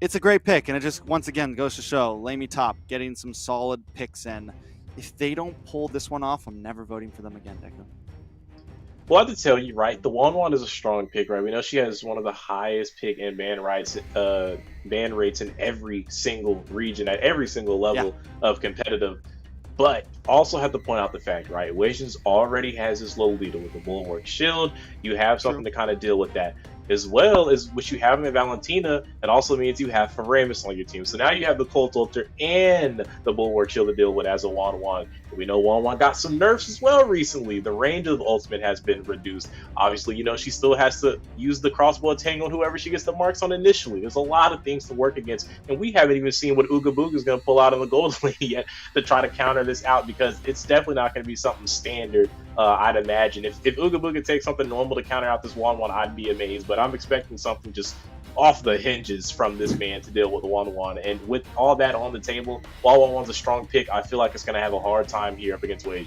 Speaker 3: It's a great pick, and it just, once again, goes to show LaimiTop getting some solid picks in. If they don't pull this one off, I'm never voting for them again, Deku.
Speaker 4: Well, I have to tell you, right, the Wan is a strong pick, right? We know she has one of the highest pick and ban rates in every single region, at every single level of competitive. But also have to point out the fact, right, Wasians already has his low leader with the Bulwark Shield. You have something to kind of deal with that, as well as what you have in Valentina. It also means you have Faramus on your team. So now you have the Cold Ultra and the Bulwark Shield to deal with as a Wan. We know Wan got some nerfs as well recently. The range of the ultimate has been reduced. Obviously, you know, she still has to use the crossbow attack on whoever she gets the marks on initially. There's a lot of things to work against, and we haven't even seen what Ooga Booga is going to pull out on the gold lane yet to try to counter this out, because it's definitely not going to be something standard. I'd imagine if Ooga Booga takes something normal to counter out this Wan, I'd be amazed. But I'm expecting something just off the hinges from this man to deal with Wan. And with all that on the table, while Wan's a strong pick, I feel like it's going to have a hard time here up against Wasians.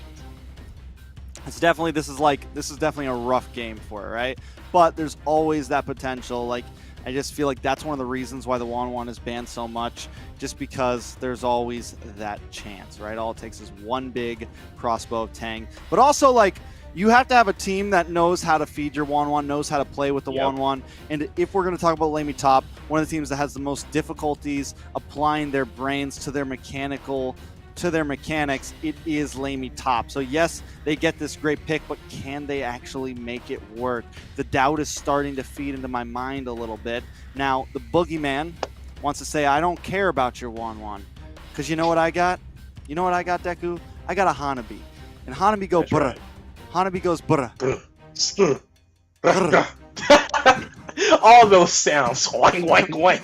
Speaker 3: It's definitely, this is definitely a rough game for her, right? But there's always that potential. Like, I just feel like that's one of the reasons why the Wan is banned so much, just because there's always that chance, right? All it takes is one big crossbow of Tang. But also, like, you have to have a team that knows how to feed your Wan, knows how to play with the Wan. And if we're going to talk about LaimiTop, one of the teams that has the most difficulties applying their brains to their mechanics, it is LaimiTop. So yes, they get this great pick, but can they actually make it work? The doubt is starting to feed into my mind a little bit. Now, the Boogeyman wants to say, I don't care about your Wan. Because you know what I got? You know what I got, Deku? I got a Hanabi. And Hanabi go brr. Right. Hanabi goes brr.
Speaker 4: All those sounds. Wang, wang, wang.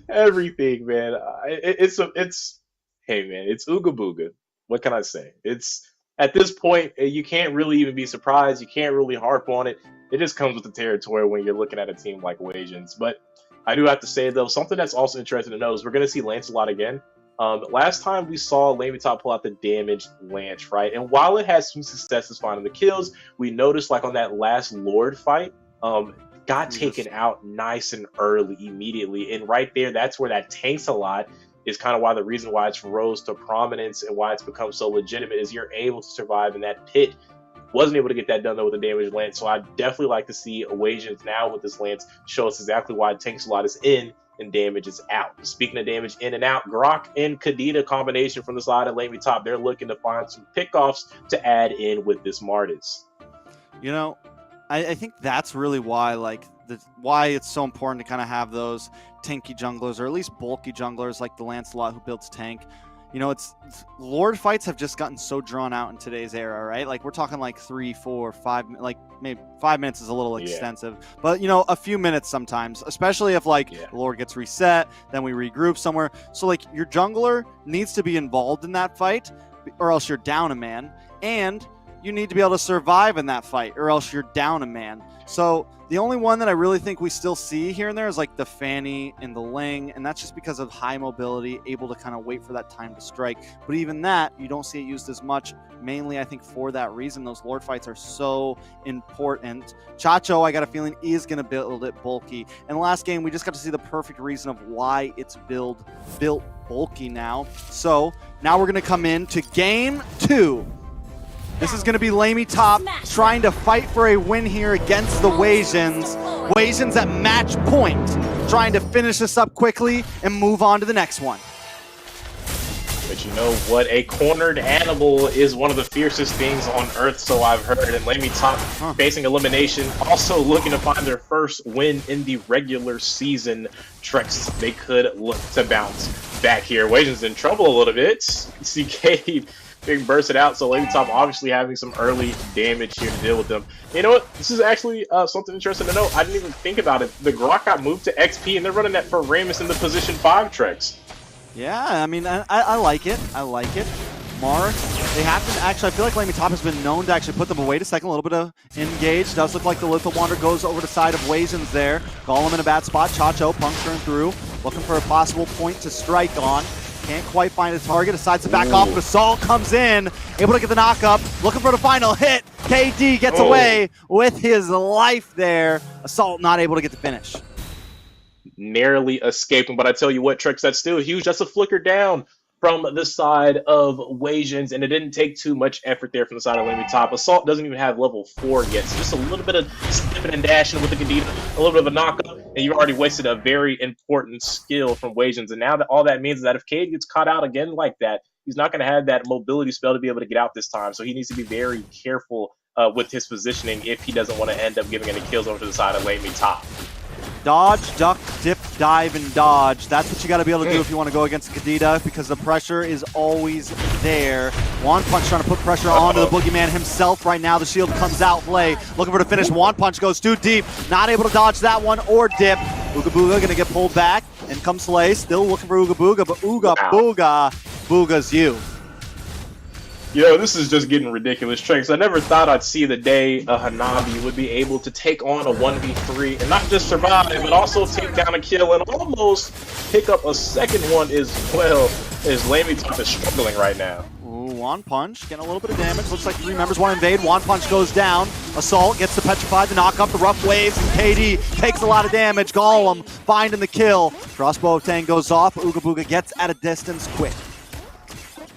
Speaker 4: Everything, man. It's hey, man, it's Ooga Booga. What can I say? It's, at this point, you can't really even be surprised. You can't really harp on it. It just comes with the territory when you're looking at a team like Wasians. But I do have to say, though, something that's also interesting to know is we're going to see Lancelot again. Last time we saw LaimiTop pull out the damaged Lance, right? And while it has some successes finding the kills, we noticed, like, on that last Lord fight, got taken out nice and early, immediately. And right there, that's where that tanks a lot, is kind of why the reason why it's rose to prominence and why it's become so legitimate is you're able to survive in that pit. Wasn't able to get that done, though, with the damaged Lance. So I'd definitely like to see Wasians now with this Lance show us exactly why tanks a lot is in and damage is out. Speaking of damage in and out, Grok and Kadita combination from the side of LaimiTop, they're looking to find some pickoffs to add in with this Martis.
Speaker 3: You know, I think that's really why, like, why it's so important to kind of have those tanky junglers, or at least bulky junglers like the Lancelot who builds tank. You know, it's Lord fights have just gotten so drawn out in today's era, right? Like, we're talking like 3, 4, 5, like maybe 5 minutes is a little extensive, but you know, a few minutes sometimes, especially if like the Lord gets reset, then we regroup somewhere. So like your jungler needs to be involved in that fight, or else you're down a man, and you need to be able to survive in that fight, or else you're down a man. So the only one that I really think we still see here and there is like the Fanny and the Ling, and that's just because of high mobility, able to kind of wait for that time to strike. But even that, you don't see it used as much, mainly I think for that reason. Those Lord fights are so important. Chacho, I got a feeling, is going to build it bulky. And last game, we just got to see the perfect reason of why it's built bulky now. So now we're going to come in to game 2. This is going to be LaimiTop trying to fight for a win here against the Wasians. Wasians at match point, trying to finish this up quickly and move on to the next one.
Speaker 4: But you know what? A cornered animal is one of the fiercest things on Earth, so I've heard. And LaimiTop facing elimination, also looking to find their first win in the regular season. Trex, they could look to bounce back here. Wasians in trouble a little bit. CK being bursted out, so LaimiTop obviously having some early damage here to deal with them. You know what? This is actually something interesting to know. I didn't even think about it. The Grok got moved to XP, and they're running that for Ramus in the position 5 Trex.
Speaker 3: Yeah, I mean, I like it. I like it. Mark, they have to actually, I feel like LaimiTop has been known to actually put them away a second, a little bit of engage. Does look like the Lethal Wander goes over the side of Wasians there. Golem in a bad spot. Chacho puncturing through, looking for a possible point to strike on. Can't quite find a target, decides to back off, but Assault comes in, able to get the knock up, looking for the final hit. KD gets away with his life there. Assault not able to get the finish.
Speaker 4: Narrowly escaping, but I tell you what, Trex, that's still huge. That's a flicker down from the side of Wasians, and it didn't take too much effort there from the side of LaimiTop. Assault doesn't even have level 4 yet, so just a little bit of snipping and dashing with the Kadena, a little bit of a knockup, and you already wasted a very important skill from Wasians. And now that all that means is that if Cade gets caught out again like that, he's not going to have that mobility spell to be able to get out this time, so he needs to be very careful with his positioning if he doesn't want to end up giving any kills over to the side of LaimiTop.
Speaker 3: Dodge, duck, dip, dive, and dodge. That's what you got to be able to do if you want to go against Kadena, because the pressure is always there. One Punch trying to put pressure onto the Boogeyman himself right now. The shield comes out, play, looking for the finish. One Punch goes too deep, not able to dodge that one or dip. Ooga Booga going to get pulled back, and comes Slay, still looking for Ooga Booga, but Ooga Booga, Booga's you.
Speaker 4: Yo, this is just getting ridiculous, Trex. I never thought I'd see the day a Hanabi would be able to take on a 1v3 and not just survive, but also take down a kill and almost pick up a second one as well, as LaimiTop is struggling right now.
Speaker 3: Ooh, One Punch getting a little bit of damage. Looks like 3 members want to invade. One Punch goes down. Assault gets the Petrified, the knock up, the rough waves, and KD takes a lot of damage. Golem finding the kill. Crossbow of Tang goes off. Ooga Booga gets at a distance quick.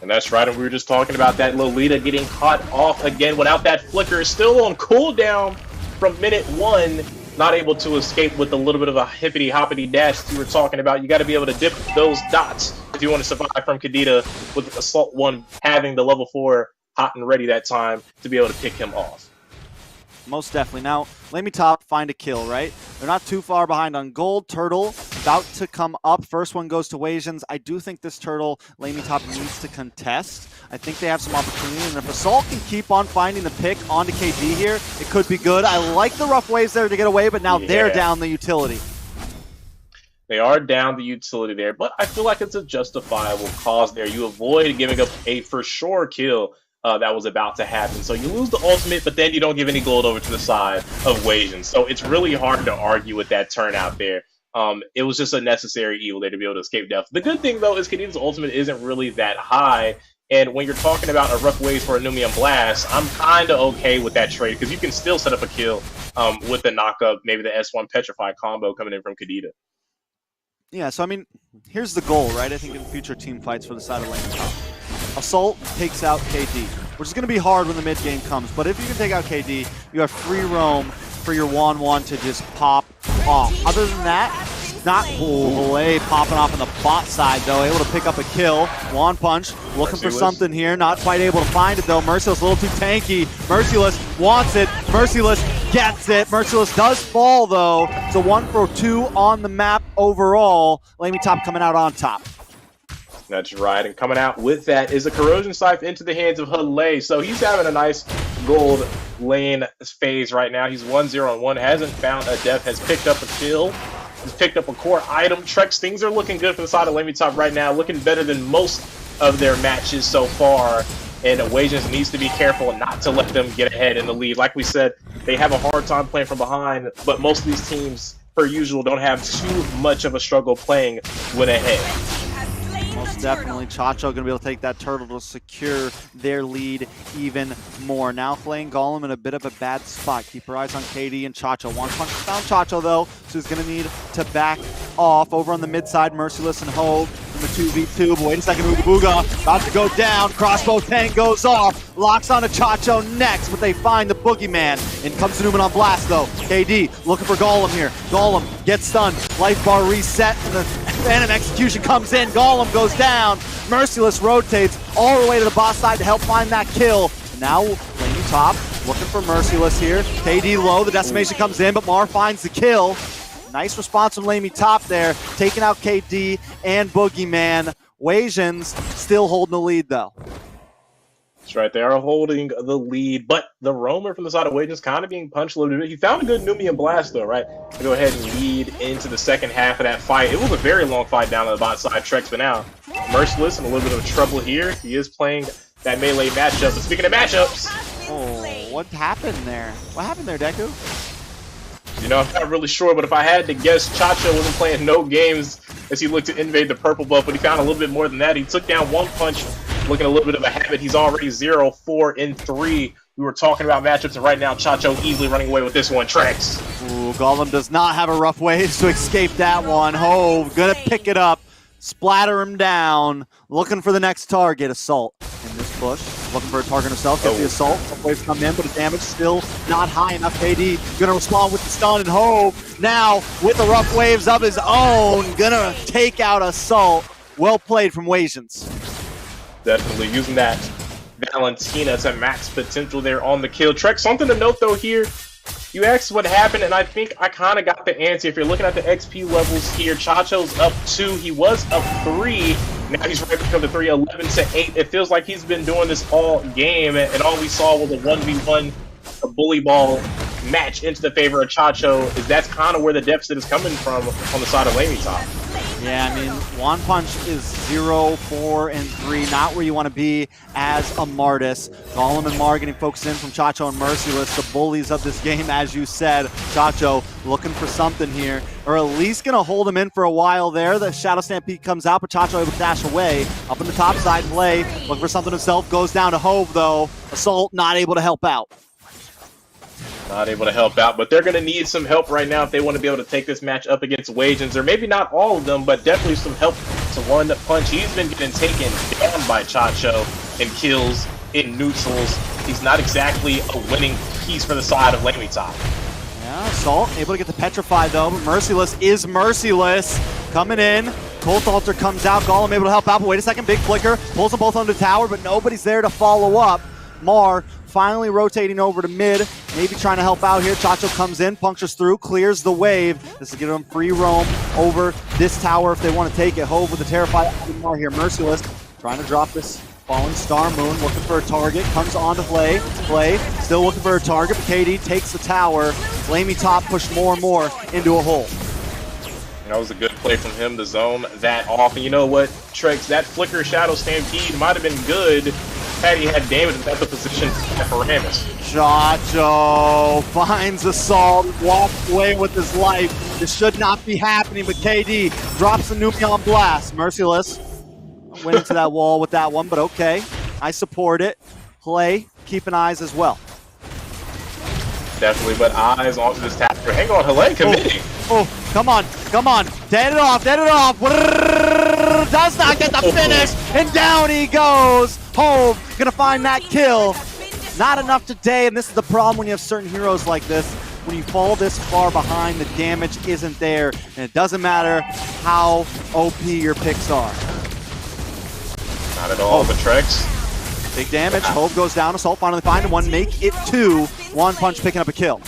Speaker 4: And that's right, and we were just talking about that Lolita getting caught off again without that flicker. Still on cooldown from minute 1, not able to escape with a little bit of a hippity-hoppity dash that you were talking about. You got to be able to dip those dots if you want to survive from Kadena, with Assault 1 having the level 4 hot and ready that time to be able to pick him off.
Speaker 3: Most definitely. Now, LaimiTop find a kill, right? They're not too far behind on gold. Turtle about to come up. First one goes to Wasians. I do think this Turtle LaimiTop needs to contest. I think they have some opportunity, and if Assault can keep on finding the pick onto KD here, it could be good. I like the rough waves there to get away, but now they're down the utility.
Speaker 4: They are down the utility there, but I feel like it's a justifiable cause there. You avoid giving up a for sure kill that was about to happen. So you lose the ultimate, but then you don't give any gold over to the side of Wasians. So it's really hard to argue with that turnout there. It was just a necessary evil there to be able to escape death. The good thing, though, is Kadena's ultimate isn't really that high. And when you're talking about a rough waves for a Numian Blast, I'm kind of okay with that trade, because you can still set up a kill with the knockup, maybe the S1 Petrify combo coming in from Kadena.
Speaker 3: Yeah, so I mean, here's the goal, right? I think in future team fights for the side of LaimiTop. Assault takes out KD, which is going to be hard when the mid game comes, but if you can take out KD, you have free roam for your 1-1 to just pop off. Other than that, Not Olay popping off on the bot side though, able to pick up a kill. One punch, looking for something here, not quite able to find it though. Merciless a little too tanky. Merciless wants it, Merciless gets it. Merciless does fall though. It's a 1 for 2 on the map overall. LaimiTop coming out on top.
Speaker 4: That's right, and coming out with that is a Corrosion Scythe into the hands of Halay. So he's having a nice gold lane phase right now. He's 1-0-1, hasn't found a death, has picked up a kill. He's picked up a core item. Trex, things are looking good for the side of LaimiTop right now, looking better than most of their matches so far. And Wasians needs to be careful not to let them get ahead in the lead. Like we said, they have a hard time playing from behind, but most of these teams, per usual, don't have too much of a struggle playing when ahead.
Speaker 3: Most definitely, Chacho going to be able to take that turtle to secure their lead even more. Now playing Golem in a bit of a bad spot. Keep your eyes on KD and Chacho. One punch found Chacho though, so he's going to need to back off. Over on the mid side, Merciless and Hogue in the 2v2. But wait a second, Ooga Booga about to go down. Crossbow tank goes off. Locks onto Chacho next, but they find the boogeyman. In comes Newman on blast though. KD looking for Golem here. Golem gets stunned. Life bar reset, and the Phantom Execution comes in. Golem goes down. Merciless rotates all the way to the boss side to help find that kill. And now LaimiTop looking for Merciless here. KD low, the decimation comes in, but Mar finds the kill. Nice response from LaimiTop there, taking out KD and Boogeyman. Wasians still holding the lead though.
Speaker 4: That's right, they are holding the lead, but the roamer from the side of Wasians kind of being punched a little bit. He found a good Numian blast though, right? To go ahead and lead into the second half of that fight. It was a very long fight down on the bot side. Trex, but now Merciless in a little bit of trouble here. He is playing that melee matchup. But speaking of matchups,
Speaker 3: oh, what happened there? What happened there, Deku?
Speaker 4: You know, I'm not really sure, but if I had to guess, Chacho wasn't playing no games as he looked to invade the purple buff, but he found a little bit more than that. He took down one punch, looking a little bit of a habit. He's already 0-4-3. We were talking about matchups, and right now Chacho easily running away with this one. Trex.
Speaker 3: Ooh, Golem does not have a rough way to escape that one. Hove gonna pick it up, splatter him down, looking for the next target. Assault in this push, looking for a target himself. Gets the assault. Waves come in, but the damage still not high enough. KD gonna respond with the stun, and Hove now with the rough waves of his own, gonna take out Assault. Well played from Wasians.
Speaker 4: Definitely using that Valentina to max potential there on the kill. Trex, something to note though here. You asked what happened, and I think I kind of got the answer. If you're looking at the XP levels here, Chacho's up 2. He was up 3. Now he's right back up to 3, 11-8. It feels like he's been doing this all game, and all we saw was a 1v1, a bully ball match into the favor of Chacho. That's kind of where the deficit is coming from on the side of LaimiTop.
Speaker 3: Yeah, I mean, one punch is 0-4-3, not where you want to be as a Martis. Golem and Mar getting focused in from Chacho and Merciless, the bullies of this game, as you said. Chacho looking for something here, or at least going to hold him in for a while there. The Shadow Stampede comes out, but Chacho able to dash away. Up in the top side play, looking for something himself, goes down to Hove though. Assault not able to help out.
Speaker 4: Not able to help out, but they're going to need some help right now if they want to be able to take this match up against Wasians, or maybe not all of them, but definitely some help to one punch. He's been getting taken down by Chacho in kills, in neutrals. He's not exactly a winning piece for the side of LaimiTop.
Speaker 3: Yeah, Assault able to get the Petrify though, but Merciless is Merciless. Coming in, Cult Altar comes out, Golem able to help out, but wait a second, big flicker, pulls them both onto the tower, but nobody's there to follow up. Mar finally rotating over to mid, maybe trying to help out here. Chacho comes in, punctures through, clears the wave. This is giving them free roam over this tower if they want to take it. Hove with the Terrified Mar here. Merciless trying to drop this falling Star Moon, looking for a target, comes on to play, still looking for a target, but KD takes the tower. LaimiTop pushed more and more into a hole.
Speaker 4: That was a good play from him to zone that off. And you know what, Trex, that Flicker Shadow Stampede might have been good had he had damage at the position for Ramus.
Speaker 3: Chacho finds Assault, walks away with his life. This should not be happening, but KD drops the Numion Blast. Merciless went into that wall with that one, but okay. I support it. Play, keeping eyes as well.
Speaker 4: Definitely, but eyes onto this tap. Hang on, Halay committing.
Speaker 3: Oh, come on, come on. Dead it off, dead it off. Does not get the finish, and down he goes. Hove gonna find that kill. Not enough today, and this is the problem when you have certain heroes like this. when you fall this far behind, the damage isn't there, and it doesn't matter how OP your picks are.
Speaker 4: Not at all, but Trex.
Speaker 3: Big damage. Hove goes down. Assault finally finding one. Make it 2. One punch picking up a kill.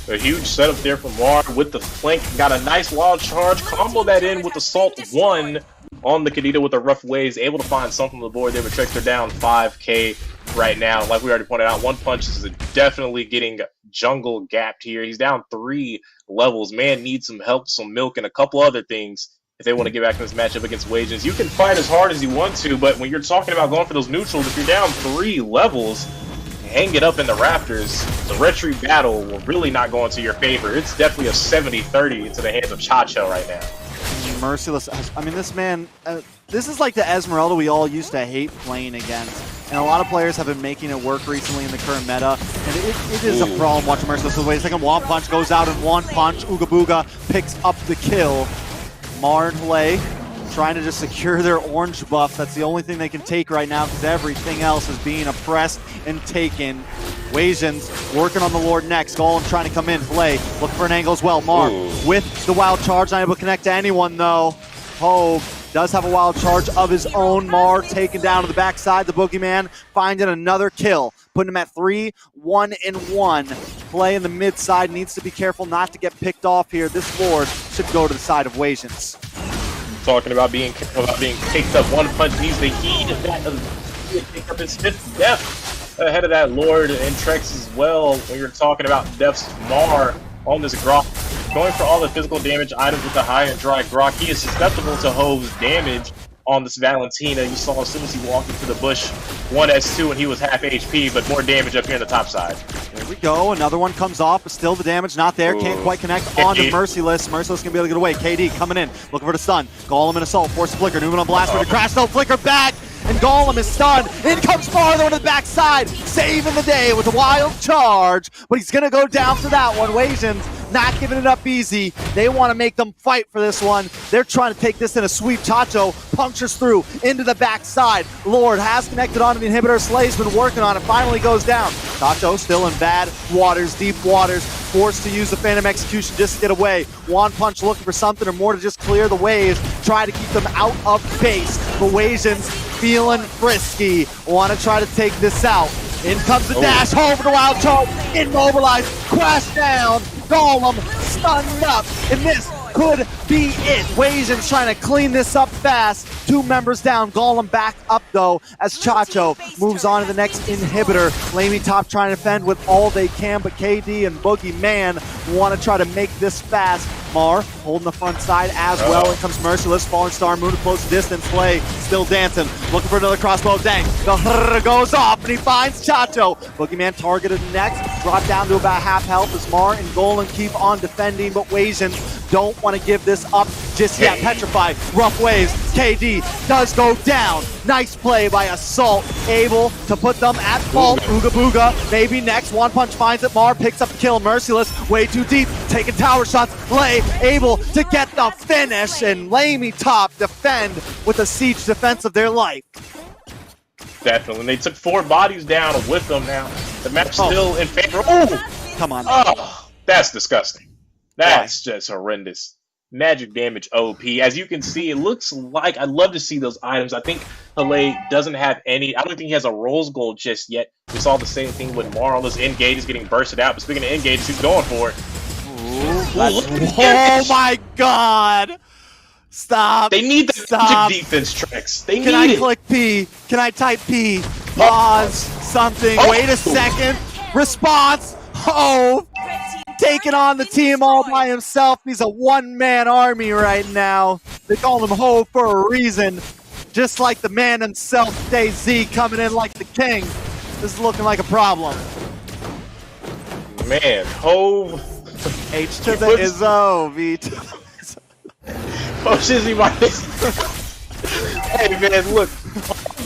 Speaker 4: A huge setup there from Mar with the flank. Got a nice wild charge. Combo that in with Assault 1 on the Kadita with the rough waves. Able to find something on the board there, but Trex are down 5k right now. Like we already pointed out, One Punch is definitely getting jungle gapped here. He's down 3 levels. Man needs some help, some milk, and a couple other things if they want to get back in this matchup against Wasians. You can fight as hard as you want to, but when you're talking about going for those neutrals, if you're down 3 levels, hang it up in the rafters, the retreat battle will really not go into your favor. It's definitely a 70-30 into the hands of Chacho right now.
Speaker 3: Merciless. I mean, this man, this is like the Esmeralda we all used to hate playing against. And a lot of players have been making it work recently in the current meta. And it is a problem watching Merciless. Wait a second, One Punch goes out in one punch. Ooga Booga picks up the kill. Mar and Hlei trying to just secure their orange buff. That's the only thing they can take right now because everything else is being oppressed and taken. Wasians working on the Lord next. Golem trying to come in. Hlei looking for an angle as well. Mar with the wild charge, not able to connect to anyone though. Hove does have a wild charge of his own. Mar taken down to the backside. The Boogeyman finding another kill, putting him at 3-1-1. Hlei in the mid side needs to be careful not to get picked off here. This Lord should go to the side of Wasians.
Speaker 4: Talking about being picked up, One Punch needs the heat of that pick up his 5th death ahead of that Lord and Trex as well. When you're talking about deaths, Mar on this Grok, going for all the physical damage items with the high and dry Grok. He is susceptible to Hove's damage on this Valentina. You saw as soon as he walked into the bush, 1S2 and he was half HP, but more damage up here on the top side.
Speaker 3: There we go. Another one comes off, but still the damage not there. Can't quite connect onto Merciless. Merciless gonna be able to get away. KD coming in, looking for the stun. Golem and Assault, force the flicker. Newman on blast for the crash. No flicker back, and Golem is stunned. In comes farther to the backside, saving the day with a wild charge. But he's gonna go down for that one. Wasians not giving it up easy. They want to make them fight for this one. They're trying to take this in a sweep. Chacho punctures through into the backside. Lord has connected onto the inhibitor. Slay's been working on it. Finally goes down. Chacho still in bad waters, deep waters. Forced to use the Phantom Execution just to get away. One Punch looking for something or more to just clear the waves. Try to keep them out of base. But Wasians feeling frisky. Want to try to take this out. In comes the dash. Home for the wild charge. Immobilized. Crash down. Golem stunned up, and this could be it. Wasians trying to clean this up fast. 2 members down. Golem back up though as Chacho moves on to the next inhibitor. LaimiTop trying to defend with all they can, but KD and Boogeyman want to try to make this fast. Mar holding the front side as well. In comes Merciless. Falling Star Moon to close distance. Hlei still dancing. Looking for another crossbow. Dang. The hrrr goes off and he finds Chacho. Boogeyman targeted next. Brought down to about half health as Mar and Golem keep on defending, but Wasians don't want to give this up just yet. Petrified. Rough waves. KD does go down. Nice play by Assault. Able to put them at fault. Ooga Booga maybe next. One Punch finds it. Mar picks up the kill. Merciless way too deep. Taking tower shots. Hlei able to get the finish, and LaimiTop defend with a siege defense of their life.
Speaker 4: Definitely. And they took 4 bodies down with them now. The match still in favor. Oh!
Speaker 3: Come on.
Speaker 4: Oh! That's disgusting. That's just horrendous. Magic damage OP. As you can see, it looks like, I'd love to see those items. I think Hlei doesn't have any, I don't think he has a Rose Gold just yet. We saw the same thing with Mar on this Engage is getting bursted out, but speaking of Engages, he's going for it.
Speaker 3: Oh my god! Stop.
Speaker 4: They need the magic defense, Trex. They need it.
Speaker 3: Can I click P? Can I type P? Pause. Something. Wait a second. Response. Oh! Taking on the team all by himself. He's a one-man army right now. They call him Ho for a reason. Just like the man himself, DayZ, coming in like the king. This is looking like a problem.
Speaker 4: Man, Hove.
Speaker 3: H to the Izzo, V to the
Speaker 4: Oh, Shizzy, my Hey, man, look.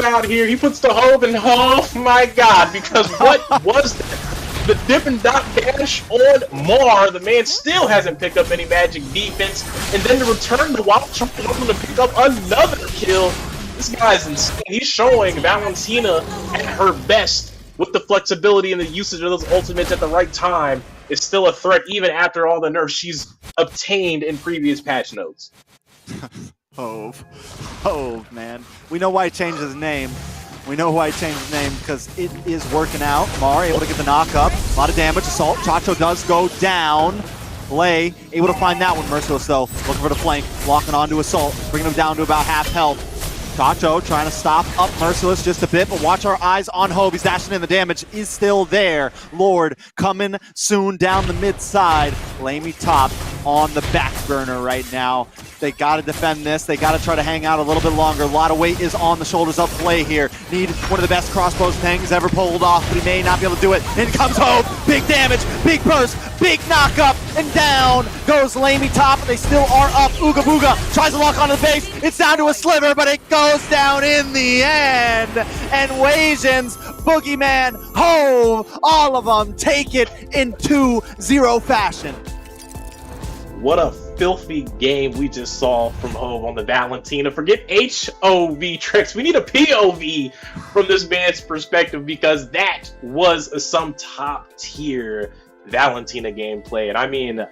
Speaker 4: Out here, he puts the Hove in. Oh, my God. Because what was that? The dip and dot dash on Mar, the man still hasn't picked up any magic defense, and then to return the wild charge to pick up another kill. This guy's insane. He's showing Valentina at her best with the flexibility and the usage of those ultimates at the right time. is still a threat even after all the nerfs she's obtained in previous patch notes.
Speaker 3: Hove, man. We know why he changed his name. We know why he changed his name because it is working out. Mar able to get the knock up. A lot of damage. Assault. Chacho does go down. Lay able to find that one. Merciless though. Looking for the flank. Locking onto Assault. Bringing him down to about half health. Chacho trying to stop up Merciless just a bit, but watch our eyes on Hove. He's dashing in. The damage is still there. Lord coming soon down the mid side. LaimiTop on the back burner right now. They got to defend this. They got to try to hang out a little bit longer. A lot of weight is on the shoulders of Play here. Need one of the best crossbows Tang's ever pulled off, but he may not be able to do it. In comes Hove. Big damage, big burst, big knock up, and down goes LaimiTop. They still are up. Ooga Booga tries to lock onto the base. It's down to a sliver, but it goes down in the end. And Wasians, Boogeyman, Hove, all of them take it in 2-0 fashion.
Speaker 4: What a filthy game we just saw from Hove on the Valentina. Forget HOV Trex. We need a POV from this man's perspective because that was some top tier Valentina gameplay. And I mean,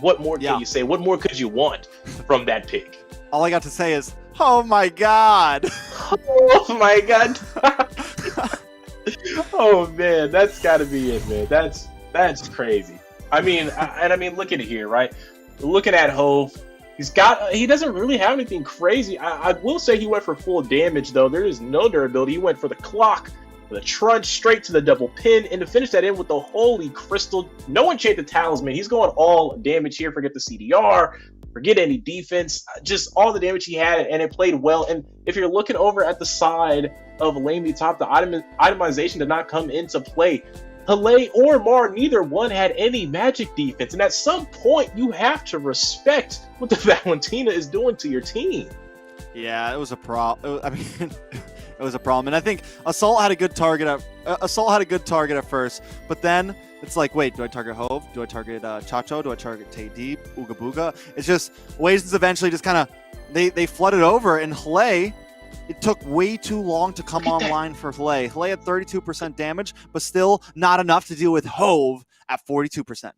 Speaker 4: what more can you say? What more could you want from that pick?
Speaker 3: All I got to say is, oh my god.
Speaker 4: Oh my god. Oh man, that's gotta be it, man. That's crazy. I mean, look at it here, right? Looking at Hove, he doesn't really have anything crazy. I will say he went for full damage though. There is no durability. He went for the clock, the trunch, straight to the double pin, and to finish that in with the holy crystal. No enchanted talisman. He's going all damage here. Forget the CDR. Forget any defense. Just all the damage he had, and it played well. And if you're looking over at the side of LaimiTop, the itemization did not come into play. Hale or Mar, neither one had any magic defense. And at some point, you have to respect what the Valentina is doing to your team.
Speaker 3: Yeah, it was a problem. I mean, it was a problem. And I think Assault had a good target at first, but then it's like, wait, do I target Hove? Do I target Chacho? Do I target Tay-Deep? Ooga Booga? It's just, Wasians eventually just kind of, they flooded over, and Hale, it took way too long to come online for Hale. Hale had 32% damage, but still not enough to deal with Hove at 42%.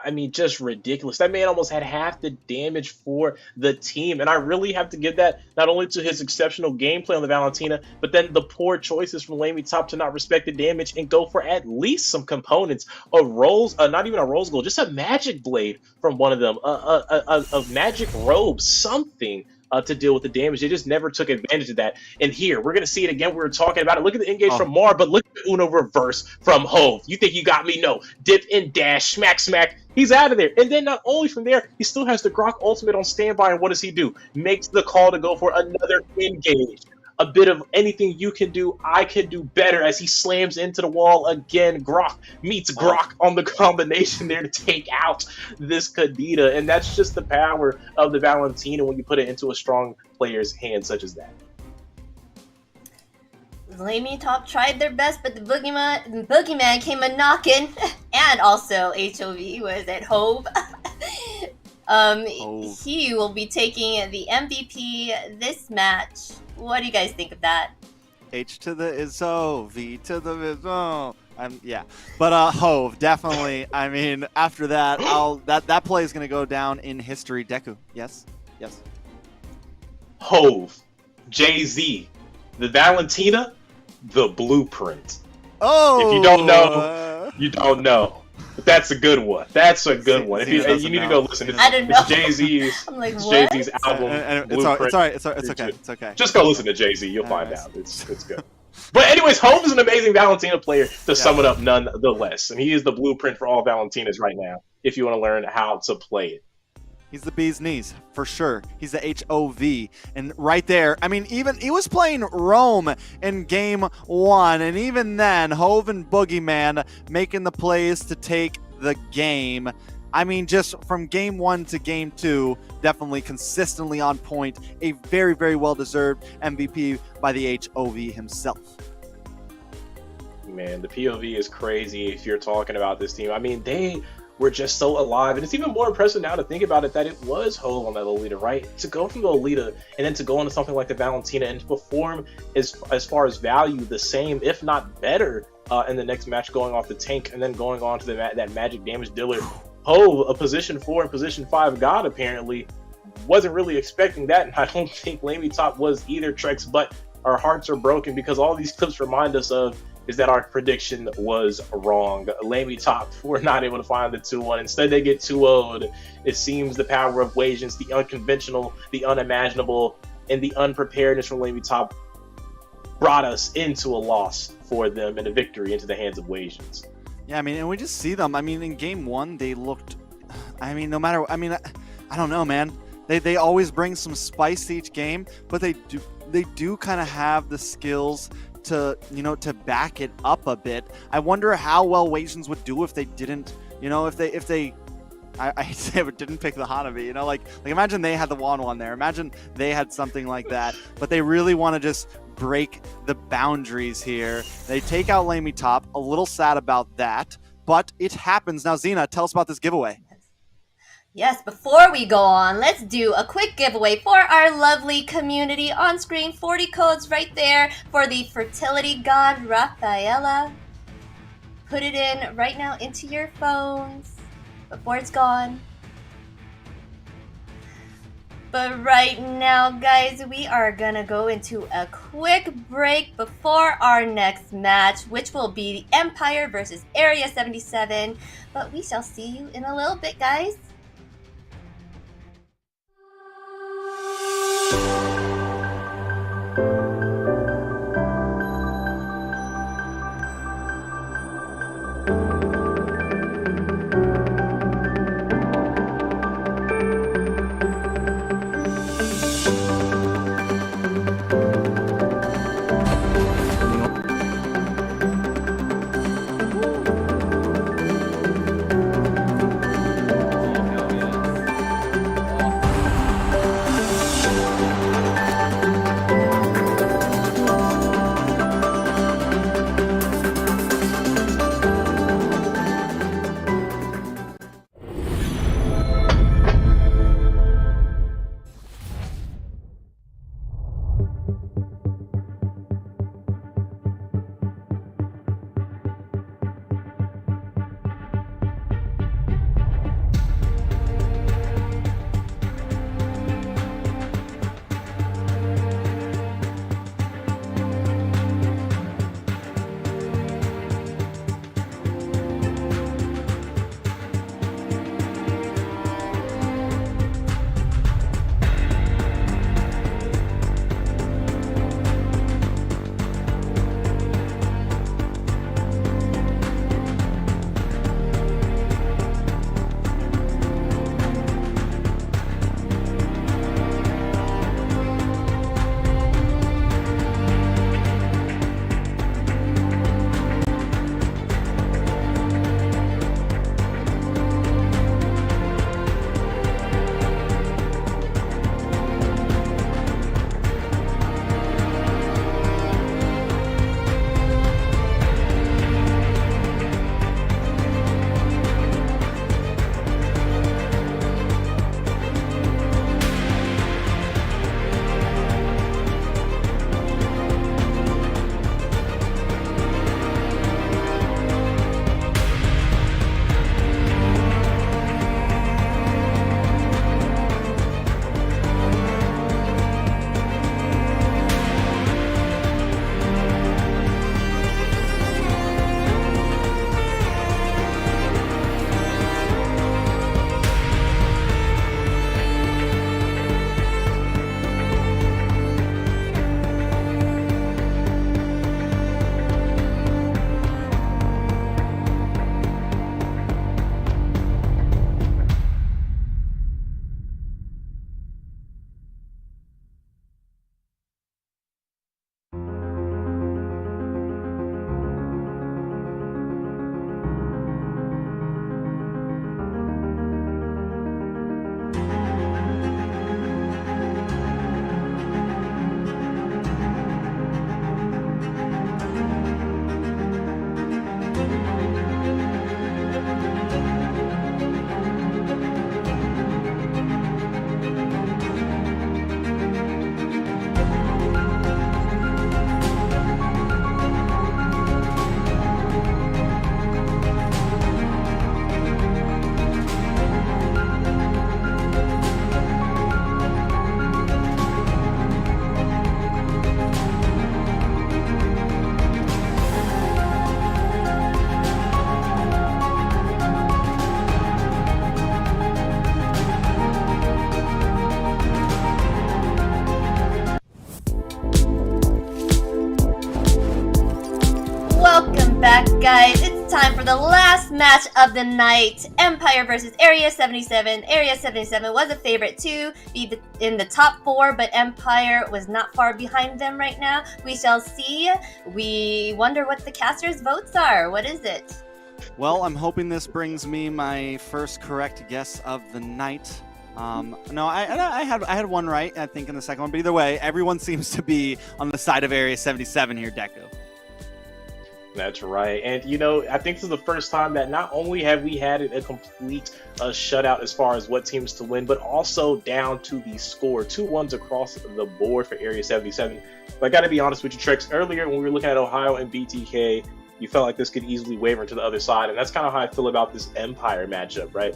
Speaker 4: I mean, just ridiculous. That man almost had half the damage for the team. And I really have to give that not only to his exceptional gameplay on the Valentina, but then the poor choices from LaimiTop to not respect the damage and go for at least some components. Not even a rose gold, just a magic blade from one of them, a magic robe, something to deal with the damage. They just never took advantage of that. And here, we're going to see it again. We were talking about it. Look at the engage from Mar, but look at the Uno reverse from Hove. You think you got me? No. Dip and dash, smack, smack. He's out of there. And then not only from there, he still has the Grok ultimate on standby. And what does he do? Makes the call to go for another engage. A bit of anything you can do, I can do better as he slams into the wall again. Grok meets Grok on the combination there to take out this Kadita. And that's just the power of the Valentina when you put it into a strong player's hand such as that.
Speaker 2: LaimiTop tried their best, but the Boogeyman came a knocking, and also HOV was at Hove. He will be taking the MVP this match. What do you guys think of that?
Speaker 3: H to the is O, V to the is O. Yeah, but Hove definitely. I mean, after that, that play is gonna go down in history. Deku, yes.
Speaker 4: Hove, Jay-Z, the Valentina, the blueprint.
Speaker 3: Oh,
Speaker 4: if you don't know, you don't know. But that's a good one. That's a good one. If you need to go listen to it's Jay-Z's.
Speaker 2: I'm like,
Speaker 4: Jay-Z's album.
Speaker 3: It's alright. It's okay. It's okay.
Speaker 4: Just go listen to Jay-Z. You'll find out. It's good. But anyways, Hove is an amazing Valentina player. To sum it up, nonetheless, and he is the blueprint for all Valentinas right now. If you want to learn how to play it.
Speaker 3: He's the bee's knees, for sure. He's the HOV. And right there, I mean, even he was playing Rome in game 1. And even then, Hove and Boogeyman making the plays to take the game. I mean, just from game 1 to game 2, definitely consistently on point. A very, very well-deserved MVP by the HOV himself.
Speaker 4: Man, the POV is crazy if you're talking about this team. I mean, they were just so alive, and it's even more impressive now to think about it that it was Hove on that Lolita, right? To go from the Lolita and then to go into something like the Valentina and to perform as far as value the same, if not better in the next match, going off the tank and then going on to that magic damage dealer. Oh, a position 4 and position 5 god apparently. Wasn't really expecting that, and I don't think LaimiTop was either, Trex, but our hearts are broken because all these clips remind us of is that our prediction was wrong. LaimiTop were not able to find the 2-1. Instead, they get 2-0'd. It seems the power of Wasians, the unconventional, the unimaginable, and the unpreparedness from LaimiTop brought us into a loss for them and a victory into the hands of Wasians.
Speaker 3: Yeah, I mean, and we just see them. I mean, in game 1, they looked, I mean, no matter, I mean, I don't know, man. They always bring some spice to each game, but they do kind of have the skills to, you know, to back it up a bit. I wonder how well Wasians would do if they didn't, you know, if they I hate to say it, but didn't pick the Hanabi, you know, like imagine they had the Wan there, imagine they had something like that, but they really want to just break the boundaries here. They take out LaimiTop, a little sad about that, but it happens. Now, Xina, tell us about this giveaway.
Speaker 2: Yes, before we go on, let's do a quick giveaway for our lovely community. On screen, 40 codes right there for the fertility god Rafaela. Put it in right now into your phones before it's gone. But right now, guys, we are gonna go into a quick break before our next match, which will be the Empire versus Area 77. But we shall see you in a little bit, guys. back, guys. It's time for the last match of the night. Empire versus Area 77. Area 77 was a favorite to be in the top 4, but Empire was not far behind them right now. We shall see. We wonder what the casters' votes are. What is it?
Speaker 3: Well, I'm hoping this brings me my first correct guess of the night. No, I had one right, I think, in the second one. But either way, everyone seems to be on the side of Area 77 here, Deku.
Speaker 4: That's right. And, you know, I think this is the first time that not only have we had a complete shutout as far as what teams to win, but also down to the score. 2-1s across the board for Area 77. But I got to be honest with you, Trex, earlier when we were looking at Ohio and BTK, you felt like this could easily waver to the other side. And that's kind of how I feel about this Empire matchup, right?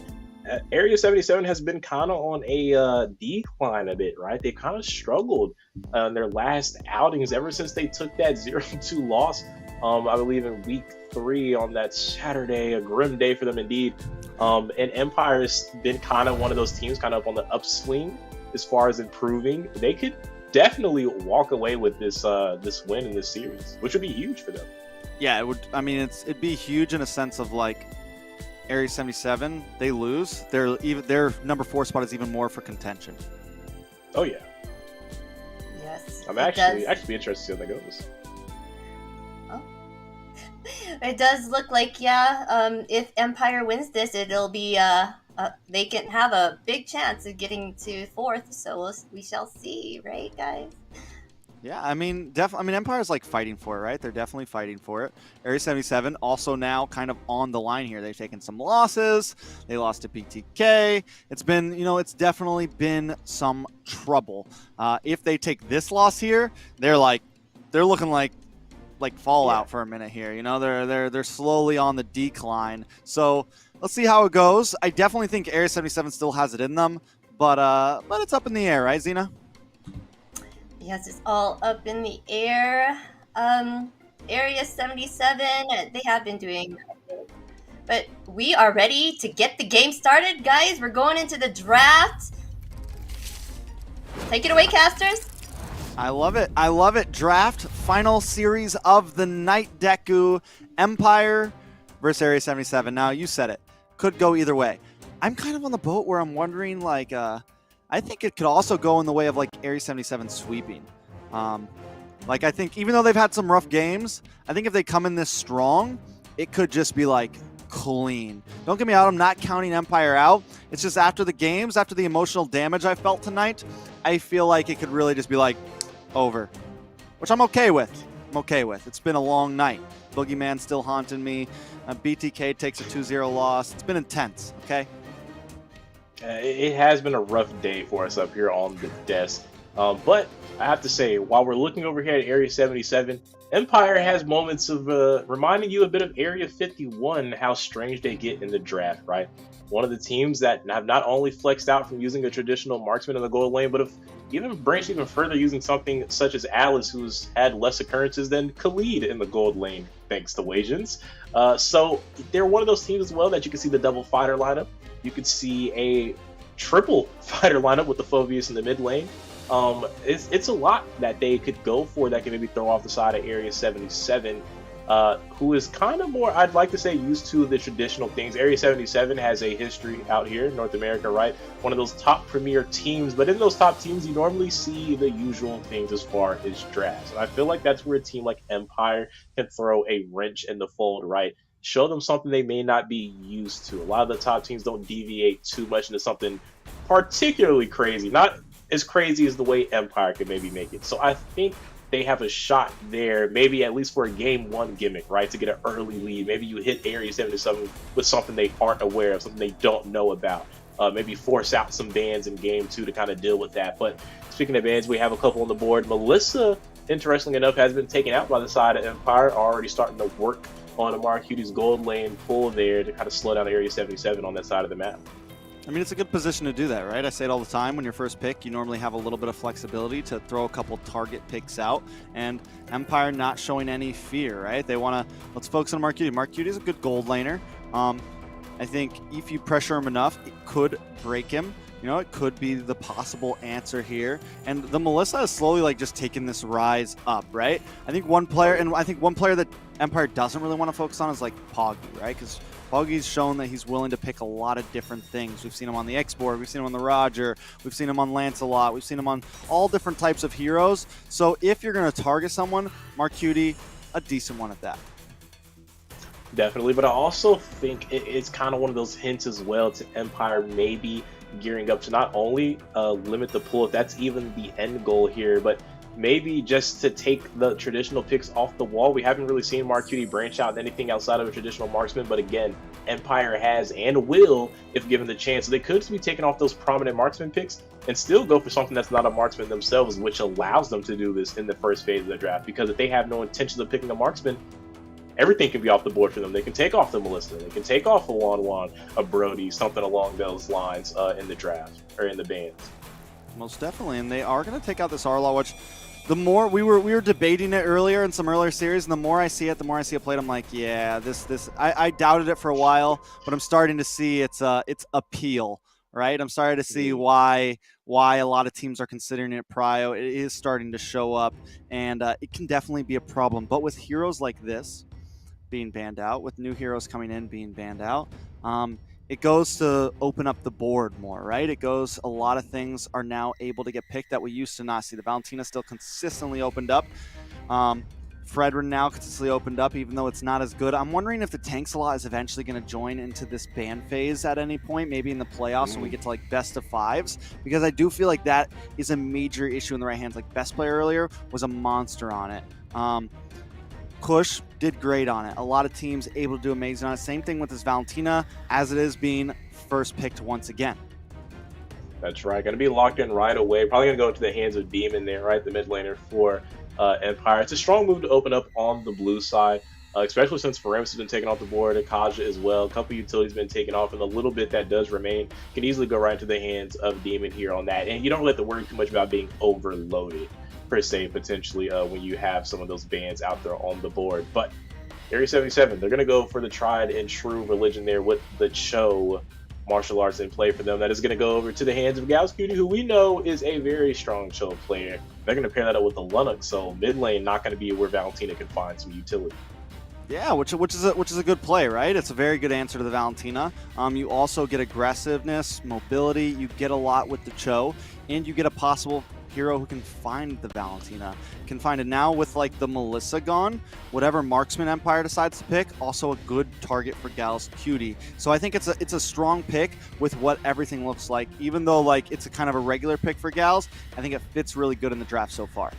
Speaker 4: Area 77 has been kind of on a decline a bit, right? They kind of struggled in their last outings ever since they took that 0-2 loss. I believe in week 3 on that Saturday, a grim day for them indeed. And Empire has been kind of one of those teams kind of on the upswing as far as improving. They could definitely walk away with this this win in this series, which would be huge for them.
Speaker 3: Yeah, it would. I mean, it'd be huge in a sense of like Area 77, they lose. Their number 4 spot is even more for contention.
Speaker 4: Oh yeah.
Speaker 2: Yes.
Speaker 4: I'm actually be interested to see how that goes.
Speaker 2: It does look like, yeah, if Empire wins this, it'll be, they can have a big chance of getting to 4th, so we shall see, right, guys?
Speaker 3: Yeah, I mean, Empire's like fighting for it, right? They're definitely fighting for it. Area 77 also now kind of on the line here. They've taken some losses. They lost to BTK. It's been, you know, it's definitely been some trouble. If they take this loss here, they're looking like Fallout for a minute here. You know, they're slowly on the decline. So let's see how it goes. I definitely think Area 77 still has it in them, but it's up in the air, right, Xina?
Speaker 2: Yes, it's all up in the air. Area 77, they have been doing good. But we are ready to get the game started, guys. We're going into the draft. Take it away, casters.
Speaker 3: I love it. I love it. Draft, final series of the night, Deku. Empire versus Area 77. Now, you said it. Could go either way. I'm kind of on the boat where I'm wondering, like, I think it could also go in the way of, like, Area 77 sweeping. Like, I think even though they've had some rough games, I think if they come in this strong, it could just be, like, clean. Don't get me out. I'm not counting Empire out. It's just after the games, after the emotional damage I felt tonight, I feel like it could really just be, like, over, which I'm okay with. It's been a long night. Boogeyman still haunting me. BTK takes a 2-0 loss. It's been intense, okay?
Speaker 4: It has been a rough day for us up here on the desk. But I have to say, while we're looking over here at Area 77, Empire has moments of reminding you a bit of Area 51, how strange they get in the draft, right? One of the teams that have not only flexed out from using a traditional marksman in the gold lane, but have even branched even further using something such as Alice, who's had less occurrences than Khalid in the gold lane, thanks to Wasians. So they're one of those teams as well that you can see the double fighter lineup. You could see a triple fighter lineup with the Phobius in the mid lane. It's a lot that they could go for that can maybe throw off the side of Area 77, who is kind of more, I'd like to say, used to the traditional things. Area 77 has a history out here in North America, right? One of those top premier teams, but in those top teams, you normally see the usual things as far as drafts. And I feel like that's where a team like Empire can throw a wrench in the fold, right? Show them something they may not be used to. A lot of the top teams don't deviate too much into something particularly crazy. Not as crazy as the way Empire could maybe make it. So I think they have a shot there, maybe at least for a game 1 gimmick, right? To get an early lead. Maybe you hit Area 77 with something they aren't aware of, something they don't know about. Maybe force out some bans in game 2 to kind of deal with that. But speaking of bans, we have a couple on the board. Melissa, interestingly enough, has been taken out by the side of Empire, already starting to work on Amara Cutie's gold lane pull there to kind of slow down Area 77 on that side of the map.
Speaker 3: I mean, it's a good position to do that, right? I say it all the time. When you're first pick, you normally have a little bit of flexibility to throw a couple target picks out, and Empire not showing any fear, right? They want to, let's focus on Mark Cutie. Mark Cutie is a good gold laner. I think if you pressure him enough, it could break him. you know, it could be the possible answer here. And the Melissa is slowly like just taking this rise up, right? I think one player, and I think one player that Empire doesn't really want to focus on is like Poggy, right? Because Poggy's shown that he's willing to pick a lot of different things. We've seen him on the X-Board, we've seen him on the Roger, we've seen him on Lancelot, we've seen him on all different types of heroes. So if you're going to target someone, Marcuti, a decent one at that.
Speaker 4: Definitely, but I also think it's kind of one of those hints as well to Empire maybe gearing up to not only limit the pool, if that's even the end goal here, but maybe just to take the traditional picks off the wall. We haven't really seen Marcuti branch out anything outside of a traditional marksman, but again, Empire has and will if given the chance. So they could be taking off those prominent marksman picks and still go for something that's not a marksman themselves, which allows them to do this in the first phase of the draft, because if they have no intentions of picking a marksman, everything can be off the board for them. They can take off the Melissa, they can take off a Wan, a Brody, something along those lines in the draft or in the bans. Most
Speaker 3: definitely, and they are going to take out this Arlaw, which the more we were debating it earlier in some earlier series, and the more I see it played, I'm like, yeah, I doubted it for a while, but I'm starting to see its appeal, right? I'm starting to see why a lot of teams are considering it prio. It is starting to show up, and it can definitely be a problem. But with heroes like this being banned out, with new heroes coming in being banned out, it goes to open up the board more, right? It goes, a lot of things are now able to get picked that we used to not see. The Valentina still consistently opened up. Fredrin now consistently opened up, even though it's not as good. I'm wondering if the Tanksalot is eventually going to join into this ban phase at any point, maybe in the playoffs when we get to like best of fives, because I do feel like that is a major issue in the right hands. Like best player earlier was a monster on it. Kush did great on it. A lot of teams able to do amazing on it. Same thing with this Valentina, as it is being first picked once again.
Speaker 4: That's right. Going to be locked in right away. Probably going to go into the hands of Demon there, right? The mid laner for Empire. It's a strong move to open up on the blue side, especially since Feremis has been taken off the board, and Kaja as well. A couple utilities been taken off, and the little bit that does remain can easily go right into the hands of Demon here on that. And you don't really have to worry too much about being overloaded, per se, potentially, when you have some of those bans out there on the board. But Area 77, they're going to go for the tried and true religion there with the Cho martial arts in play for them. That is going to go over to the hands of Gauss-Cutie, who we know is a very strong Cho player. They're going to pair that up with the Lunux, so mid lane not going to be where Valentina can find some utility.
Speaker 3: Yeah, which is a good play, right? It's a very good answer to the Valentina. You also get aggressiveness, mobility. You get a lot with the Cho, and you get a possible hero who can find the Valentina, can find it. Now with like the Melissa gone, whatever marksman Empire decides to pick, also a good target for Gauss-Cutie. So I think it's a strong pick with what everything looks like. Even though like it's a kind of a regular pick for Gals, I think it fits really good in the draft so far.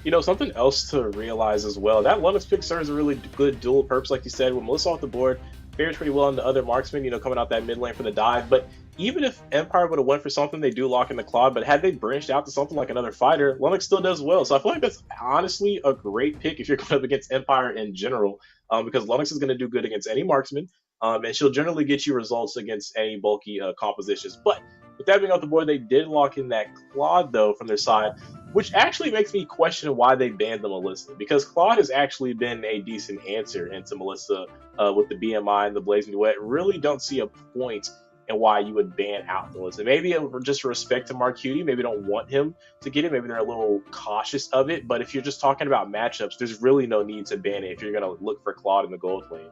Speaker 4: You know, something else to realize as well, that Linux pick serves a really good dual purpose, like you said, with Melissa off the board, fares pretty well on the other marksman, you know, coming out that mid lane for the dive. But even if Empire would have went for something, they do lock in the Claude, but had they branched out to something like another fighter, Linux still does well. So I feel like that's honestly a great pick if you're going up against Empire in general, because Linux is going to do good against any marksman, and she'll generally get you results against any bulky compositions. But with that being off the board, they did lock in that Claude, though, from their side, which actually makes me question why they banned the Melissa, because Claude has actually been a decent answer into Melissa with the BMI and the Blazing Duet. Really don't see a point in why you would ban out Melissa. Maybe just respect to Marcuti, maybe don't want him to get it, maybe they're a little cautious of it, but if you're just talking about matchups, there's really no need to ban it if you're going to look for Claude in the gold lane.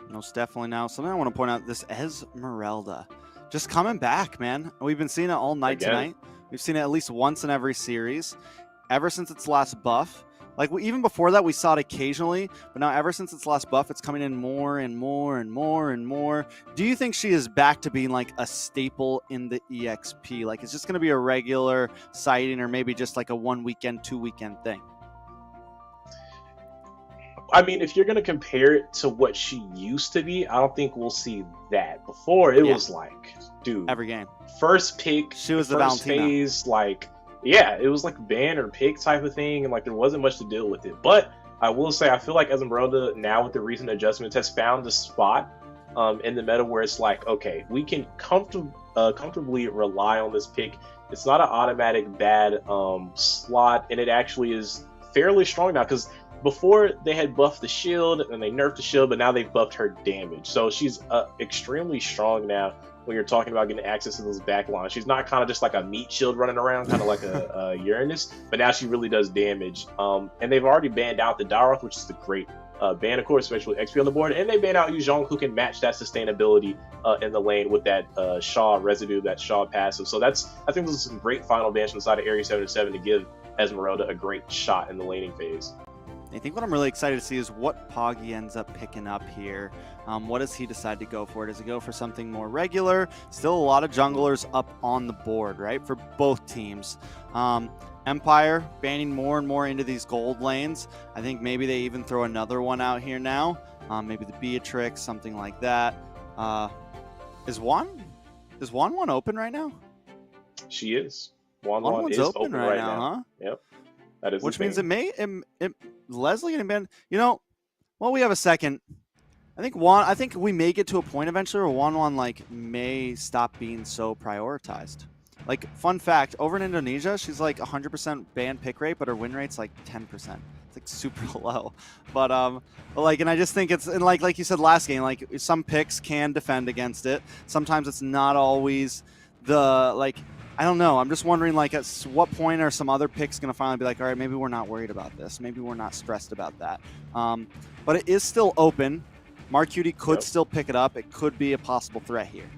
Speaker 3: Most definitely. Now, something I want to point out, this Esmeralda, just coming back, man. We've been seeing it all night tonight. We've seen it at least once in every series, ever since its last buff. Like, even before that, we saw it occasionally, but now ever since its last buff, it's coming in more and more and more and more. Do you think she is back to being, like, a staple in the EXP? Like, it's just going to be a regular sighting, or maybe just, like, a 1 weekend, 2 weekend thing?
Speaker 4: I mean, if you're going to compare it to what she used to be, I don't think we'll see that. Before, it was like, dude,
Speaker 3: every game.
Speaker 4: First pick,
Speaker 3: she was the
Speaker 4: first
Speaker 3: Valentina.
Speaker 4: Phase, like, yeah, it was like ban or pick type of thing, and like there wasn't much to deal with it. But I will say, I feel like Esmeralda now with the recent adjustments has found a spot in the meta where it's like, okay, we can comfortably rely on this pick. It's not an automatic bad slot, and it actually is fairly strong now, because before they had buffed the shield and they nerfed the shield, but now they've buffed her damage. So she's extremely strong now when you're talking about getting access to those back lines. She's not kind of just like a meat shield running around, kind of like a Uranus, but now she really does damage. And they've already banned out the Daroth, which is the great ban, of course, especially with XP on the board, and they ban out Yu Zhong, who can match that sustainability in the lane with that Shaw residue, that Shaw passive. So I think those are some great final bans from the side of Area 77 to give Esmeralda a great shot in the laning phase.
Speaker 3: I think what I'm really excited to see is what Poggy ends up picking up here. What does he decide to go for? Does he go for something more regular? Still a lot of junglers up on the board, right, for both teams. Empire banning more and more into these gold lanes. I think maybe they even throw another one out here now. Maybe the Beatrix, something like that. Is Wan 1 open right now?
Speaker 4: She is. Wan
Speaker 3: is open right now, huh?
Speaker 4: Yep. That is.
Speaker 3: Which means it may Leslie gonna ban. You know, well, we have a second. I think we may get to a point eventually where Wan like may stop being so prioritized. Like, fun fact, over in Indonesia, she's like 100% ban pick rate, but her win rate's like 10%. It's like super low. But like, and I just think it's, and like you said last game, like some picks can defend against it. Sometimes it's not always the, like, I don't know. I'm just wondering, like, at what point are some other picks going to finally be like, all right, maybe we're not worried about this. Maybe we're not stressed about that. But it is still open. Mark Cutie could still pick it up. It could be a possible threat here.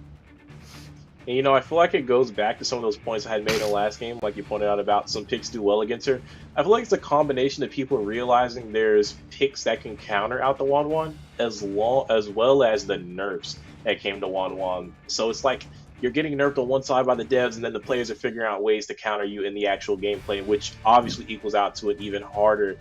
Speaker 4: And, you know, I feel like it goes back to some of those points I had made in the last game, like you pointed out about some picks do well against her. I feel like it's a combination of people realizing there's picks that can counter out the Wan as well as the nerfs that came to Wan. So it's like you're getting nerfed on one side by the devs, and then the players are figuring out ways to counter you in the actual gameplay, which obviously equals out to an even harder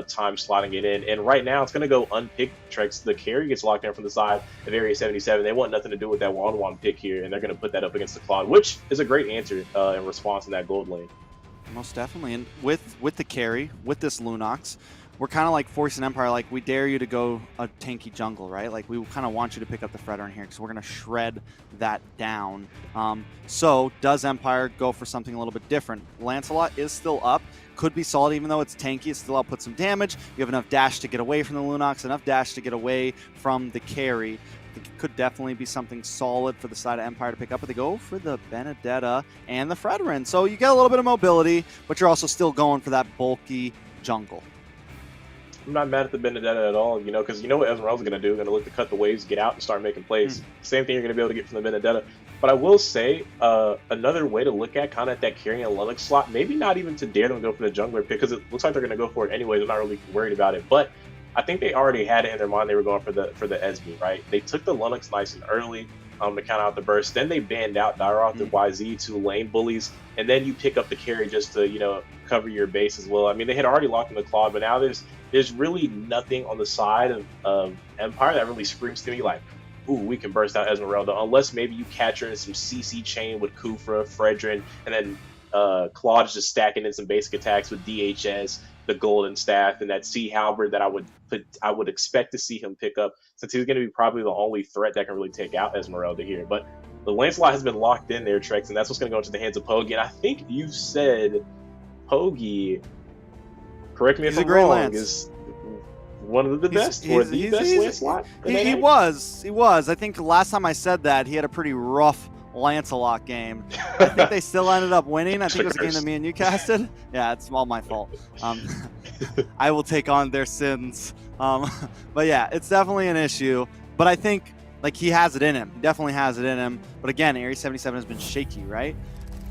Speaker 4: time slotting it in. And right now, it's going to go unpicked. Trex, the carry gets locked in from the side of Area 77. They want nothing to do with that Wan pick here, and they're going to put that up against the Claude, which is a great answer in response in that gold lane.
Speaker 3: Most definitely. And with the carry, with this Lunox, we're kind of like forcing Empire, like, we dare you to go a tanky jungle, right? Like, we kind of want you to pick up the Fredder in here because we're going to shred that down. So does Empire go for something a little bit different? Lancelot is still up. Could be solid, even though it's tanky. It still outputs some damage. You have enough dash to get away from the Lunox, enough dash to get away from the carry. I think it could definitely be something solid for the side of Empire to pick up, but they go for the Benedetta and the Fredrin. So you get a little bit of mobility, but you're also still going for that bulky jungle.
Speaker 4: I'm not mad at the Benedetta at all, you know, because you know what Esmeralda's going to do. Going to look to cut the waves, get out, and start making plays. Same thing you're going to be able to get from the Benedetta. But I will say, another way to look at kind of that carrying a Lennox slot, maybe not even to dare them to go for the jungler pick, because it looks like they're going to go for it anyway. They're not really worried about it. But I think they already had it in their mind they were going for the Esme, right? They took the Lennox nice and early to count out the burst. Then they banned out Daroth and YZ, two lane bullies, and then you pick up the carry just to, you know, cover your base as well. I mean, they had already locked in the Claude, but now there's really nothing on the side of Empire that really screams to me like, ooh, we can burst out Esmeralda, unless maybe you catch her in some CC chain with Kufra, Fredrin, and then Claude is just stacking in some basic attacks with DHS, the Golden Staff, and that Sea Halberd that I would expect to see him pick up, since he's going to be probably the only threat that can really take out Esmeralda here. But the Lancelot has been locked in there, Trex, and that's what's going to go into the hands of Pogi. And I think you said Pogi, correct me if I'm wrong, is one of the best, or the best Lancelot?
Speaker 3: He was. I think last time I said that, he had a pretty rough Lancelot game. I think they still ended up winning. I think it was a game that me and you casted. Yeah, it's all my fault. I will take on their sins. But yeah, it's definitely an issue. But I think, like, he has it in him. He definitely has it in him. But again, Area 77 has been shaky, right?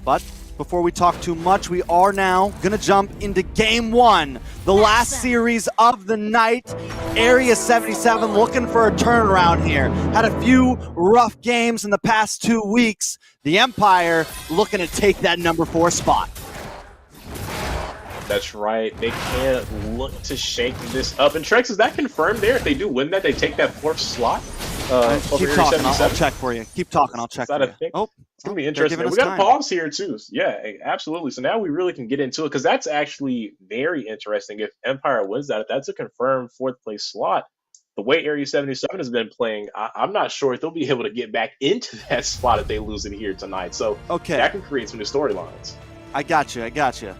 Speaker 3: But before we talk too much, we are now going to jump into Game 1, the last series of the night. Area 77 looking for a turnaround here. Had a few rough games in the past 2 weeks. The Empire looking to take that number 4 spot.
Speaker 4: That's right. They can look to shake this up. And Trex, is that confirmed there? If they do win that, they take that 4th slot?
Speaker 3: Keep talking. I'll check for you. Keep talking. I'll check for you. Oh,
Speaker 4: it's going to be interesting. We got a pause here, too. Yeah, absolutely. So now we really can get into it, because that's actually very interesting. If Empire wins that, if that's a confirmed 4th place slot, the way Area 77 has been playing, I'm not sure if they'll be able to get back into that spot if they lose it here tonight. So that can create some new storylines. I got you.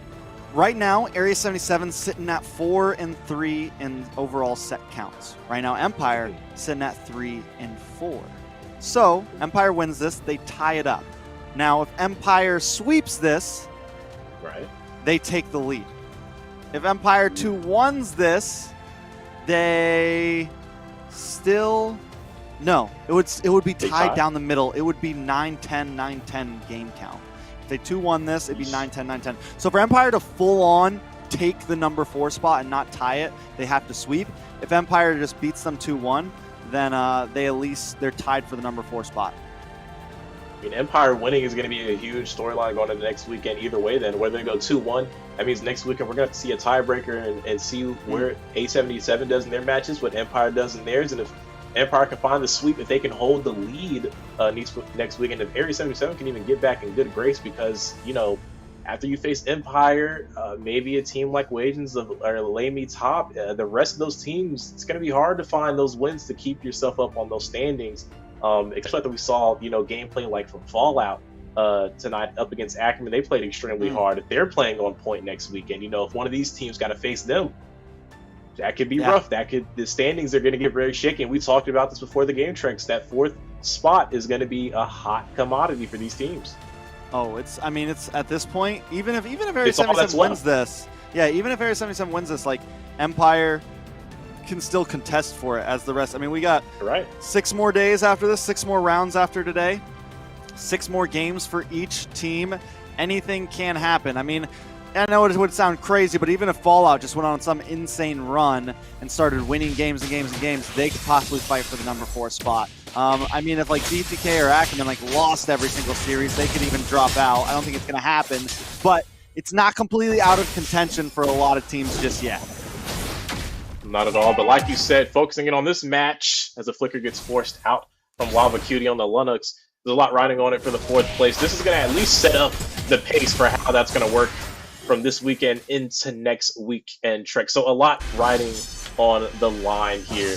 Speaker 3: Right now, Area 77 sitting at 4 and 3 in overall set counts. Right now, Empire sitting at 3 and 4. So Empire wins this, they tie it up. Now, if Empire sweeps this,
Speaker 4: Right.
Speaker 3: they take the lead. If Empire 2-1s this, they still... No, it would be tied down the middle. It would be 9-10, 9-10 game count. If they 2-1 this, it'd be 9-10, 9-10. So for Empire to full-on take the number 4 spot and not tie it, they have to sweep. If Empire just beats them 2-1, then they're tied for the number 4 spot.
Speaker 4: I mean, Empire winning is going to be a huge storyline going into next weekend either way then. Whether they go 2-1, that means next weekend we're going to see a tiebreaker and see where A77 does in their matches, what Empire does in theirs, and if Empire can find the sweep, if they can hold the lead next weekend, if Area 77 can even get back in good grace, because, you know, after you face Empire, maybe a team like Wasians or LaimiTop, the rest of those teams, it's going to be hard to find those wins to keep yourself up on those standings. Especially that we saw, you know, gameplay like from Fallout tonight up against Ackerman. They played extremely hard. If they're playing on point next weekend, you know, if one of these teams got to face them, that could be rough. The standings are going to get very shaky. And we talked about this before the game, Trex. That 4th spot is going to be a hot commodity for these teams.
Speaker 3: Oh, it's at this point, even if Area 77 wins this, even if Area 77 wins this, like, Empire can still contest for it as the rest. I mean, we got 6 more days after this, 6 more rounds after today, 6 more games for each team. Anything can happen. I mean, I know it would sound crazy, but even if Fallout just went on some insane run and started winning games and games and games, they could possibly fight for the number 4 spot. I mean, if like BTK or Ackerman like lost every single series, they could even drop out. I don't think it's going to happen, but it's not completely out of contention for a lot of teams just yet.
Speaker 4: Not at all, but like you said, focusing in on this match as the Flicker gets forced out from Lava Cutie on the Linux, there's a lot riding on it for the 4th place. This is going to at least set up the pace for how that's going to work from this weekend into next weekend, Trex. So a lot riding on the line here.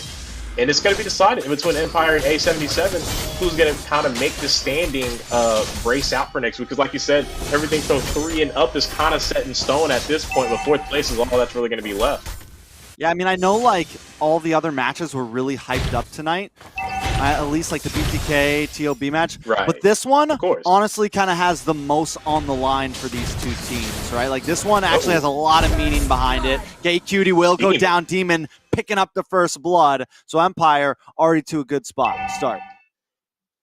Speaker 4: And it's going to be decided in between Empire and A77 who's going to kind of make the standing brace out for next week. Because like you said, everything from 3 and up is kind of set in stone at this point, but 4th place is all that's really going to be left.
Speaker 3: Yeah, I mean, I know like all the other matches were really hyped up tonight. At least like the BTK TOB match.
Speaker 4: Right.
Speaker 3: But this one,
Speaker 4: of course,
Speaker 3: honestly kind of has the most on the line for these two teams, right? Like this one actually has a lot of meaning behind it. Gay Cutie will go down, Demon picking up the first blood. So Empire already to a good spot to start.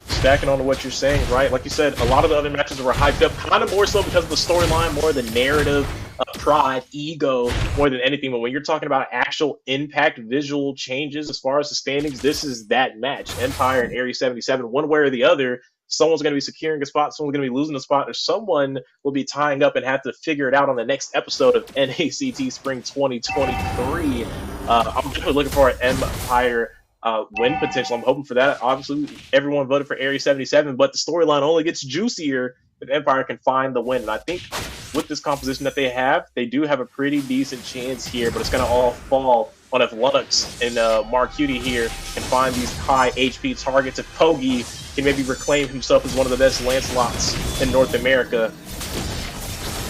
Speaker 4: Stacking on to what you're saying, right? Like you said, a lot of the other matches were hyped up, kind of more so because of the storyline, more the narrative, pride, ego, more than anything. But when you're talking about actual impact, visual changes as far as the standings, this is that match. Empire and Area 77, one way or the other, someone's going to be securing a spot, someone's going to be losing a spot, or someone will be tying up and have to figure it out on the next episode of NACT Spring 2023. I'm definitely looking for an Empire win potential. I'm hoping for that. Obviously, everyone voted for Area 77, but the storyline only gets juicier if Empire can find the win. And I think with this composition that they do have a pretty decent chance here, but it's going to all fall on if Linux and Mark Cutie here can find these high HP targets. If Kogi can maybe reclaim himself as one of the best Lancelots in North America.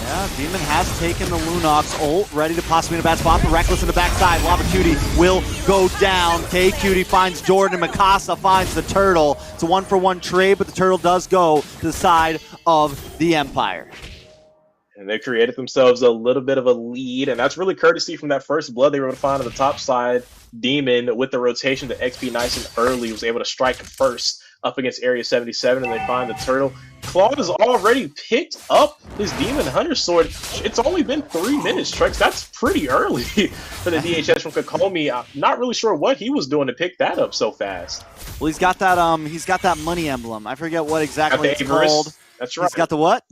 Speaker 3: Yeah, Demon has taken the Lunox ult, ready to possibly in a bad spot. The Reckless in the backside. Lava Cutie will go down. K-Cutie finds Jordan, and Mikasa finds the Turtle. It's a 1-for-1 trade, but the Turtle does go to the side of the Empire.
Speaker 4: And they created themselves a little bit of a lead, and that's really courtesy from that first blood they were able to find on the top side. Demon, with the rotation to XP nice and early, was able to strike first up against Area 77, and they find the Turtle. Claude has already picked up his Demon Hunter Sword. It's only been 3 minutes, Trex. That's pretty early for the DHS from Kokomi. I'm not really sure what he was doing to pick that up so fast.
Speaker 3: Well, he's got that money emblem. I forget what exactly it's called.
Speaker 4: That's right.
Speaker 3: He's got the what?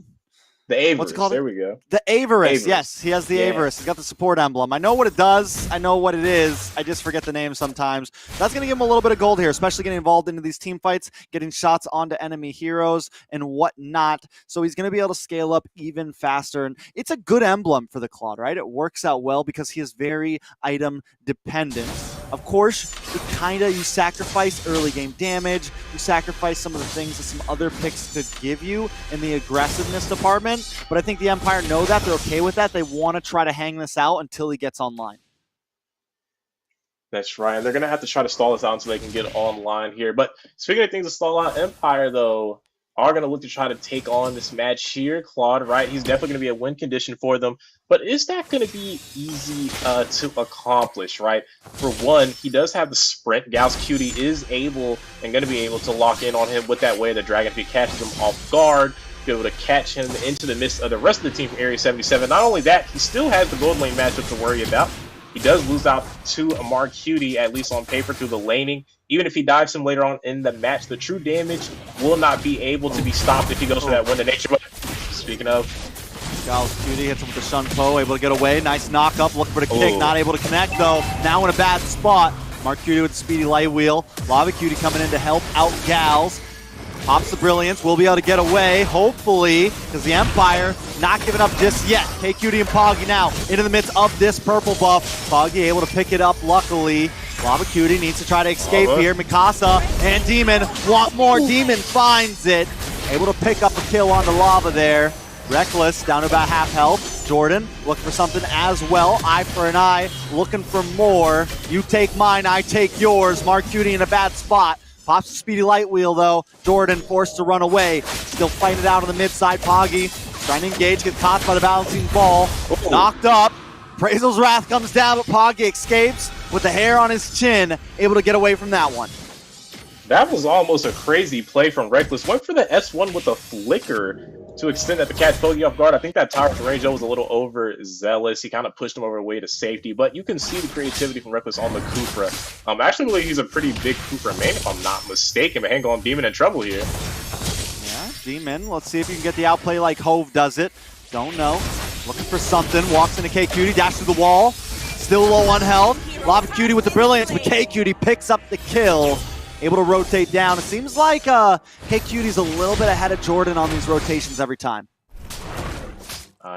Speaker 4: The Avarice.
Speaker 3: What's it called?
Speaker 4: There we go.
Speaker 3: The Avarice. Yes, he has the Avarice. He's got the support emblem. I know what it does. I know what it is. I just forget the name sometimes. That's going to give him a little bit of gold here, especially getting involved into these team fights, getting shots onto enemy heroes and whatnot. So he's going to be able to scale up even faster. And it's a good emblem for the Claude, right? It works out well because he is very item dependent. Of course, you sacrifice early game damage. You sacrifice some of the things that some other picks could give you in the aggressiveness department. But I think the Empire know that. They're okay with that. They want to try to hang this out until he gets online.
Speaker 4: That's right. And they're going to have to try to stall this out until they can get online here. But speaking of things to stall out, Empire, though, are going to look to try to take on this match here. Claude, right? He's definitely going to be a win condition for them. But is that going to be easy to accomplish, right? For one, he does have the sprint. Gauss Cutie is able and going to be able to lock in on him with that way. The Dragon, if he catches him off guard, be able to catch him into the midst of the rest of the team from Area 77. Not only that, he still has the gold lane matchup to worry about. He does lose out to Amar Cutie, at least on paper, through the laning. Even if he dives him later on in the match, the true damage will not be able to be stopped if he goes for that win to nature. But speaking of,
Speaker 3: Gauss Cutie hits him with the Shun Po, able to get away. Nice knock up, looking for the kick, not able to connect though. Now in a bad spot. Amar Cutie with the speedy light wheel. Lava Cutie coming in to help out Gals. Pops the Brilliance, will be able to get away, hopefully, because the Empire not giving up just yet. K-Cutie and Poggy now into the midst of this purple buff. Poggy able to pick it up, luckily. Lava Cutie needs to try to escape here. Mikasa and Demon want more. Demon finds it. Able to pick up a kill on the Lava there. Reckless down to about half health. Jordan looking for something as well. Eye for an eye, looking for more. You take mine, I take yours. Mark Cutie in a bad spot. Pops the speedy light wheel though. Jordan forced to run away. Still fighting it out on the mid side. Poggy trying to engage, gets caught by the balancing ball. Knocked up. Brazel's Wrath comes down, but Poggy escapes with the hair on his chin. Able to get away from that one.
Speaker 4: that was almost a crazy play from Reckless. Went for the S1 with a flicker to extend that to catch Bogey off guard. I think that tower range was a little overzealous. He kind of pushed him over way to safety, but you can see the creativity from Reckless on the Kufra. I actually believe he's a pretty big Kufra main, if I'm not mistaken, but hang on, Demon in trouble here.
Speaker 3: Yeah, Demon, let's see if you can get the outplay like Hove does it. Don't know. Looking for something, walks into K-Cutie, dash through the wall. Still low on health. Lava Cutie with the brilliance, but K-Cutie picks up the kill. Able to rotate down. It seems like K-Cutie's a little bit ahead of Jordan on these rotations every time.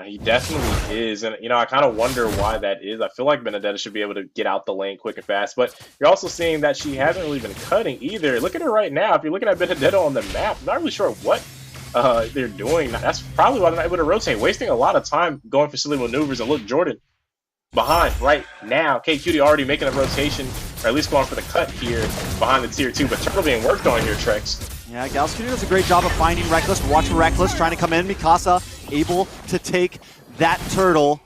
Speaker 4: He definitely is, and you know, I kind of wonder why that is. I feel like Benedetta should be able to get out the lane quick and fast, but you're also seeing that she hasn't really been cutting either. Look at her right now. If you're looking at Benedetta on the map, I'm not really sure what they're doing. That's probably why they're not able to rotate, wasting a lot of time going for silly maneuvers. And look, Jordan behind right now. K-Cutie already making a rotation, or at least going for the cut here behind the tier 2, but Turtle being worked on here, Trex.
Speaker 3: Yeah, Cutie does a great job of finding Reckless. Watch Reckless trying to come in. Mikasa able to take that turtle.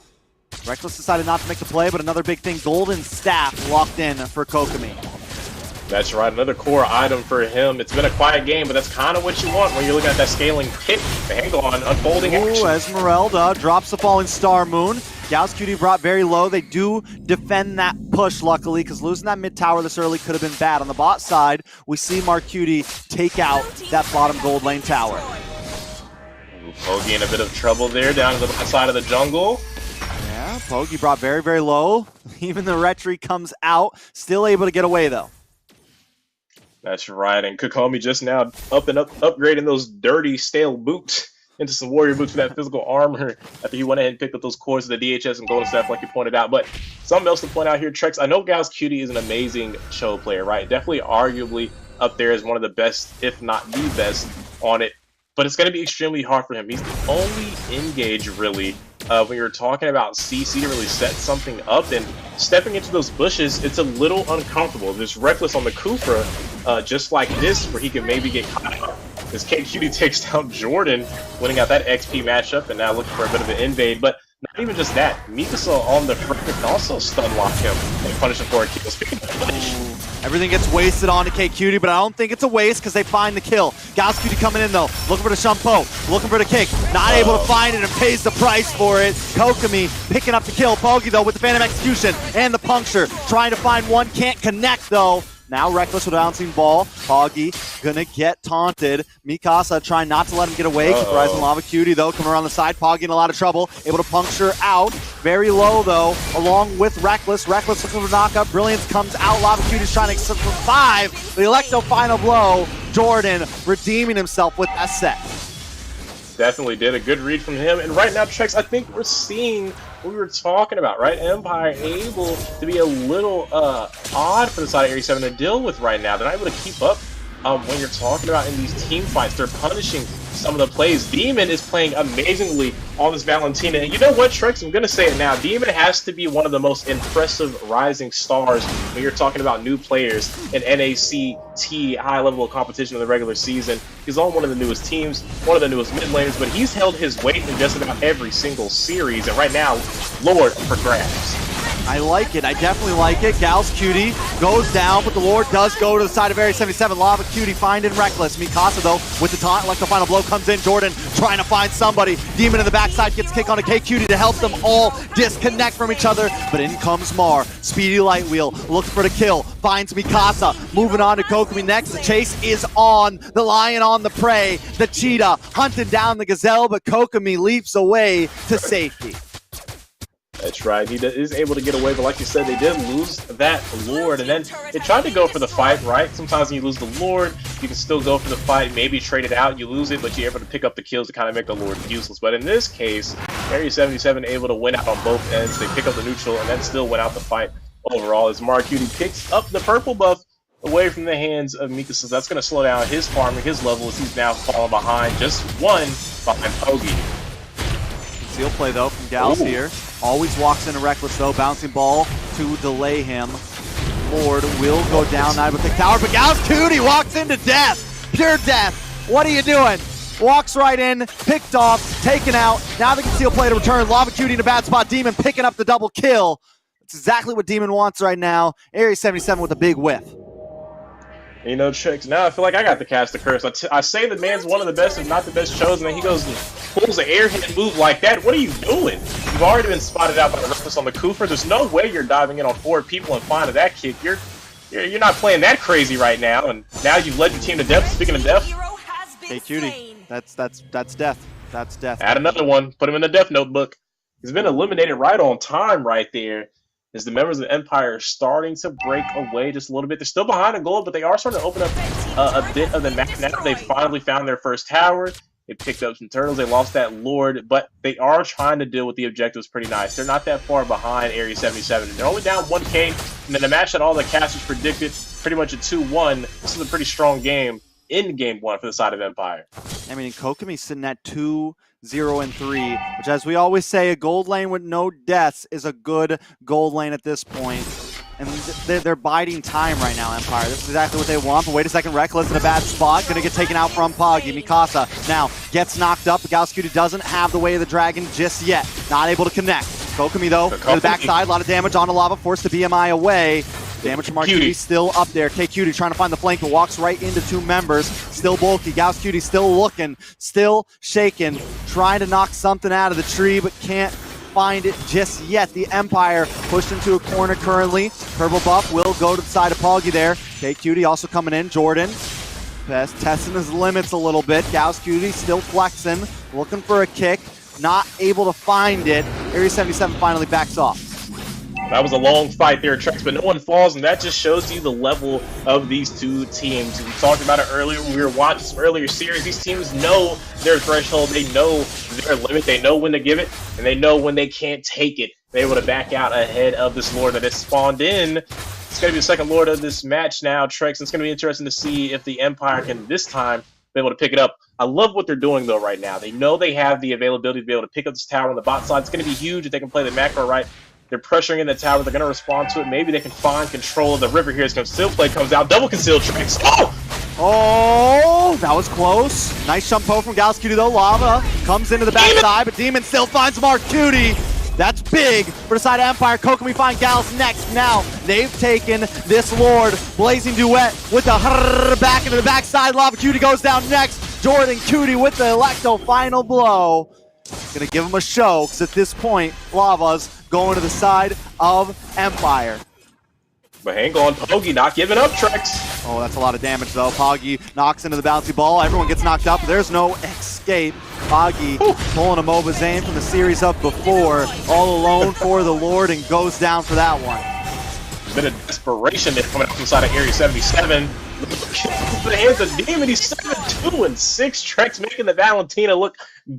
Speaker 3: Reckless decided not to make the play, but another big thing, Golden Staff locked in for Kokomi.
Speaker 4: That's right, another core item for him. It's been a quiet game, but that's kind of what you want when you're looking at that scaling pit. The angle on unfolding action.
Speaker 3: Esmeralda drops the falling Star Moon. Cutie brought very low. They do defend that push, luckily, because losing that mid tower this early could have been bad. On the bot side, we see Cutie take out that bottom gold lane tower.
Speaker 4: Poggy in a bit of trouble there, down to the side of the jungle.
Speaker 3: Yeah, Poggy brought very, very low. Even the Retry comes out, still able to get away, though.
Speaker 4: That's right, and Kokomi just now upgrading those dirty, stale boots into some warrior boots for that physical armor after he went ahead and picked up those cores of the DHS and Golden Staff like you pointed out. But something else to point out here, Trex, I know Cutie is an amazing Cho player, right? Definitely arguably up there as one of the best, if not the best, on it. But it's going to be extremely hard for him. He's the only engage, really, when you're talking about CC to really set something up. And stepping into those bushes, it's a little uncomfortable. There's Reckless on the Kufra, just like this, where he can maybe get caught up. As K-Cutie takes down Jordan, winning out that XP matchup, and now looking for a bit of an invade. But not even just that, Mikasa on the front can also stun lock him and punish him for a kill. Speaking of punish,
Speaker 3: everything gets wasted onto K-Cutie, but I don't think it's a waste because they find the kill. Cutie coming in though, looking for the Shumpo, looking for the kick, not able to find it and pays the price for it. Kokomi picking up the kill. Poggy though with the Phantom Execution and the puncture, trying to find one, can't connect though. Now Reckless with a bouncing ball. Poggy gonna get taunted. Mikasa trying not to let him get away. Keep rising Lava Cutie though, coming around the side. Poggy in a lot of trouble. Able to puncture out. Very low though, along with Reckless. Reckless looking for knockup. Brilliance comes out. Lava Cutie's trying to survive the Electro final blow. Jordan redeeming himself with that set.
Speaker 4: Definitely did a good read from him. And right now, Trex, I think we're seeing what we were talking about, right? Empire able to be a little odd for the side of Area 7 to deal with right now. They're not able to keep up when you're talking about in these team fights. They're punishing some of the plays. Demon is playing amazingly on this Valentina. And you know what, Trex? I'm going to say it now. Demon has to be one of the most impressive rising stars when you're talking about new players in NACT high level of competition in the regular season. He's on one of the newest teams, one of the newest mid laners, but he's held his weight in just about every single series. And right now, Lord for grabs.
Speaker 3: I like it. I definitely like it. Gal's Cutie goes down, but the Lord does go to the side of Area 77. Lava Cutie finding Reckless. Mikasa, though, with the taunt, like the final blow comes in. Jordan trying to find somebody. Demon in the backside gets a kick on a K Cutie to help them all disconnect from each other. But in comes Mar. Speedy Light Wheel looks for the kill. Finds Mikasa. Moving on to Kokomi next. The chase is on. The lion on the prey. The cheetah hunting down the gazelle, but Kokomi leaps away to safety.
Speaker 4: That's right, he is able to get away, but like you said, they did lose that Lord, and then they tried to go for the fight, right? Sometimes when you lose the Lord, you can still go for the fight, maybe trade it out, you lose it, but you're able to pick up the kills to kind of make the Lord useless. But in this case, Area 77 able to win out on both ends, they pick up the neutral, and then still win out the fight overall, as Marcuti picks up the purple buff away from the hands of Mika, so that's going to slow down his farming, his level, as he's now falling behind, just one behind Pogi.
Speaker 3: Seal play though from Gals here. Always walks into Reckless though, bouncing ball to delay him. Lord will go down now with the tower, but Gals Cutie walks into death. Pure death. What are you doing? Walks right in, picked off, taken out. Now they can Seal play to return. Lava Cutie in a bad spot. Demon picking up the double kill. It's exactly what Demon wants right now. Area 77 with a big whiff.
Speaker 4: You know, Trex, now I feel like I got to cast the curse. I say the man's one of the best, if not the best chosen, and he goes and pulls an airhead move like that. What are you doing? You've already been spotted out by the Reckless on the Kufa. There's no way you're diving in on 4 people and finding that kick. You're not playing that crazy right now, and now you've led your team to death. Speaking of death,
Speaker 3: Hey Cutie, that's death. That's death.
Speaker 4: Add another one. Put him in the death notebook. He's been eliminated right on time right there. As the members of the Empire are starting to break away just a little bit. They're still behind in gold, but they are starting to open up a bit of the map now. They finally found their first tower. They picked up some turtles. They lost that Lord, but they are trying to deal with the objectives pretty nice. They're not that far behind Area 77. They're only down 1K, and then the match that all the casters predicted, pretty much a 2-1. This is a pretty strong game in Game 1 for the side of Empire.
Speaker 3: I mean, Kokomi's sitting at 2-0-3, which, as we always say, a gold lane with no deaths is a good gold lane at this point. And they're biding time right now, Empire. This is exactly what they want. But wait a second, Reckless in a bad spot. Going to get taken out from Poggy. Mikasa now gets knocked up. Galscuti doesn't have the way of the dragon just yet. Not able to connect. Kokomi, though, to the backside. A lot of damage on the lava. Forced the BMI away. Damage from Marcuti still up there. K-Cutie trying to find the flank, but walks right into 2 members. Still bulky. Gauss Cutie still looking, still shaking, trying to knock something out of the tree, but can't find it just yet. The Empire pushed into a corner currently. Purple buff will go to the side of Poggy there. K-Cutie also coming in. Jordan testing his limits a little bit. Gauss Cutie still flexing, looking for a kick. Not able to find it. Area 77 finally backs off.
Speaker 4: That was a long fight there, Trex, but no one falls, and that just shows you the level of these two teams. We talked about it earlier when we were watching some earlier series. These teams know their threshold, they know their limit, they know when to give it, and they know when they can't take it. They're able to back out ahead of this Lord that has spawned in. It's going to be the second Lord of this match now, Trex, and it's going to be interesting to see if the Empire can, this time, be able to pick it up. I love what they're doing, though, right now. They know they have the availability to be able to pick up this tower on the bot side. It's going to be huge if they can play the macro right. They're pressuring in the tower. They're going to respond to it. Maybe they can find control of the river here as Conceal Play comes out. Double Conceal Trex.
Speaker 3: Oh, that was close. Nice jump from Galscuti, though. Lava comes into the backside, but Demon still finds Marcuti. That's big for the side of Empire. Kokomi find Gals next. Now they've taken this Lord. Blazing Duet with the back into the backside. Lava Cutie goes down next. Jordan Cutie with the Electo final blow. Gonna give him a show, because at this point, Lava's going to the side of Empire.
Speaker 4: But hang on, Poggy not giving up, Trex.
Speaker 3: Oh, that's a lot of damage, though. Poggy knocks into the bouncy ball. Everyone gets knocked up. There's no escape. Poggy pulling a MOBA Zane from the series up before. All alone for the Lord, and goes down for that one.
Speaker 4: Bit of desperation there coming up from the side of Area 77. The hands of Demon, he's 7-2-6. Trex making the Valentina look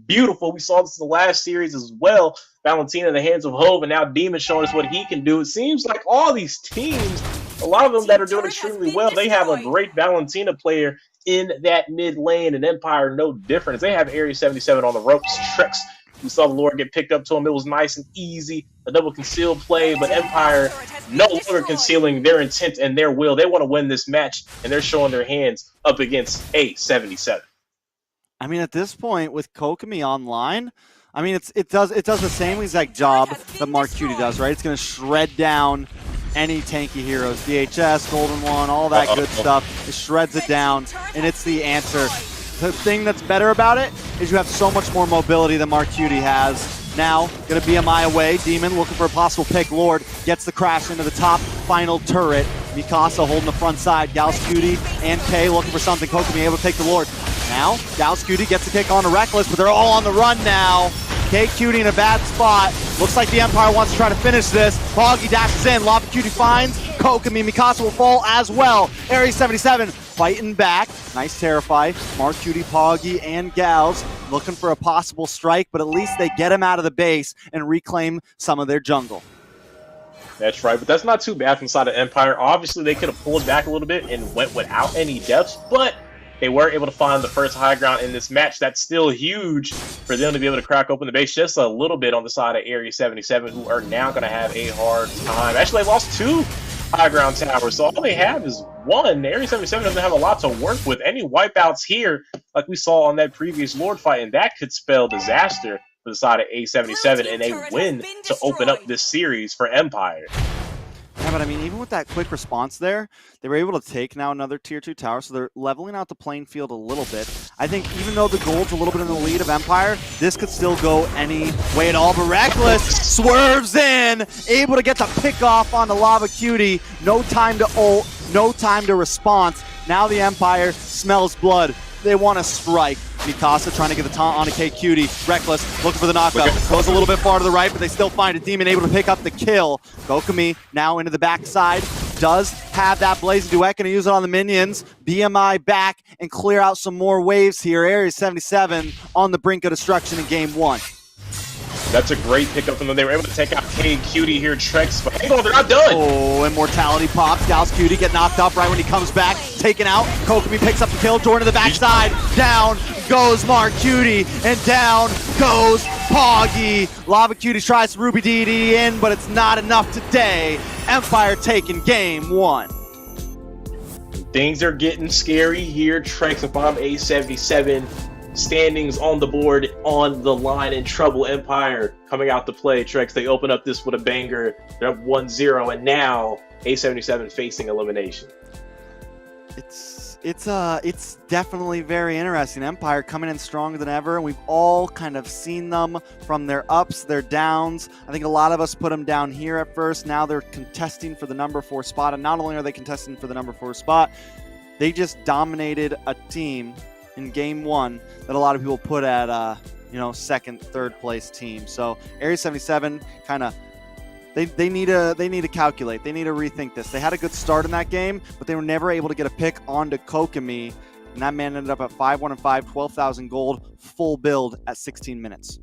Speaker 4: beautiful. We saw this in the last series as well. Valentina in the hands of Hove, and now Demon showing us what he can do. It seems like all these teams a lot of them that are doing extremely well. They have a great Valentina player in that mid lane, and Empire no different. They have Area 77 on the ropes. Trex, we saw the Lord get picked up to him. It was nice and easy, a double conceal play, but Empire no longer concealing their intent and their will. They want to win this match, and they're showing their hands up against A77.
Speaker 3: I mean, at this point, with Kokomi online, I mean, it does the same exact job that Mark Cutie does, right? It's going to shred down any tanky heroes, DHS, Golden One, all that good stuff. It shreds it down, and it's the answer. The thing that's better about it is you have so much more mobility than Mark Cutie has. Now, going to BMI away. Demon looking for a possible pick. Lord gets the crash into the top final turret. Mikasa holding the front side. Gauss Cutie and Kay looking for something. Kokomi able to take the Lord. Now, Gauss Cutie gets the kick on to Reckless, but they're all on the run now. Kay Cutie in a bad spot. Looks like the Empire wants to try to finish this. Foggy dashes in. Lava Cutie finds Kokomi. Mikasa will fall as well. Area 77 fighting back. Nice Terrify. Mark Cutie, Poggy, and Gals looking for a possible strike, but at least they get him out of the base and reclaim some of their jungle.
Speaker 4: That's right, but that's not too bad from the side of Empire. Obviously, they could have pulled back a little bit and went without any deaths, but they were able to find the first high ground in this match. That's still huge for them to be able to crack open the base just a little bit on the side of Area 77, who are now going to have a hard time. Actually, they lost 2 high ground towers, so all they have is 1. Area 77 doesn't have a lot to work with. Any wipeouts here, like we saw on that previous Lord fight, and that could spell disaster for the side of A77 and a win to open up this series for Empire.
Speaker 3: Yeah, but I mean, even with that quick response there, they were able to take now another tier 2 tower, so they're leveling out the playing field a little bit. I think even though the gold's a little bit in the lead of Empire, this could still go any way at all, but Reckless swerves in, able to get the pick off on the Lava Cutie. No time to ult, no time to response. Now the Empire smells blood. They want to strike. Mikasa trying to get the taunt onto K Cutie. Reckless looking for the knockup. Goes a little bit far to the right, but they still find a Demon able to pick up the kill. Kokomi now into the backside. Does have that Blazing Duet. Going to use it on the minions. BMI back and clear out some more waves here. Area 77 on the brink of destruction in game 1.
Speaker 4: That's a great pickup from them. They were able to take out K Cutie here, Trex, but hang on, they're not done.
Speaker 3: Oh, Immortality pops. Gauss Cutie get knocked up right when he comes back. Taken out. Kokomi picks up the kill. Jordan to the backside. Down goes Mark Cutie, and down goes Poggy. Lava Cutie tries Ruby DD in, but it's not enough today. Empire taking game 1.
Speaker 4: Things are getting scary here. Trex and Bomb A77. Standings on the board, on the line, in trouble. Empire coming out to play. Trex, they open up this with a banger. They're up 1-0, and now A77 facing elimination.
Speaker 3: It's definitely very interesting. Empire coming in stronger than ever, and we've all kind of seen them from their ups, their downs. I think a lot of us put them down here at first. Now they're contesting for the number 4 spot, and not only are they contesting for the number 4 spot, they just dominated a team in game 1 that a lot of people put at second, third place team. So Area 77 kind of they need to calculate. They need to rethink this. They had a good start in that game, but they were never able to get a pick onto Kokomi, and that man ended up at 5-1-5, 12,000 gold, full build at 16 minutes.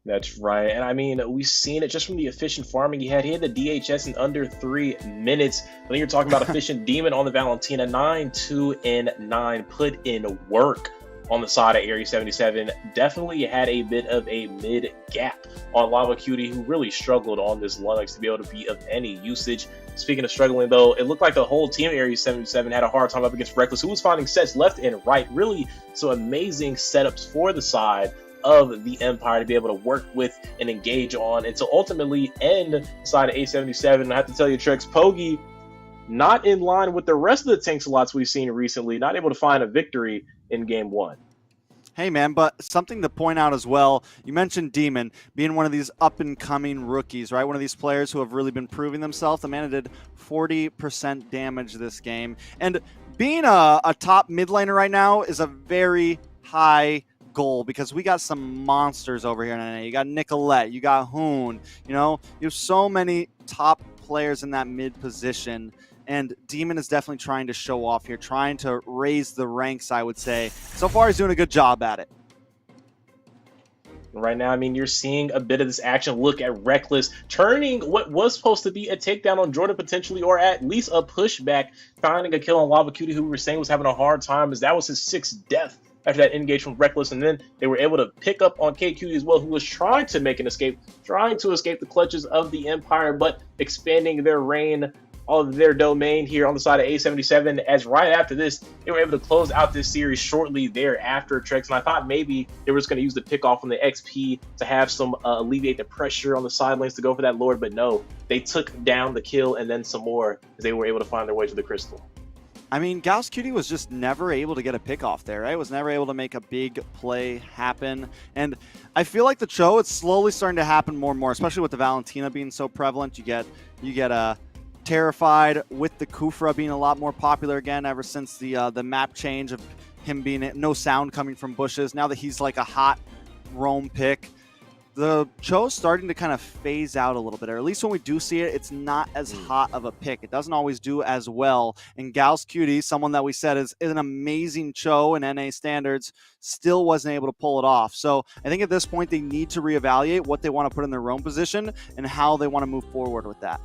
Speaker 4: That's right. And I mean, we've seen it just from the efficient farming he had. He had the DHS in under 3 minutes. But then you're talking about efficient Demon on the Valentina. 9, 2, and 9. Put in work on the side of Area 77. Definitely had a bit of a mid gap on Lava Cutie, who really struggled on this Linux to be able to be of any usage. Speaking of struggling, though, it looked like the whole team Area 77 had a hard time up against Reckless, who was finding sets left and right. Really some amazing setups for the side of the Empire to be able to work with and engage on, and to ultimately end side of A77. I have to tell you, Trex, Poggy not in line with the rest of the tank slots we've seen recently, not able to find a victory in game 1.
Speaker 3: Hey man, but something to point out as well, you mentioned Demon being one of these up-and-coming rookies, right? One of these players who have really been proving themselves. The man did 40% damage this game, and being a top mid laner right now is a very high goal, because we got some monsters over here in NA. You got Nicolette, you got Hoon, you have so many top players in that mid position, and Demon is definitely trying to show off here, trying to raise the ranks, I would say. So far, he's doing a good job at it.
Speaker 4: Right now, I mean, you're seeing a bit of this action. Look at Reckless turning what was supposed to be a takedown on Jordan potentially, or at least a pushback, finding a kill on Lava Cutie, who we were saying was having a hard time, as that was his 6th death after that engage from Reckless. And then they were able to pick up on K Cutie as well, who was trying to make an escape, trying to escape the clutches of the Empire, but expanding their reign of their domain here on the side of A77, as right after this, they were able to close out this series shortly thereafter, Trex. And I thought maybe they were just going to use the pick off on the XP to have some alleviate the pressure on the side lanes to go for that Lord, but no, they took down the kill and then some more as they were able to find their way to the crystal.
Speaker 3: I mean, Gauss Cutie was just never able to get a pick off there, right? Was never able to make a big play happen. And I feel like the Cho, it's slowly starting to happen more and more, especially with the Valentina being so prevalent. You get a Terrified with the Kufra being a lot more popular again ever since the map change of him being no sound coming from bushes. Now that he's like a hot roam pick, the Cho's starting to kind of phase out a little bit, or at least when we do see it, it's not as hot of a pick. It doesn't always do as well. And Gauss Cutie, someone that we said is an amazing Cho in NA standards, still wasn't able to pull it off. So I think at this point they need to reevaluate what they want to put in their roam position and how they want to move forward with that.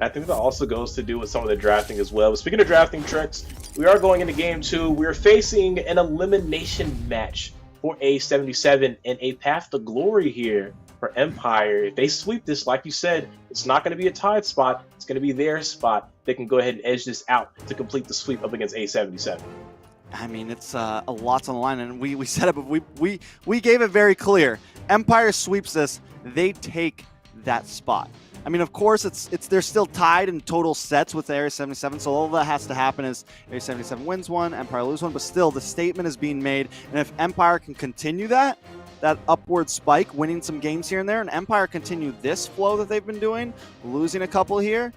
Speaker 4: I think that also goes to do with some of the drafting as well. But speaking of drafting, Trex, we are going into game 2. We're facing an elimination match for A77 and a path to glory here for Empire. If they sweep this, like you said, it's not going to be a tied spot. It's going to be their spot. They can go ahead and edge this out to complete the sweep up against A77.
Speaker 3: I mean, it's a lot on the line, and we said it, but we gave it very clear. Empire sweeps this, they take that spot. I mean, of course, they're still tied in total sets with Area 77, so all that has to happen is Area 77 wins one, Empire loses one, but still, the statement is being made, and if Empire can continue that upward spike, winning some games here and there, and Empire continue this flow that they've been doing, losing a couple here,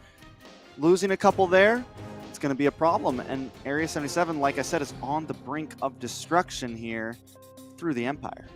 Speaker 3: losing a couple there, it's going to be a problem, and Area 77, like I said, is on the brink of destruction here through the Empire.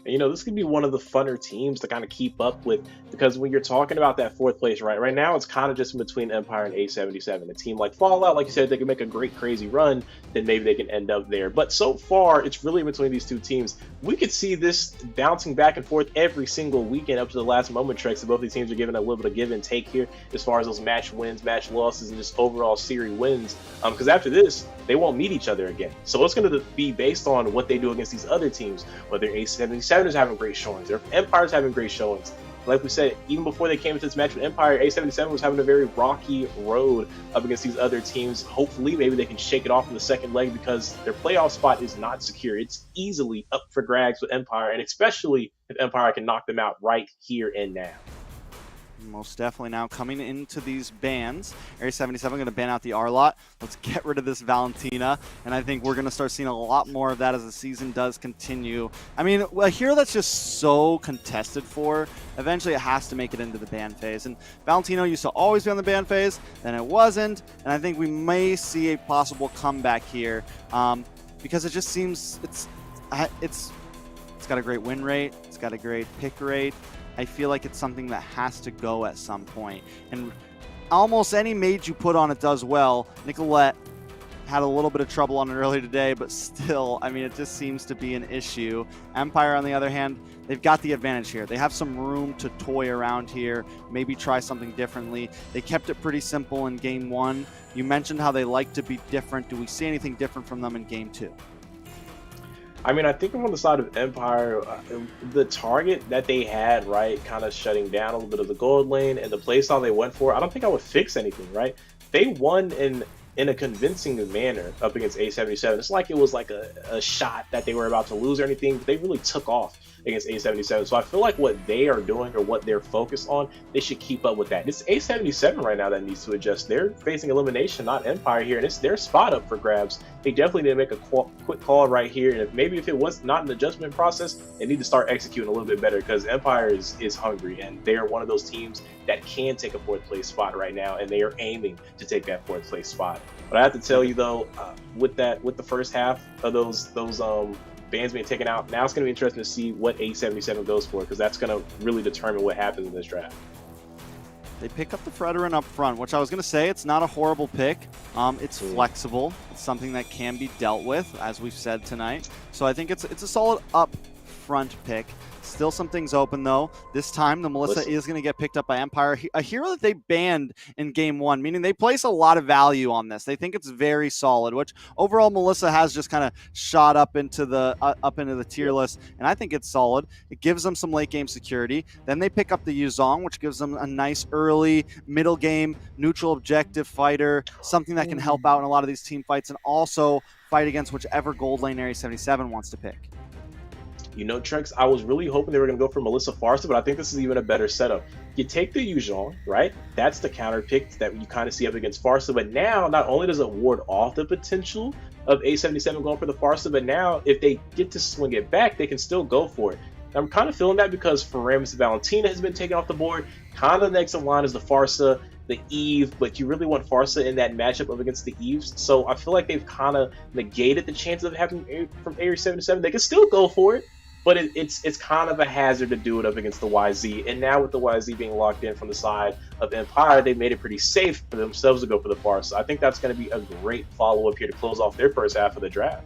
Speaker 4: And, you know, this could be one of the funner teams to kind of keep up with, because when you're talking about that 4th place, right now it's kind of just in between Empire and A77. A team like Fallout, like you said, they can make a great crazy run, then maybe they can end up there. But so far, it's really between these two teams. We could see this bouncing back and forth every single weekend up to the last moment, Trex. So both these teams are giving a little bit of give and take here as far as those match wins, match losses, and just overall series wins. Because after this, they won't meet each other again. So it's going to be based on what they do against these other teams, whether A77 is having great showings, or Empire's having great showings. Like we said, even before they came into this match with Empire, A77 was having a very rocky road up against these other teams. Hopefully, maybe they can shake it off in the second leg, because their playoff spot is not secure. It's easily up for grabs with Empire, and especially if Empire can knock them out right here and now.
Speaker 3: Most definitely. Now coming into these bans, Area 77 going to ban out the R-Lot. Let's get rid of this Valentina, and I think we're going to start seeing a lot more of that as the season does continue. I mean, a hero that's just so contested for, eventually it has to make it into the ban phase. And Valentino used to always be on the ban phase, then it wasn't, and I think we may see a possible comeback here, because it just seems it's got a great win rate, it's got a great pick rate. I feel like it's something that has to go at some point. And almost any mage you put on it does well. Nicolette had a little bit of trouble on it earlier today, but still, I mean, it just seems to be an issue. Empire, on the other hand, they've got the advantage here. They have some room to toy around here, maybe try something differently. They kept it pretty simple in Game 1. You mentioned how they like to be different. Do we see anything different from them in Game 2?
Speaker 4: I mean, I think on the side of Empire, the target that they had, right, kind of shutting down a little bit of the gold lane and the playstyle they went for, I don't think I would fix anything, right? They won in a convincing manner up against A77. It's like it was like a shot that they were about to lose or anything, but they really took off against A77. So I feel like what they are doing or what they're focused on, they should keep up with that. It's A77 right now that needs to adjust. They're facing elimination, not Empire here, and it's their spot up for grabs. They definitely need to make a quick call right here, and if it was not an adjustment process, they need to start executing a little bit better, because Empire is hungry, and they're one of those teams that can take a 4th place spot right now, and they are aiming to take that 4th place spot. But I have to tell you though, with the first half of those bans being taken out, now it's going to be interesting to see what A77 goes for, because that's going to really determine what happens in this draft.
Speaker 3: They pick up the Fredoran up front, which I was going to say, it's not a horrible pick. It's flexible. It's something that can be dealt with, as we've said tonight. So I think it's a solid up front pick. Still some things open, though. This time, the Melissa is going to get picked up by Empire, a hero that they banned in Game 1, meaning they place a lot of value on this. They think it's very solid, which overall Melissa has just kind of shot up into the tier list, and I think it's solid. It gives them some late game security. Then they pick up the Yuzong, which gives them a nice early, middle game, neutral objective fighter, something that can help out in a lot of these team fights, and also fight against whichever gold lane Area 77 wants to pick.
Speaker 4: You know, Trex, I was really hoping they were going to go for Melissa Farsa, but I think this is even a better setup. You take the Yuzong, right? That's the counter pick that you kind of see up against Farsa, but now not only does it ward off the potential of A77 going for the Farsa, but now if they get to swing it back, they can still go for it. I'm kind of feeling that because Faramis Valentina has been taken off the board. Kind of next in line is the Farsa, the Eve, but you really want Farsa in that matchup up against the Eves. So I feel like they've kind of negated the chances of having from Area 77. They can still go for it, but it's kind of a hazard to do it up against the YZ. And now with the YZ being locked in from the side of Empire, they made it pretty safe for themselves to go for the Farsa. I think that's going to be a great follow-up here to close off their first half of the draft.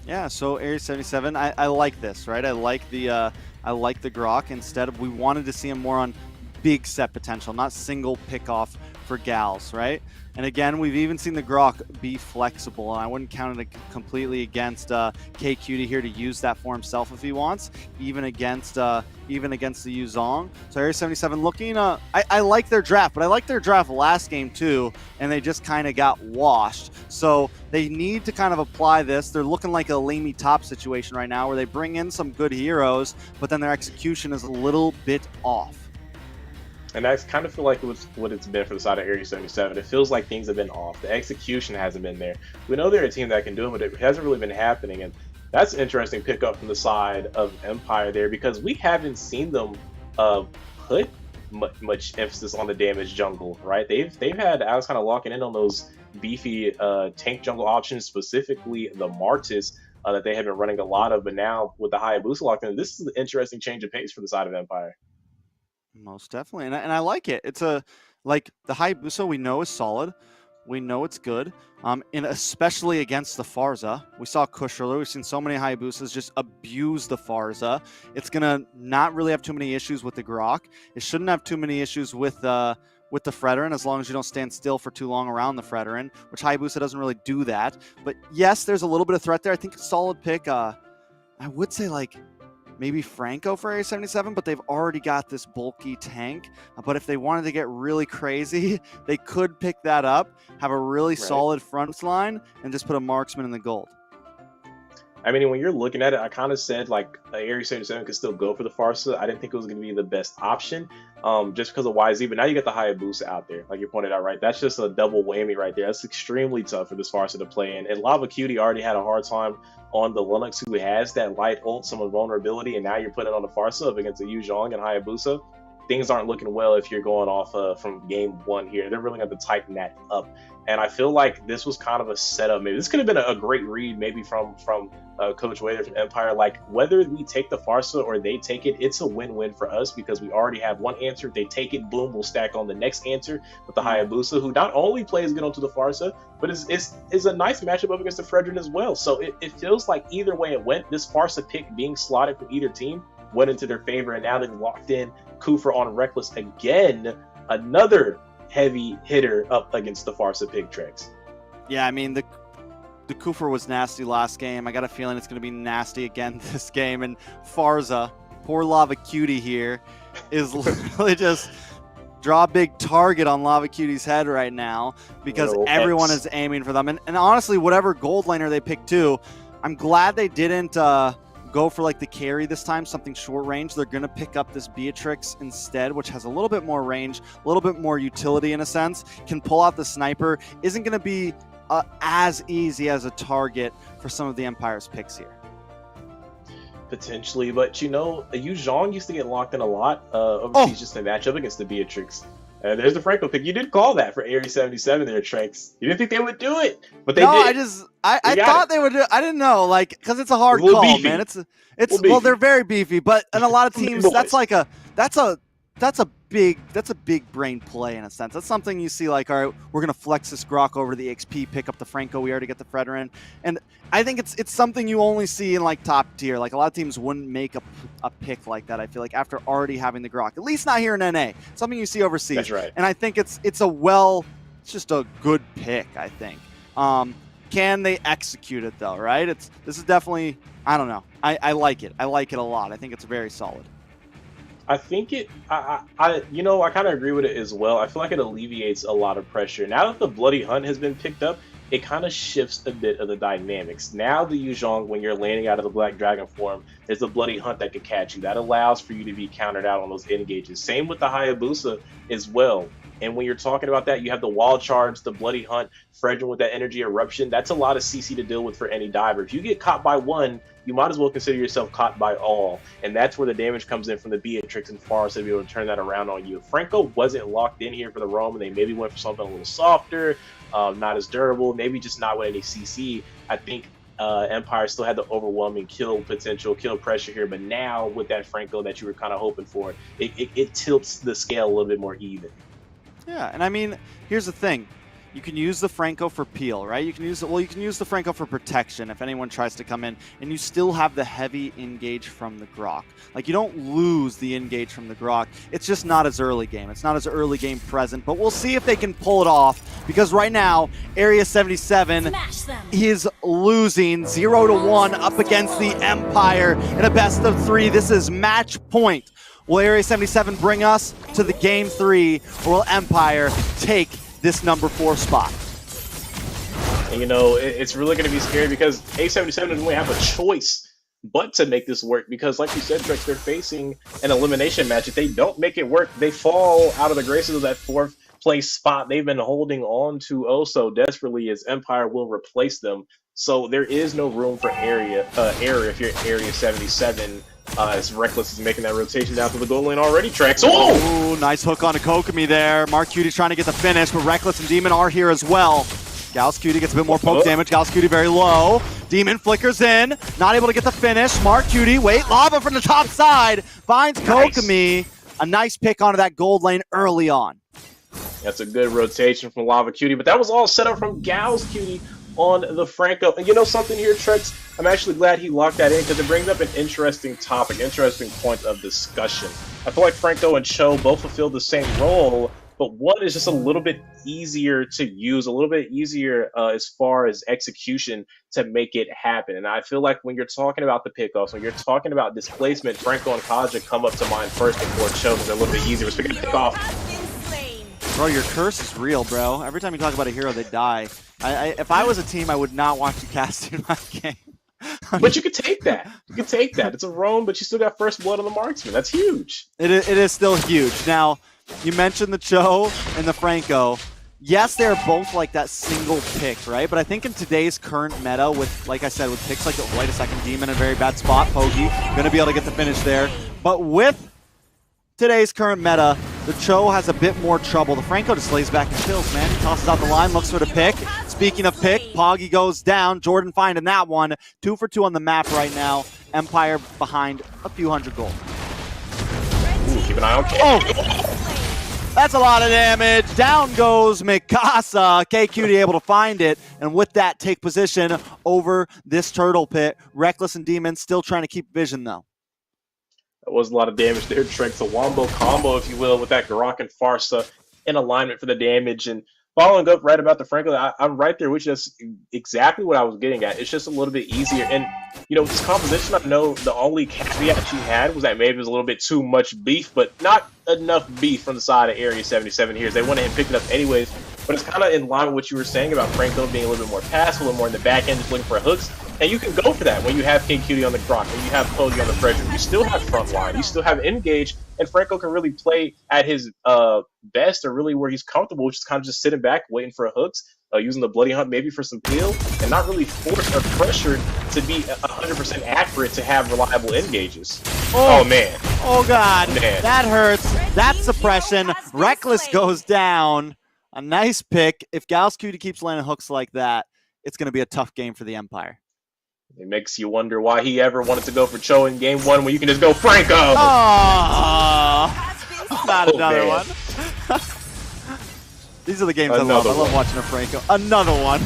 Speaker 4: Yeah,
Speaker 3: so Area 77, I like this, right? I like the Grok. Instead of, we wanted to see him more on big set potential, not single pick off for gals, right? And again, we've even seen the Grok be flexible, and I wouldn't count it completely against KQ here to use that for himself if he wants, even against the Yuzong. So Area 77 looking, I like their draft, but I like their draft last game too, and they just kind of got washed. So they need to kind of apply this. They're looking like a LaimiTop situation right now, where they bring in some good heroes, but then their execution is a little bit off.
Speaker 4: And I kind of feel like what it's been for the side of Area 77. It feels like things have been off. The execution hasn't been there. We know they're a team that can do it, but it hasn't really been happening. And that's an interesting pickup from the side of Empire there, because we haven't seen them put much emphasis on the damage jungle, right? They've had Alex kind of locking in on those beefy tank jungle options, specifically the Martis that they have been running a lot of. But now with the Hayabusa locked in, this is an interesting change of pace for the side of Empire.
Speaker 3: Most definitely, and I like it. It's like the Hayabusa we know is solid. We know it's good, and especially against the Farsa. We saw Kushrlu. We've seen so many Hayabusas just abuse the Farsa. It's going to not really have too many issues with the Grok. It shouldn't have too many issues with the Fredoran, as long as you don't stand still for too long around the Fredoran, which Hayabusa doesn't really do that. But yes, there's a little bit of threat there. I think a solid pick. I would say like maybe Franco for Area 77, but they've already got this bulky tank. But if they wanted to get really crazy, they could pick that up, have a really solid front line, and just put a marksman in the gold.
Speaker 4: I mean, when you're looking at it, I kind of said like Area 77 could still go for the Farsa. I didn't think it was going to be the best option just because of YZ, but now you got the Hayabusa out there, like you pointed out, right? That's just a double whammy right there. That's extremely tough for this Farsa to play in. And Lava Cutie already had a hard time on the Linux, who has that light ult, some vulnerability, and now you're putting it on the Farsa up against the Yuzong and Hayabusa. Things aren't looking well if you're going off from game one here. They're really going to tighten that up. And I feel like this was kind of a setup. Maybe this could have been a great read, maybe from Coach Wader from Empire. Like, whether we take the Farsa or they take it, it's a win-win for us because we already have one answer. If they take it, boom, we'll stack on the next answer with the Hayabusa, who not only plays good onto the Farsa, but is a nice matchup up against the Fredrin as well. So it feels like either way it went, this Farsa pick being slotted from either team went into their favor, and now they've locked in Kufra on Reckless again, another heavy hitter up against the Farsa pick, Trex.
Speaker 3: Yeah, I mean, the Kufra was nasty last game. I got a feeling it's going to be nasty again this game. And Farsa, poor Lava Cutie here, is literally just draw a big target on Lava Cutie's head right now because everyone is aiming for them. And honestly, whatever gold laner they pick too, I'm glad they didn't go for like the carry this time, something short range. They're going to pick up this Beatrix instead, which has a little bit more range, a little bit more utility in a sense, can pull out the sniper, isn't going to be as easy as a target for some of the Empire's picks here.
Speaker 4: Potentially, but you know, Yuzong used to get locked in a lot overseas just to match up against the Beatrix. There's the Franco pick. You did call that for Area 77 there, Trex. You didn't think they would do it, but they did.
Speaker 3: I thought they would do it. I didn't know, like, because it's a hard call,
Speaker 4: beefy.
Speaker 3: man. It's well, they're very beefy, but in a lot of teams, that's a that's a big brain play in a sense. That's something you see like, all right, we're gonna flex this Grok over to the XP, pick up the Franco, we already get the Fredder in. And I think it's something you only see in like top tier. Like a lot of teams wouldn't make a pick like that, I feel like, after already having the Grok. At least not here in NA. Something you see overseas. That's
Speaker 4: right.
Speaker 3: And I think it's just a good pick, I think. Can they execute it though, right? This is definitely, I don't know. I like it. I like it a lot. I think it's very solid.
Speaker 4: I think I kind of agree with it as well. I feel like it alleviates a lot of pressure. Now that the Bloody Hunt has been picked up, it kind of shifts a bit of the dynamics. Now the Yuzhong, when you're landing out of the Black Dragon form, there's a Bloody Hunt that can catch you. That allows for you to be countered out on those engages. Same with the Hayabusa as well. And when you're talking about that, you have the Wild Charge, the Bloody Hunt, Fredrin with that Energy Eruption. That's a lot of CC to deal with for any diver. If you get caught by one, you might as well consider yourself caught by all. And that's where the damage comes in from the Beatrix and Forest to be able to turn that around on you. If Franco wasn't locked in here for the roam and they maybe went for something a little softer, not as durable, maybe just not with any CC, I think Empire still had the overwhelming kill potential, kill pressure here. But now with that Franco that you were kind of hoping for, it tilts the scale a little bit more even.
Speaker 3: Yeah, and I mean, here's the thing. You can use the Franco for peel, right? You can use the Franco for protection if anyone tries to come in, and you still have the heavy engage from the Grok. Like, you don't lose the engage from the Grok. It's just not as early game. It's not as early game present, but we'll see if they can pull it off, because right now, Area 77 is losing 0-1 up against the Empire in a best of 3. This is match point. Will Area 77 bring us to the Game 3, or will Empire take this number 4 spot?
Speaker 4: And, you know, it's really going to be scary because A77 doesn't really have a choice but to make this work, because like you said, Trex, they're facing an elimination match. If they don't make it work, they fall out of the graces of that 4th place spot they've been holding on to oh so desperately, as Empire will replace them. So there is no room for error if you're Area 77. As Reckless is making that rotation down to the goal lane already. Trex. Oh!
Speaker 3: Ooh, nice hook on Kokomi there. Mark Cutie trying to get the finish, but Reckless and Demon are here as well. Gauss Cutie gets a bit more poke damage. Gauss Cutie very low. Demon flickers in, not able to get the finish. Mark Cutie, wait, lava from the top side. Finds Kokomi. A nice pick onto that gold lane early on.
Speaker 4: That's a good rotation from Lava Cutie, but that was all set up from Gauss Cutie on the Franco. And you know something here, Trex? I'm actually glad he locked that in, because it brings up an interesting topic, interesting point of discussion. I feel like Franco and Cho both fulfill the same role, but one is just a little bit easier to use, a little bit easier as far as execution to make it happen. And I feel like when you're talking about the pickoffs, when you're talking about displacement, Franco and Kaja come up to mind first before Cho, because they're a little bit easier with picking a pickoff.
Speaker 3: Bro, your curse is real, bro. Every time you talk about a hero, they die. If I was a team, I would not want you casting my game.
Speaker 4: But you could take that. You could take that. It's a roam, but you still got first blood on the marksman. That's huge.
Speaker 3: It is still huge. Now, you mentioned the Cho and the Franco. Yes, they're both like that single pick, right? But I think in today's current meta, with, like I said, with picks like the Wait a Second Demon in a very bad spot, Pogi, gonna be able to get the finish there. But with today's current meta, the Cho has a bit more trouble. The Franco just lays back and chills, man. He tosses out the line, looks for the pick. Speaking of pick, Poggy goes down. Jordan finding that one. 2 for 2 on the map right now. Empire behind a few hundred gold.
Speaker 4: Ooh, keep an eye on K.
Speaker 3: Oh! That's a lot of damage. Down goes Mikasa. K-Cutie able to find it. And with that, take position over this turtle pit. Reckless and Demon still trying to keep vision, though.
Speaker 4: That was a lot of damage there, Trex. A wombo combo, if you will, with that Garok and Farsa in alignment for the damage. And following up right about the Franco, I'm right there, which is exactly what I was getting at. It's just a little bit easier. And, you know, this composition, I know the only caveat she had was that maybe it was a little bit too much beef, but not enough beef from the side of Area 77 here. They went ahead and picked it up anyways. But it's kind of in line with what you were saying about Franco being a little bit more passive, a little more in the back end, just looking for hooks. And you can go for that when you have King Cutie on the Grok, when you have Pogi on the Frederick. You still have front line, you still have engage, and Franco can really play at his best, or really where he's comfortable, which is kind of just sitting back, waiting for hooks, using the Bloody Hunt maybe for some peel, and not really forced or pressured to be 100% accurate to have reliable engages. Oh man.
Speaker 3: Oh god.
Speaker 4: Man.
Speaker 3: That hurts. That's suppression. Reckless goes down. A nice pick. If Gauss Cutie keeps landing hooks like that, it's going to be a tough game for the Empire.
Speaker 4: It makes you wonder why he ever wanted to go for Cho in game 1 when you can just go Franco.
Speaker 3: Aww. Not another
Speaker 4: man.
Speaker 3: one. These are the games I love. I love watching a Franco. Another one.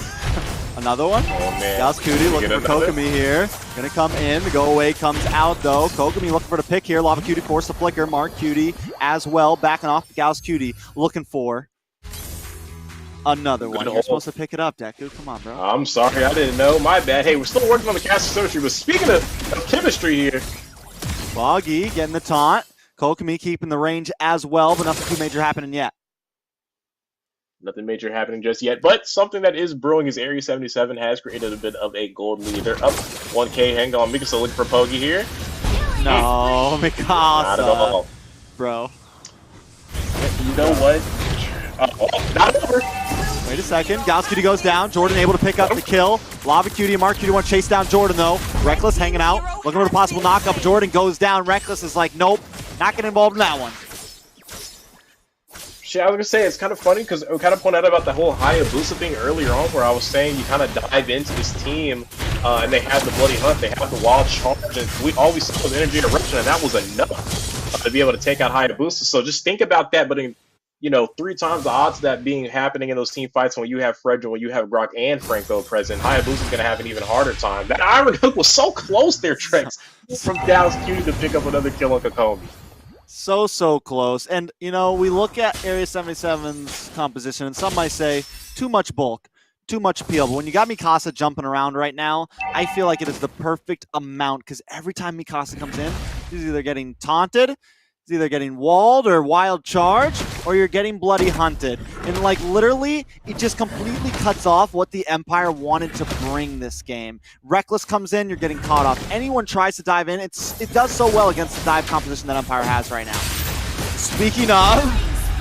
Speaker 3: Another one.
Speaker 4: Oh, man.
Speaker 3: Gauss Cutie looking for Kokomi here. Gonna come in. The go away comes out though. Kokomi looking for the pick here. Lava Cutie forced the flicker. Mark Cutie as well. Backing off Gauss Cutie. Looking for another one. You're supposed to pick it up, Deku. Come on, bro.
Speaker 4: I'm sorry, I didn't know. My bad. Hey, we're still working on the casting surgery, but speaking of chemistry here.
Speaker 3: Boggy getting the taunt. Kokomi keeping the range as well, but nothing too major happening yet.
Speaker 4: Nothing major happening just yet, but something that is brewing is Area 77 has created a bit of a gold lead. They're up 1K. Hang on, Mikasa looking for Pogi here.
Speaker 3: No, Mikasa.
Speaker 4: Not at all.
Speaker 3: Bro.
Speaker 4: You know what? Not over.
Speaker 3: Wait a second. Gauss Cutie goes down. Jordan able to pick up the kill. Lava Cutie and Mark Cutie want to chase down Jordan though. Reckless hanging out. Looking for the possible knockup. Jordan goes down. Reckless is like, nope. Not getting involved in that one.
Speaker 4: Shit, I was gonna say, it's kind of funny because I kind of pointed out about the whole Hayabusa thing earlier on, where I was saying you kind of dive into this team and they have the Bloody Hunt, they have the Wild Charge, and we always saw the Energy Eruption, and that was enough to be able to take out Hayabusa. So just think about that, but in, 3 times the odds of that being happening in those team fights when you have Frederick, when you have Brock and Franco present, Hayabusa's gonna have an even harder time. That Iron Hook was so close there, Trex, from Dallas Cutie to pick up another kill on Kokomi.
Speaker 3: So close. And, we look at Area 77's composition, and some might say too much bulk, too much appeal. But when you got Mikasa jumping around right now, I feel like it is the perfect amount, because every time Mikasa comes in, he's either getting taunted, he's either getting walled or wild charge, or you're getting bloody hunted. And, literally, it just completely cuts off what the Empire wanted to bring this game. Reckless comes in, you're getting caught off. Anyone tries to dive in, it does so well against the dive composition that Empire has right now. Speaking of,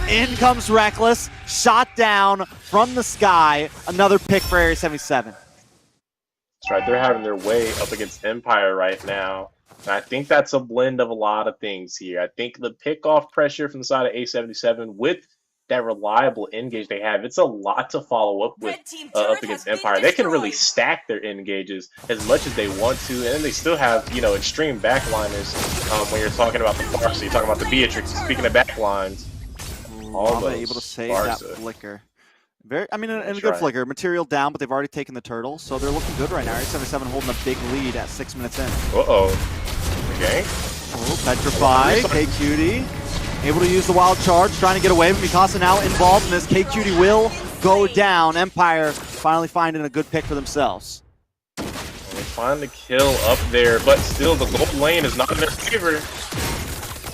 Speaker 3: in comes Reckless, shot down from the sky. Another pick for Area 77.
Speaker 4: That's right, they're having their way up against Empire right now. And I think that's a blend of a lot of things here. I think the pick-off pressure from the side of A77 with that reliable engage they have, it's a lot to follow up with up against Empire. They can really stack their engages as much as they want to, and then they still have, extreme backliners when you're talking about the Farsa, you're talking about the Beatrix. Speaking of backlines,
Speaker 3: Lava able to save that flicker. And a good flicker. Material down, but they've already taken the turtle, so they're looking good right now. A77 holding a big lead at 6 minutes in.
Speaker 4: Uh-oh. Okay.
Speaker 3: Oh, Petrify. K-Cutie able to use the wild charge, trying to get away, but Mikasa now involved in this. K-Cutie will go down. Empire finally finding a good pick for themselves.
Speaker 4: They find the kill up there, but still the gold lane is not in their favor.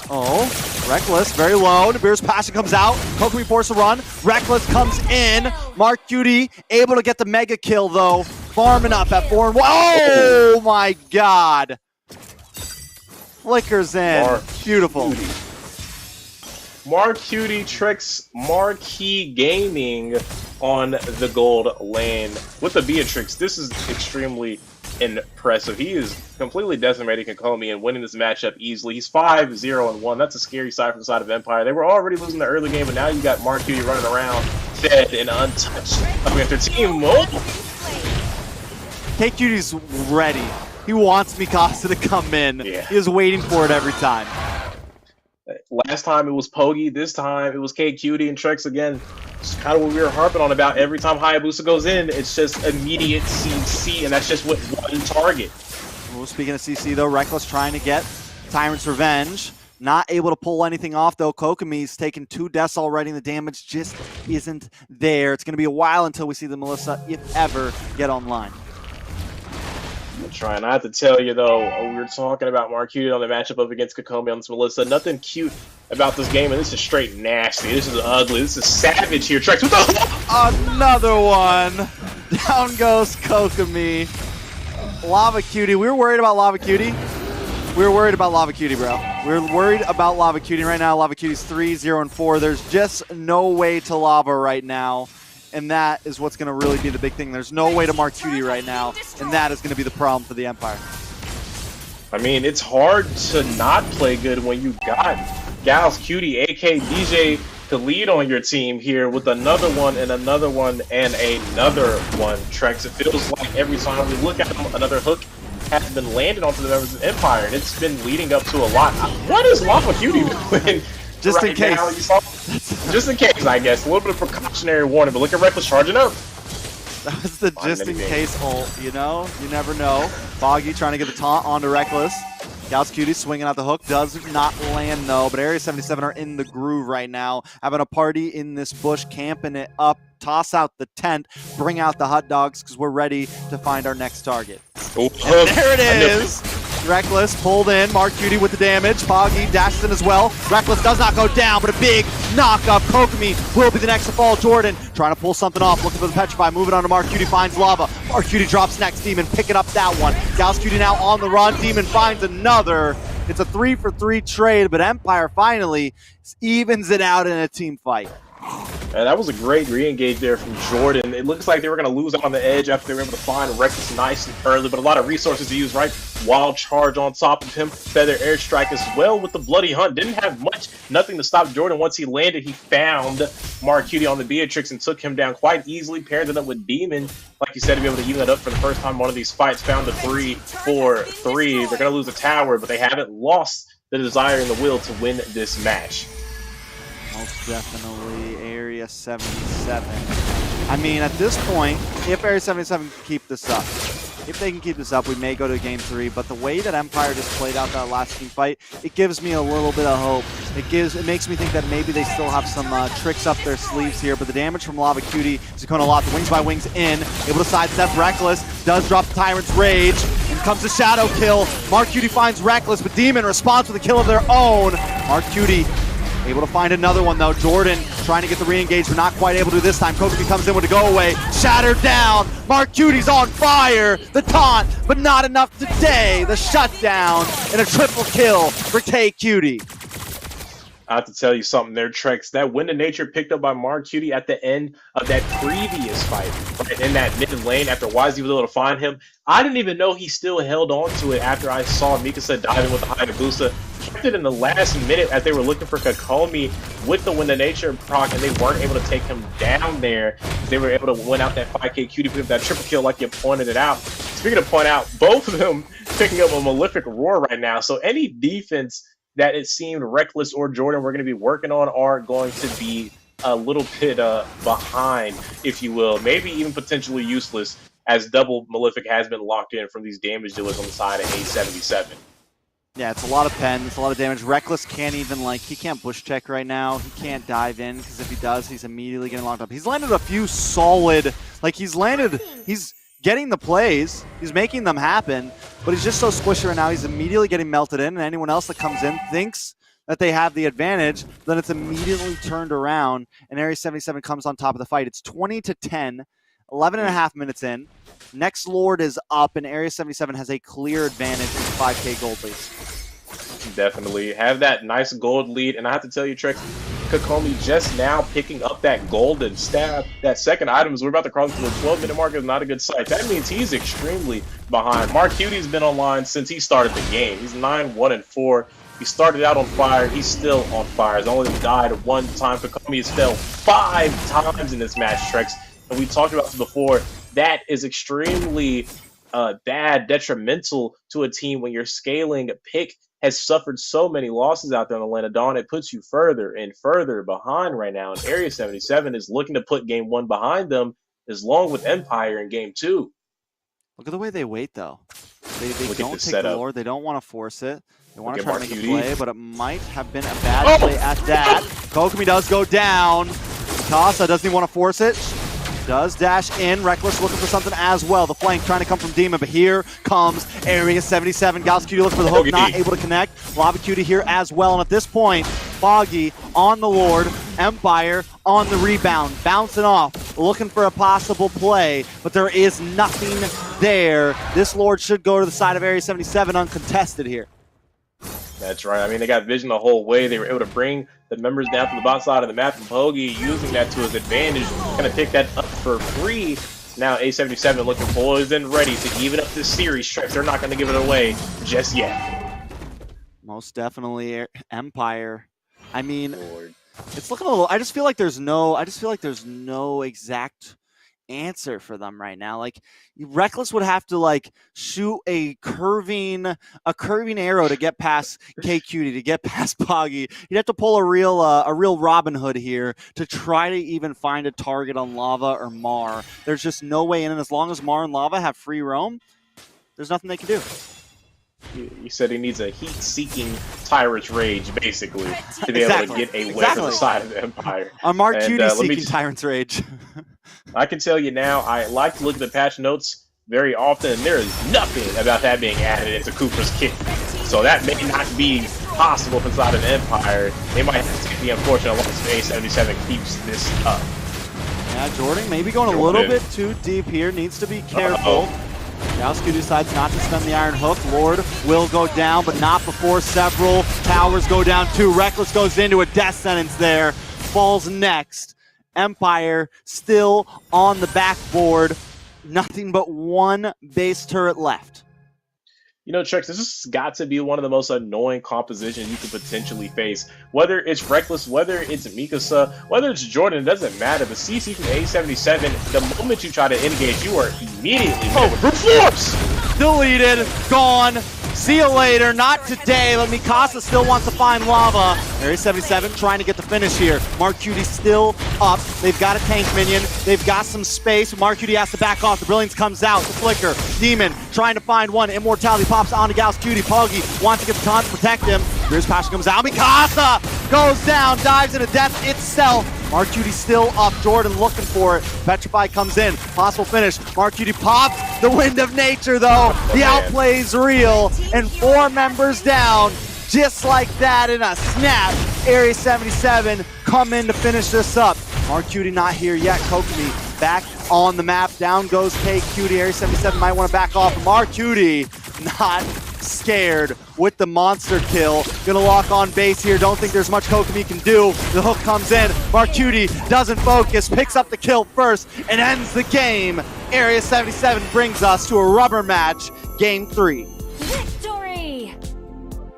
Speaker 3: Oh, Reckless, very low. Nibiru's passion comes out. Kokomi forced to run. Reckless comes in. Mark Cutie able to get the mega kill, though. Farming up at 4 and 1. Oh, my God. Flickers in. Beautiful.
Speaker 4: Mark Cutie Trex Marquee Gaming on the gold lane with the Beatrix. This is extremely impressive. He is completely decimating Kokomi and winning this matchup easily. He's 5-0-1. That's a scary side from the side of Empire. They were already losing the early game, but now you got Mark Cutie running around fed and untouched against their team.
Speaker 3: K-Cutie's ready. He wants Mikasa to come in.
Speaker 4: Yeah.
Speaker 3: He is waiting for it every time.
Speaker 4: Last time it was Pogi, this time it was K-Cutie and Trex again. It's kind of what we were harping on about. Every time Hayabusa goes in, it's just immediate CC, and that's just with one target.
Speaker 3: Well, speaking of CC, though, Reckless trying to get Tyrant's Revenge. Not able to pull anything off, though. Kokomi's taken 2 deaths already, and the damage just isn't there. It's going to be a while until we see the Melissa, if ever, get online.
Speaker 4: I'm trying not to tell you, though, we were talking about Mark Cutie on the matchup up against Kokomi on this Melissa. Nothing cute about this game, and this is straight nasty. This is ugly. This is savage here. Trex, what the
Speaker 3: Another one. Down goes Kokomi. Lava Cutie. We were worried about Lava Cutie. We were worried about Lava Cutie, bro. We're worried about Lava Cutie right now. Lava Cutie's 3-0-4. There's just no way to Lava right now. And that is what's going to really be the big thing. There's no way to Mark Cutie right now, and that is going to be the problem for the Empire.
Speaker 4: I mean, it's hard to not play good when you got Gals, Cutie, AK, DJ to lead on your team here with another one and another one and another one. Trex, it feels like every time we look at them, another hook has been landed onto the members of Empire, and it's been leading up to a lot. What is Lava Cutie doing?
Speaker 3: Just in case.
Speaker 4: Now, just in case, I guess. A little bit of precautionary warning, but look at Reckless charging up.
Speaker 3: That was the just in case ult, you know? You never know. Foggy trying to get the taunt onto Reckless. Gauss Cutie swinging out the hook, does not land though, but Area 77 are in the groove right now, having a party in this bush, camping it up, toss out the tent, bring out the hot dogs, because we're ready to find our next target.
Speaker 4: Oh,
Speaker 3: and there it is! Reckless pulled in, Mark Cutie with the damage, Foggy dashes in as well. Reckless does not go down, but a big knock-up. Kokomi will be the next to fall. Jordan trying to pull something off, looking for the Petrify, moving on to Mark Cutie, finds Lava. Mark Cutie drops next, Demon picking up that one. Gauss Cutie now on the run, Demon finds another. It's a 3-for-3 trade, but Empire finally evens it out in a team fight.
Speaker 4: That was a great re-engage there from Jordan. It looks like they were going to lose on the edge after they were able to find Reckless nice and early, but a lot of resources to use, right? Wild Charge on top of him, Feather Airstrike as well with the Bloody Hunt. Didn't have nothing to stop Jordan. Once he landed, he found Mark Cutie on the Beatrix and took him down quite easily, paired it up with Demon, like you said, to be able to even it up for the first time in one of these fights, found the 3-4-3. They're going to lose the tower, but they haven't lost the desire and the will to win this match.
Speaker 3: Most definitely Area 77. I mean, at this point, if Area 77 can keep this up, if they can keep this up, we may go to Game 3, but the way that Empire just played out that last team fight, it gives me a little bit of hope. It makes me think that maybe they still have some tricks up their sleeves here, but the damage from Lava Cutie is going to lot. The wings by wings in, able to sidestep Reckless, does drop the Tyrant's Rage, and comes the Shadow kill. Mark Cutie finds Reckless, but Demon responds with a kill of their own. Mark Cutie able to find another one though. Jordan trying to get the re-engage, but not quite able to this time. Kokomi comes in with a go away. Shattered down. Mark Cutie's on fire. The taunt, but not enough today. The shutdown and a triple kill for K Cutie.
Speaker 4: I have to tell you something there, Trex. That Wind of Nature picked up by Mark Cutie at the end of that previous fight, right in that mid lane after Wisey was able to find him. I didn't even know he still held on to it after I saw Mikasa diving with the Hayabusa. Kept it in the last minute as they were looking for Kokomi with the Wind of Nature proc, and they weren't able to take him down there. They were able to win out that 5K Cutie, pick up that triple kill like you pointed it out. Speaking of point out, both of them picking up a Malefic Roar right now. So any defense that it seemed Reckless or Jordan were going to be working on are going to be a little bit behind, if you will. Maybe even potentially useless, as double Malefic has been locked in from these damage dealers on the side of A77.
Speaker 3: Yeah, it's a lot of pen, it's a lot of damage. Reckless can't even, he can't bush check right now. He can't dive in, because if he does, he's immediately getting locked up. He's landed a few solid, he's getting the plays, he's making them happen, but he's just so squishy right now. He's immediately getting melted in, and anyone else that comes in thinks that they have the advantage, then it's immediately turned around, and Area 77 comes on top of the fight. It's 20-10, 11.5 minutes in. Next Lord is up, and Area 77 has a clear advantage in 5K gold lead.
Speaker 4: Definitely have that nice gold lead, and I have to tell you, Trex, Kokomi just now picking up that golden stab. That second item, as we're about to cross to the 12-minute mark, is not a good sight. That means he's extremely behind. Mark Cutie's been online since he started the game. He's 9-1-4. He started out on fire. He's still on fire. He's only died one time. Kokomi has fell 5 times in this match, Trex. And we talked about this before. That is extremely bad, detrimental to a team when your scaling pick has suffered so many losses out there on the lane of Dawn. It puts you further and further behind right now. And Area 77 is looking to put Game 1 behind them, as long with Empire in Game 2.
Speaker 3: Look at the way they wait, though. They don't take
Speaker 4: setup.
Speaker 3: the Lord. They don't want to force it. They want to try to make
Speaker 4: Cutie.
Speaker 3: a play, but it might have been a bad play at that. Kokomi does go down. Casa doesn't even want to force it. Does dash in. Reckless looking for something as well. The flank trying to come from Demon, but here comes Area 77. Gauss Cutie looking for the hook, not able to connect. Lava Cutie here as well, and at this point, Foggy on the Lord, Empire on the rebound, bouncing off, looking for a possible play, but there is nothing there. This Lord should go to the side of Area 77 uncontested here.
Speaker 4: That's right. I mean, they got vision the whole way. They were able to bring the members down from the bottom side of the map, and Pogi using that to his advantage, kind of pick that up for free. Now A77 looking poised and ready to even up this series. Trex, they're not going to give it away just yet.
Speaker 3: Most definitely Empire. I mean, it's looking a little. I just feel like there's no exact answer for them right now. Like Reckless would have to like shoot a curving arrow to get past KQT, to get past Poggy. You'd have to pull a real Robin Hood here to try to even find a target on Lava or Mar. There's just no way in, and as long as Mar and Lava have free roam, there's nothing they can do.
Speaker 4: You said he needs a heat-seeking Tyrant's Rage, basically, to be able to get a win from the side of the Empire.
Speaker 3: A Mark Cutie seeking Tyrant's Rage.
Speaker 4: I can tell you now, I like to look at the patch notes very often, and there is nothing about that being added into Cooper's kit. So that may not be possible inside of the Empire. They might have to take the unfortunate loss if A77 keeps this up.
Speaker 3: Yeah, Jordan maybe going a little bit too deep here. Needs to be careful. Now Scoo decides not to spend the Iron Hook. Lord will go down, but not before several towers go down too. Reckless goes into a death sentence there. Falls next. Empire still on the backboard. Nothing but one base turret left.
Speaker 4: You know, Trex, this has got to be one of the most annoying compositions you could potentially face. Whether it's Reckless, whether it's Mikasa, whether it's Jordan, it doesn't matter. The CC from A77, the moment you try to engage, you are immediately force!
Speaker 3: Deleted, gone. See you later, not today, but Mikasa still wants to find Lava. Area 77 trying to get the finish here. Mark Cutie still up. They've got a tank minion. They've got some space. Mark Cutie has to back off. The Brilliance comes out. The Flicker. Demon trying to find one. Immortality pops onto Gauss Cutie. Poggy wants to get the taunt to protect him. Rear's Passion comes out. Mikasa goes down, dives into death itself. Mark Cutie still up. Jordan looking for it. Petrify comes in. Possible finish. Mark Cutie pops. The Wind of Nature, though. The outplay is real. And 4 members down. Just like that in a snap. Area 77 come in to finish this up. Mark Cutie not here yet. Kokomi back on the map. Down goes KQT. Area 77 might want to back off. Mark Cutie not scared with the monster kill. Gonna lock on base here. Don't think there's much Kokomi can do. The hook comes in. Mark Cutie doesn't focus. Picks up the kill first and ends the game. Area 77 brings us to a rubber match. Game 3.
Speaker 7: Victory!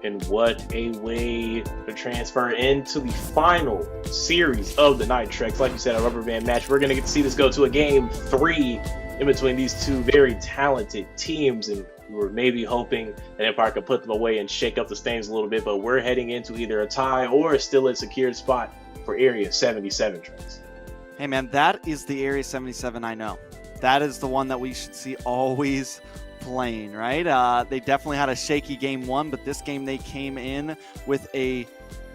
Speaker 4: And what a way to transfer into the final series of the night, Trex. Like you said, a rubber band match. We're going to get to see this go to a game 3 in between these two very talented teams. And we were maybe hoping that Empire could put them away and shake up the standings a little bit. But we're heading into either a tie or still a secured spot for Area 77, Trex.
Speaker 3: Hey, man, that is the Area 77 I know. That is the one that we should see always playing, right? They definitely had a shaky game 1, but this game they came in with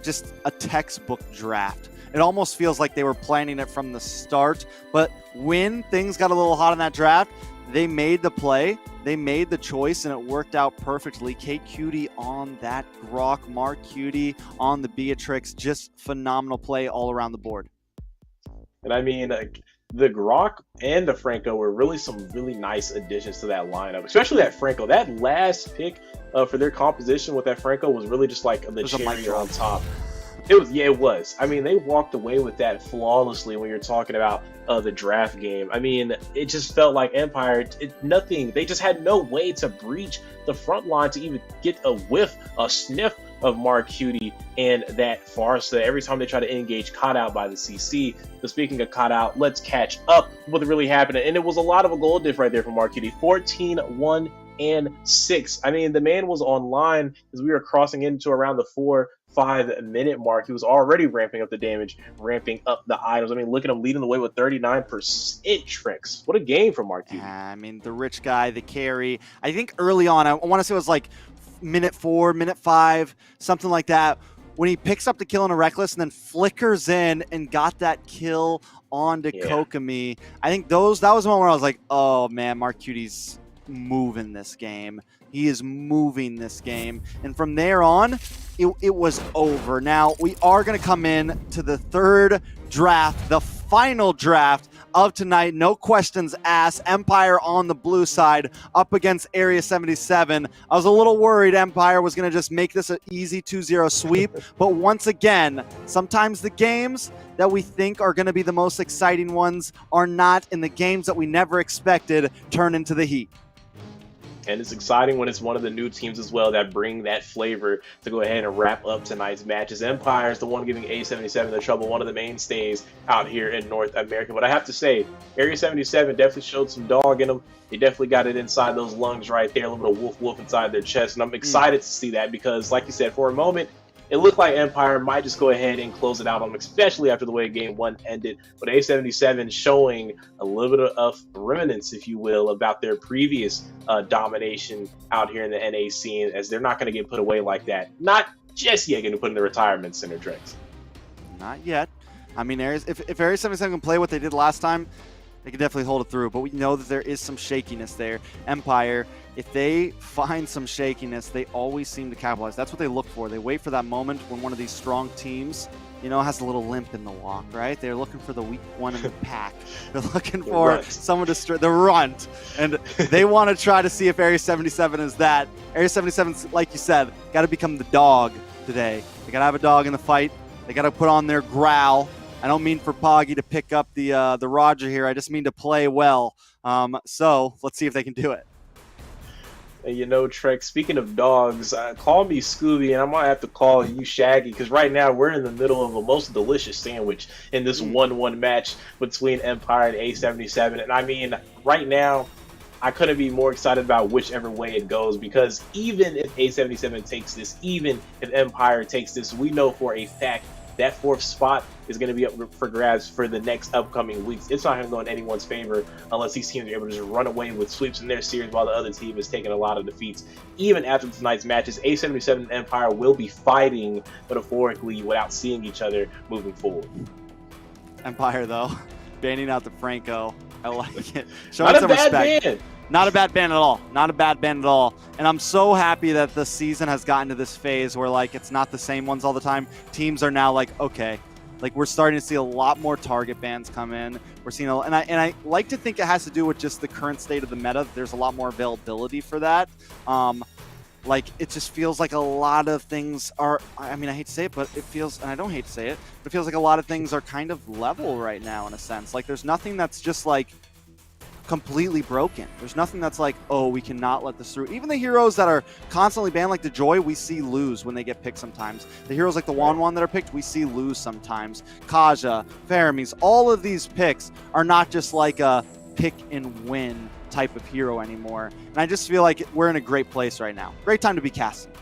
Speaker 3: just a textbook draft. It almost feels like they were planning it from the start, but when things got a little hot in that draft, they made the play, they made the choice, and it worked out perfectly. KQT on that Grok, Mark Cutie on the Beatrix, just phenomenal play all around the board.
Speaker 4: And I mean, the Grok and the Franco were really some really nice additions to that lineup, especially that Franco. That last pick for their composition with that Franco was really just like the cherry on top. It was, yeah, it was. I mean, they walked away with that flawlessly when you're talking about the draft game. I mean, it just felt like Empire, they just had no way to breach the front line to even get a whiff, a sniff of Mark Cutie and that Farsa. Every time they try to engage, caught out by the CC. But speaking of caught out, let's catch up with what really happened. And it was a lot of a goal diff right there for Mark Cutie. 14-1-6. I mean, the man was online as we were crossing into around the 4-5 minute mark. He was already ramping up the damage, ramping up the items. I mean, look at him leading the way with 39% tricks. What a game for Mark Cutie.
Speaker 3: I mean, the rich guy, the carry. I think early on, I want to say it was like minute 4, minute 5, something like that, when he picks up the kill on a Reckless and then flickers in and got that kill onto Kokomi. I think that was the moment where I was like, oh man, Mark Cutie's moving this game. He is moving this game. And from there on, it was over. Now, we are going to come in to the third draft, the final draft of tonight. No questions asked. Empire on the blue side up against Area 77. I was a little worried Empire was going to just make this an easy 2-0 sweep. But once again, sometimes the games that we think are going to be the most exciting ones are not, and the games that we never expected turn into the heat.
Speaker 4: And it's exciting when it's one of the new teams as well that bring that flavor to go ahead and wrap up tonight's matches. Empire is the one giving A77 the trouble, one of the mainstays out here in North America. But I have to say, Area 77 definitely showed some dog in them. They definitely got it inside those lungs right there, a little bit of woof inside their chest. And I'm excited to see that because, like you said, for a moment, it looked like Empire might just go ahead and close it out on them, especially after the way Game 1 ended. But A77 showing a little bit of remnants, if you will, about their previous domination out here in the NA scene, as they're not going to get put away like that. Not just yet going to put in the retirement center, Trex.
Speaker 3: Not yet. I mean, if Area 77 can play what they did last time, they can definitely hold it through, but we know that there is some shakiness there. Empire, if they find some shakiness, they always seem to capitalize. That's what they look for. They wait for that moment when one of these strong teams, you know, has a little limp in the walk, right? They're looking for the weak one in the pack. They're looking for someone to the runt, and they want to try to see if Area 77 is that. Area 77's, like you said, got to become the dog today. They got to have a dog in the fight. They got to put on their growl. I don't mean for Poggy to pick up the Roger here. I just mean to play well. So let's see if they can do it.
Speaker 4: And you know, Trex, speaking of dogs, call me Scooby, and I'm going to have to call you Shaggy, because right now we're in the middle of a most delicious sandwich in this 1-1 match between Empire and A77. And I mean, right now, I couldn't be more excited about whichever way it goes, because even if A77 takes this, even if Empire takes this, we know for a fact that 4th spot is going to be up for grabs for the next upcoming weeks. It's not going to go in anyone's favor unless these teams are able to just run away with sweeps in their series while the other team is taking a lot of defeats. Even after tonight's matches, A77 and Empire will be fighting metaphorically without seeing each other moving forward.
Speaker 3: Empire, though, banning out the Franco. I like it.
Speaker 4: Showing some respect. Ban.
Speaker 3: Not a bad ban at all. Not a bad ban at all. And I'm so happy that the season has gotten to this phase where, like, it's not the same ones all the time. Teams are now like, okay, like, we're starting to see a lot more target bans come in. We're seeing and I like to think it has to do with just the current state of the meta. There's a lot more availability for that. Like, it just feels like a lot of things are, I mean, I hate to say it, but it feels, and I don't hate to say it, but it feels like a lot of things are kind of level right now in a sense. Like, there's nothing that's just like completely broken. There's nothing that's like, oh, we cannot let this through. Even the heroes that are constantly banned, like the Joy, we see lose when they get picked sometimes. The heroes like the Wan that are picked, we see lose sometimes. Kaja, Faramis, all of these picks are not just like a pick and win type of hero anymore. And I just feel like we're in a great place right now. Great time to be casting.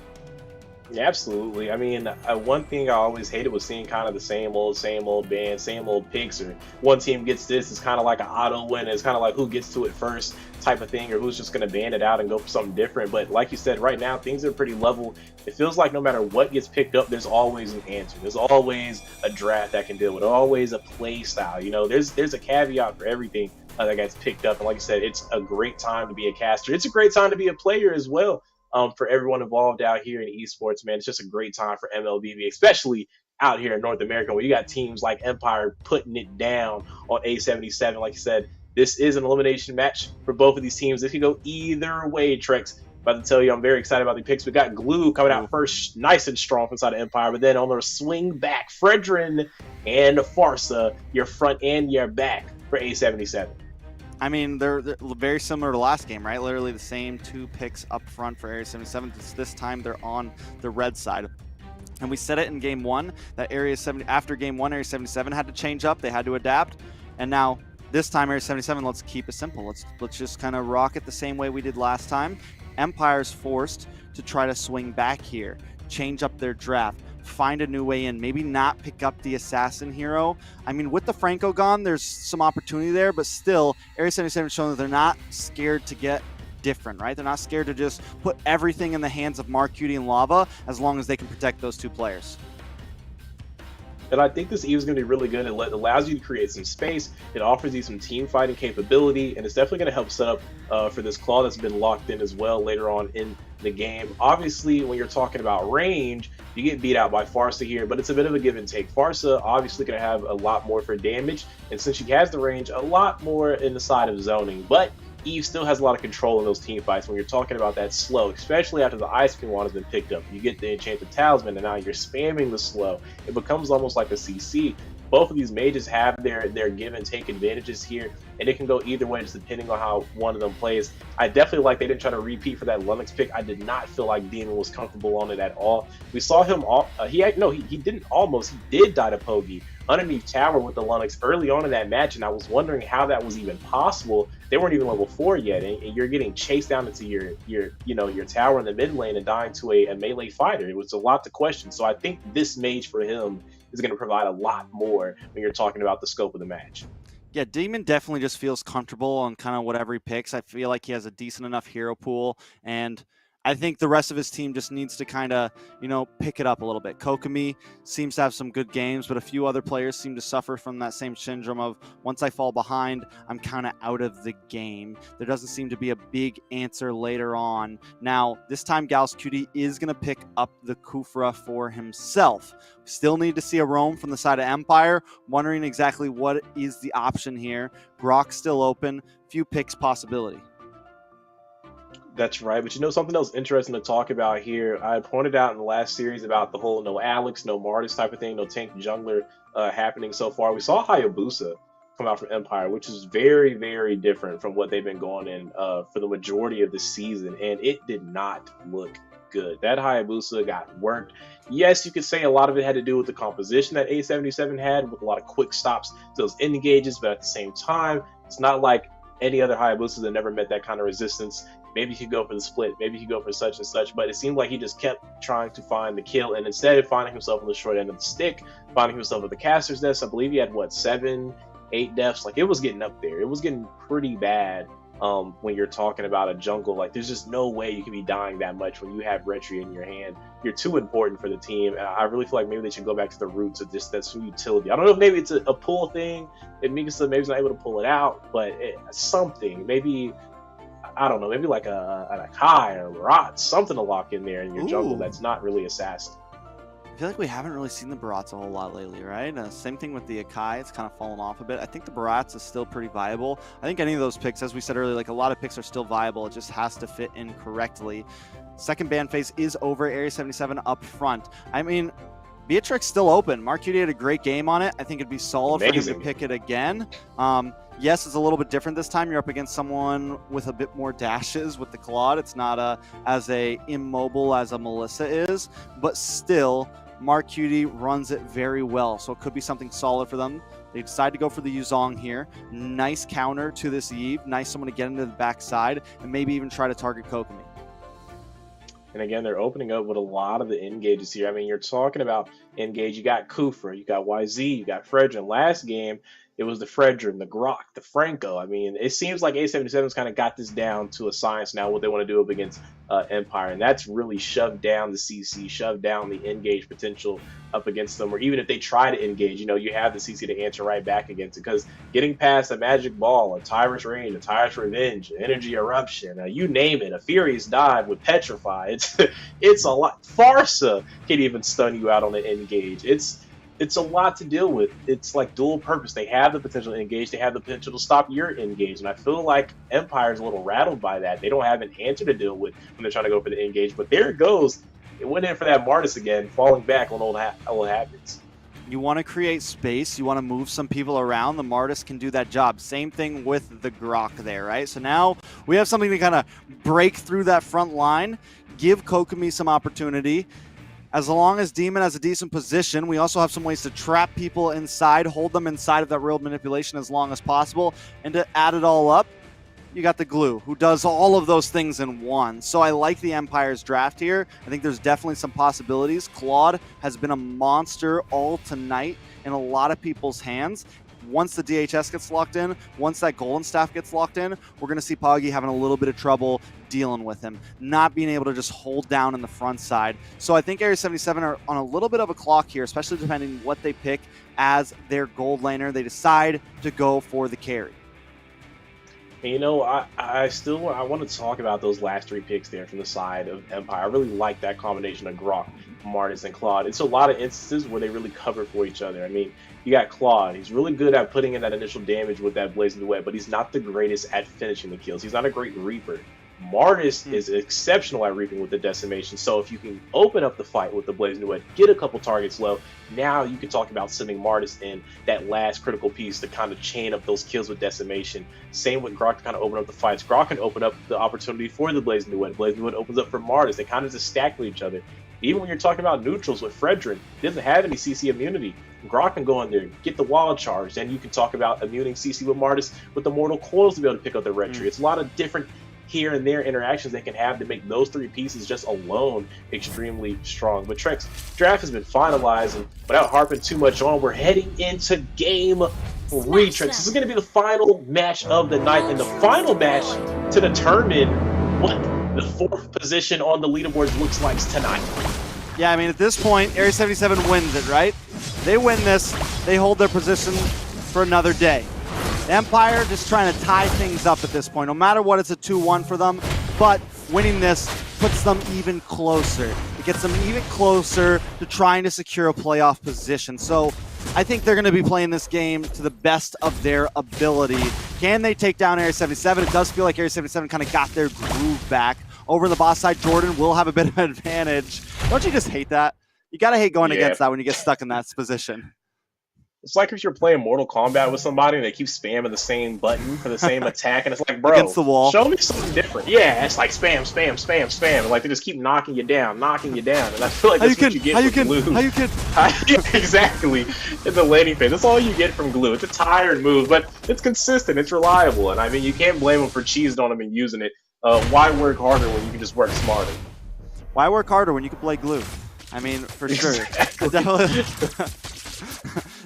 Speaker 4: Yeah, absolutely. I mean, one thing I always hated was seeing kind of the same old band, same old picks, or one team gets this, it's kind of like an auto win, it's kind of like who gets to it first type of thing, or who's just going to ban it out and go for something different. But like you said, right now, things are pretty level. It feels like no matter what gets picked up, there's always an answer. There's always a draft that can deal with it, always a play style. You know, there's a caveat for everything that gets picked up. And like I said, it's a great time to be a caster. It's a great time to be a player as well. For everyone involved out here in esports, man, it's just a great time for MLBB, especially out here in North America, where you got teams like Empire putting it down on A77. Like you said, this is an elimination match for both of these teams. This could go either way, Trex. About to tell you, I'm very excited about the picks. We got Glue coming out first, nice and strong from inside of Empire, but then on their swing back, Fredrin and Farsa, your front and your back for A77.
Speaker 3: I mean, they're very similar to last game, right? Literally the same 2 picks up front for Area 77. This time they're on the red side. And we said it in Game 1 that after Game 1, Area 77 had to change up. They had to adapt. And now this time, Area 77, let's keep it simple. Let's just kind of rock it the same way we did last time. Empire's forced to try to swing back here, change up their draft, find a new way in, maybe not pick up the assassin hero. I mean, with the Franco gone, there's some opportunity there, but still, Area 77 is showing that they're not scared to get different, right? They're not scared to just put everything in the hands of Mark Cutie and Lava as long as they can protect those 2 players.
Speaker 4: And I think this Eve is going to be really good. It allows you to create some space. It offers you some team fighting capability, and it's definitely going to help set up for this claw that's been locked in as well later on in the game. Obviously, when you're talking about range, you get beat out by Farsa here, but it's a bit of a give and take. Farsa obviously going to have a lot more for damage, and since she has the range, a lot more in the side of zoning. But Eve still has a lot of control in those team fights when you're talking about that slow, especially after the Ice Cream Wand has been picked up. You get the Enchanted Talisman, and now you're spamming the slow. It becomes almost like a CC. Both of these mages have their give and take advantages here, and it can go either way just depending on how one of them plays. I definitely like they didn't try to repeat for that Lummox pick. I did not feel like Demon was comfortable on it at all. We saw him, he did die to Pogi underneath tower with the Lummox early on in that match, and I was wondering how that was even possible. They weren't even level 4 yet, and you're getting chased down into your tower in the mid lane and dying to a melee fighter. It was a lot to question. So I think this mage for him is going to provide a lot more when you're talking about the scope of the match.
Speaker 3: Yeah, Demon definitely just feels comfortable on kind of whatever he picks. I feel like he has a decent enough hero pool, and I think the rest of his team just needs to kind of, pick it up a little bit. Kokomi seems to have some good games, but a few other players seem to suffer from that same syndrome of once I fall behind, I'm kind of out of the game. There doesn't seem to be a big answer later on. Now, this time Gauss QD is going to pick up the Kufra for himself. Still need to see a roam from the side of Empire. Wondering exactly what is the option here. Brock's still open. Few picks possibility.
Speaker 4: That's right, but something else interesting to talk about here. I pointed out in the last series about the whole no Alex, no Martis type of thing, no tank jungler happening so far. We saw Hayabusa come out from Empire, which is very, very different from what they've been going in for the majority of the season, and it did not look good. That Hayabusa got worked. Yes, you could say a lot of it had to do with the composition that A77 had, with a lot of quick stops to those engages, but at the same time, it's not like any other Hayabusa that never met that kind of resistance. Maybe he could go for the split, maybe he could go for such and such, but it seemed like he just kept trying to find the kill, and instead of finding himself on the short end of the stick, finding himself at the caster's deaths. I believe he had, 7, 8 deaths. Like, it was getting up there. It was getting pretty bad when you're talking about a jungle. Like, there's just no way you can be dying that much when you have Retri in your hand. You're too important for the team, and I really feel like maybe they should go back to the roots of just that's utility. I don't know if maybe it's a pull thing, and Mikasa maybe not able to pull it out, but something, maybe, I don't know, maybe like an Akai or a Barat, something to lock in there in your jungle that's not really assassin.
Speaker 3: I feel like we haven't really seen the Barats a whole lot lately, right? Same thing with the Akai. It's kind of fallen off a bit. I think the Barats is still pretty viable. I think any of those picks, as we said earlier, like a lot of picks are still viable. It just has to fit in correctly. Second ban phase is over. Area 77 up front. I mean, Beatrix still open. Mark Cutie had a great game on it. I think it'd be solid for him to pick it again. Yes, it's a little bit different this time. You're up against someone with a bit more dashes with the Claude. It's not as immobile as a Melissa is, but still, Mark Cutie runs it very well. So it could be something solid for them. They decide to go for the Yuzong here. Nice counter to this Eve. Nice someone to get into the backside and maybe even try to target Kokomi.
Speaker 4: And again, they're opening up with a lot of the engages here. I mean, you're talking about engage. You got Kufra, you got YZ, you got Fredrin. Last game, it was the Fredrin, the Grok, the Franco. I mean, it seems like A77's kind of got this down to a science now, what they want to do up against Empire. And that's really shoved down the CC, shoved down the engage potential up against them. Or even if they try to engage, you have the CC to answer right back against it. Because getting past a Magic Ball, a Tyrus Range, a Tyrus Revenge, an Energy Eruption, you name it, a Furious Dive with Petrify, it's a lot. Farsa can even stun you out on the engage. It's a lot to deal with. It's like dual purpose. They have the potential to engage. They have the potential to stop your engage. And I feel like Empire's a little rattled by that. They don't have an answer to deal with when they're trying to go for the engage. But there it goes. It went in for that Martis again, falling back on old habits.
Speaker 3: You want to create space. You want to move some people around. The Martis can do that job. Same thing with the Grok there, right? So now we have something to kind of break through that front line, give Kokomi some opportunity. As long as Demon has a decent position, we also have some ways to trap people inside, hold them inside of that real manipulation as long as possible. And to add it all up, you got the Glue, who does all of those things in one. So I like the Empire's draft here. I think there's definitely some possibilities. Claude has been a monster all tonight in a lot of people's hands. Once the DHS gets locked in, once that Golden Staff gets locked in, we're going to see Poggy having a little bit of trouble dealing with him, not being able to just hold down in the front side. So I think Area 77 are on a little bit of a clock here, especially depending what they pick as their gold laner. They decide to go for the carry.
Speaker 4: And I want to talk about those last 3 picks there from the side of Empire. I really like that combination of Grok, Martis, and Claude. It's a lot of instances where they really cover for each other. I mean, you got Claude. He's really good at putting in that initial damage with that Blazing Web, but he's not the greatest at finishing the kills. He's not a great Reaper. Martis is exceptional at reaping with the decimation, so if you can open up the fight with the Blazing Duet, get a couple targets low, now you can talk about sending Martis in that last critical piece to kind of chain up those kills with decimation. Same with Grok to kind of open up the fights. Grok can open up the opportunity for the Blazing Duet. Blazing Duet opens up for Martis. They kind of just stack with each other. Even when you're talking about neutrals with Fredrin, he doesn't have any CC immunity. Grok can go in there, get the wild charge, and you can talk about immuning CC with Martis with the Mortal Coils to be able to pick up the red tree. It's a lot of different here and there interactions they can have to make those three pieces just alone extremely strong. But Trex, draft has been finalized, and without harping too much on, we're heading into game 3. Trex, this is going to be the final match of the night, and the final match to determine what the 4th position on the leaderboards looks like tonight.
Speaker 3: Yeah, I mean, at this point, Area 77 wins it, right? They win this, they hold their position for another day. The Empire just trying to tie things up at this point. No matter what, it's a 2-1 for them, but winning this puts them even closer. It gets them even closer to trying to secure a playoff position. So I think they're going to be playing this game to the best of their ability. Can they take down Area 77? It does feel like Area 77 kind of got their groove back. Over on the boss side, Jordan will have a bit of an advantage. Don't you just hate that? You got to hate going against that when you get stuck in that position.
Speaker 4: It's like if you're playing Mortal Kombat with somebody and they keep spamming the same button for the same attack, and it's like, bro,
Speaker 3: against the wall.
Speaker 4: Show me something different. Yeah, it's like spam, spam, spam, spam. And like they just keep knocking you down. And I feel like that's what you get with glue. Yeah, exactly. In the laning phase. That's all you get from glue. It's a tired move, but it's consistent. It's reliable. And I mean, you can't blame them for cheesing on them and using it. Why work harder when you can just work smarter?
Speaker 3: Why work harder when you can play glue? I mean, for sure.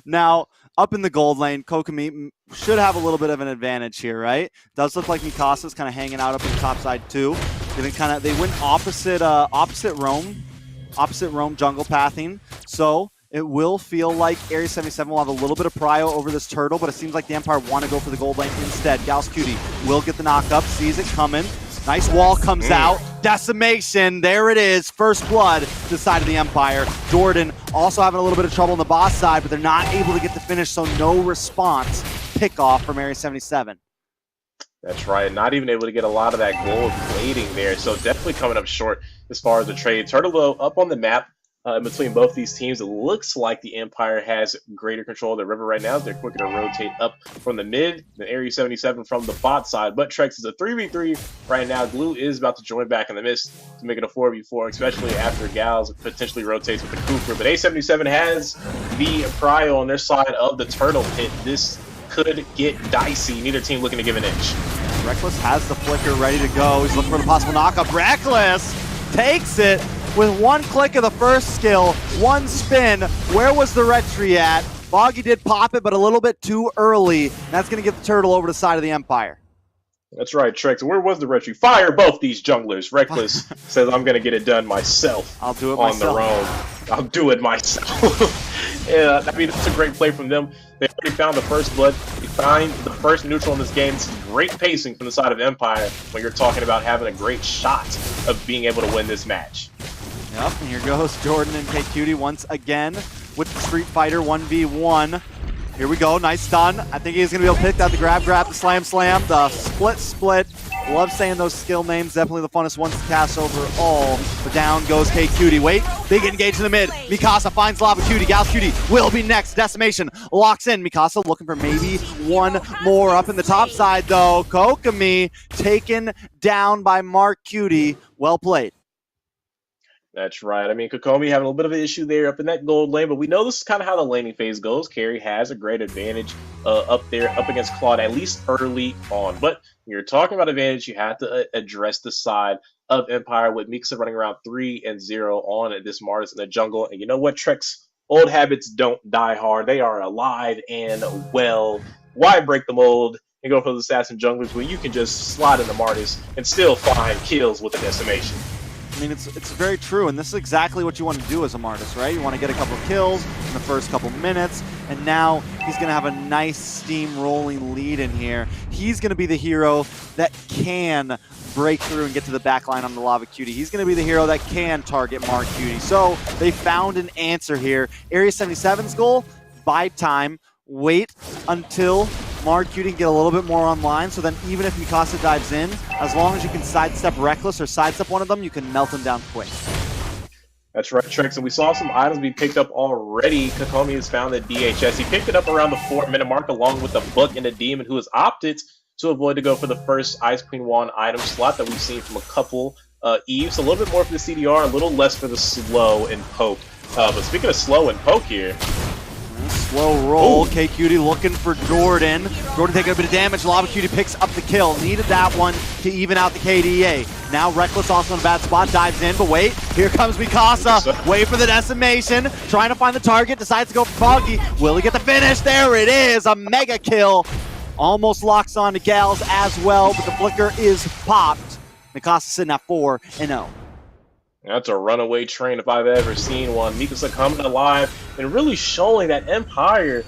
Speaker 3: Now, up in the gold lane, Kokomi should have a little bit of an advantage here, right? Does look like Mikasa's kind of hanging out up in the top side too. They went opposite roam jungle pathing. So it will feel like Area 77 will have a little bit of prio over this turtle, but it seems like the Empire want to go for the gold lane instead. Gauss Cutie will get the knock up, sees it coming. Nice wall comes out. Decimation. There it is. First blood to the side of the Empire. Jordan also having a little bit of trouble on the boss side, but they're not able to get the finish, so no response. Pick off from Area 77.
Speaker 4: That's right. Not even able to get a lot of that gold plating there, so definitely coming up short as far as the trade. Turtle, though, up on the map in between both these teams, it looks like the Empire has greater control of the river right now. They're quicker to rotate up from the mid than Area 77 from the bot side. But Trex is a 3v3 right now. Glue is about to join back in the mist to make it a 4v4, especially after Gals potentially rotates with the Cooper. But A77 has the prio on their side of the turtle pit. This could get dicey. Neither team looking to give an inch.
Speaker 3: Reckless has the flicker ready to go. He's looking for the possible knockup. Reckless takes it. With one click of the first skill, one spin. Where was the retry at? Boggy did pop it, but a little bit too early. That's going to get the turtle over to the side of the Empire.
Speaker 4: That's right, Trex. Where was the retry? Fire both these junglers. Reckless says, I'm going to get it done myself.
Speaker 3: I'll do it
Speaker 4: on
Speaker 3: myself.
Speaker 4: The roam. I'll do it myself. Yeah, I mean, it's a great play from them. They already found the first blood. They find the first neutral in this game. It's great pacing from the side of Empire when you're talking about having a great shot of being able to win this match.
Speaker 3: Yep, and here goes Jordan and KQT once again with the Street Fighter 1v1. Here we go, nice stun. I think he's going to be able to pick that, the grab, the slam, the split. Love saying those skill names, definitely the funnest ones to cast overall. But down goes KQT. Wait, big engage in the mid. Mikasa finds Lava Cutie. Gauss Cutie will be next. Decimation locks in. Mikasa looking for maybe one more up in the top side though. Kokomi taken down by Mark Cutie. Well played.
Speaker 4: That's right. I mean, Kokomi having a little bit of an issue there up in that gold lane, but we know this is kind of how the laning phase goes. Carry has a great advantage up there, up against Claude, at least early on. But when you're talking about advantage, you have to address the side of Empire with Mikasa running around 3-0 on at this Martis in the jungle. And you know what, Trex? Old habits don't die hard. They are alive and well. Why break the mold and go for the assassin junglers when you can just slide into Martis and still find kills with a decimation?
Speaker 3: I mean, it's very true, and this is exactly what you want to do as a Martis, right? You want to get a couple of kills in the first couple minutes, and now he's going to have a nice steam-rolling lead in here. He's going to be the hero that can break through and get to the back line on the Lava Cutie. He's going to be the hero that can target Mark Cutie. So they found an answer here. Area 77's goal, buy time, wait until Mark Cutie can get a little bit more online, so then even if Mikasa dives in, as long as you can sidestep Reckless or sidestep one of them, you can melt them down quick.
Speaker 4: That's right, Trex, and we saw some items be picked up already. Kakomi has found the DHS. He picked it up around the 4-minute mark along with the Book and the Demon, who has opted to avoid to go for the first Ice Queen Wand item slot that we've seen from a couple Eves. A little bit more for the CDR, a little less for the Slow and Poke. But speaking of Slow and Poke here,
Speaker 3: slow roll. K-Cutie looking for Jordan. Jordan taking a bit of damage. Lava Cutie picks up the kill. Needed that one to even out the KDA. Now Reckless also in a bad spot. Dives in, but wait. Here comes Mikasa. Wait for the decimation. Trying to find the target. Decides to go for Foggy. Will he get the finish? There it is. A mega kill. Almost locks on to Gals as well, but the flicker is popped. Mikasa sitting at 4-0.
Speaker 4: That's a runaway train if I've ever seen one. Mikasa coming alive and really showing that Empire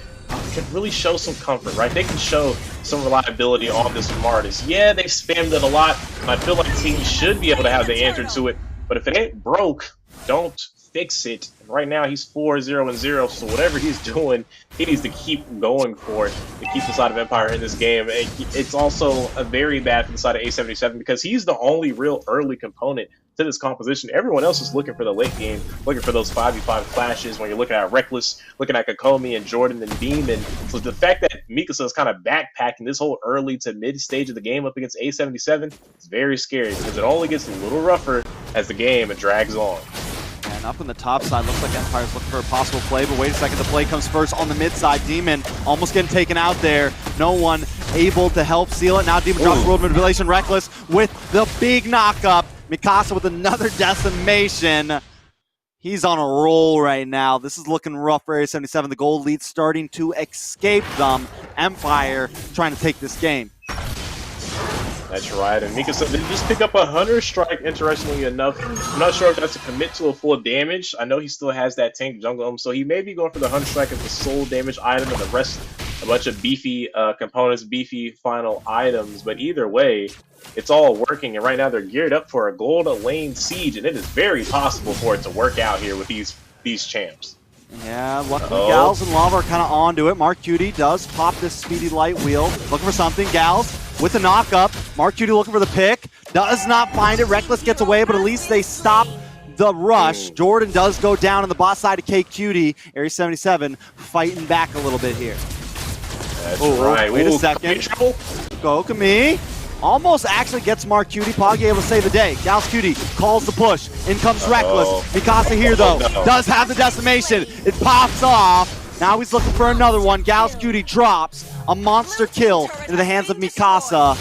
Speaker 4: can really show some comfort, right? They can show some reliability on this Martis. Yeah, they've spammed it a lot, and I feel like teams should be able to have the answer to it. But if it ain't broke, don't fix it. And right now, he's 4-0-0, so whatever he's doing, he needs to keep going for it to keep the side of Empire in this game. And it's also a very bad for the side of A77 because he's the only real early component to this composition. Everyone else is looking for the late game, looking for those 5v5 clashes when you're looking at Reckless, looking at Kakomi and Jordan and Demon. So the fact that Mikasa is kind of backpacking this whole early to mid stage of the game up against A77 is very scary because it only gets a little rougher as the game drags on.
Speaker 3: And up on the top side, looks like Empire's looking for a possible play, but wait a second, the play comes first on the mid side. Demon almost getting taken out there. No one able to help seal it. Now Demon drops World Manipulation. Reckless with the big knockup. Mikasa with another decimation. He's on a roll right now. This is looking rough for Area 77. The gold lead starting to escape them. Empire trying to take this game.
Speaker 4: That's right, and Mikasa did just pick up a Hunter Strike, interestingly enough. I'm not sure if that's a commit to a full damage. I know he still has that tank jungle, so he may be going for the Hunter Strike as the sole damage item and the rest a bunch of beefy components, beefy final items. But either way, it's all working, and right now they're geared up for a gold lane siege, and it is very possible for it to work out here with these champs.
Speaker 3: Yeah, luckily Gals and Lava are kind of onto it. Mark Cutie does pop this speedy light wheel, looking for something. Gals with the knockup. Mark Cutie looking for the pick, does not find it. Reckless gets away, but at least they stop the rush. Jordan does go down on the bot side of K-Cutie. Area 77 fighting back a little bit here.
Speaker 4: That's right.
Speaker 3: Wait a second. Go Kami. Almost actually gets Mark Cutie. Poggy able to save the day. Gals Cutie calls the push. In comes Reckless. Mikasa here though. Does have the decimation. It pops off. Now he's looking for another one. Gals Cutie drops a monster kill into the hands of Mikasa.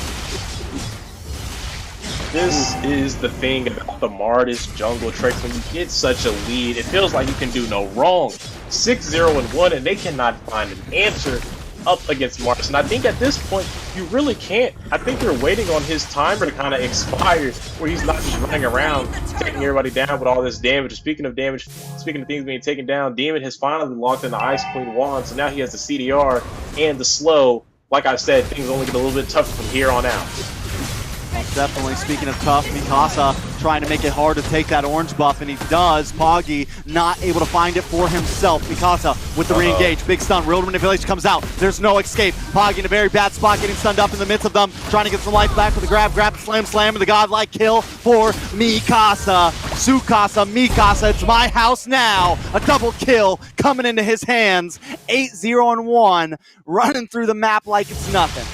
Speaker 4: This is the thing about the Martis jungle Trex. When you get such a lead, it feels like you can do no wrong. 6-0-1, and they cannot find an answer up against Martis. And I think at this point, you really can't. I think they're waiting on his timer to kind of expire, where he's not just running around taking everybody down with all this damage. Speaking of damage, speaking of things being taken down, Demon has finally locked in the Ice Queen Wand, so now he has the CDR and the slow. Like I said, things only get a little bit tougher from here on out.
Speaker 3: Definitely, speaking of tough, Mikasa trying to make it hard to take that orange buff, and he does. Poggy not able to find it for himself. Mikasa with the re-engage. Big stun. Real manipulation comes out. There's no escape. Poggy in a very bad spot, getting stunned up in the midst of them. Trying to get some life back with a grab, slam, and the godlike kill for Mikasa. Tsukasa, Mikasa, it's my house now. A double kill coming into his hands. 8-0-1, running through the map like it's nothing.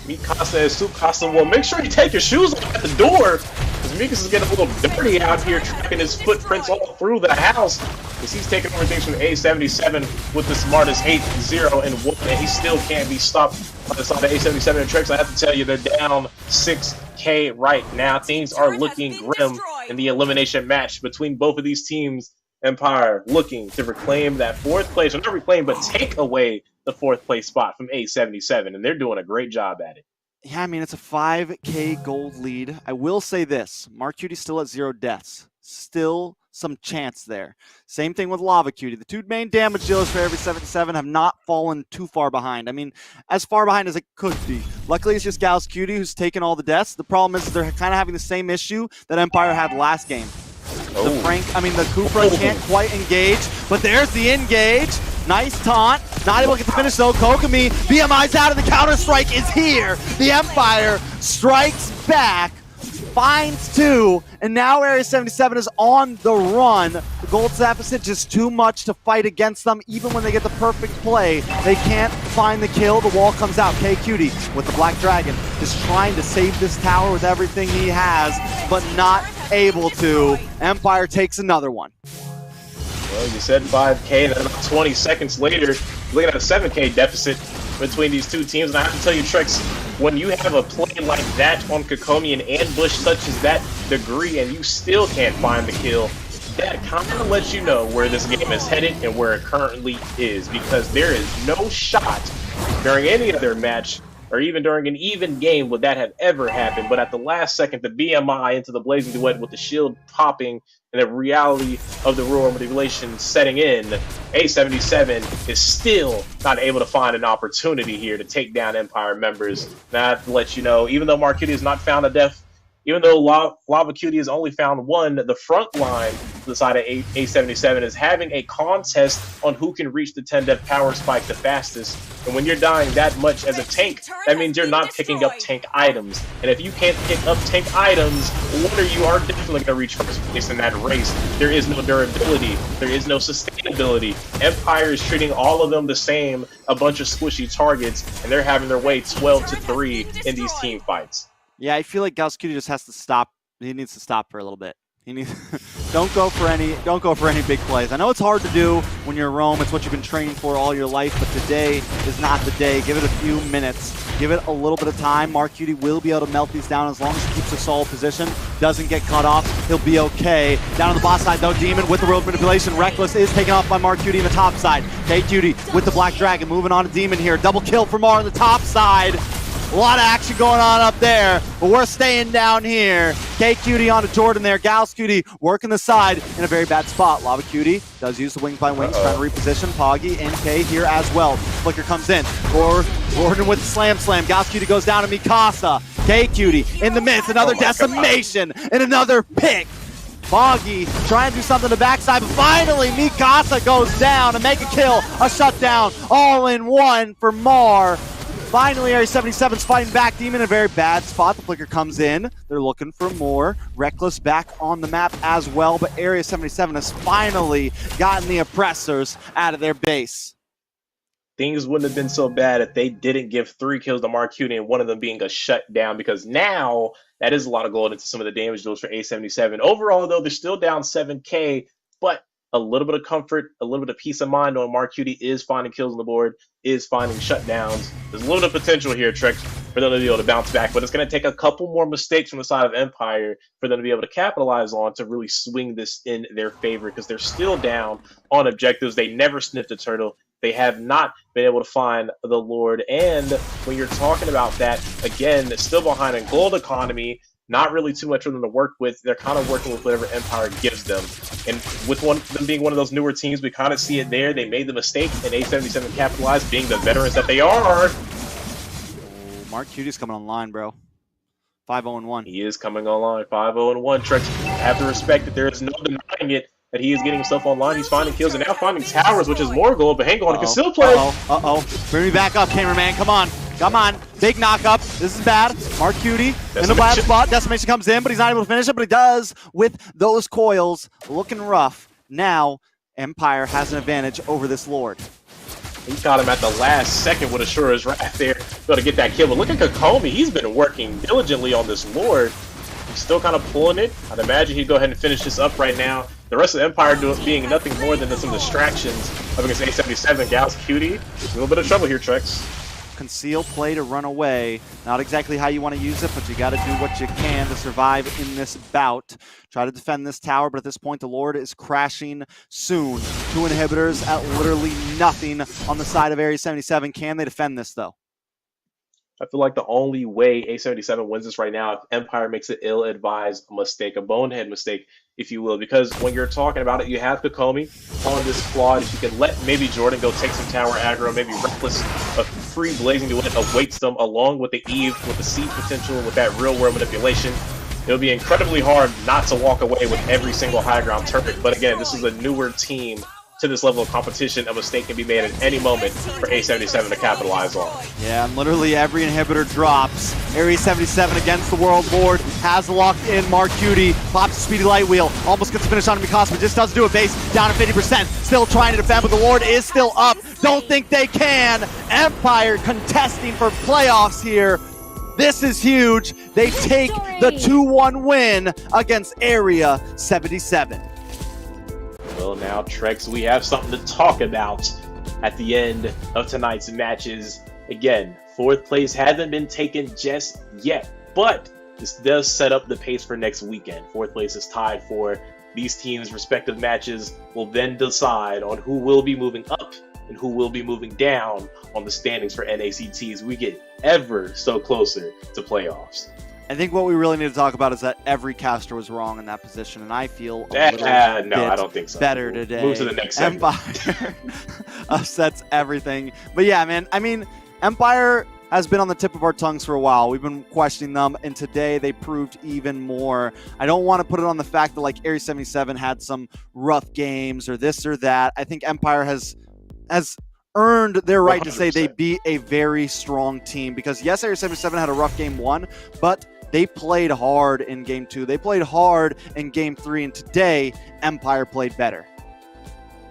Speaker 4: Mikasa and Tsukasa, well, make sure you take your shoes off at the door, because Mikasa's getting a little dirty out here, tracking his footprints all through the house, because he's taking over things from A77 with the smartest 8-0-1, and he still can't be stopped by the side of A77 and Trex. I have to tell you, they're down 6K right now. Things are looking grim in the elimination match between both of these teams. Empire looking to reclaim that fourth place, or not reclaim, but take away the fourth place spot from A77, and they're doing a great job at it.
Speaker 3: Yeah, I mean, it's a 5K gold lead. I will say this, Mark Cutie's still at 0 deaths. Still some chance there. Same thing with Lava Cutie. The two main damage dealers for every 77 have not fallen too far behind. I mean, as far behind as it could be. Luckily, it's just Gals Cutie who's taken all the deaths. The problem is they're kind of having the same issue that Empire had last game. The Kupra can't quite engage, but there's the engage. Nice taunt. Not able to get the finish though. Kokomi, BMI's out and the counter-strike is here. The Empire strikes back, finds 2, and now Area 77 is on the run. The gold deficit just too much to fight against them. Even when they get the perfect play, they can't find the kill. The wall comes out. K-Cutie with the Black Dragon just trying to save this tower with everything he has, but not able to. Empire takes another one.
Speaker 4: Well, you said 5K, then about 20 seconds later, looking at a 7K deficit between these two teams. And I have to tell you, Trex, when you have a play like that on Kokomi and ambush touches that degree and you still can't find the kill, that kind of lets you know where this game is headed and where it currently is, because there is no shot during any other match or even during an even game would that have ever happened. But at the last second, the BMI into the Blazing Duet with the shield popping and the reality of the Roar manipulation setting in, A77 is still not able to find an opportunity here to take down Empire members. Now, to let you know, even though Marcuti has not found a death, even though Lava Cutie has only found 1, the front line to the side of A77 is having a contest on who can reach the 10 death power spike the fastest. And when you're dying that much as a tank, that means you're not picking up tank items. And if you can't pick up tank items, you are definitely going to reach first place in that race. There is no durability. There is no sustainability. Empire is treating all of them the same, a bunch of squishy targets, and they're having their way 12-3 in these team fights.
Speaker 3: Yeah, I feel like Galscuti just has to stop. He needs to stop for a little bit. He needs don't go for any big plays. I know it's hard to do when you're Rome. It's what you've been training for all your life, but today is not the day. Give it a few minutes. Give it a little bit of time. Marcuti will be able to melt these down as long as he keeps a solid position. Doesn't get cut off. He'll be okay. Down on the boss side though, Demon with the road manipulation. Reckless is taken off by Marcuti in the top side. K-Cutie with the Black Dragon moving on to Demon here. Double kill for Mar on the top side. A lot of action going on up there, but we're staying down here. K-Cutie onto Jordan there. Galscuti working the side in a very bad spot. Lava Cutie does use the wings by wings, trying to reposition. Poggy and K here as well. Flicker comes in. Or Jordan with the slam. Galscuti goes down to Mikasa. K-Cutie in the midst. Another decimation and another pick. Foggy trying to do something to the backside, but finally Mikasa goes down to make a kill, a shutdown, all in one for Mar. Finally, Area 77's fighting back. Demon in a very bad spot. The flicker comes in. They're looking for more. Reckless back on the map as well, but Area 77 has finally gotten the oppressors out of their base.
Speaker 4: Things wouldn't have been so bad if they didn't give 3 kills to Marcuti and one of them being a shutdown, because now that is a lot of gold into some of the damage deals for A77. Overall, though, they're still down 7K, but a little bit of comfort, a little bit of peace of mind knowing Marcuti is finding kills on the board, is finding shutdowns. There's a little bit of potential here, Trex, for them to be able to bounce back, but it's going to take a couple more mistakes from the side of Empire for them to be able to capitalize on to really swing this in their favor, because they're still down on objectives. They never sniffed a turtle. They have not been able to find the Lord. And when you're talking about that, again, still behind in gold economy, not really too much for them to work with. They're kind of working with whatever Empire gives them. And with them being one of those newer teams, we kind of see it there. They made the mistake, and A77 capitalized, being the veterans that they are.
Speaker 3: Oh, Mark Cutie's coming online, bro. 5-0-1.
Speaker 4: He is coming online. 5-0-1. Trex, have to respect that there is no denying it, that he is getting himself online. He's finding kills and now finding towers, which is more gold, but hang on, he can still play.
Speaker 3: Bring me back up, cameraman. Come on. Big knock-up. This is bad. Mark Cutie in a bad spot. Decimation comes in, but he's not able to finish it, but he does with those coils. Looking rough. Now, Empire has an advantage over this Lord.
Speaker 4: He caught him at the last second with a Shura's Wrath there. Able to get that kill. But look at Kokomi. He's been working diligently on this Lord. He's still kind of pulling it. I'd imagine he'd go ahead and finish this up right now. The rest of the Empire being nothing more than some distractions up against A77. Gals Cutie. A little bit of trouble here, Trex.
Speaker 3: Conceal play to run away. Not exactly how you want to use it, but you got to do what you can to survive in this bout. Try to defend this tower, but at this point, the Lord is crashing soon. 2 inhibitors at literally nothing on the side of Area 77. Can they defend this, though?
Speaker 4: I feel like the only way A77 wins this right now if Empire makes an ill-advised mistake, a bonehead mistake, if you will. Because when you're talking about it, you have Kokomi on this quad. If you can let maybe Jordan go take some tower aggro, maybe Reckless, a free Blazing Duet awaits them along with the Eve, with the seed potential, with that real-world manipulation. It'll be incredibly hard not to walk away with every single high ground turret. But again, this is a newer team to this level of competition, a mistake can be made at any moment for A77 to capitalize on.
Speaker 3: Yeah, and literally every inhibitor drops. Area 77 against the World Lord, has locked in Mark Cutie, pops a speedy light wheel, almost gets a finish on Mikasa, but just doesn't do it. Base down to 50%, still trying to defend, but the Lord is still up. Don't think they can. Empire contesting for playoffs here. This is huge. They take the 2-1 win against Area 77.
Speaker 4: Well, now, Trex, we have something to talk about at the end of tonight's matches. Again, 4th place hasn't been taken just yet, but this does set up the pace for next weekend. 4th place is tied for these teams' respective matches. Will then decide on who will be moving up and who will be moving down on the standings for NACT as we get ever so closer to playoffs.
Speaker 3: I think what we really need to talk about is that every caster was wrong in that position, and I feel a little bit
Speaker 4: no, I don't think so.
Speaker 3: better today.
Speaker 4: Move to the next segment.
Speaker 3: Empire upsets everything. But yeah, man, I mean, Empire has been on the tip of our tongues for a while. We've been questioning them, and today they proved even more. I don't want to put it on the fact that like Area 77 had some rough games or this or that. I think Empire has earned their right 100%. To say they beat a very strong team, because yes, Area 77 had a rough game 1, but they played hard in game 2. They played hard in game 3, and today Empire played better.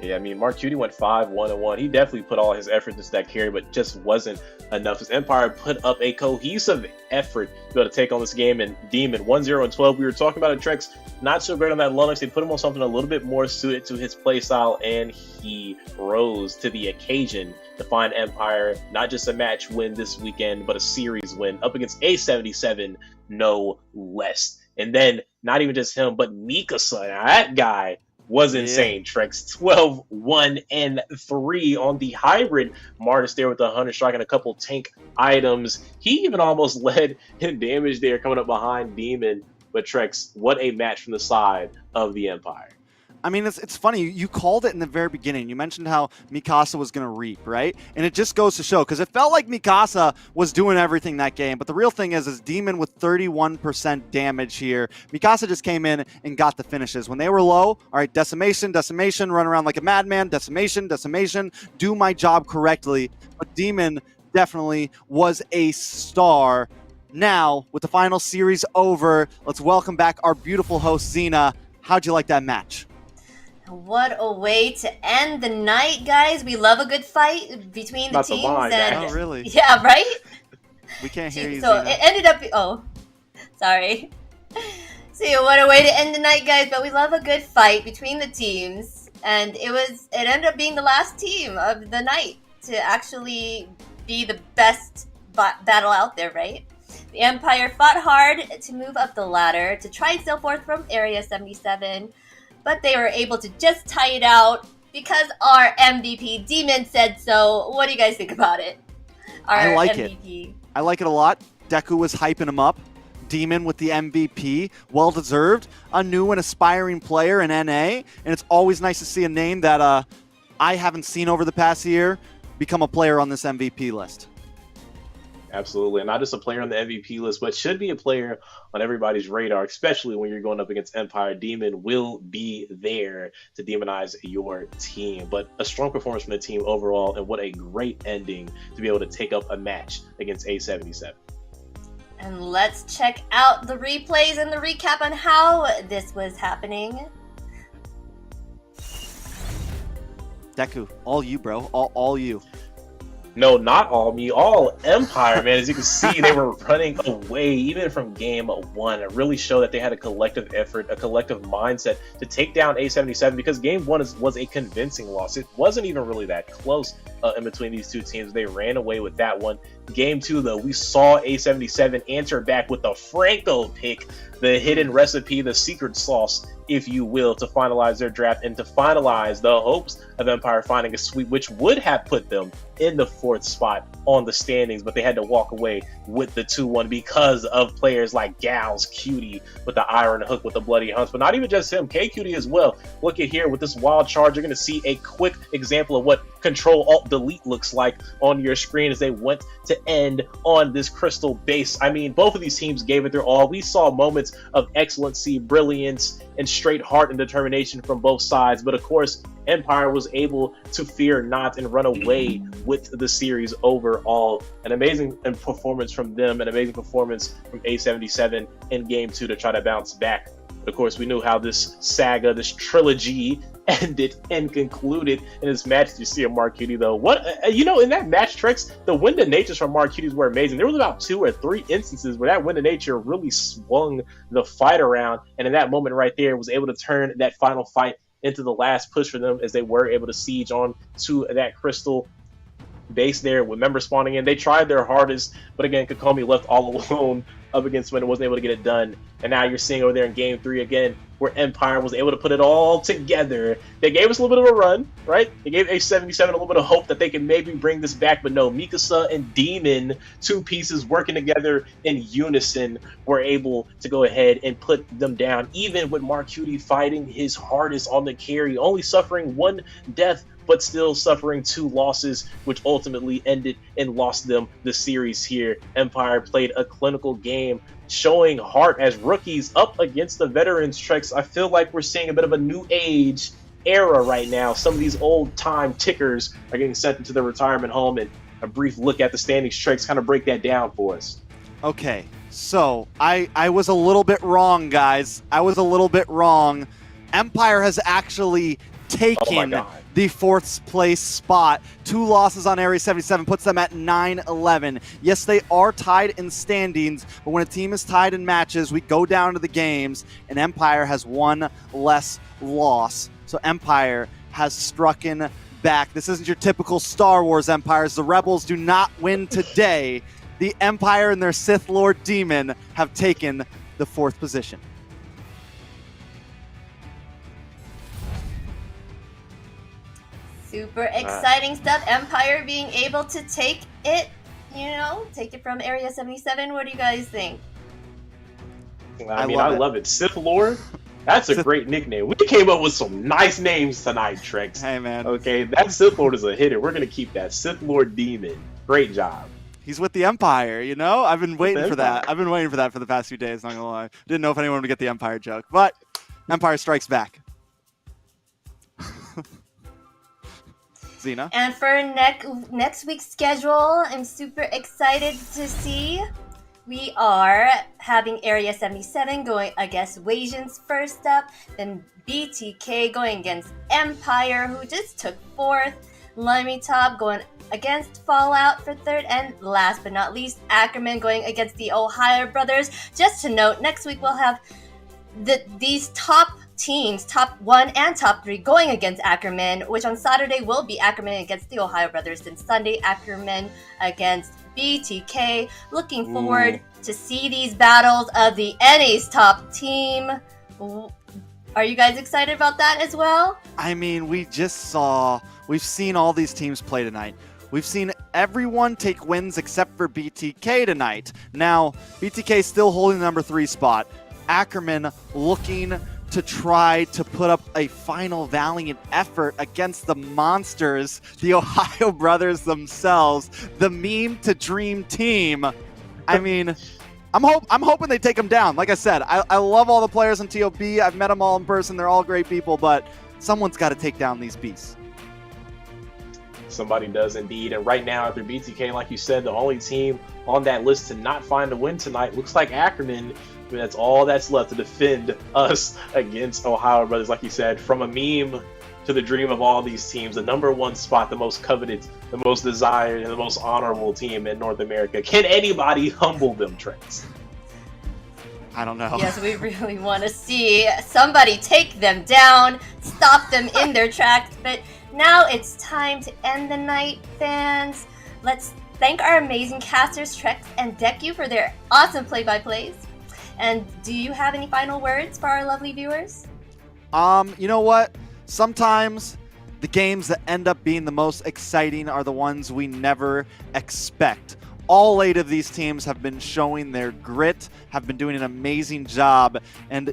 Speaker 4: Yeah, I mean, Mark Cutie went 5-1-1. He definitely put all his effort into that carry, but just wasn't enough. As Empire put up a cohesive effort to be able to take on this game, and Demon 1-0-12. We were talking about it, Trex, not so great on that Lunux. They put him on something a little bit more suited to his playstyle, and he rose to the occasion to find Empire not just a match win this weekend, but a series win up against A77, no less. And then not even just him, but Mikasa. Now that guy was insane. Trex 12-1-3 on the hybrid. Martis there with the 100 strike and a couple tank items. He even almost led in damage there coming up behind Demon. But Trex, what a match from the side of the Empire.
Speaker 3: I mean, it's funny. You called it in the very beginning. You mentioned how Mikasa was going to reap, right? And it just goes to show, because it felt like Mikasa was doing everything that game. But the real thing is Demon with 31% damage here. Mikasa just came in and got the finishes. When they were low, all right, decimation, run around like a madman, decimation, do my job correctly. But Demon definitely was a star. Now, with the final series over, let's welcome back our beautiful host, Xina. How'd you like that match?
Speaker 2: What a way to end the night, guys. We love a good fight between the teams.
Speaker 3: Oh, really?
Speaker 2: Yeah, right?
Speaker 3: We can't hear you,
Speaker 2: So
Speaker 3: Xina.
Speaker 2: it ended up... Oh, sorry. So what a way to end the night, guys. But we love a good fight between the teams. And it ended up being the last team of the night to actually be the best battle out there, right? The Empire fought hard to move up the ladder to try and steal forth from Area 77. But they were able to just tie it out because our MVP Demon said so. What do you guys think about it?
Speaker 3: I like MVP. I like it a lot. Deku was hyping him up. Demon with the MVP, well deserved. A new and aspiring player in NA, and it's always nice to see a name that I haven't seen over the past year become a player on this MVP list.
Speaker 4: Absolutely, and not just a player on the MVP list, but should be a player on everybody's radar, especially when you're going up against Empire. Demon will be there to demonize your team, but a strong performance from the team overall, and what a great ending to be able to take up a match against A77.
Speaker 2: And let's check out the replays and the recap on how this was happening.
Speaker 3: Deku, all you, bro. All you.
Speaker 4: No, not all me, all Empire, man. As you can see, they were running away even from game 1. It really showed that they had a collective effort, a collective mindset to take down A77, because game 1 was a convincing loss. It wasn't even really that close in between these two teams. They ran away with that one. Game 2, though, we saw A77 answer back with the Franco pick, the hidden recipe, the secret sauce, if you will, to finalize their draft and to finalize the hopes of Empire finding a sweep, which would have put them in the 4th spot on the standings, but they had to walk away with the 2-1 because of players like Gals, Cutie with the iron hook with the bloody hunts, but not even just him, K-Cutie as well. Look at here with this wild charge, you're going to see a quick example of what Control-Alt-Delete looks like on your screen as they went to end on this crystal base. I mean, both of these teams gave it their all. We saw moments of excellency, brilliance, and straight heart and determination from both sides, but of course, Empire was able to fear not and run away with the series overall. An amazing performance from them, an amazing performance from A77 in Game 2 to try to bounce back. But of course, we knew how this saga, this trilogy ended and concluded in this match. You see a Marquiti though. In that match, Trex, the wind of natures from Marquitis were amazing. There was about 2 or 3 instances where that wind of nature really swung the fight around, and in that moment right there, was able to turn that final fight into the last push for them as they were able to siege on to that crystal base there with members spawning in. They tried their hardest, but again, Kokomi left all alone up against when it wasn't able to get it done. And now you're seeing over there in Game 3 again, where Empire was able to put it all together. They gave us a little bit of a run, right? They gave A77 a little bit of hope that they can maybe bring this back, but no, Mikasa and Demon, 2 pieces working together in unison, were able to go ahead and put them down, even with Marquiti fighting his hardest on the carry, only suffering 1 death, but still suffering 2 losses, which ultimately ended and lost them the series here. Empire played a clinical game, showing heart as rookies up against the veterans. Trex, I feel like we're seeing a bit of a new age era right now. Some of these old time tickers are getting sent into the retirement home, and a brief look at the standings. Trex, kind of break that down for us.
Speaker 3: Okay, so I was a little bit wrong, guys. I was a little bit wrong. Empire has actually taken the 4th place spot. 2 losses on Area 77 puts them at 9-11. Yes, they are tied in standings, but when a team is tied in matches, we go down to the games, and Empire has 1 less loss. So Empire has strucken back. This isn't your typical Star Wars Empires. The Rebels do not win today. The Empire and their Sith Lord Demon have taken the 4th position.
Speaker 2: Super exciting stuff. Empire being able to take it, take it from Area 77. What do you guys think?
Speaker 4: I love it. Sith Lord, that's a great nickname. We came up with some nice names tonight, Trex.
Speaker 3: Hey, man.
Speaker 4: Okay, that Sith Lord is a hitter. We're going to keep that. Sith Lord Demon. Great job.
Speaker 3: He's with the Empire, I've been waiting for that. I've been waiting for that for the past few days, not gonna lie. Didn't know if anyone would get the Empire joke, but Empire strikes back. Xina?
Speaker 2: And for next week's schedule, I'm super excited to see. We are having Area 77 going against Wasians first up, then BTK going against Empire, who just took 4th, LaimiTop going against Fallout for 3rd, and last but not least, Ackerman going against the OhioBrothers. Just to note, next week we'll have these top teams, top 1 and top 3, going against Ackerman, which on Saturday will be Ackerman against the OhioBrothers, and Sunday Ackerman against BTK. Looking forward to see these battles of the NA's top team. Are you guys excited about that as well?
Speaker 3: I mean, we've seen all these teams play tonight. We've seen everyone take wins except for BTK tonight. Now, BTK still holding the number 3 spot. Ackerman looking to try to put up a final valiant effort against the monsters, the OhioBrothers themselves, the meme to dream team. I mean, I'm hoping they take them down. Like I said, I love all the players in TOP. I've met them all in person. They're all great people, but someone's got to take down these beasts.
Speaker 4: Somebody does indeed. And right now, after BTK, like you said, the only team on that list to not find a win tonight looks like Ackerman. I mean, that's all that's left to defend us against OhioBrothers. Like you said, from a meme to the dream of all these teams, the number 1 spot, the most coveted, the most desired, and the most honorable team in North America. Can anybody humble them, Trex?
Speaker 3: I don't know.
Speaker 2: Yes, we really want to see somebody take them down, stop them in their tracks. But now it's time to end the night, fans. Let's thank our amazing casters, Trex and Deku, for their awesome play-by-plays. And do you have any final words for our lovely viewers?
Speaker 3: You know what? Sometimes the games that end up being the most exciting are the ones we never expect. All 8 of these teams have been showing their grit, have been doing an amazing job, and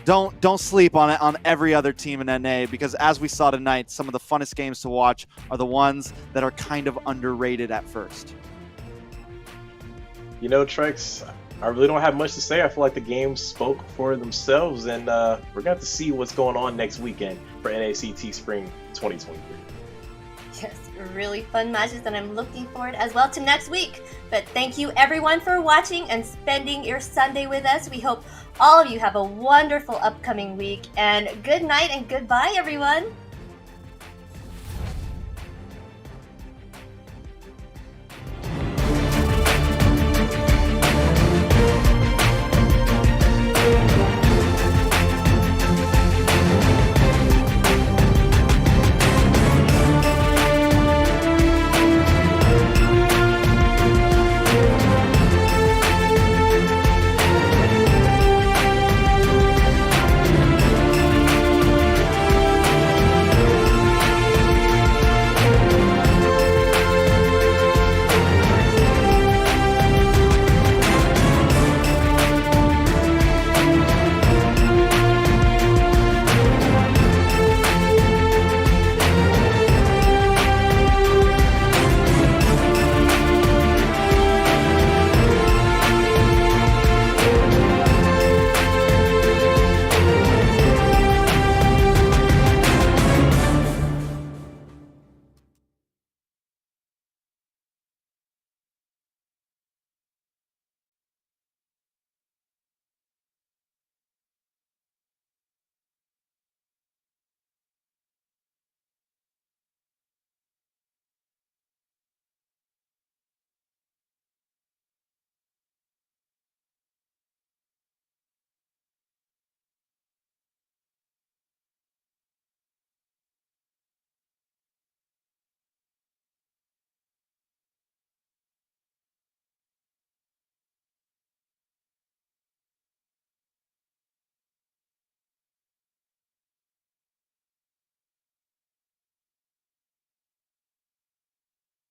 Speaker 3: don't sleep on it on every other team in NA, because as we saw tonight, some of the funnest games to watch are the ones that are kind of underrated at first.
Speaker 4: Trex, I really don't have much to say. I feel like the games spoke for themselves, and we're going to have to see what's going on next weekend for NACT Spring 2023.
Speaker 2: Yes, really fun matches, and I'm looking forward as well to next week. But thank you everyone for watching and spending your Sunday with us. We hope all of you have a wonderful upcoming week, and good night and goodbye, everyone.